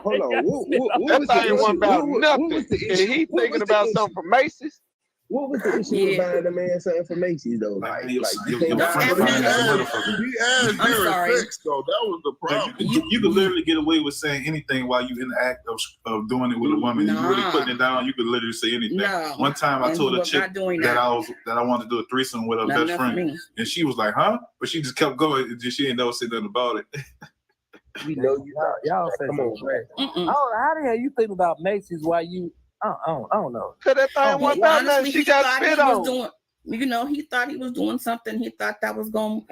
Hold on. That thing wasn't about nothing. And he thinking about something from Macy's. What was the issue with buying the man something for Macy's though? Like I'm sorry. Sex, though. That was the problem. You could literally get away with saying anything while you in the act of doing it with a woman. You really putting it down. You could literally say anything. No. One time I told a chick that I wanted to do a threesome with her best friend, and she was like, "Huh?" But she just kept going. She didn't never say nothing about it. You know, y'all say come on, how the hell you think about Macy's while you? I don't know. Cause that thing one time she got spit on. You know, he thought he was doing something. He thought that was going.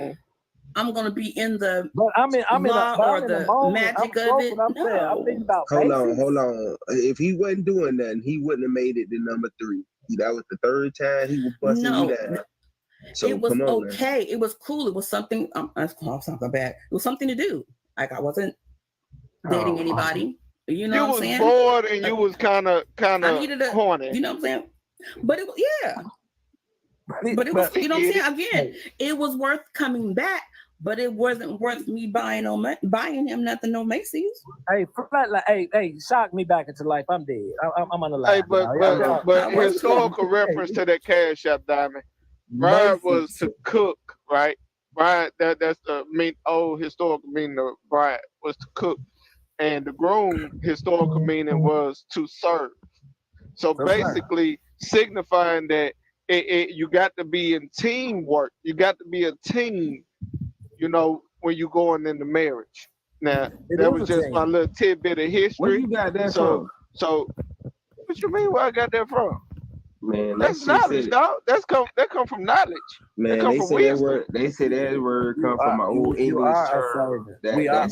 I'm gonna be in the. But I'm in the moment. magic of it. I'm thinking about. Hold on. If he wasn't doing nothing, he wouldn't have made it to number 3. That was the 3rd time he was busting me down. So it was okay. Man. It was cool. It was something. That's something bad. It was something to do. Like I wasn't dating anybody. You know what I'm saying? You was bored and you was kind of horny. You know what I'm saying? But it was But it was, you know what I'm saying? Again, it was worth coming back, but it wasn't worth me buying him nothing, no Macy's. Hey, shock me back into life. I'm dead. I'm on the line. Hey, but historical reference to that cash shop, Diamond. Brian was to cook, right? Brian, that's the old historical meaning of Brian was to cook. And the groom historical meaning was to serve. So basically signifying that you got to be in teamwork. You got to be a team, you know, when you going into marriage. Now, that was just my little tidbit of history. Where you got that from? So, what you mean where I got that from? Man, that's knowledge, dog. That come from knowledge. Man, they say that word come from an old English term. We are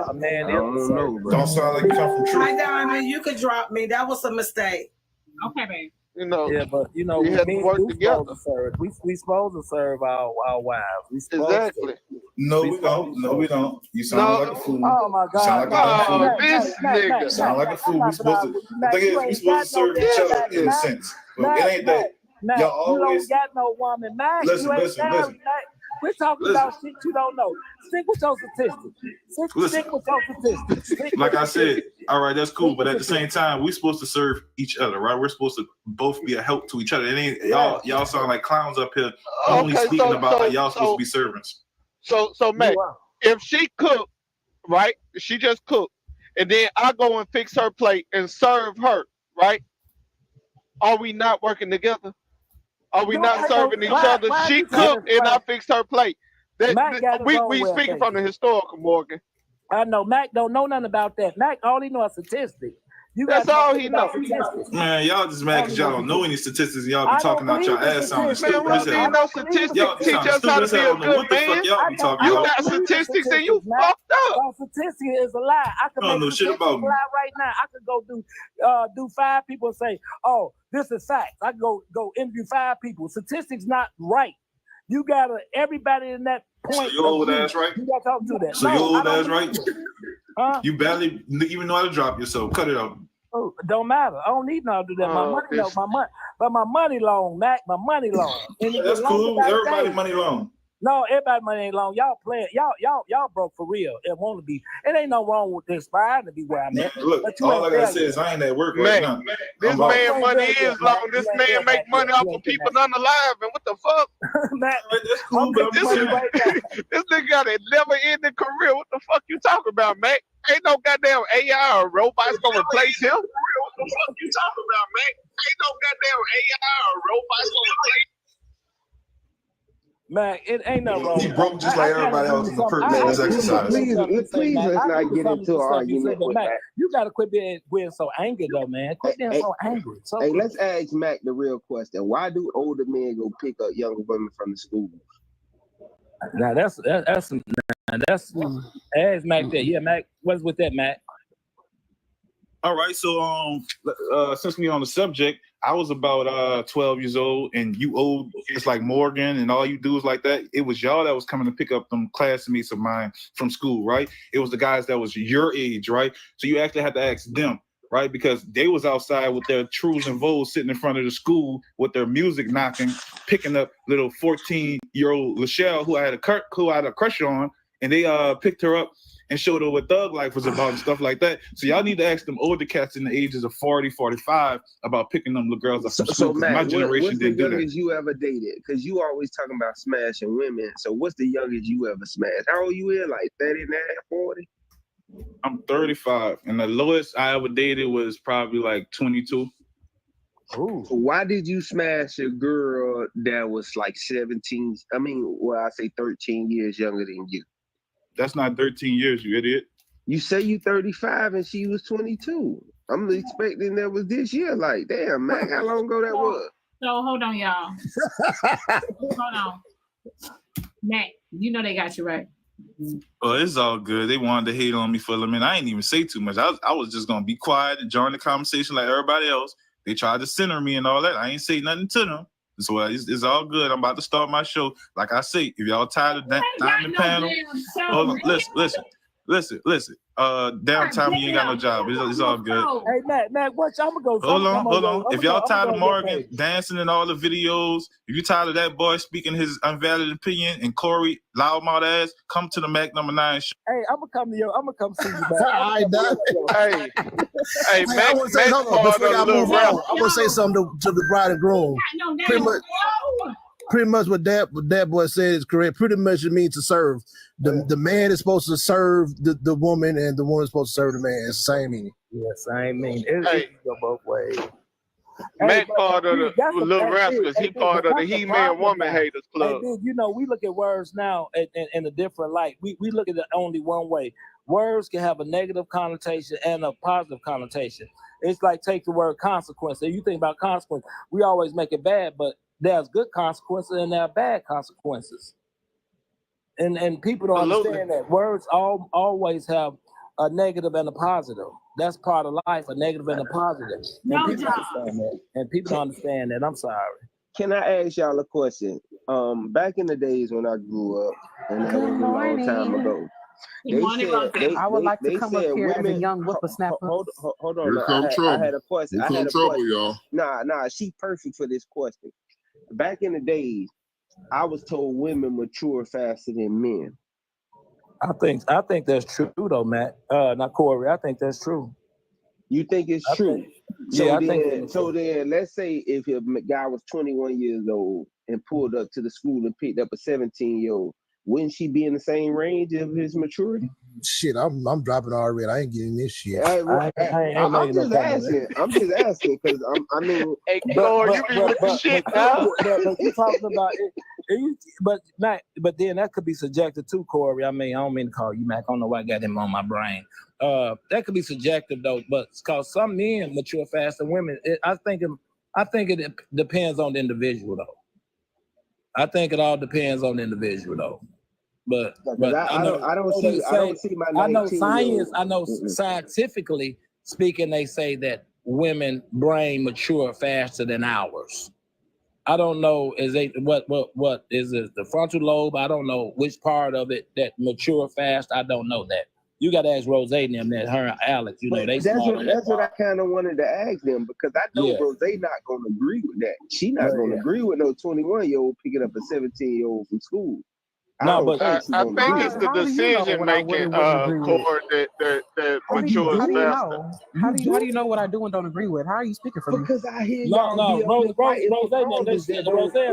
a man. I don't know, bro. Don't sound like you come from truth. Hi, Diamond. You could drop me. That was a mistake. Okay, babe. You know, yeah, but you know, we have to work together. We supposed to serve our wives. Exactly. No, we don't. No, we don't. You sound like a fool. Oh my God! Sound like this nigga. Sound like a fool. We supposed to. The thing is, we supposed to serve each other in a sense. But it ain't that. Y'all always. You don't got no woman, Mac. Listen. We're talking about shit you don't know. Stick with your statistics. Stick with your statistics. Like I said, all right, that's cool. But at the same time, we're supposed to serve each other, right? We're supposed to both be a help to each other. It ain't y'all sound like clowns up here only speaking about how y'all supposed to be servants. So Mac, if she cooked, right? She just cooked, and then I go and fix her plate and serve her, right? Are we not working together? Are we not serving each other? She cooked and I fixed her plate. We speaking from the historical, Morgan. I know Mac don't know nothing about that. Mac all he knows is statistics. That's all he knows. Man, y'all just mad because y'all don't know any statistics and y'all be talking out your ass sounding stupid. Man, we need no statistics. Teach us how to be a good man. You got statistics and you fucked up. Statistics is a lie. I can make shit about me right now. I could go do 5 people and say, "Oh, this is facts." I go interview 5 people. Statistics not right. You gotta everybody in that point. So your old ass right? You gotta talk to that. So your old ass right? You barely even know how to drop yourself. Cut it out. Oh, don't matter. I don't need now to do that. My money long, Mac. My money long. That's cool. Everybody money long. No, everybody money ain't long. Y'all playing. Y'all broke for real. It won't be. It ain't no wrong with inspired to be where I'm at. Look, all I gotta say is I ain't at work right now. This man money is long. This man make money off of people unalive. And what the fuck? That's cool, this nigga got a never-ending career. What the fuck you talking about, Mac? Ain't no goddamn AI or robots gonna replace him. What the fuck you talking about, Mac? Ain't no goddamn AI or robots gonna replace him. Man, it ain't no wrong. He broke just like everybody else in the purpose of exercise. Please, let's not get into an argument with Mac. You gotta quit being so angry though, man. Quit being so angry. Hey, let's ask Mac the real question. Why do older men go pick up younger women from the school? Now that's ask Mac that. Yeah, Mac, what's with that, Mac? All right, so since we on the subject, I was about 12 years old, and you old just like Morgan, and all you do is like that. It was y'all that was coming to pick up them classmates of mine from school, right? It was the guys that was your age, right? So you actually had to ask them, right? Because they was outside with their trues and vows sitting in front of the school with their music knocking, picking up little 14-year-old Lachelle who I had a crush on, and they picked her up and showed her what thug life was about and stuff like that. So y'all need to ask them older cats in the ages of 40, 45 about picking them little girls up from school. So Matt, my generation what's the didn't do that. youngest you ever dated? Because you always talking about smashing women. So what's the youngest you ever smashed? How old you is? Like 39, 40? I'm 35, and the lowest I ever dated was probably like 22. Ooh. Why did you smash a girl that was like 17? I mean, well, I say 13 years younger than you. That's not 13 years, you idiot. You say you 35 and she was 22. I'm expecting that was this year. Like, damn, man, how long ago that was? So hold on, y'all. Hold on. Matt, you know they got you right. Well, it's all good. They wanted to hate on me for a minute. I ain't even say too much. I was just gonna be quiet and join the conversation like everybody else. They tried to center me and all that. I ain't say nothing to them. So it's all good. I'm about to start my show. Like I say, if y'all tired of that diamond panel, hold on, listen. Downtime, you ain't got no job. It's all good. Hey, Matt, watch. I'm gonna go. Hold on. If y'all tired of Morgan dancing in all the videos, if you tired of that boy speaking his unvalid opinion and Corey loudmouth ass, come to the Mac number 9 show. Hey, I'm gonna come see you, man. All right, Doug. Hey, I want to say something before y'all move on. I want to say something to the bride and groom. Pretty much what that boy said is correct. Pretty much it means to serve. The man is supposed to serve the woman, and the woman is supposed to serve the man. It's the same meaning. Yeah, same meaning. It go both ways. Matt part of the Little Rascals. He part of the He-Man Woman Haters Club. Hey, you know, we look at words now in a different light. We look at it only one way. Words can have a negative connotation and a positive connotation. It's like take the word consequence. If you think about consequence, we always make it bad, but there's good consequences and there are bad consequences. And people don't understand that. Words always have a negative and a positive. That's part of life, a negative and a positive. And people don't understand that. I'm sorry. Can I ask y'all a question? Back in the days when I grew up, and that was a long time ago, I would like to come up here as a young whippersnapper. Hold on. Here come trouble. I had a question. Here come trouble, y'all. Nah, she perfect for this question. Back in the days, I was told women mature faster than men. I think that's true though, Matt. Not Corey. I think that's true. You think it's true? So then, let's say if a guy was 21 years old and pulled up to the school and picked up a 17-year-old, wouldn't she be in the same range of his maturity? Shit, I'm dropping already. I ain't getting this shit. I'm just asking because I mean, hey, Corey, you be with the shit now. But you talking about it, but Matt, but then that could be subjective too, Corey. I mean, I don't mean to call you Mac. I don't know why I got him on my brain. That could be subjective though, but because some men mature faster than women. I think it depends on the individual though. I think it all depends on the individual though. But I know scientifically speaking, they say that women brain mature faster than ours. I don't know what is it, the frontal lobe? I don't know which part of it that mature fast. I don't know that. You got to ask Rose and them that, her and Alex, you know, that's what I kind of wanted to ask them because I know Rose not going to agree with that. She not going to agree with no 21-year-old picking up a 17-year-old from school. I think it's the decision making core that matures faster. How do you know what I do and don't agree with? How are you speaking for me? Because I hear Rose in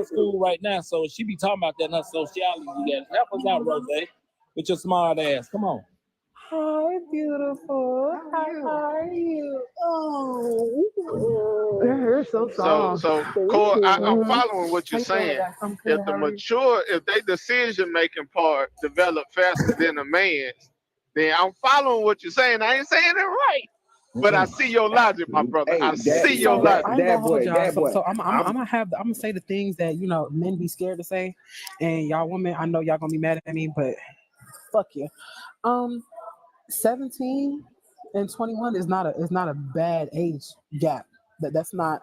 school right now, so she be talking about that in her sociology. Help us out, Rose, with your smart ass. Come on. Hi, beautiful. How are you? Oh, you're so soft. So Cole, I'm following what you're saying. If they decision making part develop faster than a man's, then I'm following what you're saying. I ain't saying it right, but I see your logic, my brother. I see your logic. So I'm gonna say the things that men be scared to say, and y'all women, I know y'all gonna be mad at me, but fuck you. 17 and 21 is not a bad age gap. That's not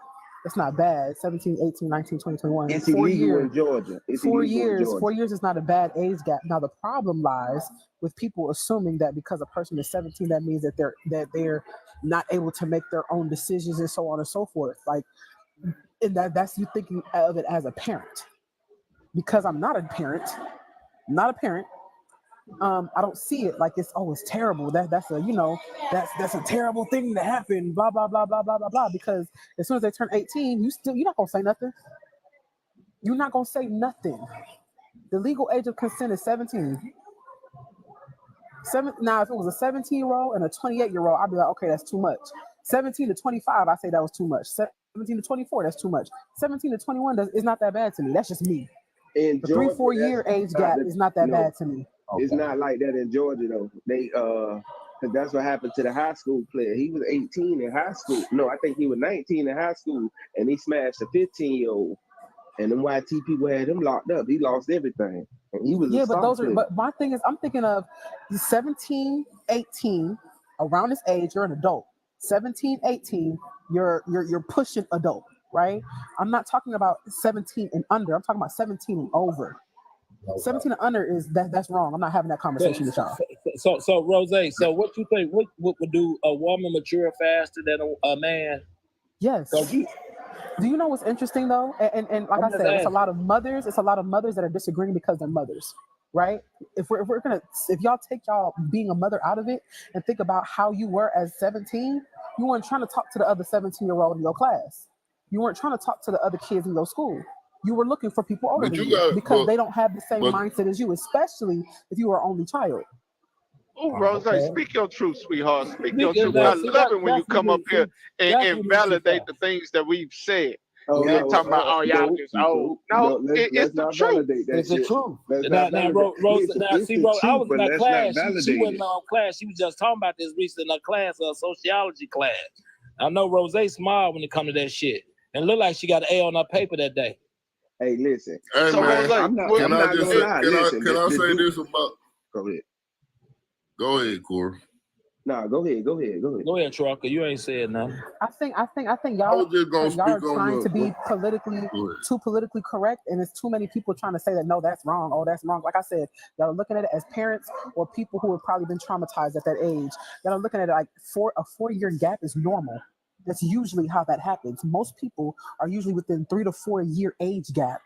bad. 17, 18, 19, 20, 21. It's illegal in Georgia. 4 years. 4 years is not a bad age gap. Now the problem lies with people assuming that because a person is 17, that means that they're not able to make their own decisions and so on and so forth. Like, and that's you thinking of it as a parent. Because I'm not a parent. I don't see it like it's terrible. That's a that's a terrible thing to happen. Blah blah blah blah blah blah blah. Because as soon as they turn 18, you're not gonna say nothing. You're not gonna say nothing. The legal age of consent is 17. Now, if it was a 17-year-old and a 28-year-old, I'd be like, okay, that's too much. 17 to 25, I say that was too much. 17 to 24, that's too much. 17 to 21 is not that bad to me. That's just me. In The Georgia, 3-4 year age gap is not that bad to me. It's not like that in Georgia though. They because that's what happened to the high school player. He was 18 in high school. No, I think he was 19 in high school, and he smashed a 15-year-old. And them YT people had him locked up. He lost everything. And he was but my thing is, I'm thinking of 17, 18, around this age, you're an adult. 17, 18, you're pushing adult, right? I'm not talking about 17 and under. I'm talking about 17 and over. 17 and under is that's wrong. I'm not having that conversation with y'all. So Rose, so what you think? What would do a woman mature faster than a man? Yes. Do you know what's interesting though? And like I said, it's a lot of mothers that are disagreeing because they're mothers, right? If y'all take y'all being a mother out of it and think about how you were as 17, you weren't trying to talk to the other 17-year-old in your class. You weren't trying to talk to the other kids in your school. You were looking for people older than you because they don't have the same mindset as you, especially if you are only child. Oh, Rose, speak your truth, sweetheart. Speak your truth. I love it when you come up here and validate the things that we've said. You're talking about, y'all just old. No, it's the truth. It's the truth. Now, Rose, I was in that class. She wasn't on class. She was just talking about this recently in a class, a sociology class. I know Rose smiled when it comes to that shit. And it looked like she got an A on her paper that day. Hey, listen. Hey, so man, can I say this about? Go ahead. Go ahead, Corey. Nah, go ahead, Trucker. You ain't saying nothing. I think y'all are trying to be too politically correct, and it's too many people trying to say that no, that's wrong. Oh, that's wrong. Like I said, y'all are looking at it as parents or people who have probably been traumatized at that age. Y'all are looking at it like a 4-year gap is normal. That's usually how that happens. Most people are usually within 3 to 4 year age gap.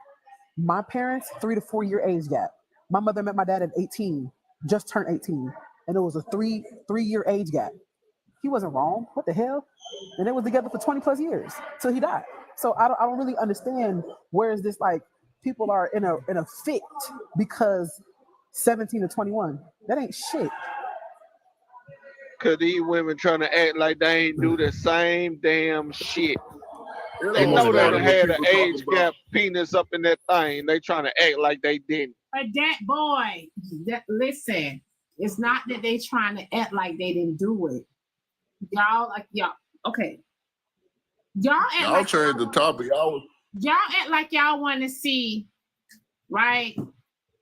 My parents, 3 to 4 year age gap. My mother met my dad at 18, just turned 18. And it was a 3-year age gap. He wasn't wrong. What the hell? And they were together for 20 plus years till he died. So I don't really understand where is this like people are in a fit because 17 to 21. That ain't shit. Cause these women trying to act like they ain't do the same damn shit. They know they done had an age gap penis up in that thing. They trying to act like they didn't. But that boy, listen. It's not that they trying to act like they didn't do it. Y'all okay. Y'all changed the topic. Y'all act like y'all want to see, right?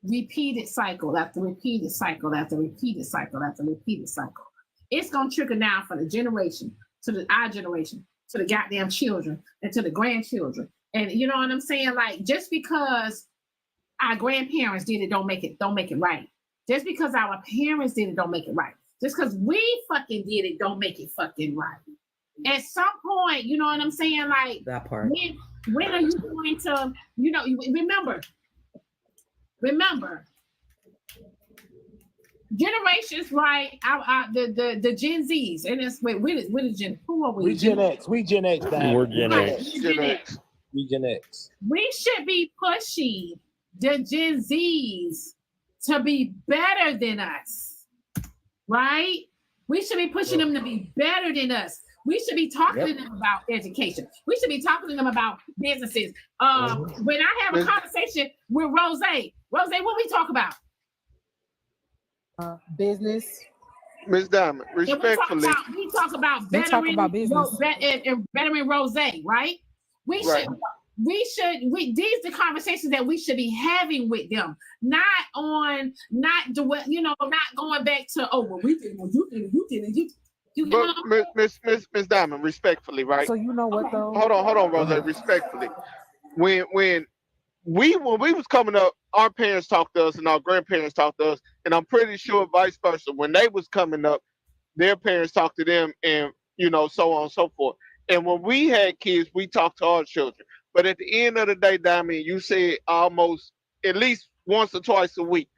Repeated cycle after repeated cycle after repeated cycle after repeated cycle. It's gonna trickle down from the generation to our generation to the goddamn children and to the grandchildren. And you know what I'm saying? Like just because our grandparents did it, don't make it right. Just because our parents did it, don't make it right. Just because we fucking did it, don't make it fucking right. At some point, you know what I'm saying? Like that part. When are you going to, remember, generations, right? The Gen Zs, and it's who are we? We Gen X. We Gen X. We're Gen X. We Gen X. We should be pushing the Gen Zs to be better than us, right? We should be pushing them to be better than us. We should be talking to them about education. We should be talking to them about businesses. When I have a conversation with Rose, what we talk about? Business. Ms. Diamond, respectfully. We talk about bettering Rose, right? These are the conversations that we should be having with them, not going back to we did, you did. But Miss Diamond, respectfully, right? So you know what though? Hold on, Rose, respectfully. When we was coming up, our parents talked to us and our grandparents talked to us, and I'm pretty sure vice versa. When they was coming up, their parents talked to them, and so on and so forth. And when we had kids, we talked to our children. But at the end of the day, Diamond, you said almost at least once or twice a week.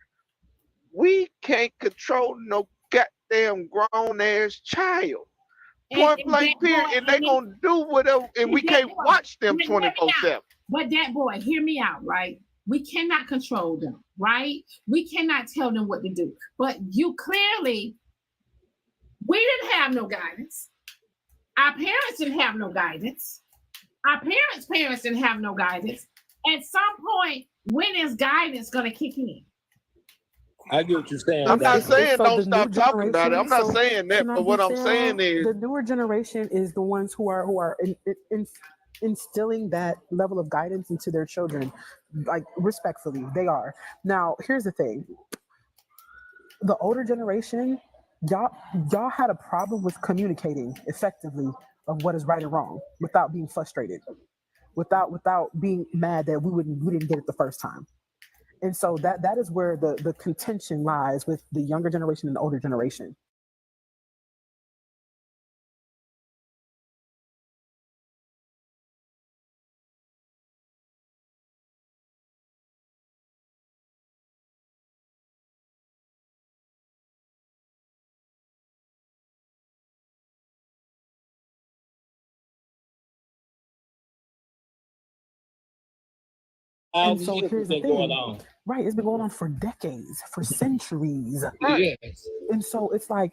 we can't control no goddamn grown ass child. Point blank period, and they gonna do whatever, and we can't watch them 24/7. But that boy, hear me out, right? We cannot control them, right? We cannot tell them what to do. But you clearly, we didn't have no guidance. Our parents didn't have no guidance. Our parents didn't have no guidance. At some point, when is guidance gonna kick in? I get what you're saying. I'm not saying So don't the stop new talking about it. I'm not generation- saying that, Can I but what be I'm fair? saying is the newer generation is the ones who are instilling that level of guidance into their children, like respectfully, they are. Now, here's the thing: the older generation, y'all had a problem with communicating effectively of what is right and wrong without being frustrated, without being mad that we didn't get it the first time. And so that is where the contention lies with the younger generation and the older generation. And so here's the thing, right? It's been going on for decades, for centuries. Yes. And so it's like,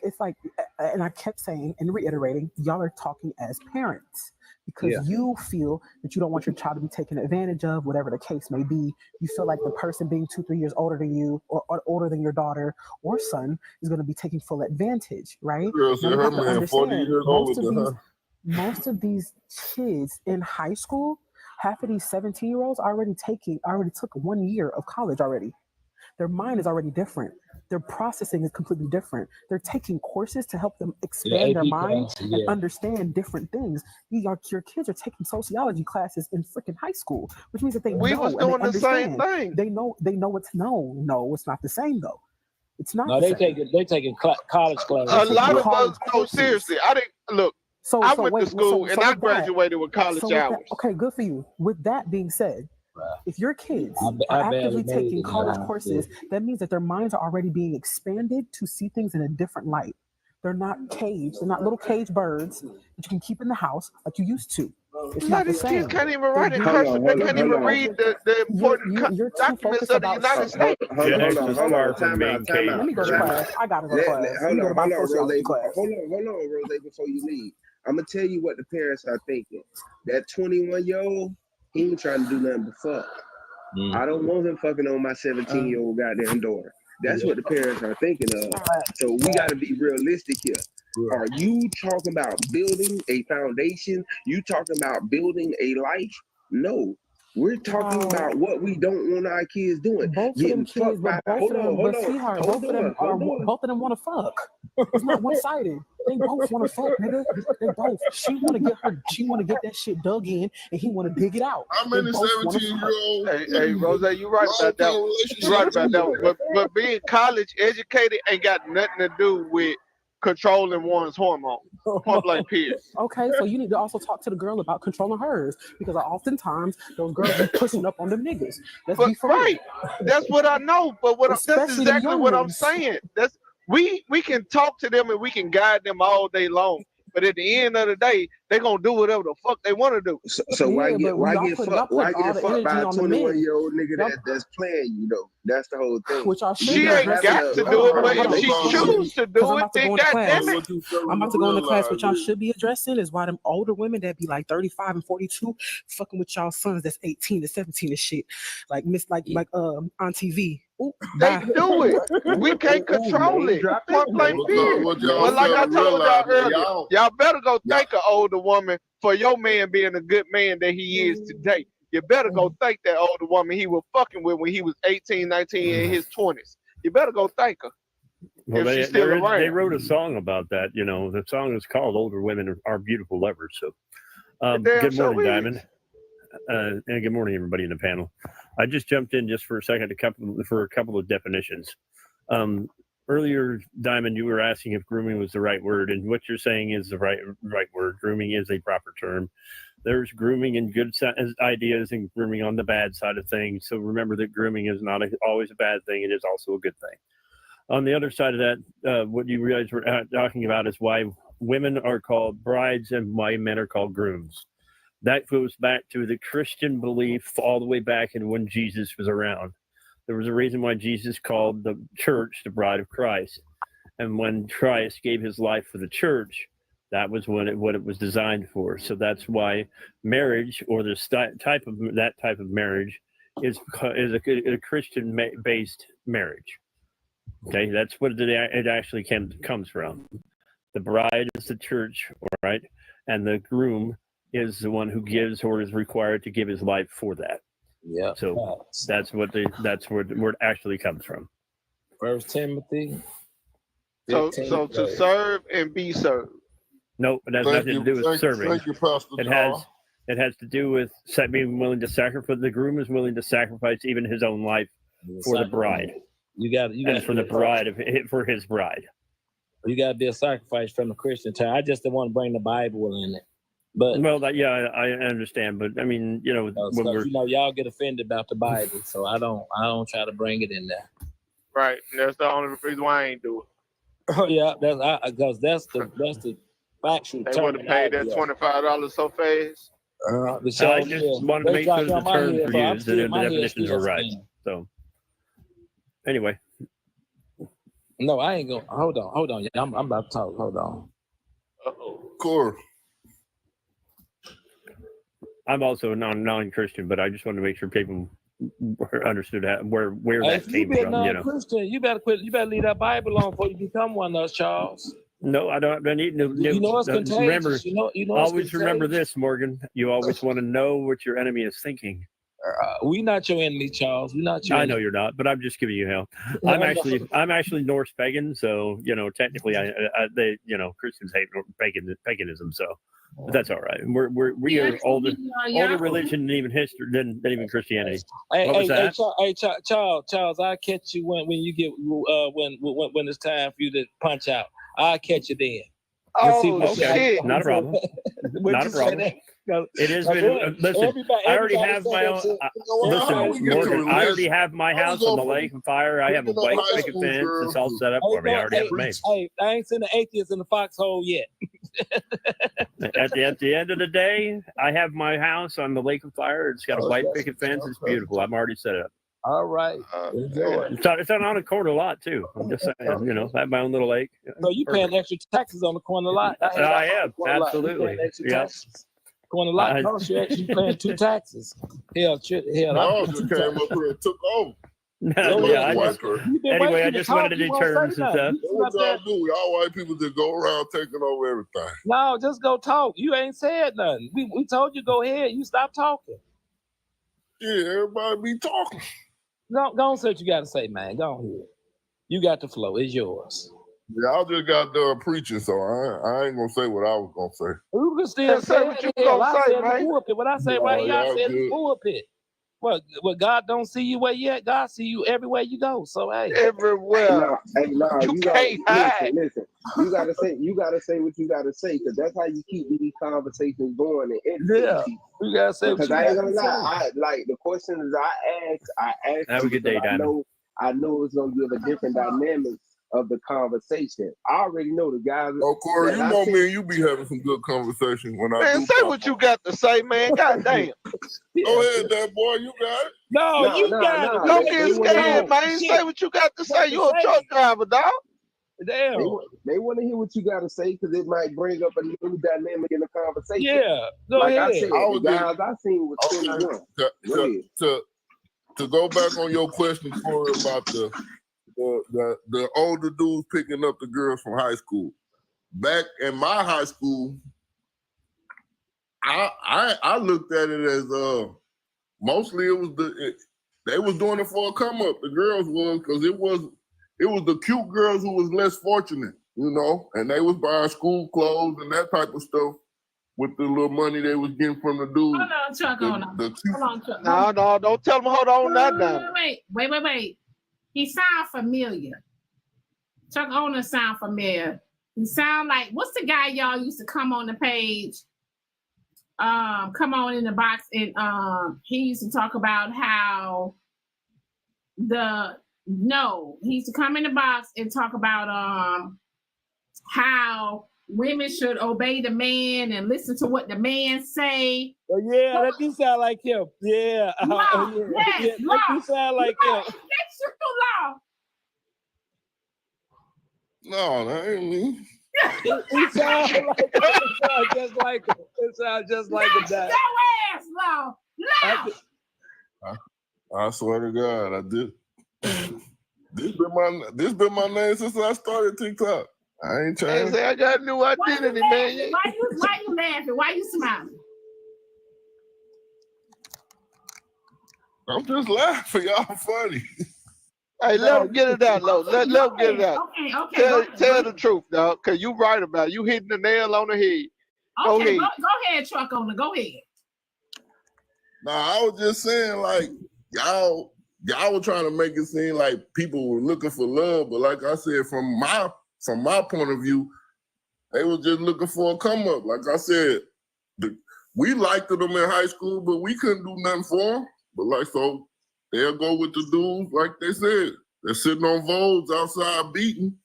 and I kept saying and reiterating, y'all are talking as parents because you feel that you don't want your child to be taken advantage of, whatever the case may be. You feel like the person being 2-3 years older than you or older than your daughter or son is going to be taking full advantage, right? Girl said her man 40 years older than her. Most of these kids in high school, half of these 17-year-olds already took 1 year of college already. Their mind is already different. Their processing is completely different. They're taking courses to help them expand their mind and understand different things. Your kids are taking sociology classes in freaking high school, which means that they we know was and they doing the same understand. thing. They know it's no, it's not the same though. It's not. No, they taking college classes. A lot of us, no, seriously, I didn't look. I went to school and I graduated with college hours. Okay, good for you. With that being said, if your kids are actively taking college courses, that means that their minds are already being expanded to see things in a different light. They're not caged. They're not little caged birds that you can keep in the house like you used to. It's not the These same. kids can't even write in cursive. They can't even read the important documents of the United States. Hold on. Time out. Let me go to class. I gotta go to class. Hold on, Rose, before you leave. I'm gonna tell you what the parents are thinking. That 21-year-old, he ain't trying to do nothing but fuck. I don't want him fucking on my 17-year-old goddamn daughter. That's what the parents are thinking of. So we got to be realistic here. Are you talking about building a foundation? You talking about building a life? No. We're talking about what we don't want our kids doing. Both of them kids, but both of them want to fuck. It's not one-sided. They both want to fuck, nigga. They both. She want to get that shit dug in, and he want to dig it out. How many 17-year-olds? Hey, Rose, you right about that. You right about that. But being college educated ain't got nothing to do with controlling one's hormone. Point blank period. Okay, so you need to also talk to the girl about controlling hers because oftentimes those girls be pushing up on them niggas. Let's be for real. That's what I know. But that's exactly what I'm saying. That's we can talk to them and we can guide them all day long. But at the end of the day, they're gonna do whatever the fuck they want to do. So why get fucked by a 21-year-old nigga that's playing you though? That's the whole thing. She ain't got to do it, but if she chooses to do it, then goddamn it. I'm about to go into class. What y'all should be addressing is why them older women that be like 35 and 42 fucking with y'all sons that's 18 to 17 and shit. Like on TV. Ooh, they do it. We can't control it. Point blank period. But like I told y'all earlier, y'all better go thank an older woman for your man being a good man that he is today. You better go thank that older woman he was fucking with when he was 18, 19, in his 20s. You better go thank her. Well, they wrote a song about that. You know, the song is called "Older Women Are Beautiful Lovers." So, good morning, Diamond, and good morning, everybody in the panel. I just jumped in just for a second for a couple of definitions. Earlier, Diamond, you were asking if grooming was the right word, and what you're saying is the right word. Grooming is a proper term. There's grooming in good ideas and grooming on the bad side of things. So remember that grooming is not always a bad thing. It is also a good thing. On the other side of that, what you guys were talking about is why women are called brides and why men are called grooms. That goes back to the Christian belief all the way back in when Jesus was around. There was a reason why Jesus called the church the bride of Christ. And when Christ gave his life for the church, that was what it was designed for. So that's why marriage, or the type of marriage, is a Christian-based marriage. Okay, that's what it actually comes from. The bride is the church, right? And the groom is the one who gives or is required to give his life for that. Yeah. So that's where it actually comes from. 1 Timothy. So to serve and be served. No, it has nothing to do with serving. Thank you, Pastor Charles. It has to do with being willing to sacrifice. The groom is willing to sacrifice even his own life for the bride. You got for the bride for his bride. You got to be a sacrifice from the Christian time. I just don't want to bring the Bible in it. But I understand. But I mean, when y'all get offended about the Bible, so I don't try to bring it in there. Right, and that's the only reason why I ain't do it. Oh yeah, because that's the factual. They would have paid that $25 so fast. I just wanted to make sure the terms were used and the definitions were right. So anyway. No, I ain't going. Hold on. I'm about to talk. Hold on. Cool. I'm also non-Christian, but I just wanted to make sure people understood where that came from. Non-Christian, you better quit. You better leave that Bible alone before you become one of us, Charles. No, I don't. I need to. It's contagious. Remember, always remember this, Morgan. You always want to know what your enemy is thinking. We're not your enemy, Charles. We're not your I know you're not, but I'm just giving you hell. I'm actually Norse pagan, so technically, Christians hate paganism, so but that's all right. We are older religion than even history than even Christianity. Charles, I'll catch you when you get when it's time for you to punch out. I'll catch you then. Oh, shit. Not a problem. Not a problem. It is. Listen, I already have my own. Listen, Morgan, I already have my house on the lake and fire. I have a white picket fence. It's all set up for me. I already have it made. Hey, I ain't seen the atheists in the foxhole yet. At the end of the day, I have my house on the lake of fire. It's got a white picket fence. It's beautiful. I'm already set up. All right. It's on a corner lot too. I'm just saying, I have my own little lake. So you paying extra taxes on the corner lot? I am, absolutely. Yeah. Corner lot cost you actually paying 2 taxes. Hell. I just came up here and took over. Anyway, I just wanted to do terms and stuff. That's what y'all do. Y'all white people just go around taking over everything. No, just go talk. You ain't said nothing. We told you go ahead. You stop talking. Yeah, everybody be talking. Go on, say what you got to say, man. Go on here. You got the flow. It's yours. Yeah, I just got done preaching, so I ain't gonna say what I was gonna say. You can still say what you gonna say, man. What I say right here, I said the pulpit. What God don't see you where you at, God see you everywhere you go. So hey, everywhere. You can't hide. Listen. You gotta say what you gotta say, because that's how you keep these conversations going. And you gotta say. Because I ain't gonna lie, like the questions I asked. Have a good day, Diamond. I know it's gonna give a different dynamic of the conversation. I already know the guys. Oh, Corey, you know me and you be having some good conversations when I do. Man, say what you got to say, man. God damn. Go ahead, that boy. You got it. No, you got it. Don't get scared, man. Say what you got to say. You a truck driver, dog. Damn. They want to hear what you got to say because it might bring up a new dynamic in the conversation. Yeah, go like ahead. I said, the guys I seen was 21. To go back on your question, Corey, about the older dudes picking up the girls from high school. Back in my high school, I looked at it as mostly they was doing it for a come up. The girls was, because it was the cute girls who was less fortunate, and they was buying school clothes and that type of stuff with the little money they was getting from the dude. Hold on, Chuck. Hold on, Chuck. No, don't tell them hold on that down. Wait. He sound familiar. Chuck Owner sound familiar. He sound like, what's the guy y'all used to come on the page? Come on in the box, and he used to talk about how the No, he used to come in the box and talk about how women should obey the man and listen to what the man say. Oh yeah, that do sound like him. Yeah. Law, yes, law. That do sound like him. That's true, law. No, that ain't me. It sounds just like him. It sounds just like him. Your ass, law. Law. I swear to God, I did. This been my name since I started TikTok. I ain't changed. I got a new identity, man. Why you laughing? Why you smiling? I'm just laughing. Y'all funny. Hey, let him get it out, Lo. Let him get it out. Okay. Tell the truth, dog, because you right about it. You hitting the nail on the head. Go ahead. Go ahead, truck owner. Go ahead. Nah, I was just saying, like, y'all were trying to make it seem like people were looking for love, but like I said, from my point of view, they were just looking for a come up. Like I said, we liked them in high school, but we couldn't do nothing for them. But like, so they'll go with the dudes, like they said. They're sitting on Vogues outside beating.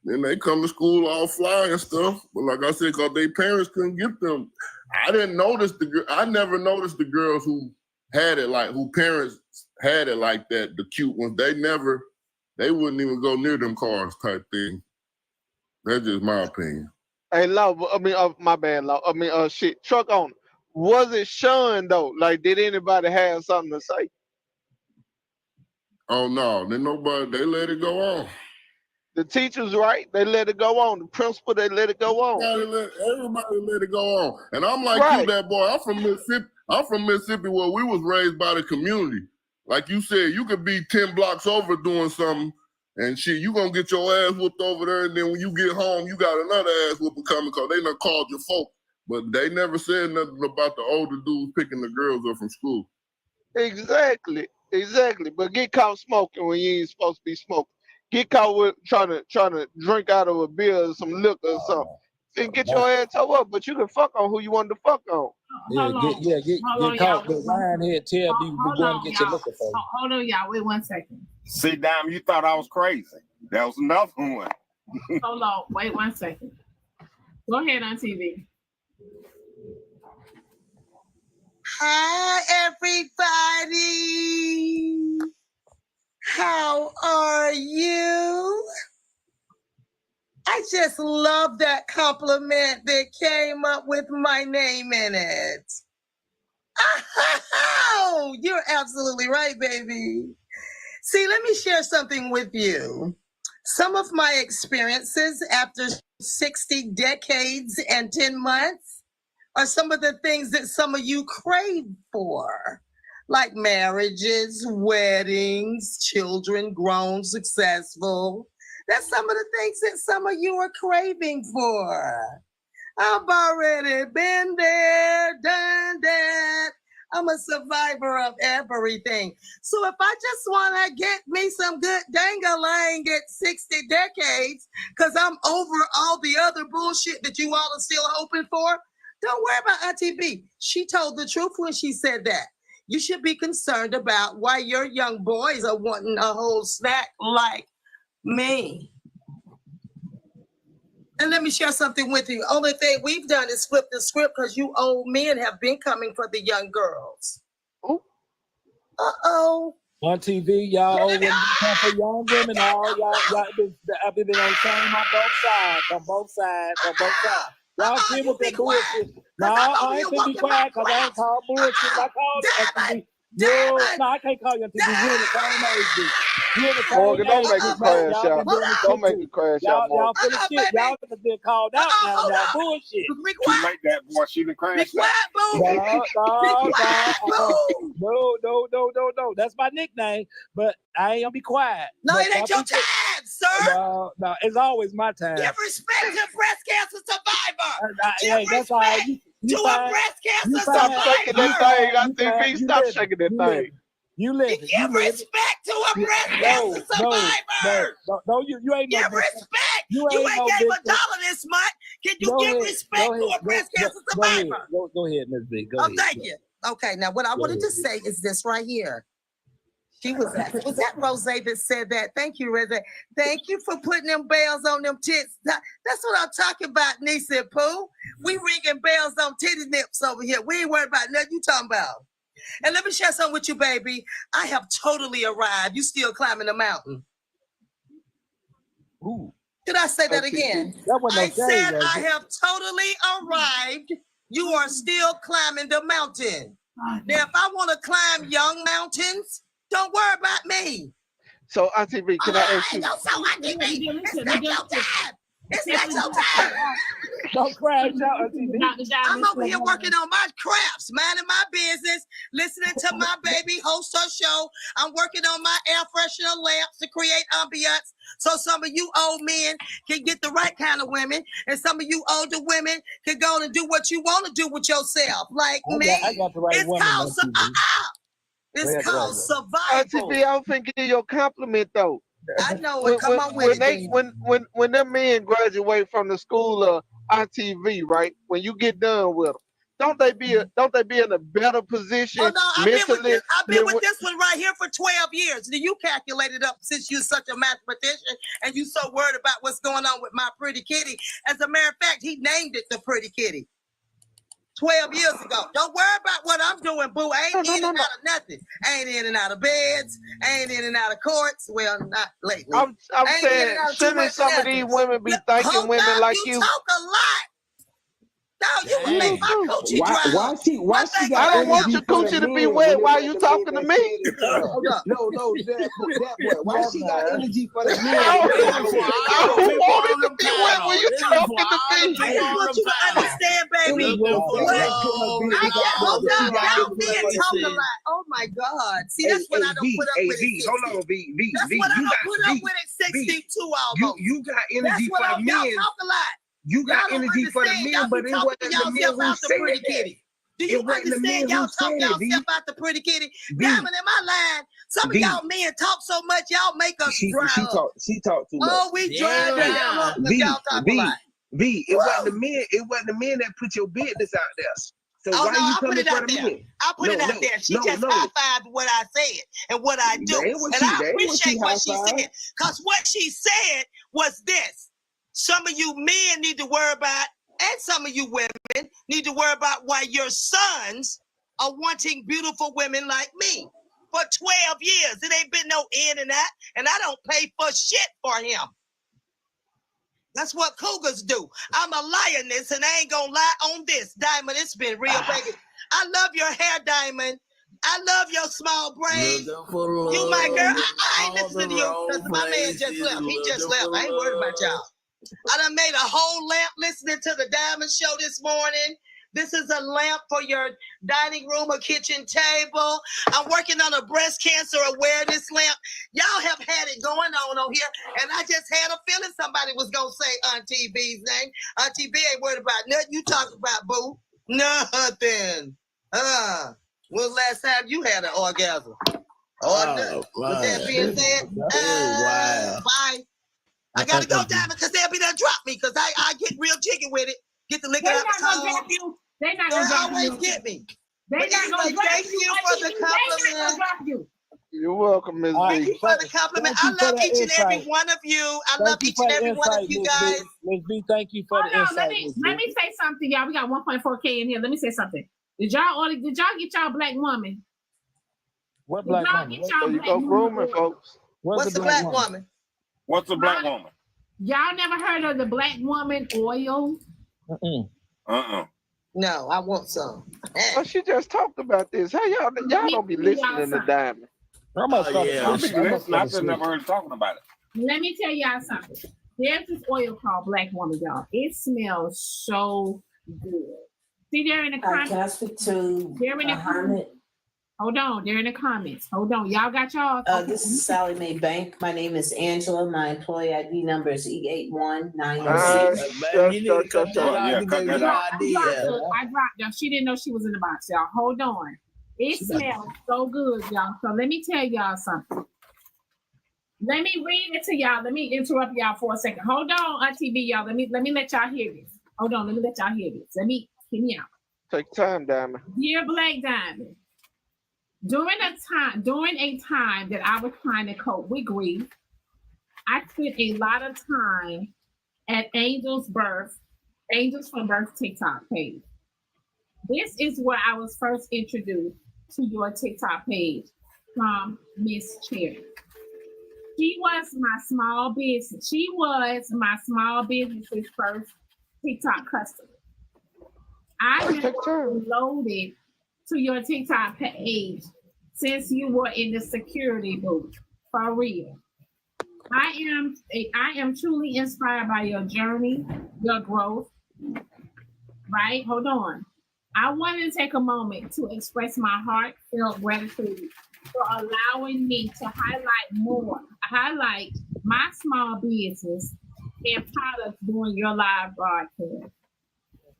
Then they come to school all fly and stuff. But like I said, because their parents couldn't get them. I never noticed the girls who had it like, who parents had it like that, the cute ones. They wouldn't even go near them cars type thing. That's just my opinion. Hey, Lo, my bad, Lo. Shit, truck owner. Was it shunned though? Like, did anybody have something to say? Oh no, then nobody, they let it go on. The teachers, right? They let it go on. The principal, they let it go on. Everybody let it go on. And I'm like you, that boy. I'm from Mississippi where we was raised by the community. Like you said, you could be 10 blocks over doing something and shit, you gonna get your ass whooped over there, and then when you get home, you got another ass whooping coming because they done called your folk. But they never said nothing about the older dudes picking the girls up from school. Exactly. But get caught smoking when you ain't supposed to be smoking. Get caught with trying to drink out of a beer or some liquor or something. Then get your ass towed up, but you can fuck on who you want to fuck on. Get caught with wine head tail be going to get your liquor for. Hold on, y'all. Wait 1 second. See, Dime, you thought I was crazy. That was another one. Hold on. Wait 1 second. Go ahead on TV. Hi, everybody. How are you? I just love that compliment that came up with my name in it. Oh, you're absolutely right, baby. See, let me share something with you. Some of my experiences after 60 decades and 10 months are some of the things that some of you crave for, like marriages, weddings, children, grown, successful. That's some of the things that some of you are craving for. I've already been there, done that. I'm a survivor of everything. So if I just want to get me some good dang-a-lang at 60 decades, because I'm over all the other bullshit that you all are still hoping for, don't worry about Auntie B. She told the truth when she said that. You should be concerned about why your young boys are wanting a whole snack like me. And let me share something with you. Only thing we've done is flip the script because you old men have been coming for the young girls. Uh-oh. On TV, y'all old women come for young women. All y'all I've been on shame on both sides. Y'all see what they're doing. No, I ain't gonna be quiet because I ain't called bullshit. I called it. No, I can't call you on TV. You're in the same age. Morgan, don't make it crash out. Don't make it crash out, Morgan. Y'all full of shit. Y'all have been called out now. Y'all bullshit. Too late, that boy. She done crashed out. No. That's my nickname, but I ain't gonna be quiet. No, it ain't your time, sir. No, it's always my time. Give respect to breast cancer survivor. Hey, that's all right. To a breast cancer Stop survivor. shaking that thing. I think stop shaking that thing. You live it. Give respect to a breast cancer survivor. No, you ain't give respect. You ain't gave $1 this month. Can you give respect to a breast cancer survivor? Go ahead, Ms. B. Go ahead. Thank you. Okay, now what I wanted to say is this right here. Was that Rose that said that? Thank you, Rose. Thank you for putting them bells on them tits. That's what I'm talking about, Nisa and Pooh. We ringing bells on titty nips over here. We ain't worried about nothing you talking about. And let me share something with you, baby. I have totally arrived. You still climbing the mountain. Ooh. Did I say that again? I said I have totally arrived. You are still climbing the mountain. Now, if I want to climb young mountains, don't worry about me. So, Auntie B, can I ask you? It's not your time. It's not your time. Don't crash out. I'm over here working on my crafts, minding my business, listening to my baby host her show. I'm working on my air freshener lamps to create ambiance so some of you old men can get the right kind of women, and some of you older women can go and do what you want to do with yourself. Like I got the right it's woman. called it's called survival. Auntie B, I don't think you your compliment though. I know it. Come on with it. When them men graduate from the school of ITV, right? When you get done with them, don't they be in a better position? Oh, no, mentally? I've been with this one right here for 12 years. Do you calculate it up since you're such a mathematician and you so worried about what's going on with my pretty kitty? As a matter of fact, he named it the pretty kitty 12 years ago. Don't worry about what I'm doing, boo. I ain't in and out of nothing. I ain't in and out of beds. I ain't in and out of courts. Well, not lately. I'm saying, shouldn't some of these women be thanking women like you? You talk a lot. No, you would make my coochie dry. Why she got I don't want your coochie to be wet while you talking to me. No, that boy. Why she got energy for the men? I don't want it to be wet when you talking to me. I want you to understand, baby. Oh my God. See, that's what I don't put up with. Hold on, V. That's what I don't put up with at 62 almost. You got energy for the men. Y'all talk a lot. You got energy for the men, but it wasn't the men who said that. Do you understand? Y'all talk yourself about the pretty kitty. Diamond, am I lying? Some of y'all men talk so much, y'all make us dry up. She talked too much. Oh, we dry down because y'all talk a lot. It wasn't the men that put your business out there. So why you coming for the men? I put it out there. She just high-fived what I said and what I do. And I appreciate what she said. Because what she said was this. Some of you men need to worry about, and some of you women need to worry about why your sons are wanting beautiful women like me. For 12 years, it ain't been no in and out, and I don't pay for shit for him. That's what cougars do. I'm a lioness, and I ain't gonna lie on this. Diamond, it's been real, baby. I love your hair, Diamond. I love your small braids. You my girl. I ain't listening to you because my man just left. He just left. I ain't worried about y'all. I done made a whole lamp listening to the Diamond Show this morning. This is a lamp for your dining room or kitchen table. I'm working on a breast cancer awareness lamp. Y'all have had it going on here, and I just had a feeling somebody was going to say Auntie B's name. Auntie B ain't worried about nothing you talking about, boo. Nothing. When's the last time you had an orgasm? With that being said, bye. I gotta go, Diamond, because they'll be there to drop me, because I get real jiggy with it. Get the liquor out the tongue. They're not gonna drop you. They always get me. They're not gonna drop Thank you for the compliment. You're welcome, Ms. B. Thank you for the compliment. I love each and every one of you. I love each and every one of you guys. Ms. B, thank you for the insight. Let me say something, y'all. We got 1.4K in here. Let me say something. Did y'all get y'all black woman? What black woman? You go grooming, folks. What's the black woman? What's a black woman? Y'all never heard of the black woman oil? No, I want some. Oh, she just talked about this. Hey, y'all don't be listening to Diamond. I just never heard talking about it. Let me tell y'all something. There's this oil called Black Woman, y'all. It smells so good. See, they're in the comments. Can I speak to Hamid? Hold on, they're in the comments. Hold on, y'all got y'all. This is Sally Mae Bank. My name is Angela. My employee ID number is E81906. I dropped y'all. She didn't know she was in the box, y'all. Hold on. It smells so good, y'all. So let me tell y'all something. Let me read it to y'all. Let me interrupt y'all for a second. Hold on, Auntie B, y'all. Let me let y'all hear this. Hold on, let me let y'all hear this. Hear me out. Take time, Diamond. Dear Black Diamond. During a time that I was trying to cope with grief, I spent a lot of time at Angel's from Birth TikTok page. This is where I was first introduced to your TikTok page from Miss Cherry. She was my small business's first TikTok customer. I been loaded to your TikTok page since you were in the security booth, for real. I am truly inspired by your journey, your growth. Right? Hold on. I want to take a moment to express my heartfelt gratitude for allowing me to highlight my small business and products during your live broadcast.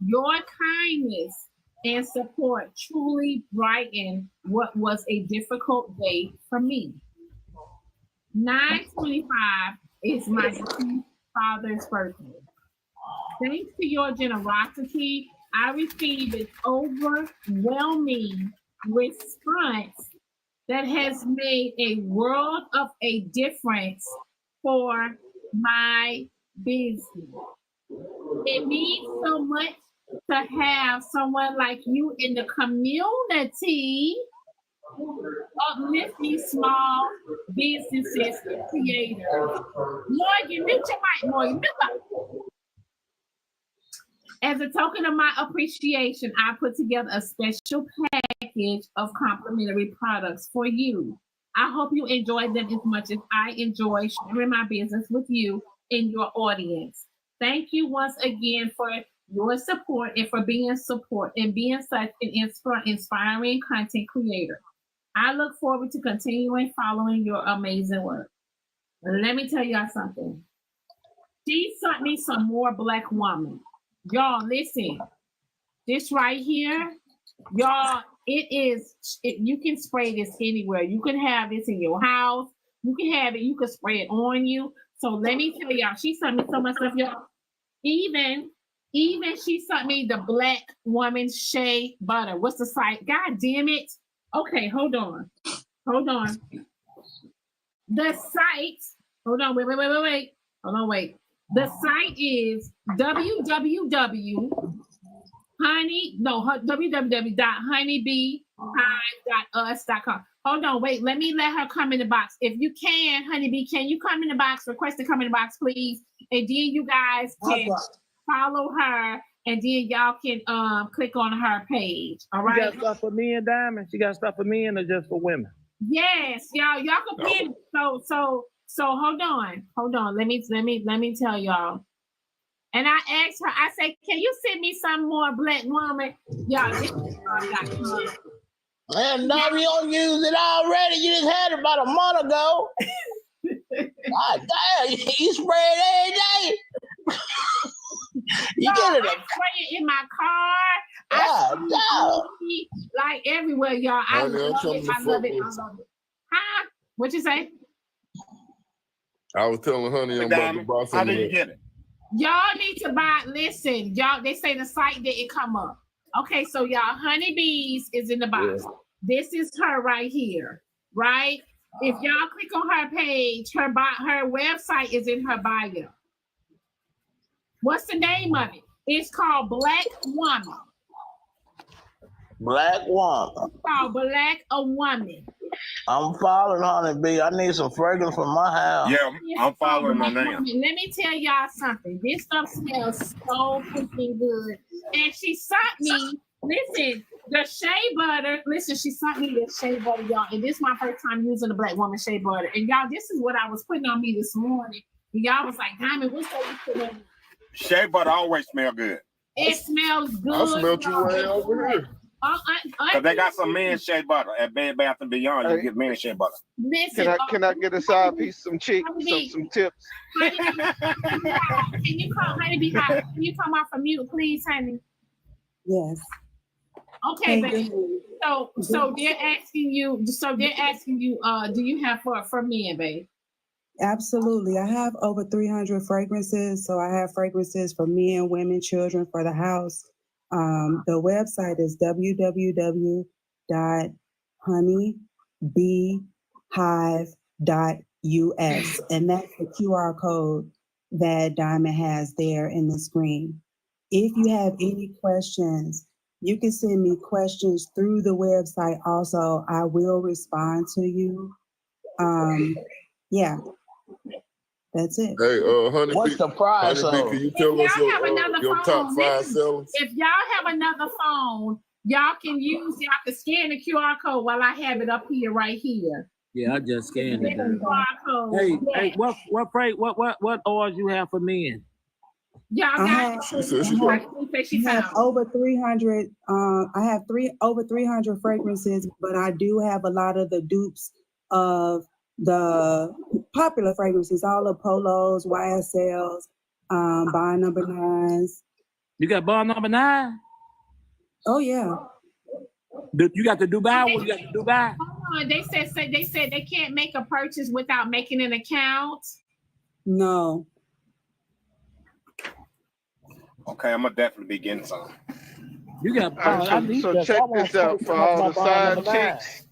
Your kindness and support truly brightened what was a difficult day for me. 9/25 is my father's birthday. Thanks to your generosity, I received an overwhelming response that has made a world of a difference for my business. It means so much to have someone like you in the community uplifting small businesses and creators. Morgan, mute your mic, Morgan. As a token of my appreciation, I put together a special package of complimentary products for you. I hope you enjoy them as much as I enjoy sharing my business with you and your audience. Thank you once again for your support and for being such an inspiring content creator. I look forward to continuing following your amazing work. Let me tell y'all something. She sent me some more Black woman. Y'all, listen. This right here, y'all, you can spray this anywhere. You can have this in your house. You can have it, you can spray it on you. So let me tell y'all, she sent me so much stuff, y'all. Even she sent me the Black Woman Shea Butter. What's the site? God damn it. Okay, hold on. The site, hold on, wait. Hold on, wait. The site is www.honeybeehive.us.com. Hold on, wait. Let me let her come in the box. If you can, Honeybee, can you come in the box? Request to come in the box, please. And then you guys can follow her, and then y'all can click on her page. All right. You got stuff for men, Diamond? She got stuff for men or just for women? Yes, y'all can pin. So hold on. Let me tell y'all. And I asked her, I said, can you send me some more Black woman? Y'all, this is man, no, we don't use it already. You just had it about a month ago. God damn, you spray it every day. I spray it in my car. Like everywhere, y'all. I love it. Huh? What you say? I was telling Honey I'm about to buy some. How did you get it? Y'all need to buy. Listen, y'all. They say the site didn't come up. Okay, so y'all, Honeybees is in the box. Yeah. This is her right here, right? If y'all click on her page, her website is in her bio. What's the name of it? It's called Black Woman. Black Woman. It's called Black a Woman. I'm following Honeybee. I need some fragrance for my house. Yeah, I'm following her now. Let me tell y'all something. This stuff smells so freaking good. And she sent me, listen, the shea butter. Listen, she sent me the shea butter, y'all. And this is my first time using the Black Woman shea butter. And y'all, this is what I was putting on me this morning. And y'all was like, Diamond, what's that you put on me? Shea butter always smell good. It smells good. I smelled you way over here. Because they got some men's shea butter at Bed Bath & Beyond. You get men's shea butter. Listen, can I get a side piece, some tips? Can you come, Honeybee? Can you come off of mute, please, honey? Yes. Okay, baby. So they're asking you. Do you have for men, babe? Absolutely. I have over 300 fragrances. So I have fragrances for men, women, children, for the house. The website is www.honeybeehive.us. honeybeehive.us. And that's the QR code that Diamond has there in the screen. If you have any questions, you can send me questions through the website also. I will respond to you. Yeah, that's it. Hey, Honey What's Bee, the price Honey Bee, can you tell us your top 5 sellers? If y'all have another phone, y'all can scan the QR code while I have it up here, right here. Yeah, I just scanned it. QR code. Hey, what oils you have for men? Y'all I got have over 300. I have over 300 fragrances, but I do have a lot of the dupes of the popular fragrances, all the Polos, YSLs, Bond Number 9s. You got Bond Number 9? Oh yeah. You got the Dubai one? You got the Dubai? Hold on. They said they can't make a purchase without making an account. No. Okay, I'm gonna definitely be getting some. You got. So check this out for all the side chicks.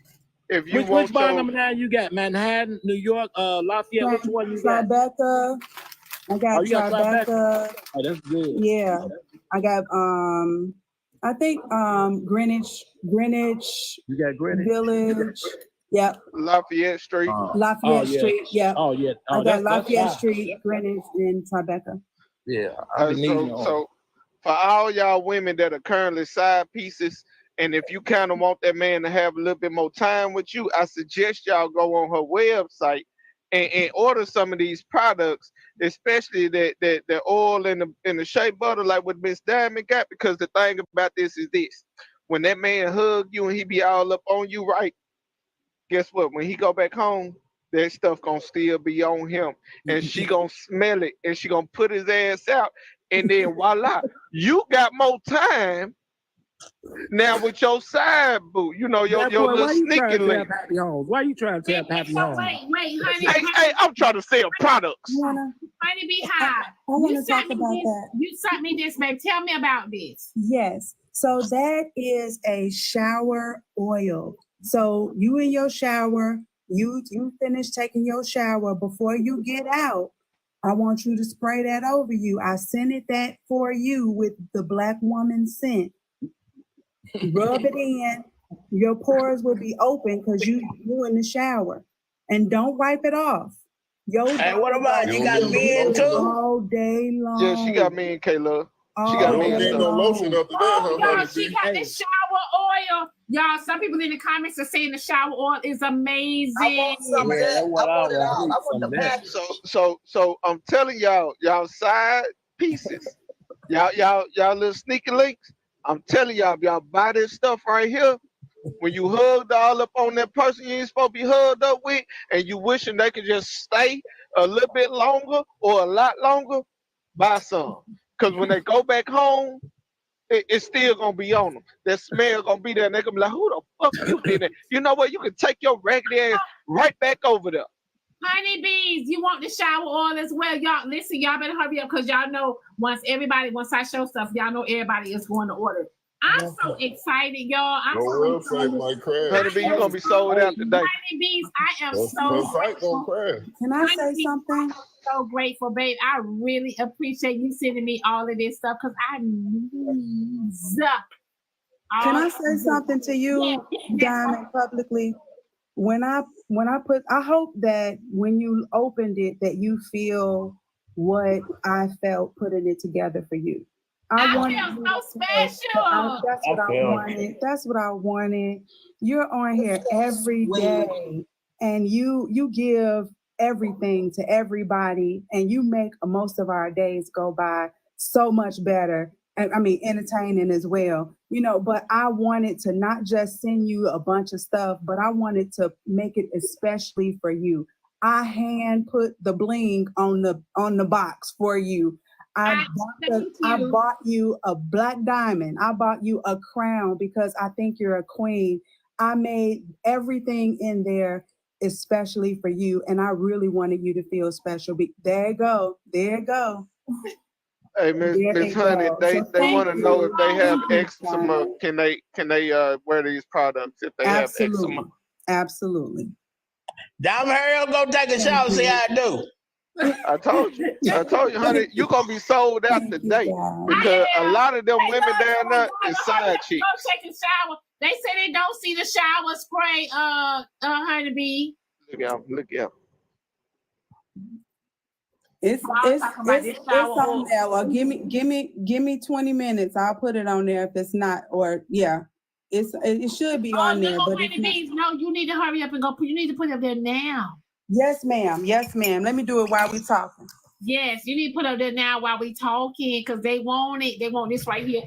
If you want which Bond Number 9 you got? Manhattan, New York, Lafayette. Which one you got? Tribeca. I got Tribeca. Oh, that's good. Yeah, I got I think Greenwich. You got Greenwich Village. Yep. Lafayette Street. Lafayette Street. Yep. Oh yeah. Oh, I got that's Lafayette fine. Street, Greenwich, and Tribeca. Yeah. So for all y'all women that are currently side pieces, and if you kind of want that man to have a little bit more time with you, I suggest y'all go on her website and order some of these products, especially the oil and the shea butter, like what Miss Diamond got. Because the thing about this is this: when that man hug you and he be all up on you, right? Guess what? When he go back home, that stuff gonna still be on him, and she gonna smell it, and she gonna put his ass out, and then voila, you got more time now with your side boo. You know your little sneaky link. Why you trying to tap Happy Home? Wait, honey. Hey, I'm trying to sell products. Honey Beehive. I want to talk about that. You sent me this, babe. Tell me about this. Yes. So that is a shower oil. So you in your shower, you finish taking your shower. Before you get out, I want you to spray that over you. I scented that for you with the Black Woman scent. Rub it in. Your pores will be open because you in the shower. And don't wipe it off. Hey, what about you got men too? All day long. Yeah, she got me and Kayla. She got me and no lotion after that, Y'all, she got the shower oil. Y'all, some people in the comments are saying the shower oil is amazing. I want some of that. I want the pack. So I'm telling y'all side pieces, y'all little sneaky links. I'm telling y'all, if y'all buy this stuff right here, when you hugged all up on that person you ain't supposed to be hugged up with, and you wishing they could just stay a little bit longer or a lot longer, buy some. Because when they go back home, it's still gonna be on them. That smell gonna be there, and they're gonna be like, "Who the fuck you been there?" You know what? You can take your raggedy ass right back over there. Honey bees, you want the shower oil as well. Y'all, listen, y'all better hurry up because y'all know once I show stuff, y'all know everybody is going to order. I'm so excited, y'all. I'm so excited. Honey bee, you're gonna be sold out today. Honey bees, I am so grateful. Can I say something? So grateful, babe. I really appreciate you sending me all of this stuff because I need. Can I say something to you, Diamond, publicly? When I hope that when you opened it, that you feel what I felt putting it together for you. I feel so special. That's what I wanted. You're on here every day, and you give everything to everybody, and you make most of our days go by so much better. And I mean, entertaining as well, but I wanted to not just send you a bunch of stuff, but I wanted to make it especially for you. I hand put the bling on the box for you. I bought you a black diamond. I bought you a crown because I think you're a queen. I made everything in there especially for you, and I really wanted you to feel special. There you go. Hey, Miss Honey, they want to know if they have eczema. Can they wear these products if they have eczema? Absolutely. Diamond, hurry up, go take a shower. See how I do. I told you, honey, you gonna be sold out today because a lot of them women down there is side chicks. Go take a shower. They say they don't see the shower spray. Honeybee. Look out. It's on there. Well, give me 20 minutes. I'll put it on there if it's not, or yeah. It should be on there. No, But no, you need to hurry up and go. You need to put it up there now. Yes, ma'am. Yes, ma'am. Let me do it while we talking. Yes, you need to put it up there now while we talking because they want it. They want this right here.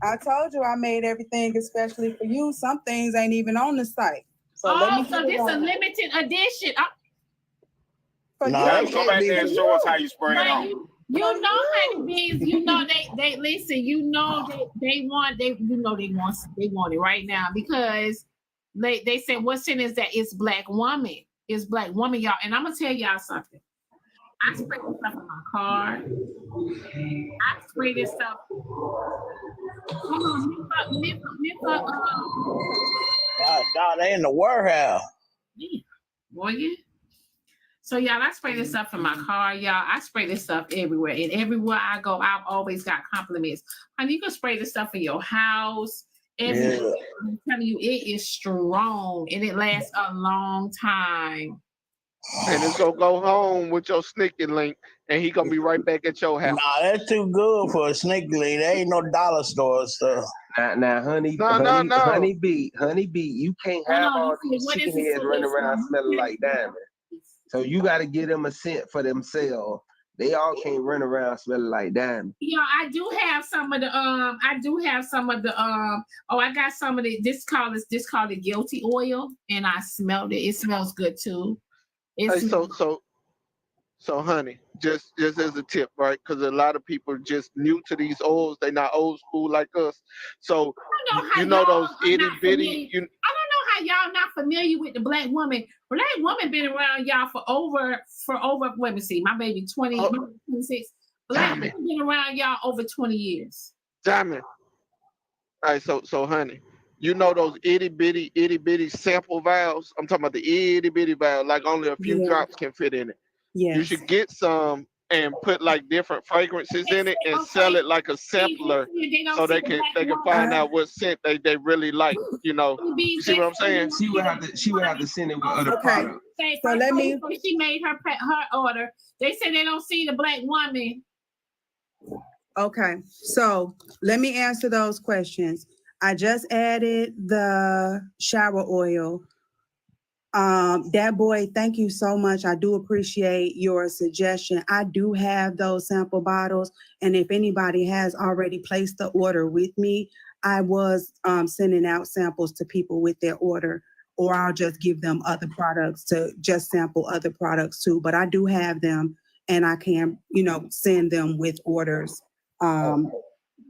I told you I made everything especially for you. Some things ain't even on the site. So so this is a limited edition. Go back there and show us how you spray it on. You know, honeybees. You know they listen. You know they want it right now because they said what's in is that it's black woman. It's black woman, y'all. And I'm gonna tell y'all something. I spray this stuff in my car. I spray this stuff. Hold on, God, they in the warehouse. Morgan. So y'all, I spray this stuff in my car, y'all. I spray this stuff everywhere. And everywhere I go, I've always got compliments. Honey, you can spray this stuff in your house. Everywhere. I'm telling you, it is strong and it lasts a long time. And it's gonna go home with your sneaky link, and he gonna be right back at your house. Nah, that's too good for a sneaky link. There ain't no dollar store stuff. Now, honey, honeybee, you can't have all these chicken heads running around smelling like diamond. So you got to give them a scent for themselves. They all can't run around smelling like diamond. Yeah, I do have some of the oh, I got some of the this called the guilty oil, and I smelled it. It smells good too. So honey, just as a tip, right? Because a lot of people are just new to these oils. They're not old school like us. So you know those itty bitty. I don't know how y'all not familiar with the black woman. Black woman been around y'all for over. Let me see, my baby 26. Black woman been around y'all over 20 years. Diamond. All right, so honey, you know those itty bitty sample vials. I'm talking about the itty bitty vial, like only a few drops can fit in it. Yes. You should get some and put like different fragrances in it and sell it like a sampler, so they can find out what scent they really like. You know, you see what I'm saying? She would have to send it with other products. So let me. She made her order. They said they don't see the black woman. Okay, so let me answer those questions. I just added the shower oil. That boy, thank you so much. I do appreciate your suggestion. I do have those sample bottles, and if anybody has already placed the order with me, I was sending out samples to people with their order, or I'll just give them other products to just sample other products too. But I do have them, and I can, send them with orders.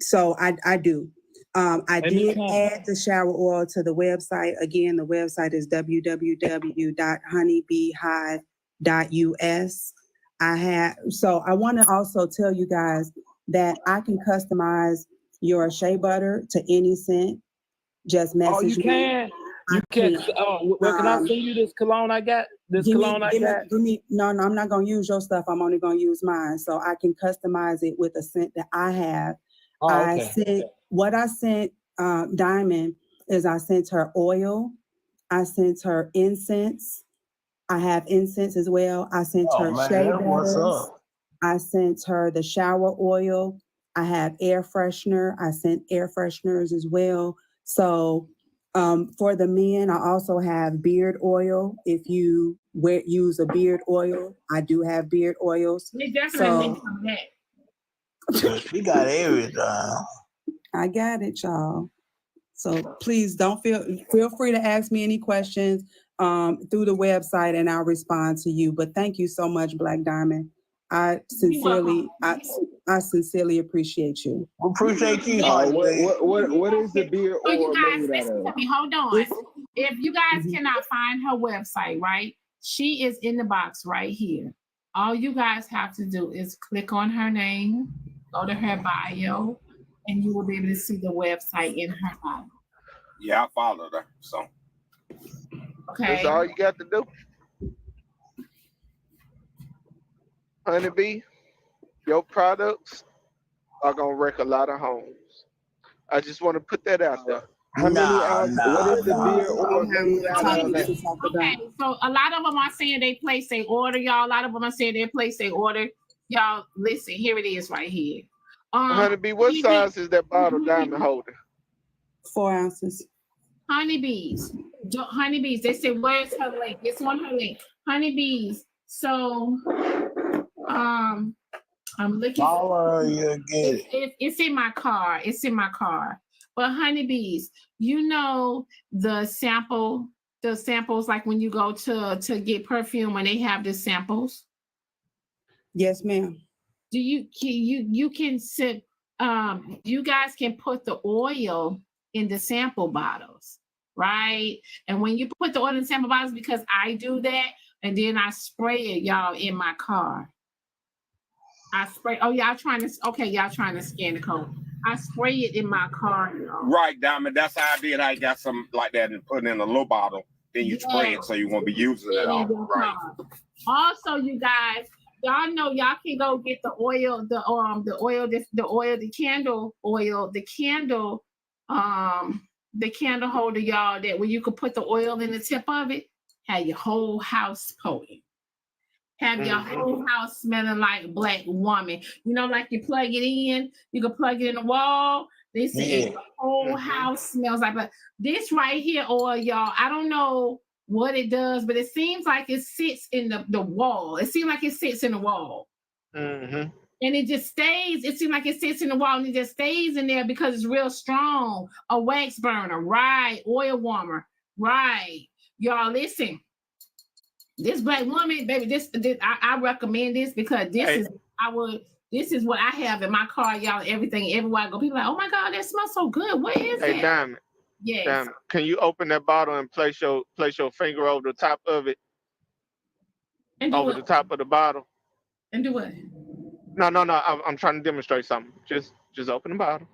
So I do. I did add the shower oil to the website. Again, the website is www.honeybeehive.us. So I want to also tell you guys that I can customize your shea butter to any scent. Just message me. You can. Can I send you this cologne I got? No, I'm not going to use your stuff. I'm only going to use mine. So I can customize it with a scent that I have. What I sent Diamond is I sent her oil. I sent her incense. I have incense as well. I sent her shea butters. I sent her the shower oil. I have air freshener. I sent air fresheners as well. So for the men, I also have beard oil. If you use a beard oil, I do have beard oils. We definitely need some of that. She got everything. I got it, y'all. So please don't feel free to ask me any questions through the website, and I'll respond to you. But thank you so much, Black Diamond. I sincerely appreciate you. Appreciate you. What is the beer oil? You guys, listen to me. Hold on. If you guys cannot find her website, right? She is in the box right here. All you guys have to do is click on her name. Go to her bio, and you will be able to see the website in her bio. Yeah, I followed her. So okay, that's all you got to do. Honeybee, your products are gonna wreck a lot of homes. I just want to put that out there. How many ounces? What is the beer or Okay, so a lot of them are saying they place their order, y'all. A lot of them are saying they place their order. Y'all, listen, here it is right here. Honeybee, what size is that bottle diamond holder? 4 ounces. Honeybees, they say, where's her link? It's on her link. Honeybees. So, I'm looking. It's in my car. It's in my car. But honeybees, you know the samples like when you go to get perfume when they have the samples. Yes, ma'am. Do you can sit? You guys can put the oil in the sample bottles, right? And when you put the oil in the sample bottles, because I do that, and then I spray it, y'all, in my car. I spray. Oh, y'all trying to scan the code. I spray it in my car. Y'all. Right, Diamond. That's how I did. I got something like that and put it in a little bottle. Then you spray it so you won't be using it all. Right. Also, you guys, y'all know y'all can go get the oil, the candle oil, the candle holder, y'all, that where you could put the oil in the tip of it, have your whole house potent. Have your whole house smelling like Black Woman. You know, like you plug it in, you can plug it in the wall. This is the whole house smells like Black. This right here, oil, y'all, I don't know what it does, but it seems like it sits in the wall. It seems like it sits in the wall. Mm-hmm. And it just stays, it seems like it sits in the wall and it just stays in there because it's real strong. A wax burner, right? Oil warmer, right? Y'all, listen. This Black Woman, baby, this I recommend this because this is what I have in my car, y'all. Everything, everywhere I go, people are like, oh my God, that smells so good. What is it? Hey, Diamond. Yes. Diamond, can you open that bottle and place your finger over the top of it? Over the top of the bottle. And do what? No. I'm trying to demonstrate something. Just open the bottle.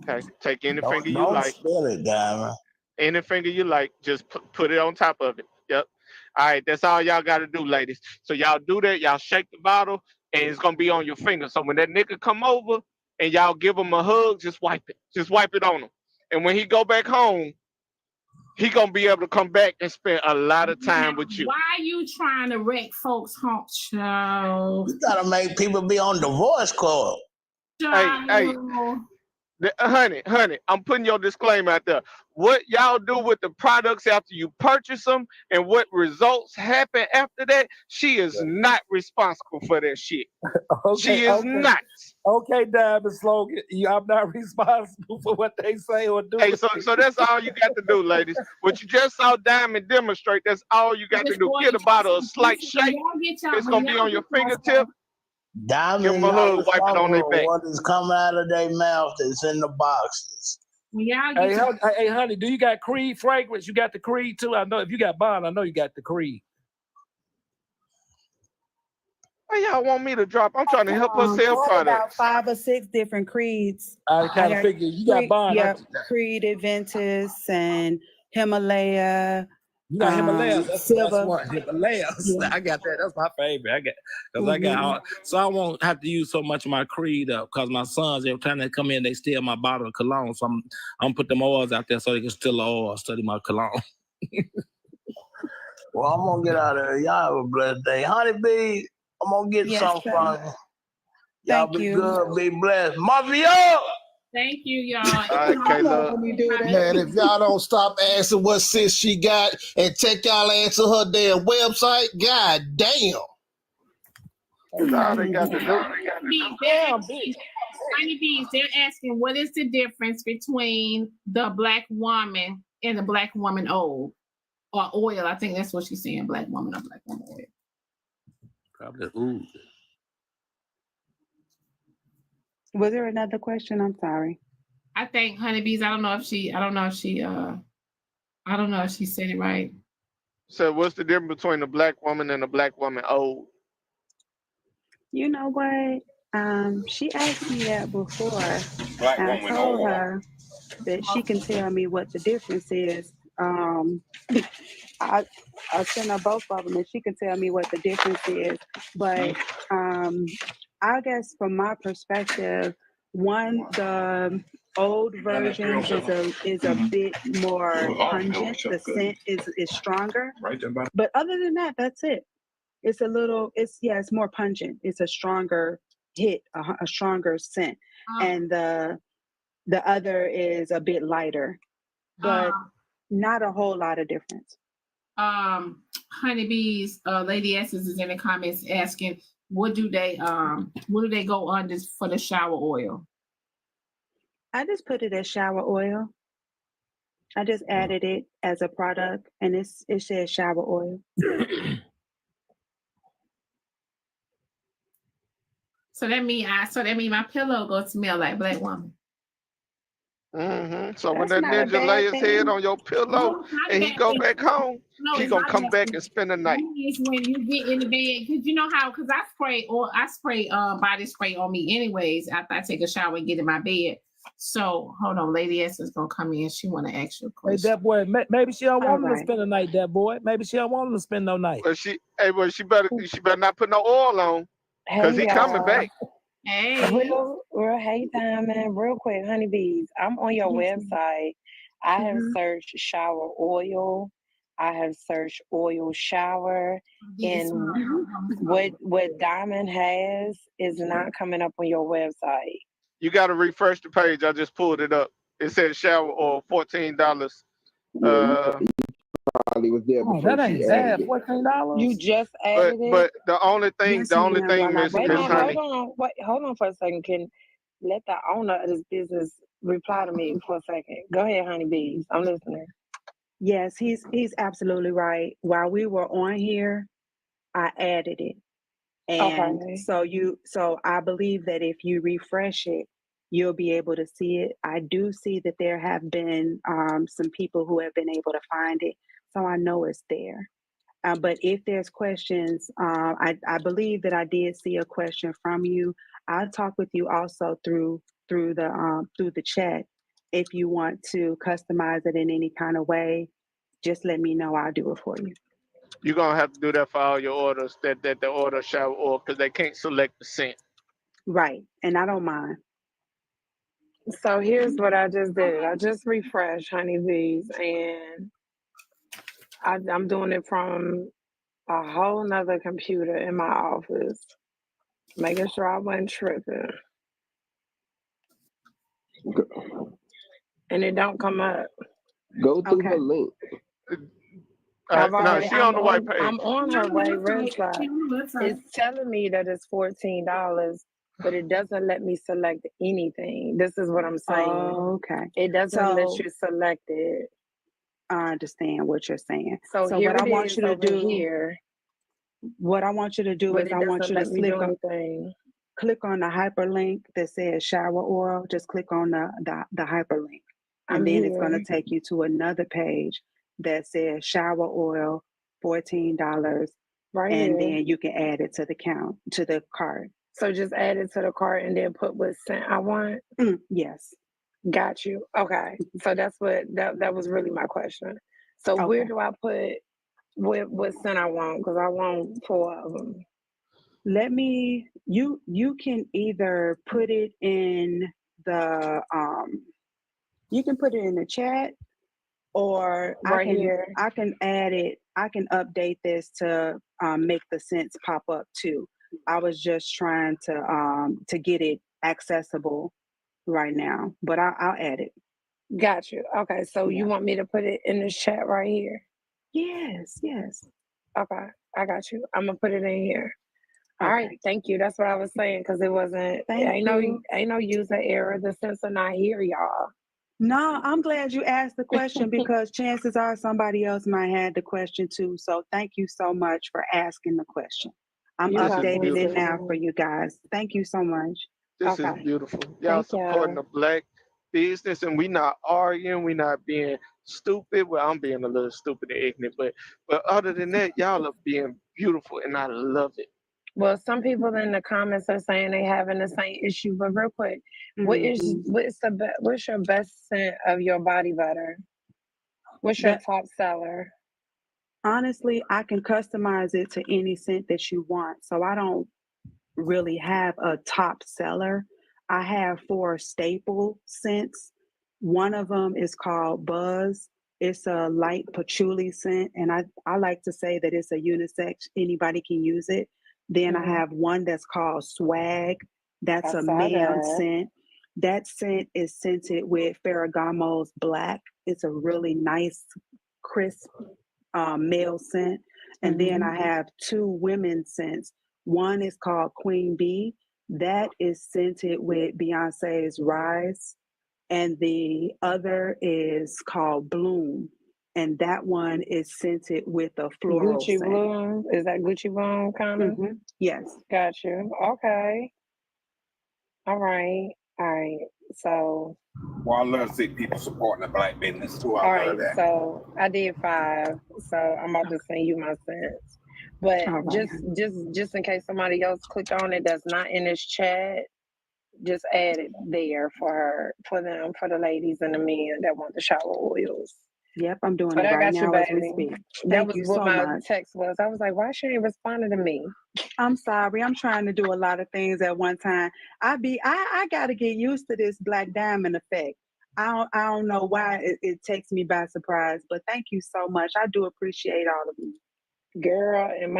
Okay. Take any finger you like. Spill it, Diamond. Any finger you like, just put it on top of it. Yep. All right, that's all y'all got to do, ladies. So y'all do that. Y'all shake the bottle, and it's gonna be on your finger. So when that nigga come over and y'all give him a hug, just wipe it. Just wipe it on him. And when he go back home, he gonna be able to come back and spend a lot of time with you. Why are you trying to wreck folks' home show? You gotta make people be on divorce court. Hey. Honey, I'm putting your disclaimer out there. What y'all do with the products after you purchase them and what results happen after that, she is not responsible for that shit. She is not. Okay, Diamond Slogan, I'm not responsible for what they say or do. Hey, so that's all you got to do, ladies. What you just saw Diamond demonstrate, that's all you got to do. Get a bottle of slight shake. It's going to be on your fingertip. Diamond, give them a hug, wipe it on their back. What is coming out of their mouth is in the boxes. Hey, honey, do you got Creed fragrance? You got the Creed too? I know if you got Bond, I know you got the Creed. Why y'all want me to drop? I'm trying to help her sell products. About 5 or 6 different Creeds. I kind of figured you got Bond. Yeah, Creed, Adventus, and Himalaya. You got Himalayas. That's one. Himalayas. Yeah. I got that. That's my favorite. I got all, so I won't have to use so much of my Creed up because my sons, every time they come in, they steal my bottle of cologne. So I'm gonna put them oils out there so they can steal the oil, study my cologne. Well, I'm gonna get out of here. Y'all have a blessed day. Honeybee, I'm gonna get something from you. Y'all be good, be blessed. Mafia! Thank you, y'all. Man, if y'all don't stop asking what sis she got and take y'all ass to her damn website, god damn. That's all they got to do. Honeybees, they're asking what is the difference between the Black Woman and the Black Woman oil or oil. I think that's what she's saying, Black Woman or Black Woman oil. Probably oud. Was there another question? I'm sorry. I think Honeybees. I don't know if she said it right. So what's the difference between a Black woman and a Black woman old? You know what? She asked me that before. Black And I woman told or her that she can tell me what the difference is. I sent her both of them, and she can tell me what the difference is. But I guess from my perspective, the old version is a bit more pungent. The scent is stronger. But other than that, that's it. It's it's more pungent. It's a stronger hit, a stronger scent, and the other is a bit lighter, but not a whole lot of difference. Honeybees, Lady Essence is in the comments asking, what do they go on this for the shower oil? I just put it as shower oil. I just added it as a product, and it says shower oil. So that mean my pillow go smell like Black woman. Mm-hmm. So when that ninja lay his head on your pillow and he go back home, he gonna come back and spend the night. It's when you get in the bed, because you know how, because I spray body spray on me anyways after I take a shower and get in my bed. So hold on, Lady S is gonna come in. She want to ask you a question. Hey, that boy, maybe she don't want him to spend the night. That boy, maybe she don't want him to spend no night. But she better not put no oil on, because he coming back. Hey, real, hey, Diamond, real quick, honeybees. I'm on your website. I have searched shower oil. I have searched oil shower, and what Diamond has is not coming up on your website. You got to refresh the page. I just pulled it up. It said shower oil, $14. Probably was there before. That ain't bad. $14. You just added it. But the only thing, Miss Honey. Hold on for a second. Can let the owner of this business reply to me for a second. Go ahead, honeybees. I'm listening. Yes, he's absolutely right. While we were on here, I added it. And so I believe that if you refresh it, you'll be able to see it. I do see that there have been some people who have been able to find it. So I know it's there. But if there's questions, I believe that I did see a question from you. I'll talk with you also through the chat. If you want to customize it in any kind of way, just let me know. I'll do it for you. You're gonna have to do that for all your orders. That the order shower oil, because they can't select the scent. Right, and I don't mind. So here's what I just did. I just refreshed honeybees, and I'm doing it from a whole nother computer in my office, making sure I wasn't tripping. And it don't come up. Go through the link. No, she on the white page. I'm on her website. It's telling me that it's $14, but it doesn't let me select anything. This is what I'm saying. Oh, okay. It doesn't let you select it. I understand what you're saying. So what I want you to do here. What I want you to do is I want you to click on the hyperlink that says shower oil. Just click on the hyperlink. And then it's going to take you to another page that says shower oil, $14. Right. And then you can add it to the cart. So just add it to the cart and then put what scent I want? Yes. Got you. Okay. So that's that was really my question. So where do I put what scent I want? Because I want 4 of them. You can either put it in you can put it in the chat, or I can add it. I can update this to make the scents pop up too. I was just trying to get it accessible right now, but I'll add it. Got you. Okay, so you want me to put it in this chat right here? Yes. Okay, I got you. I'm gonna put it in here. All right, thank you. That's what I was saying, because it wasn't. Ain't no user error. The sensor not here, y'all. No, I'm glad you asked the question, because chances are somebody else might have the question too. So thank you so much for asking the question. I'm updating it now for you guys. Thank you so much. This is beautiful. Y'all supporting the Black business, and we not arguing. We not being stupid. Well, I'm being a little stupid and ignorant, but other than that, y'all are being beautiful, and I love it. Well, some people in the comments are saying they having the same issue, but real quick, what's your best scent of your body butter? What's your top seller? Honestly, I can customize it to any scent that you want. So I don't really have a top seller. I have 4 staple scents. One of them is called Buzz. It's a light patchouli scent, and I like to say that it's a unisex. Anybody can use it. Then I have one that's called Swag. That's a male scent. That scent is scented with Ferragamo's Black. It's a really nice, crisp male scent. And then I have 2 women's scents. One is called Queen Bee. That is scented with Beyonce's Rise. And the other is called Bloom. And that one is scented with a floral Gucci scent. Bloom? Is that Gucci Bloom kind of? Yes. Got you. Okay. All right. So. Well, I love to see people supporting the black business too. All I right. love that. So I did 5. So I'm about to send you my scents. But just in case somebody else clicked on it that's not in this chat, just add it there for the ladies and the men that want the shower oils. Yep, I'm doing it right now as we speak. That Thank was you what so my much. text was. I was like, why she ain't responding to me? I'm sorry. I'm trying to do a lot of things at one time. I got to get used to this Blaqqdiamond effect. I don't know why it takes me by surprise, but thank you so much. I do appreciate all of you. Girl, and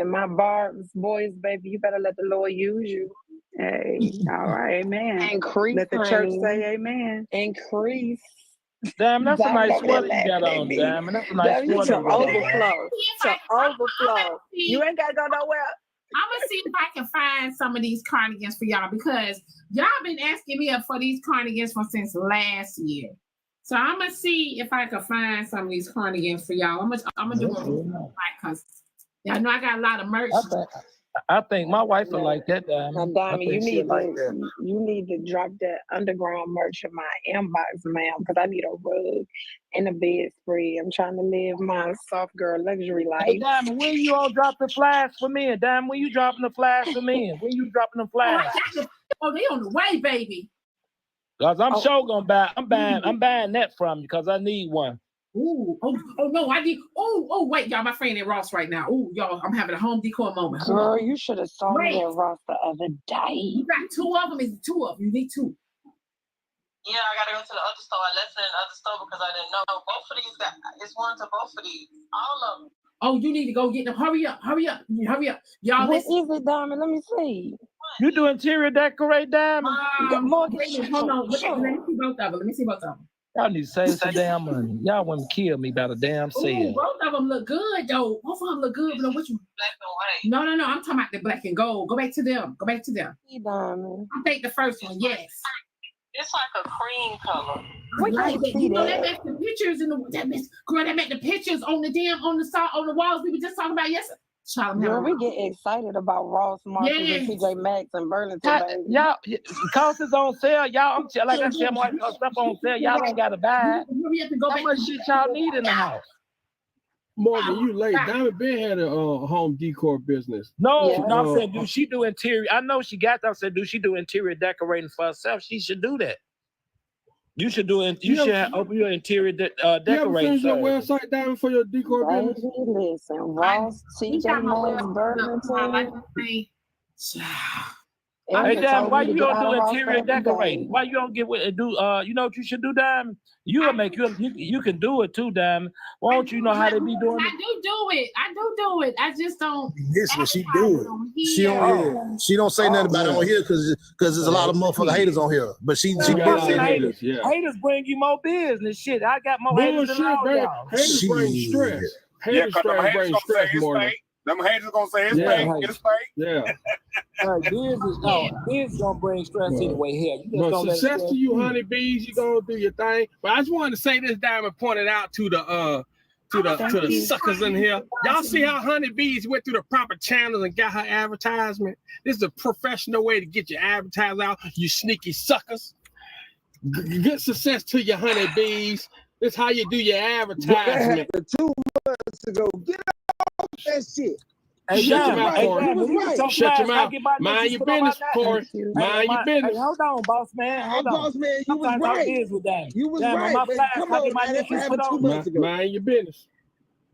my Barb's boys, baby, you better let the Lord use you. Hey, all right, amen. Increase. Let the church say amen. Increase. Damn, that's a nice Stop sweater that you got laughing on, at damn. me. That's a nice That sweater. to overflow. To overflow. You ain't gotta go nowhere. I'm gonna see if I can find some of these cardigans for y'all because y'all been asking me for these cardigans since last year. So I'm gonna see if I can find some of these cardigans for y'all. I'm gonna do it because y'all know I got a lot of merch. I think my wife will like that, damn. Now, Diamond, you need to drop that underground merch in my inbox, ma'am, because I need a rug and a bedspread. I'm trying to live my soft girl luxury life. Hey, Diamond, when you all drop the flash for men? Diamond, when you dropping the flash for men? When you dropping the flash? Oh, they on the way, baby. Cause I'm sure gonna buy. I'm buying that from you because I need one. Ooh, oh no, I need. Oh, wait, y'all, my friend in Ross right now. Ooh, y'all, I'm having a home decor moment. Girl, you should have saw me at Ross the other day. You got 2 of them. Is it 2 of them? You need 2. Yeah, I gotta go to the other store. I left it in the other store because I didn't know. Both of these it's one to both of these. All of them. Oh, you need to go get them. Hurry up. Y'all, what is it, Diamond? Let me see. You do interior decorate, Diamond? Hold on. Let me see both of them. Y'all need to save some damn money. Y'all want to kill me about a damn sale. Both of them look good, though. Both of them look good. But which one? Black and white. No. I'm talking about the black and gold. Go back to them. Diamond. I'll take the first one. Yes. It's like a cream color. We like that. You know that makes the pictures that make the pictures on the walls we were just talking about yesterday. Girl, we get excited about Ross, Marshall, and TJ Maxx and Burlington, baby. Y'all, because it's on sale, y'all. Like I said, my stuff on sale. Y'all don't gotta buy it. How much shit y'all need in the house? Morgan, you late. Diamond Ben had a home decor business. No, I'm saying, do she do interior? I know she got that. I said, do she do interior decorating for herself? She should do that. You should do it. You should open your interior decorating. You ever finish your website, Diamond, for your decor business? Listen, Ross, TJ Maxx, Burlington. Hey, Diamond, why you don't do interior decorating? Why you don't get with do? You know what you should do, Diamond? You can do it too, Diamond. Why don't you know how they be doing it? I do it. I just don't. Listen, she do it. She don't say nothing about it on here because there's a lot of motherfucking haters on here. But she haters. Haters bring you more business. Shit, I got more haters than all y'all. Haters bring stress. Haters bring stress more. Them haters gonna say it's fake. It's fake. Yeah. Biz gonna bring stress anyway here. But success to you, honeybees. You gonna do your thing. But I just wanted to say this. Diamond pointed out to the suckers in here. Y'all see how honeybees went through the proper channels and got her advertisement? This is a professional way to get your advertising out. You sneaky suckers. Good success to your honeybees. This is how you do your advertisement. 2 months ago, get off that shit. Shut your mouth, Corey. Right. Shut your mouth. Mind your business, Corey. Mind your business. Hey, hold on, boss man. Hold on. Boss man, you was right. You was right. My But flash, come I get on, my man. That nipples happened put 2 on. months ago. Mind your business.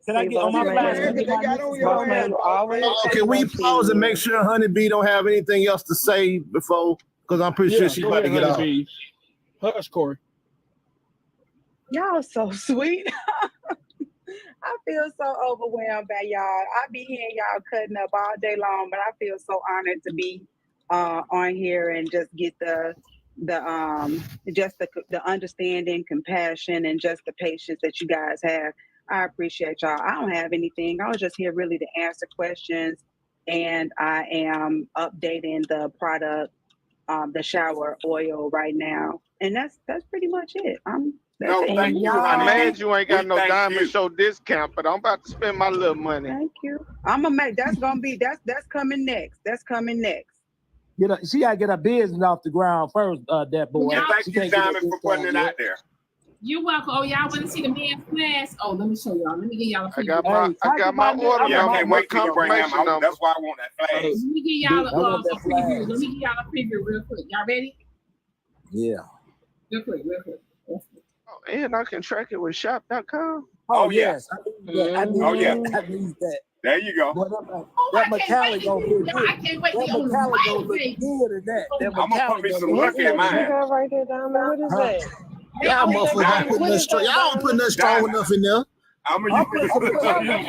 Can I get on my flash? They got on your ass. Can we pause and make sure Honeybee don't have anything else to say before? Because I'm pretty sure she's about to get off. Hush, Corey. Y'all so sweet. I feel so overwhelmed by y'all. I be hearing y'all cutting up all day long, but I feel so honored to be on here and just get the understanding, compassion, and just the patience that you guys have. I appreciate y'all. I don't have anything. I was just here really to answer questions, and I am updating the product, the shower oil right now, and that's pretty much it. Thank you. I'm mad you ain't got no diamond show discount, but I'm about to spend my little money. Thank you. I'm gonna make that's coming next. That's coming next. She gotta get her business off the ground first, that boy. And thank you, Diamond, for putting it out there. You're welcome. Oh, y'all want to see the man's class? Oh, let me show y'all. Let me get y'all a preview. I got my order. Yeah, I can't wait till you bring them out. That's why I want that flash. Let me get y'all a preview. Let me get y'all a preview real quick. Y'all ready? Yeah. Real quick. Oh, and I can track it with shop.com. Oh, yes. I need that. There you go. That McCallie gonna be good. I can't wait to That McCallie gonna look good in that. I'm gonna put me some luck in mine. Right there, Diamond. What is that? Y'all motherfuckers don't put nothing strong. Y'all don't put nothing strong enough in there. I'm gonna put alcohol in mine.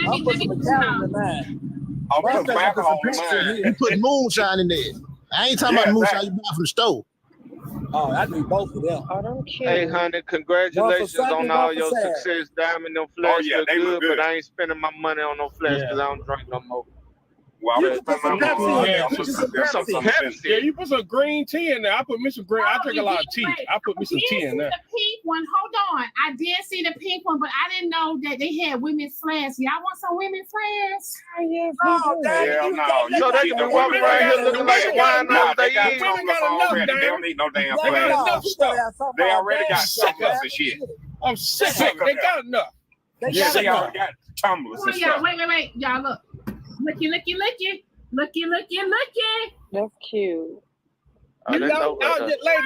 I'm put some McCallie in mine. I'll put alcohol in mine. You put moonshine in there. I ain't talking about moonshine you buy from the store. Oh, I do both of them. Oh, them cute. Hey, honey, congratulations on all your success. Diamond, them flash look good, but I ain't spending my money on no flash because I don't drink no more. Well, You put some Pepsi. Yeah, you put some green tea in there. I put me some green. I drink a lot of tea. I put me some tea in there. The pink one. Hold on. I did see the pink one, but I didn't know that they had women's flash. Y'all want some women's flash? Oh, hell no. So they can be walking around here looking like wine all day. They don't need no damn flash. They already got suckers and shit. I'm sick of it. They got enough. They already got tumblers and stuff. Wait. Y'all look. Looky. That's cute. Ladies,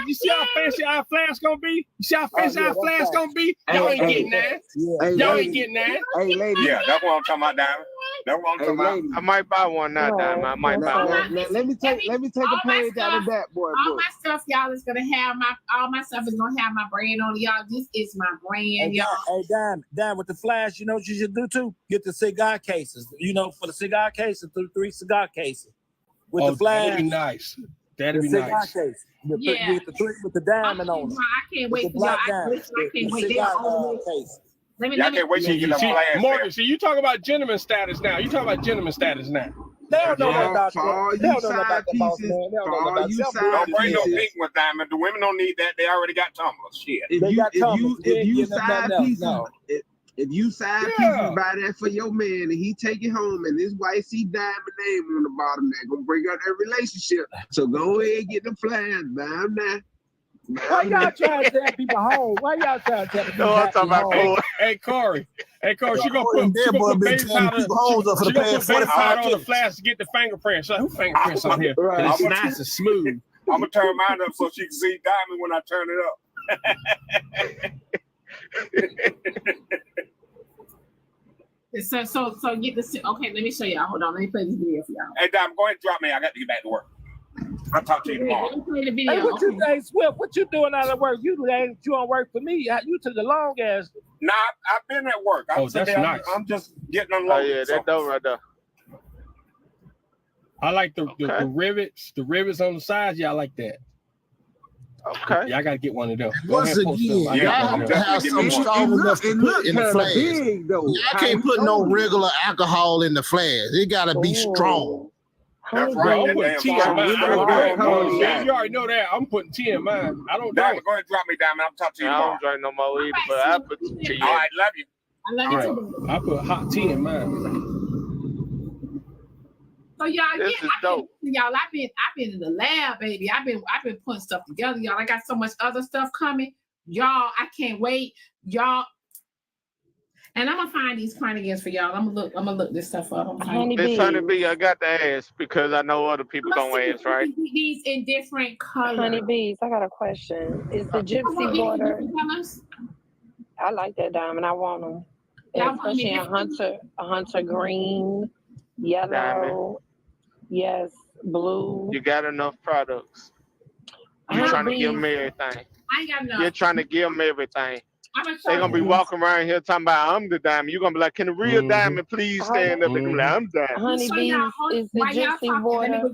you see how fancy our flash gonna be? You see how fancy our flash gonna be? Y'all ain't getting that. Y'all ain't getting that. Hey, ladies. Yeah, that's what I'm talking about, Diamond. That's what I'm talking about. I might buy one now, Diamond. I might buy one. Let me take a page out of that, boy. All my stuff, y'all, is gonna have my stuff is gonna have my brand on it, y'all. This is my brand, y'all. Hey, Diamond, with the flash, you know what you should do too? Get the cigar cases. For the cigar cases, 3 cigar cases with the flash. That'd be nice. That'd be nice. Case. With the diamond on it. I can't wait for y'all. I can't wait. Y'all can't wait till you get the flash. Morgan, see, you talk about gentleman status now. You talk about gentleman status now. They don't know about that. They don't know about the boss man. They don't know about that. Don't bring no pink one, Diamond. The women don't need that. They already got tumblers. Shit. If you side pieces buy that for your man and he take it home and his wife see Diamond name on the bottom, they're gonna bring up that relationship. So go ahead and get the flash, Diamond now. Why y'all trying to tell people home? Why y'all trying to tell people No, I'm talking about Corey. Hey, Corey, she gonna put baby powder. She gonna put baby powder on the flash to get the fingerprints. So who fingerprints on here? It's nice and smooth. I'm gonna turn mine up so she can see Diamond when I turn it up. So get this. Okay, let me show y'all. Hold on, let me play this video for y'all. Hey, Diamond, go ahead and drop me. I got to get back to work. I'll talk to you tomorrow. Let me play the video. Hey, what Swift? What you doing out of work? You don't work for me. You took a long ass. Nah, I've been at work. That's nice. I'm just getting unloaded. Oh yeah, that's dope right there. I like the rivets. The rivets on the sides. Yeah, I like that. Okay. Yeah, I gotta get one of them. Once again, y'all have to have something strong enough to put in the flash. Y'all can't put no regular alcohol in the flash. It gotta be strong. That's right. I'm putting tea in mine. You already know that. I'm putting tea in mine. I don't Diamond, go ahead and drop me, Diamond. I'm talking to you tomorrow. I don't drink no more either, but I put some tea in. All right, love you. I love you too. I put hot tea in mine. So y'all, this is dope. Y'all, I've been in the lab, baby. I've been putting stuff together, y'all. I got so much other stuff coming, y'all. I can't wait, y'all. And I'm gonna find these cardigans for y'all. I'm gonna look this stuff up. Miss Honeybee, I got to ask because I know other people gonna ask, right? These in different colors. Honeybees, I got a question. Is the gypsy water? I like that diamond. I want them. Especially a hunter green, yellow, Diamond. yes, blue. You got enough products. You're trying to give them everything. I ain't got enough. You're trying to give them everything. They're gonna be walking around here talking about I'm the diamond. You're gonna be like, can the real diamond please stand up? They're gonna be like, I'm diamond. Honeybees, is the gypsy water?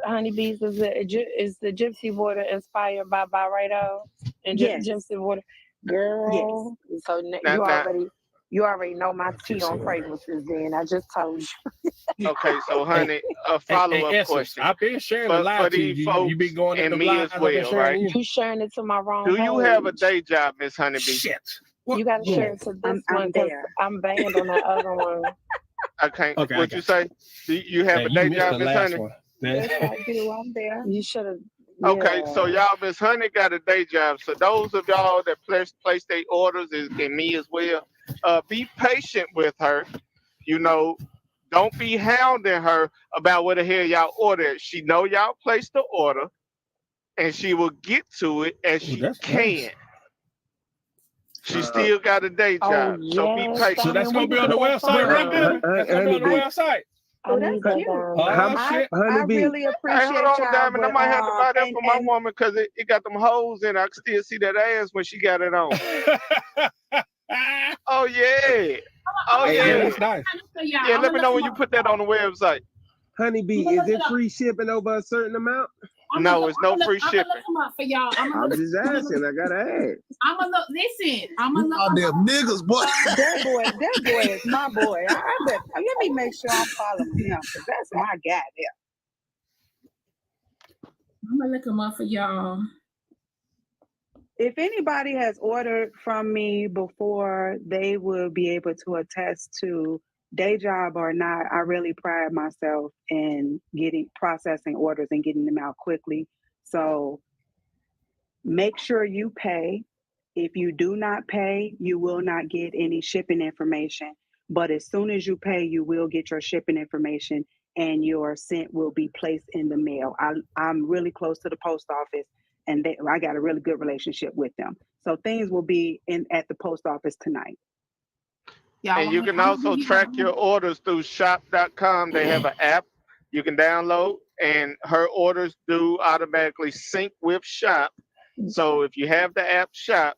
Honeybees, is the gypsy water inspired by Byredo and Yes. gypsy water? Girl, so you already know my tea on fragrances. Then I just told you. Okay, so honey, a follow-up question. I've been sharing a lot to you. You been going and in me as well, right? You sharing it to my wrong. Do you have a day job, Miss Honeybee? Shit. You got to share it to this one because I'm banned on the other one. I can't. Okay, what you say? Do you have a day job, Miss Honey? Yes, I do. I'm there. You should have. Okay, so y'all, Miss Honey got a day job. So those of y'all that place their orders, and me as well, be patient with her. You know, don't be hounding her about what the hell y'all ordered. She know y'all placed the order, and she will get to it as she can. Nice. She still got a day job, so be patient. So that's gonna be on the website, right there. That's gonna be on the website. Oh, that's cute. I really appreciate hold on, y'all, Diamond. I but, might have to buy that for my woman because it got them holes in it. I can still see that ass when she got it on. Oh, yeah. Oh, yeah. That's nice. Yeah, let me know when you put that on the website. Honeybee, is it free shipping over a certain amount? No, it's no free shipping. For y'all. I'm just asking. I gotta ask. I'm gonna look. Listen, I'm gonna look. All them niggas, boy. That boy is my boy. Let me make sure I'm following him because that's my guy there. I'm gonna look him up for y'all. If anybody has ordered from me before, they will be able to attest to day job or not. I really pride myself in processing orders and getting them out quickly. So make sure you pay. If you do not pay, you will not get any shipping information. But as soon as you pay, you will get your shipping information and your scent will be placed in the mail. I'm really close to the post office and I got a really good relationship with them. So things will be at the post office tonight. And you can also track your orders through shop.com. They have an app you can download, and her orders do automatically sync with shop. So if you have the app shop,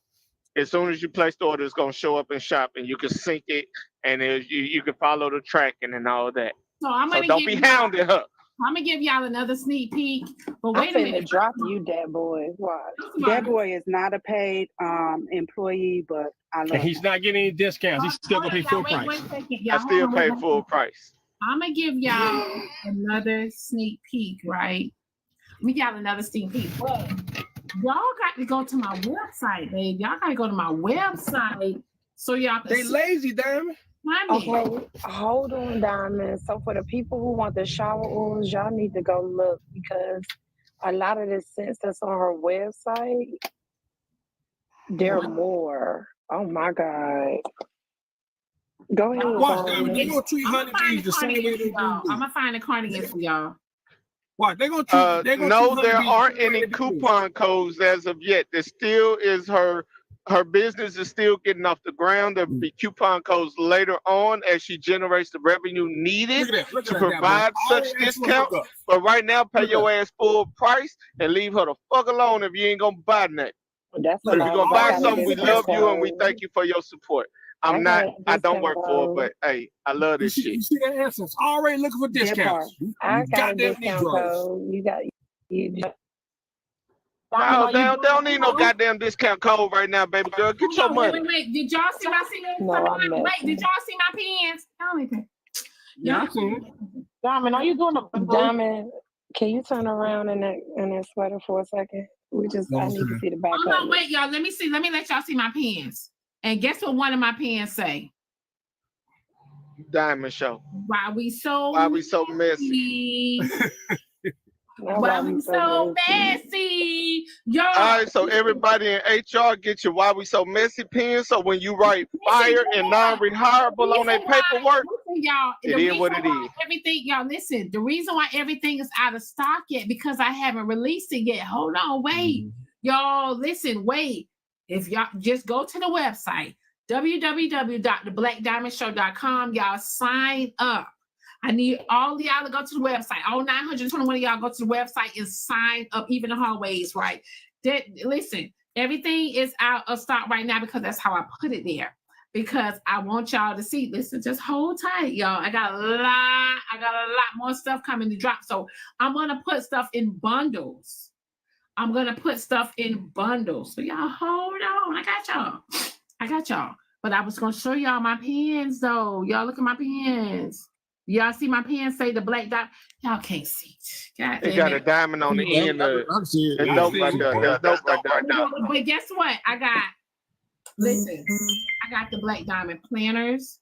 as soon as you place the order, it's going to show up in shop, and you can sync it, and you can follow the tracking and all that. So don't be hounding her. I'm gonna give y'all another sneak peek. But wait a minute. Drop you, that boy. Why? That boy is not a paid employee, but I love and he's not getting any discounts. He's still gonna pay full price. I still pay full price. I'm gonna give y'all another sneak peek, right? Let me give y'all another sneak peek. But y'all got to go to my website, babe. Y'all got to go to my website so y'all can. They lazy, Diamond. Okay, hold on, Diamond. So for the people who want the shower oils, y'all need to go look because a lot of the scents that's on her website, they're more. Oh my God. Go ahead. Watch them. They're gonna treat honeybees the same way they do. I'm gonna find a cardigan for y'all. What? They're gonna treat. No, there aren't any coupon codes as of yet. There still is her business is still getting off the ground. There'll be coupon codes later on as she generates the revenue needed to provide such discount. But right now, pay your ass full price and leave her the fuck alone if you ain't gonna buy nothing. If you're gonna buy something, we love you and we thank you for your support. I don't work for it, but hey, I love this shit. You see that essence? Already looking for discounts. I got a discount code. You No, they don't need no goddamn discount code right now, baby girl. Get your money. Wait. Did y'all see my pens? Did y'all see my pens? Y'all seen it. Diamond, are you doing a Diamond? Can you turn around in that sweater for a second? I need to see the back. Oh no, wait, y'all. Let me see. Let me let y'all see my pens. And guess what one of my pens say? Diamond Show. Why we so messy? Why we so messy? Y'all. All right, so everybody in HR get your Why We So Messy pen. So when you write fire and non-rehireable on their paperwork, y'all, it is what it is. Everything, y'all, listen. The reason why everything is out of stock yet because I haven't released it yet. Hold on, wait. Y'all, listen, wait. If y'all just go to the website, www.theblackdiamondshow.com, y'all sign up. I need all y'all to go to the website. All 921 of y'all go to the website and sign up, even the hallways, right? Listen, everything is out of stock right now because that's how I put it there. Because I want y'all to see. Listen, just hold tight, y'all. I got a lot more stuff coming to drop. So I'm gonna put stuff in bundles. So y'all hold on. I got y'all. But I was gonna show y'all my pens though. Y'all look at my pens. Y'all see my pen say the black dot? Y'all can't see it. It got a diamond on the end of it. It's dope right there. That's dope right there. But guess what? I got the Black Diamond planners,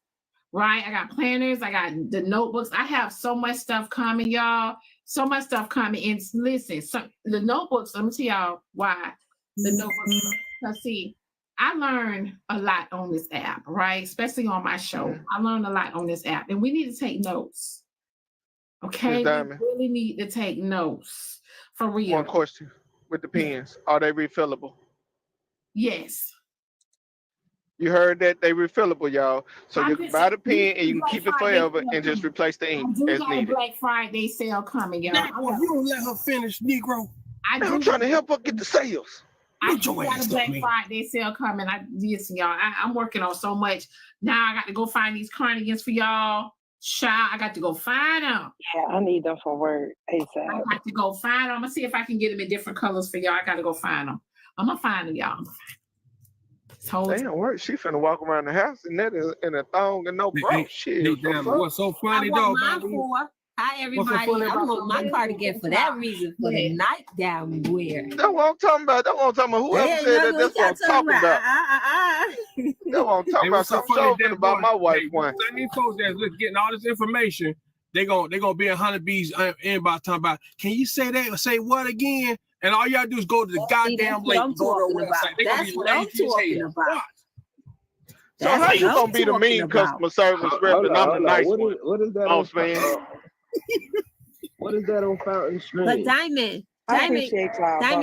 right? I got planners. I got the notebooks. I have so much stuff coming, y'all. So much stuff coming. And listen, the notebooks, let me tell y'all why. The notebooks, let's see. I learned a lot on this app, right? Especially on my show. I learned a lot on this app, and we need to take notes. Okay, we really need to take notes for real. One question with the pens: are they refillable? Yes. You heard that they refillable, y'all. So you can buy the pen and you can keep it forever and just replace the ink as needed. Black Friday sale coming, y'all. You don't let her finish, Negro. I'm trying to help her get the sales. I got a Black Friday sale coming. Listen, y'all. I'm working on so much. Now I got to go find these cardigans for y'all. Child, I got to go find them. Yeah, I need them for work ASAP. I got to go find them. I'm gonna see if I can get them in different colors for y'all. I got to go find them. I'm gonna find them, y'all. Damn, work. She finna walk around the house and that is in a thong and no bra. Shit. What's so funny though? Hi everybody. I want my cardigan for that reason, for the nightgown wear. That's what I'm talking about. Whoever said that, that's what I'm talking about. That's what I'm talking about. I'm talking about my wife one. These folks that's getting all this information, they gonna be in Honeybee's inbox talking about, can you say that or say what again? And all y'all do is go to the goddamn link and go to their website. They gonna be lazy as hell. So how you gonna be the mean customer service rep and I'm the nice one? What is that? Boss man. What is that on Fountain Street? But Diamond,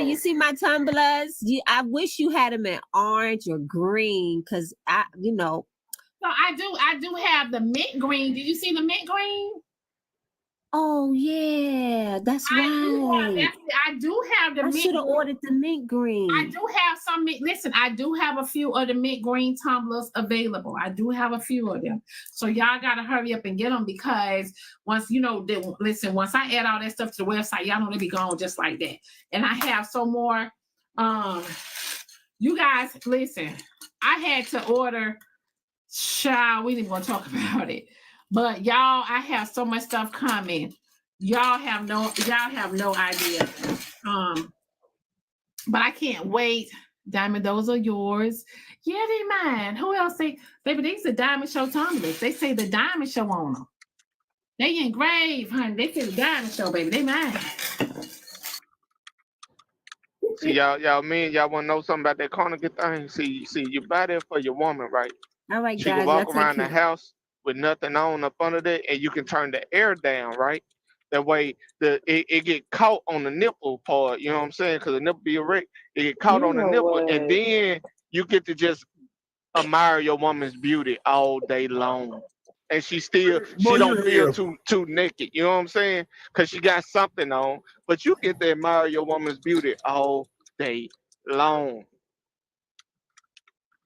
you see my tumblers? I wish you had them in orange or green, because So I do have the mint green. Did you see the mint green? Oh yeah, that's right. I do have the mint. I should have ordered the mint green. I do have some mint. Listen, I do have a few of the mint green tumblers available. I do have a few of them. So y'all gotta hurry up and get them, because once once I add all that stuff to the website, y'all know they be gone just like that. And I have some more. You guys, listen. I had to order. Child, we didn't want to talk about it. But y'all, I have so much stuff coming. Y'all have no idea. But I can't wait. Diamond, those are yours. Yeah, they mine. Who else say? Baby, these are Diamond Show tumblers. They say the Diamond Show on them. They engraved, honey. They say the Diamond Show, baby. They mine. See, y'all men, y'all want to know something about that cardigan thing? See, you buy that for your woman, right? All right, she guys. Can walk around the house with nothing on up under there, and you can turn the air down, right? That way, it get caught on the nipple part. You know what I'm saying? Because the nipple be erect, it get caught on the nipple, and then you get to just admire your woman's beauty all day long, and she don't feel too naked. You know what I'm saying? Because she got something on, but you get to admire your woman's beauty all day long.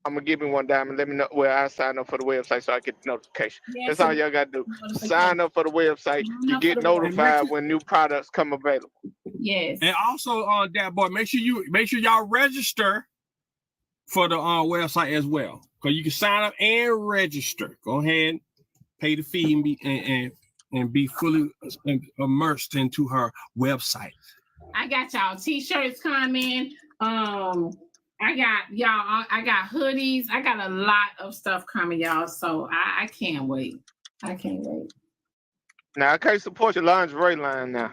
I'm gonna give me one diamond. Let me know where I sign up for the website so I get the notification. That's all y'all gotta do. Sign up for the website. You get notified when new products come available. Yes. And also on that, boy, make sure y'all register for the website as well, because you can sign up and register. Go ahead, pay the fee and be fully immersed into her website. I got y'all t-shirts coming. I got hoodies. I got a lot of stuff coming, y'all. So I can't wait. Now I can't support your lingerie line now.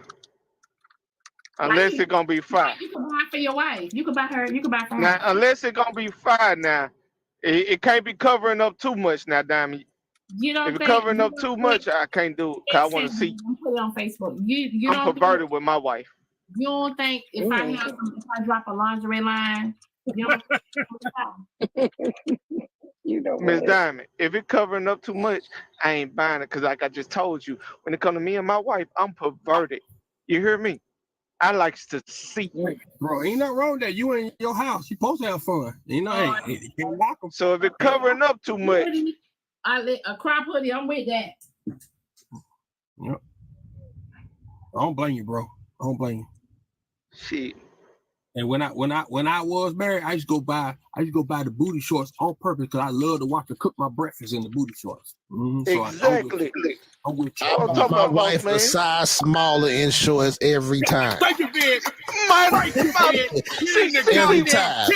Unless it's gonna be fire. You can buy for your wife. You can buy her. You can buy for her. Now, unless it's gonna be fire now. It can't be covering up too much now, Diamond. You don't if it's think, covering up too much, I can't do it. 'Cause I want to see. Put it on Facebook. You I'm don't perverted with my wife. You don't think if I drop a lingerie line, you don't you know Miss Diamond, if it covering up too much, I ain't buying it because like I just told you, when it come to me and my wife, I'm perverted. You hear me? I like to see. Bro, ain't nothing wrong with that. You in your house. You supposed to have fun. You know, hey, can't lock them. So if it covering up too much. I let a crop hoodie, I'm with that. Yep. I don't blame you, bro. I don't blame you. Shit. And when I was married, I used to go buy the booty shorts on purpose because I love to watch her cook my breakfast in the booty shorts. So Exactly. I'm with you. I buy my wife a size smaller in shorts every time. Thank you, Big. Every time.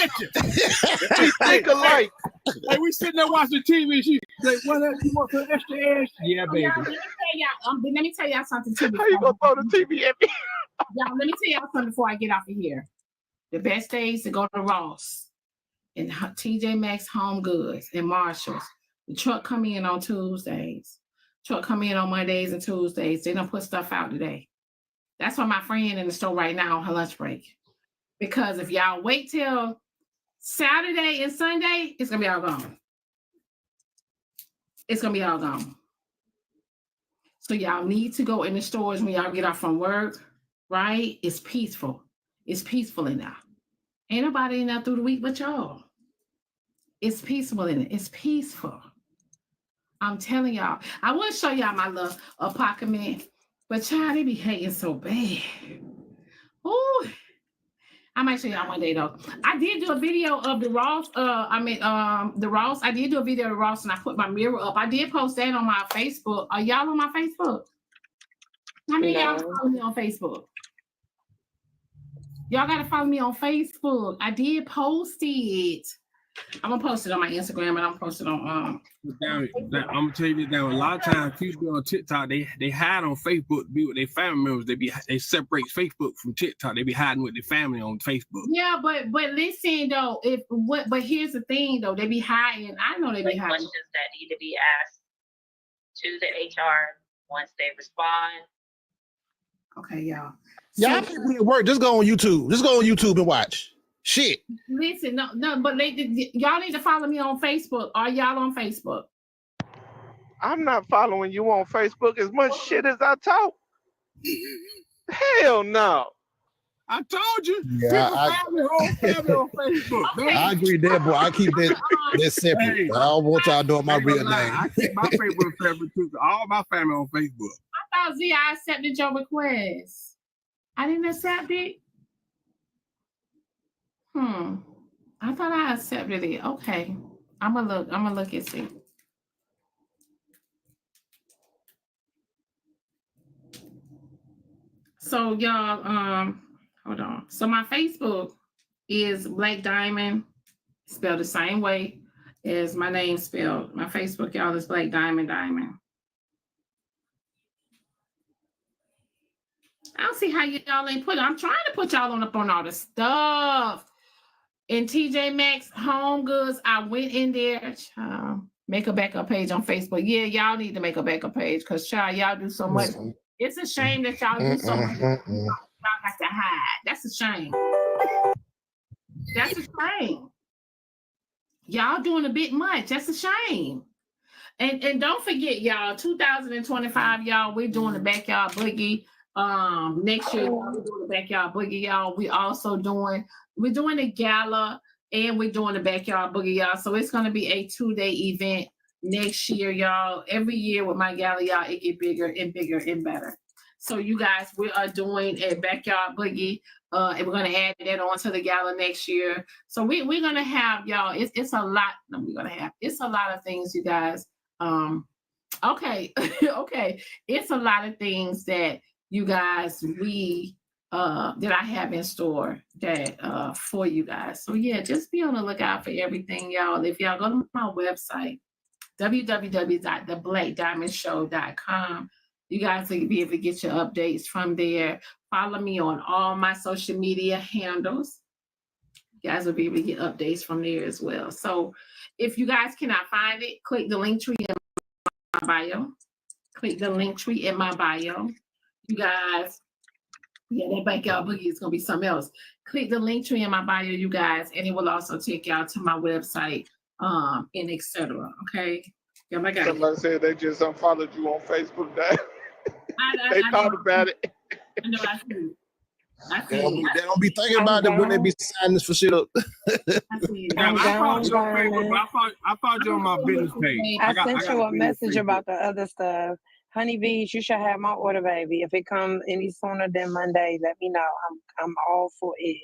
We think alike. Hey, we sitting there watching TV. She like, what else you want for extra edge? Yeah, baby. Let me tell y'all something too. How you gonna throw the TV at me? Y'all, let me tell y'all something before I get off of here. The best days to go to Ross and TJ Maxx Home Goods and Marshalls. The truck come in on Tuesdays. Truck come in on Mondays and Tuesdays. They don't put stuff out today. That's why my friend in the store right now on her lunch break. Because if y'all wait till Saturday and Sunday, it's gonna be all gone. It's gonna be all gone. So y'all need to go in the stores when y'all get off from work, right? It's peaceful. It's peaceful in there. Ain't nobody in there through the week but y'all. It's peaceful in it. It's peaceful. I'm telling y'all. I want to show y'all my little apartment, but child, they be hating so bad. Ooh. I might show y'all one day though. I did do a video of the Ross. The Ross. I did do a video of the Ross, and I put my mirror up. I did post that on my Facebook. Are y'all on my Facebook? How many of y'all follow me on Facebook? Y'all gotta follow me on Facebook. I did post it. I'm gonna post it on my Instagram, and I'm gonna post it on I'm gonna tell you this now. A lot of times people on TikTok, they hide on Facebook to be with their family members. They separate Facebook from TikTok. They be hiding with their family on Facebook. Yeah, but listen though, but here's the thing though, they be hiding. I know they be hiding. Questions that need to be asked to the HR once they respond. Okay, y'all. Y'all people at work, just go on YouTube. Just go on YouTube and watch. Shit. Listen, no, but y'all need to follow me on Facebook. Are y'all on Facebook? I'm not following you on Facebook as much shit as I talk. Hell no. I told you. Yeah, family on Facebook. Okay. I agree there, boy. I keep that separate. Hey, I don't want y'all doing my real name. I keep my Facebook separate too. All my family on Facebook. I thought I accepted your request. I didn't accept it. I thought I accepted it. Okay. I'm gonna look and see. So y'all, hold on. So my Facebook is Blaqqdiamond, spelled the same way as my name spelled. My Facebook, y'all, is Blaqqdiamond Diamond. I don't see how y'all ain't put it. I'm trying to put y'all up on all the stuff. In TJ Maxx Home Goods, I went in there, make a backup page on Facebook. Yeah, y'all need to make a backup page because y'all do so much. It's a shame that y'all do so much. Y'all got to hide. That's a shame. That's a shame. Y'all doing a bit much. That's a shame. And don't forget, y'all, 2025, y'all, we're doing the Backyard Boogie. Next year, we're doing the Backyard Boogie, y'all. We're doing a gala and we're doing the Backyard Boogie, y'all. So it's going to be a 2-day event next year, y'all. Every year with my gala, y'all, it get bigger and bigger and better. So you guys, we are doing a Backyard Boogie, and we're going to add that on to the gala next year. So we're going to have, y'all, it's a lot. It's a lot of things, you guys. Okay. Okay. It's a lot of things that you guys, that I have in store that for you guys. So yeah, just be on the lookout for everything, y'all. If y'all go to my website, www.theblaqqdiamondshow.com, You guys will be able to get your updates from there. Follow me on all my social media handles. You guys will be able to get updates from there as well. So if you guys cannot find it, click the link tree in my bio. Click the link tree in my bio. You guys, yeah, that backyard boogie is going to be something else. Click the link tree in my bio, you guys, and it will also take y'all to my website, and etc. Okay? Yeah, my guy. Somebody said they just unfollowed you on Facebook. They thought about it. I know, I see. They don't be thinking about it when they be signing this for shit up. I followed you on my business page. I sent you a message about the other stuff. Honeybees, you should have my order, baby. If it comes any sooner than Monday, let me know. I'm all for it.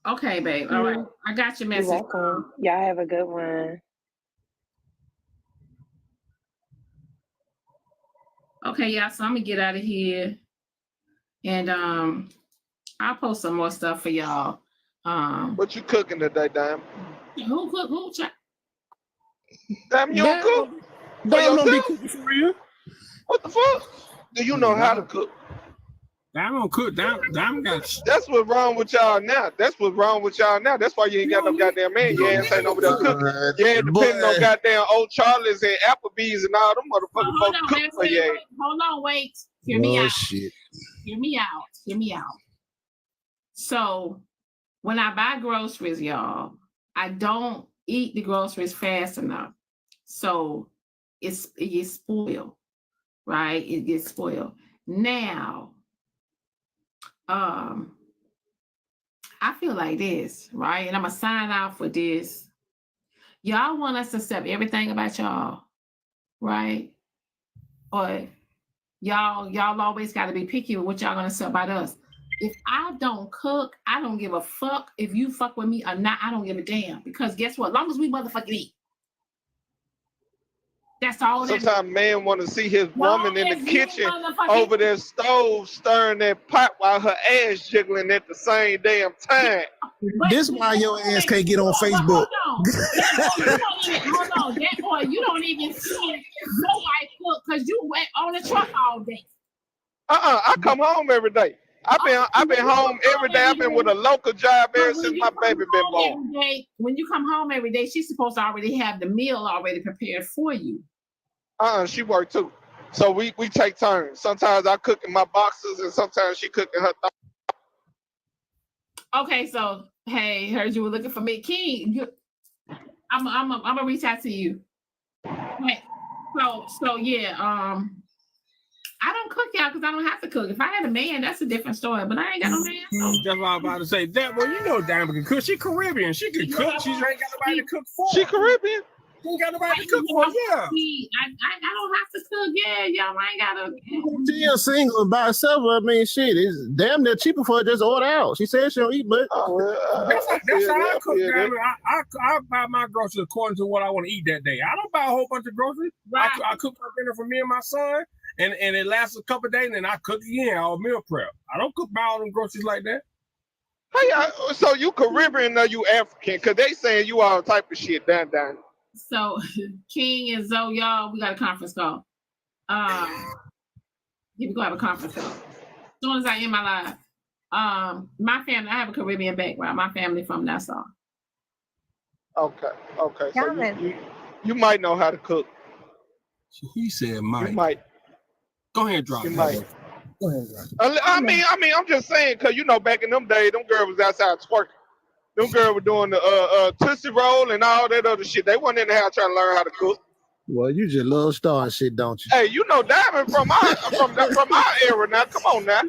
Okay, babe. All right. I got your message. You're welcome. Y'all have a good one. Okay, y'all. So I'm gonna get out of here. And I'll post some more stuff for y'all. What you cooking today, Dime? Who cook? Who check? Dime, you don't cook? Dime don't be cooking for you. What the fuck? Do you know how to cook? Dime don't cook. Dime got. That's what's wrong with y'all now. That's what's wrong with y'all now. That's why you ain't got no goddamn man. You ain't saying over there cooking. You ain't depending on goddamn old Charlie's and Applebee's and all them motherfuckers folks cooking for you. Hold on, wait. Hear me out. Shit. Hear me out. Hear me out. So when I buy groceries, y'all, I don't eat the groceries fast enough. So it gets spoiled, right? It gets spoiled. Now, I feel like this, right? And I'm gonna sign off with this. Y'all want us to accept everything about y'all, right? Or y'all always got to be picky with what y'all gonna say about us. If I don't cook, I don't give a fuck if you fuck with me or not. I don't give a damn, because guess what? As long as we motherfucking eat, that's all. Sometimes man want to see his woman in the kitchen over their stove stirring that pot while her ass jiggling at the same damn time. This why your ass can't get on Facebook. Hold on, that boy, you don't even see your wife cook because you went on the truck all day. I come home every day. I've been home every day. I've been with a local job ever since my baby been born. When you come home every day, she's supposed to already have the meal already prepared for you. She worked too. So we take turns. Sometimes I cook in my boxes and sometimes she cook in her Okay, so hey, heard you were looking for me. King, I'm gonna reach out to you. Okay. So yeah, I don't cook, y'all, because I don't have to cook. If I had a man, that's a different story. But I ain't got no man. So. That's what I was about to say. That, well, you know, Diamond can cook. She Caribbean. She can cook. She ain't got nobody to cook for. She Caribbean. She ain't got nobody to cook for. Yeah. I don't have to cook. Yeah, y'all. I ain't gotta. She is single by herself. I mean, shit, it's damn near cheaper for her just order out. She said she don't eat much. That's how I cook, Diamond. I buy my groceries according to what I want to eat that day. I don't buy a whole bunch of groceries. Right. I cook my dinner for me and my son. And it lasts a couple of days, and then I cook again. I'll meal prep. I don't cook all them groceries like that. Hey, so you Caribbean or you African? Because they saying you all type of shit down. So King and Zoe, y'all, we got a conference call. We go have a conference call. As soon as I end my live. My family, I have a Caribbean background. My family from Nassau. Okay. So you might know how to cook. He said might. You might. Go ahead, drop. You might. Go ahead, drop. I mean, I'm just saying, because, you know, back in them days, them girls was outside twerking. Them girls were doing the Tootsie Roll and all that other shit. They wasn't in the house trying to learn how to cook. Well, you just love starting shit, don't you? Hey, you know Diamond from our era now. Come on now.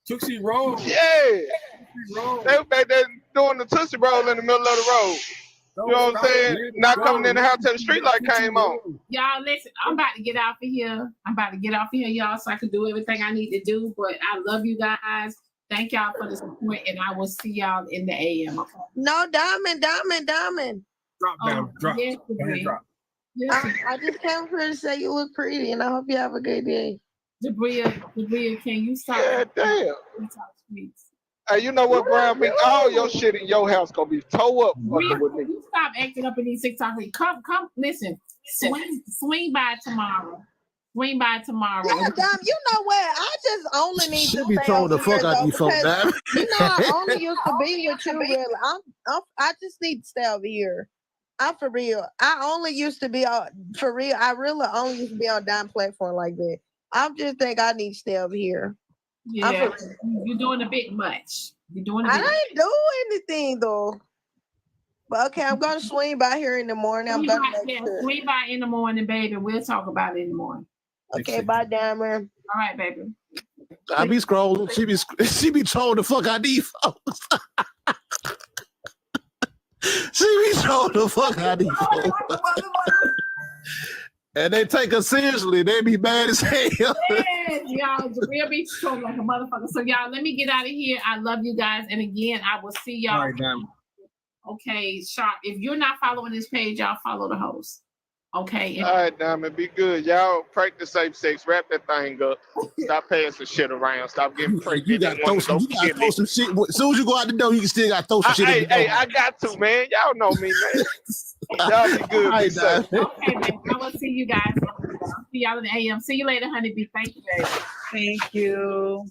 Tootsie Roll. Yeah. They were back there doing the Tootsie Roll in the middle of the road. You know what I'm saying? Not coming in the house till the street light came on. Y'all, listen, I'm about to get off of here. Y'all, so I can do everything I need to do. But I love you guys. Thank y'all for the support, and I will see y'all in the AM. Okay? No, Diamond. Drop down, drop. Yes, drop. Yes. I just came here to say you look pretty, and I hope you have a good day. Jabria, can you stop? Yeah, damn. Hey, you know what, Brian? All your shit in your house gonna be towed up fucking with me. stop acting up in these TikTok. Come, listen. Swing by tomorrow. Swing by tomorrow. Yeah, Dom, you know what? I just only need She to be stay throwing the over fuck here, out though, these folk, because, damn. I only used to be with you, really. I just need to stay over here. I'm for real. I only used to be on, for real. I really only used to be on Dime platform like that. I just think I need to stay over here. Yeah, you're doing a bit much. You're doing a bit. I ain't doing anything though. But okay, I'm gonna swing by here in the morning. I'm gonna make sure. Swing by in the morning, baby. We'll talk about it in the morning. Okay, bye, Diamond. All right, baby. I be scrolling. She be trolling the fuck out these folks. She be trolling the fuck out these folks. And they take her seriously. They be mad as hell. Yes, y'all. Real be trolling like a motherfucker. So y'all, let me get out of here. I love you guys. And again, I will see y'all. All right, Diamond. Okay, sharp. If you're not following this page, y'all follow the host. Okay. All right, Diamond, be good. Y'all practice safe sex. Wrap that thing up. Stop passing shit around. Stop getting pregnant. You got to throw some shit. As soon as you go out the door, you still got to throw some shit. Hey, I got to, man. Y'all know me, man. Y'all be good. Right, be safe. Okay, man. I will see you guys. See y'all in the AM. See you later, honeybee. Thank you, baby. Thank you.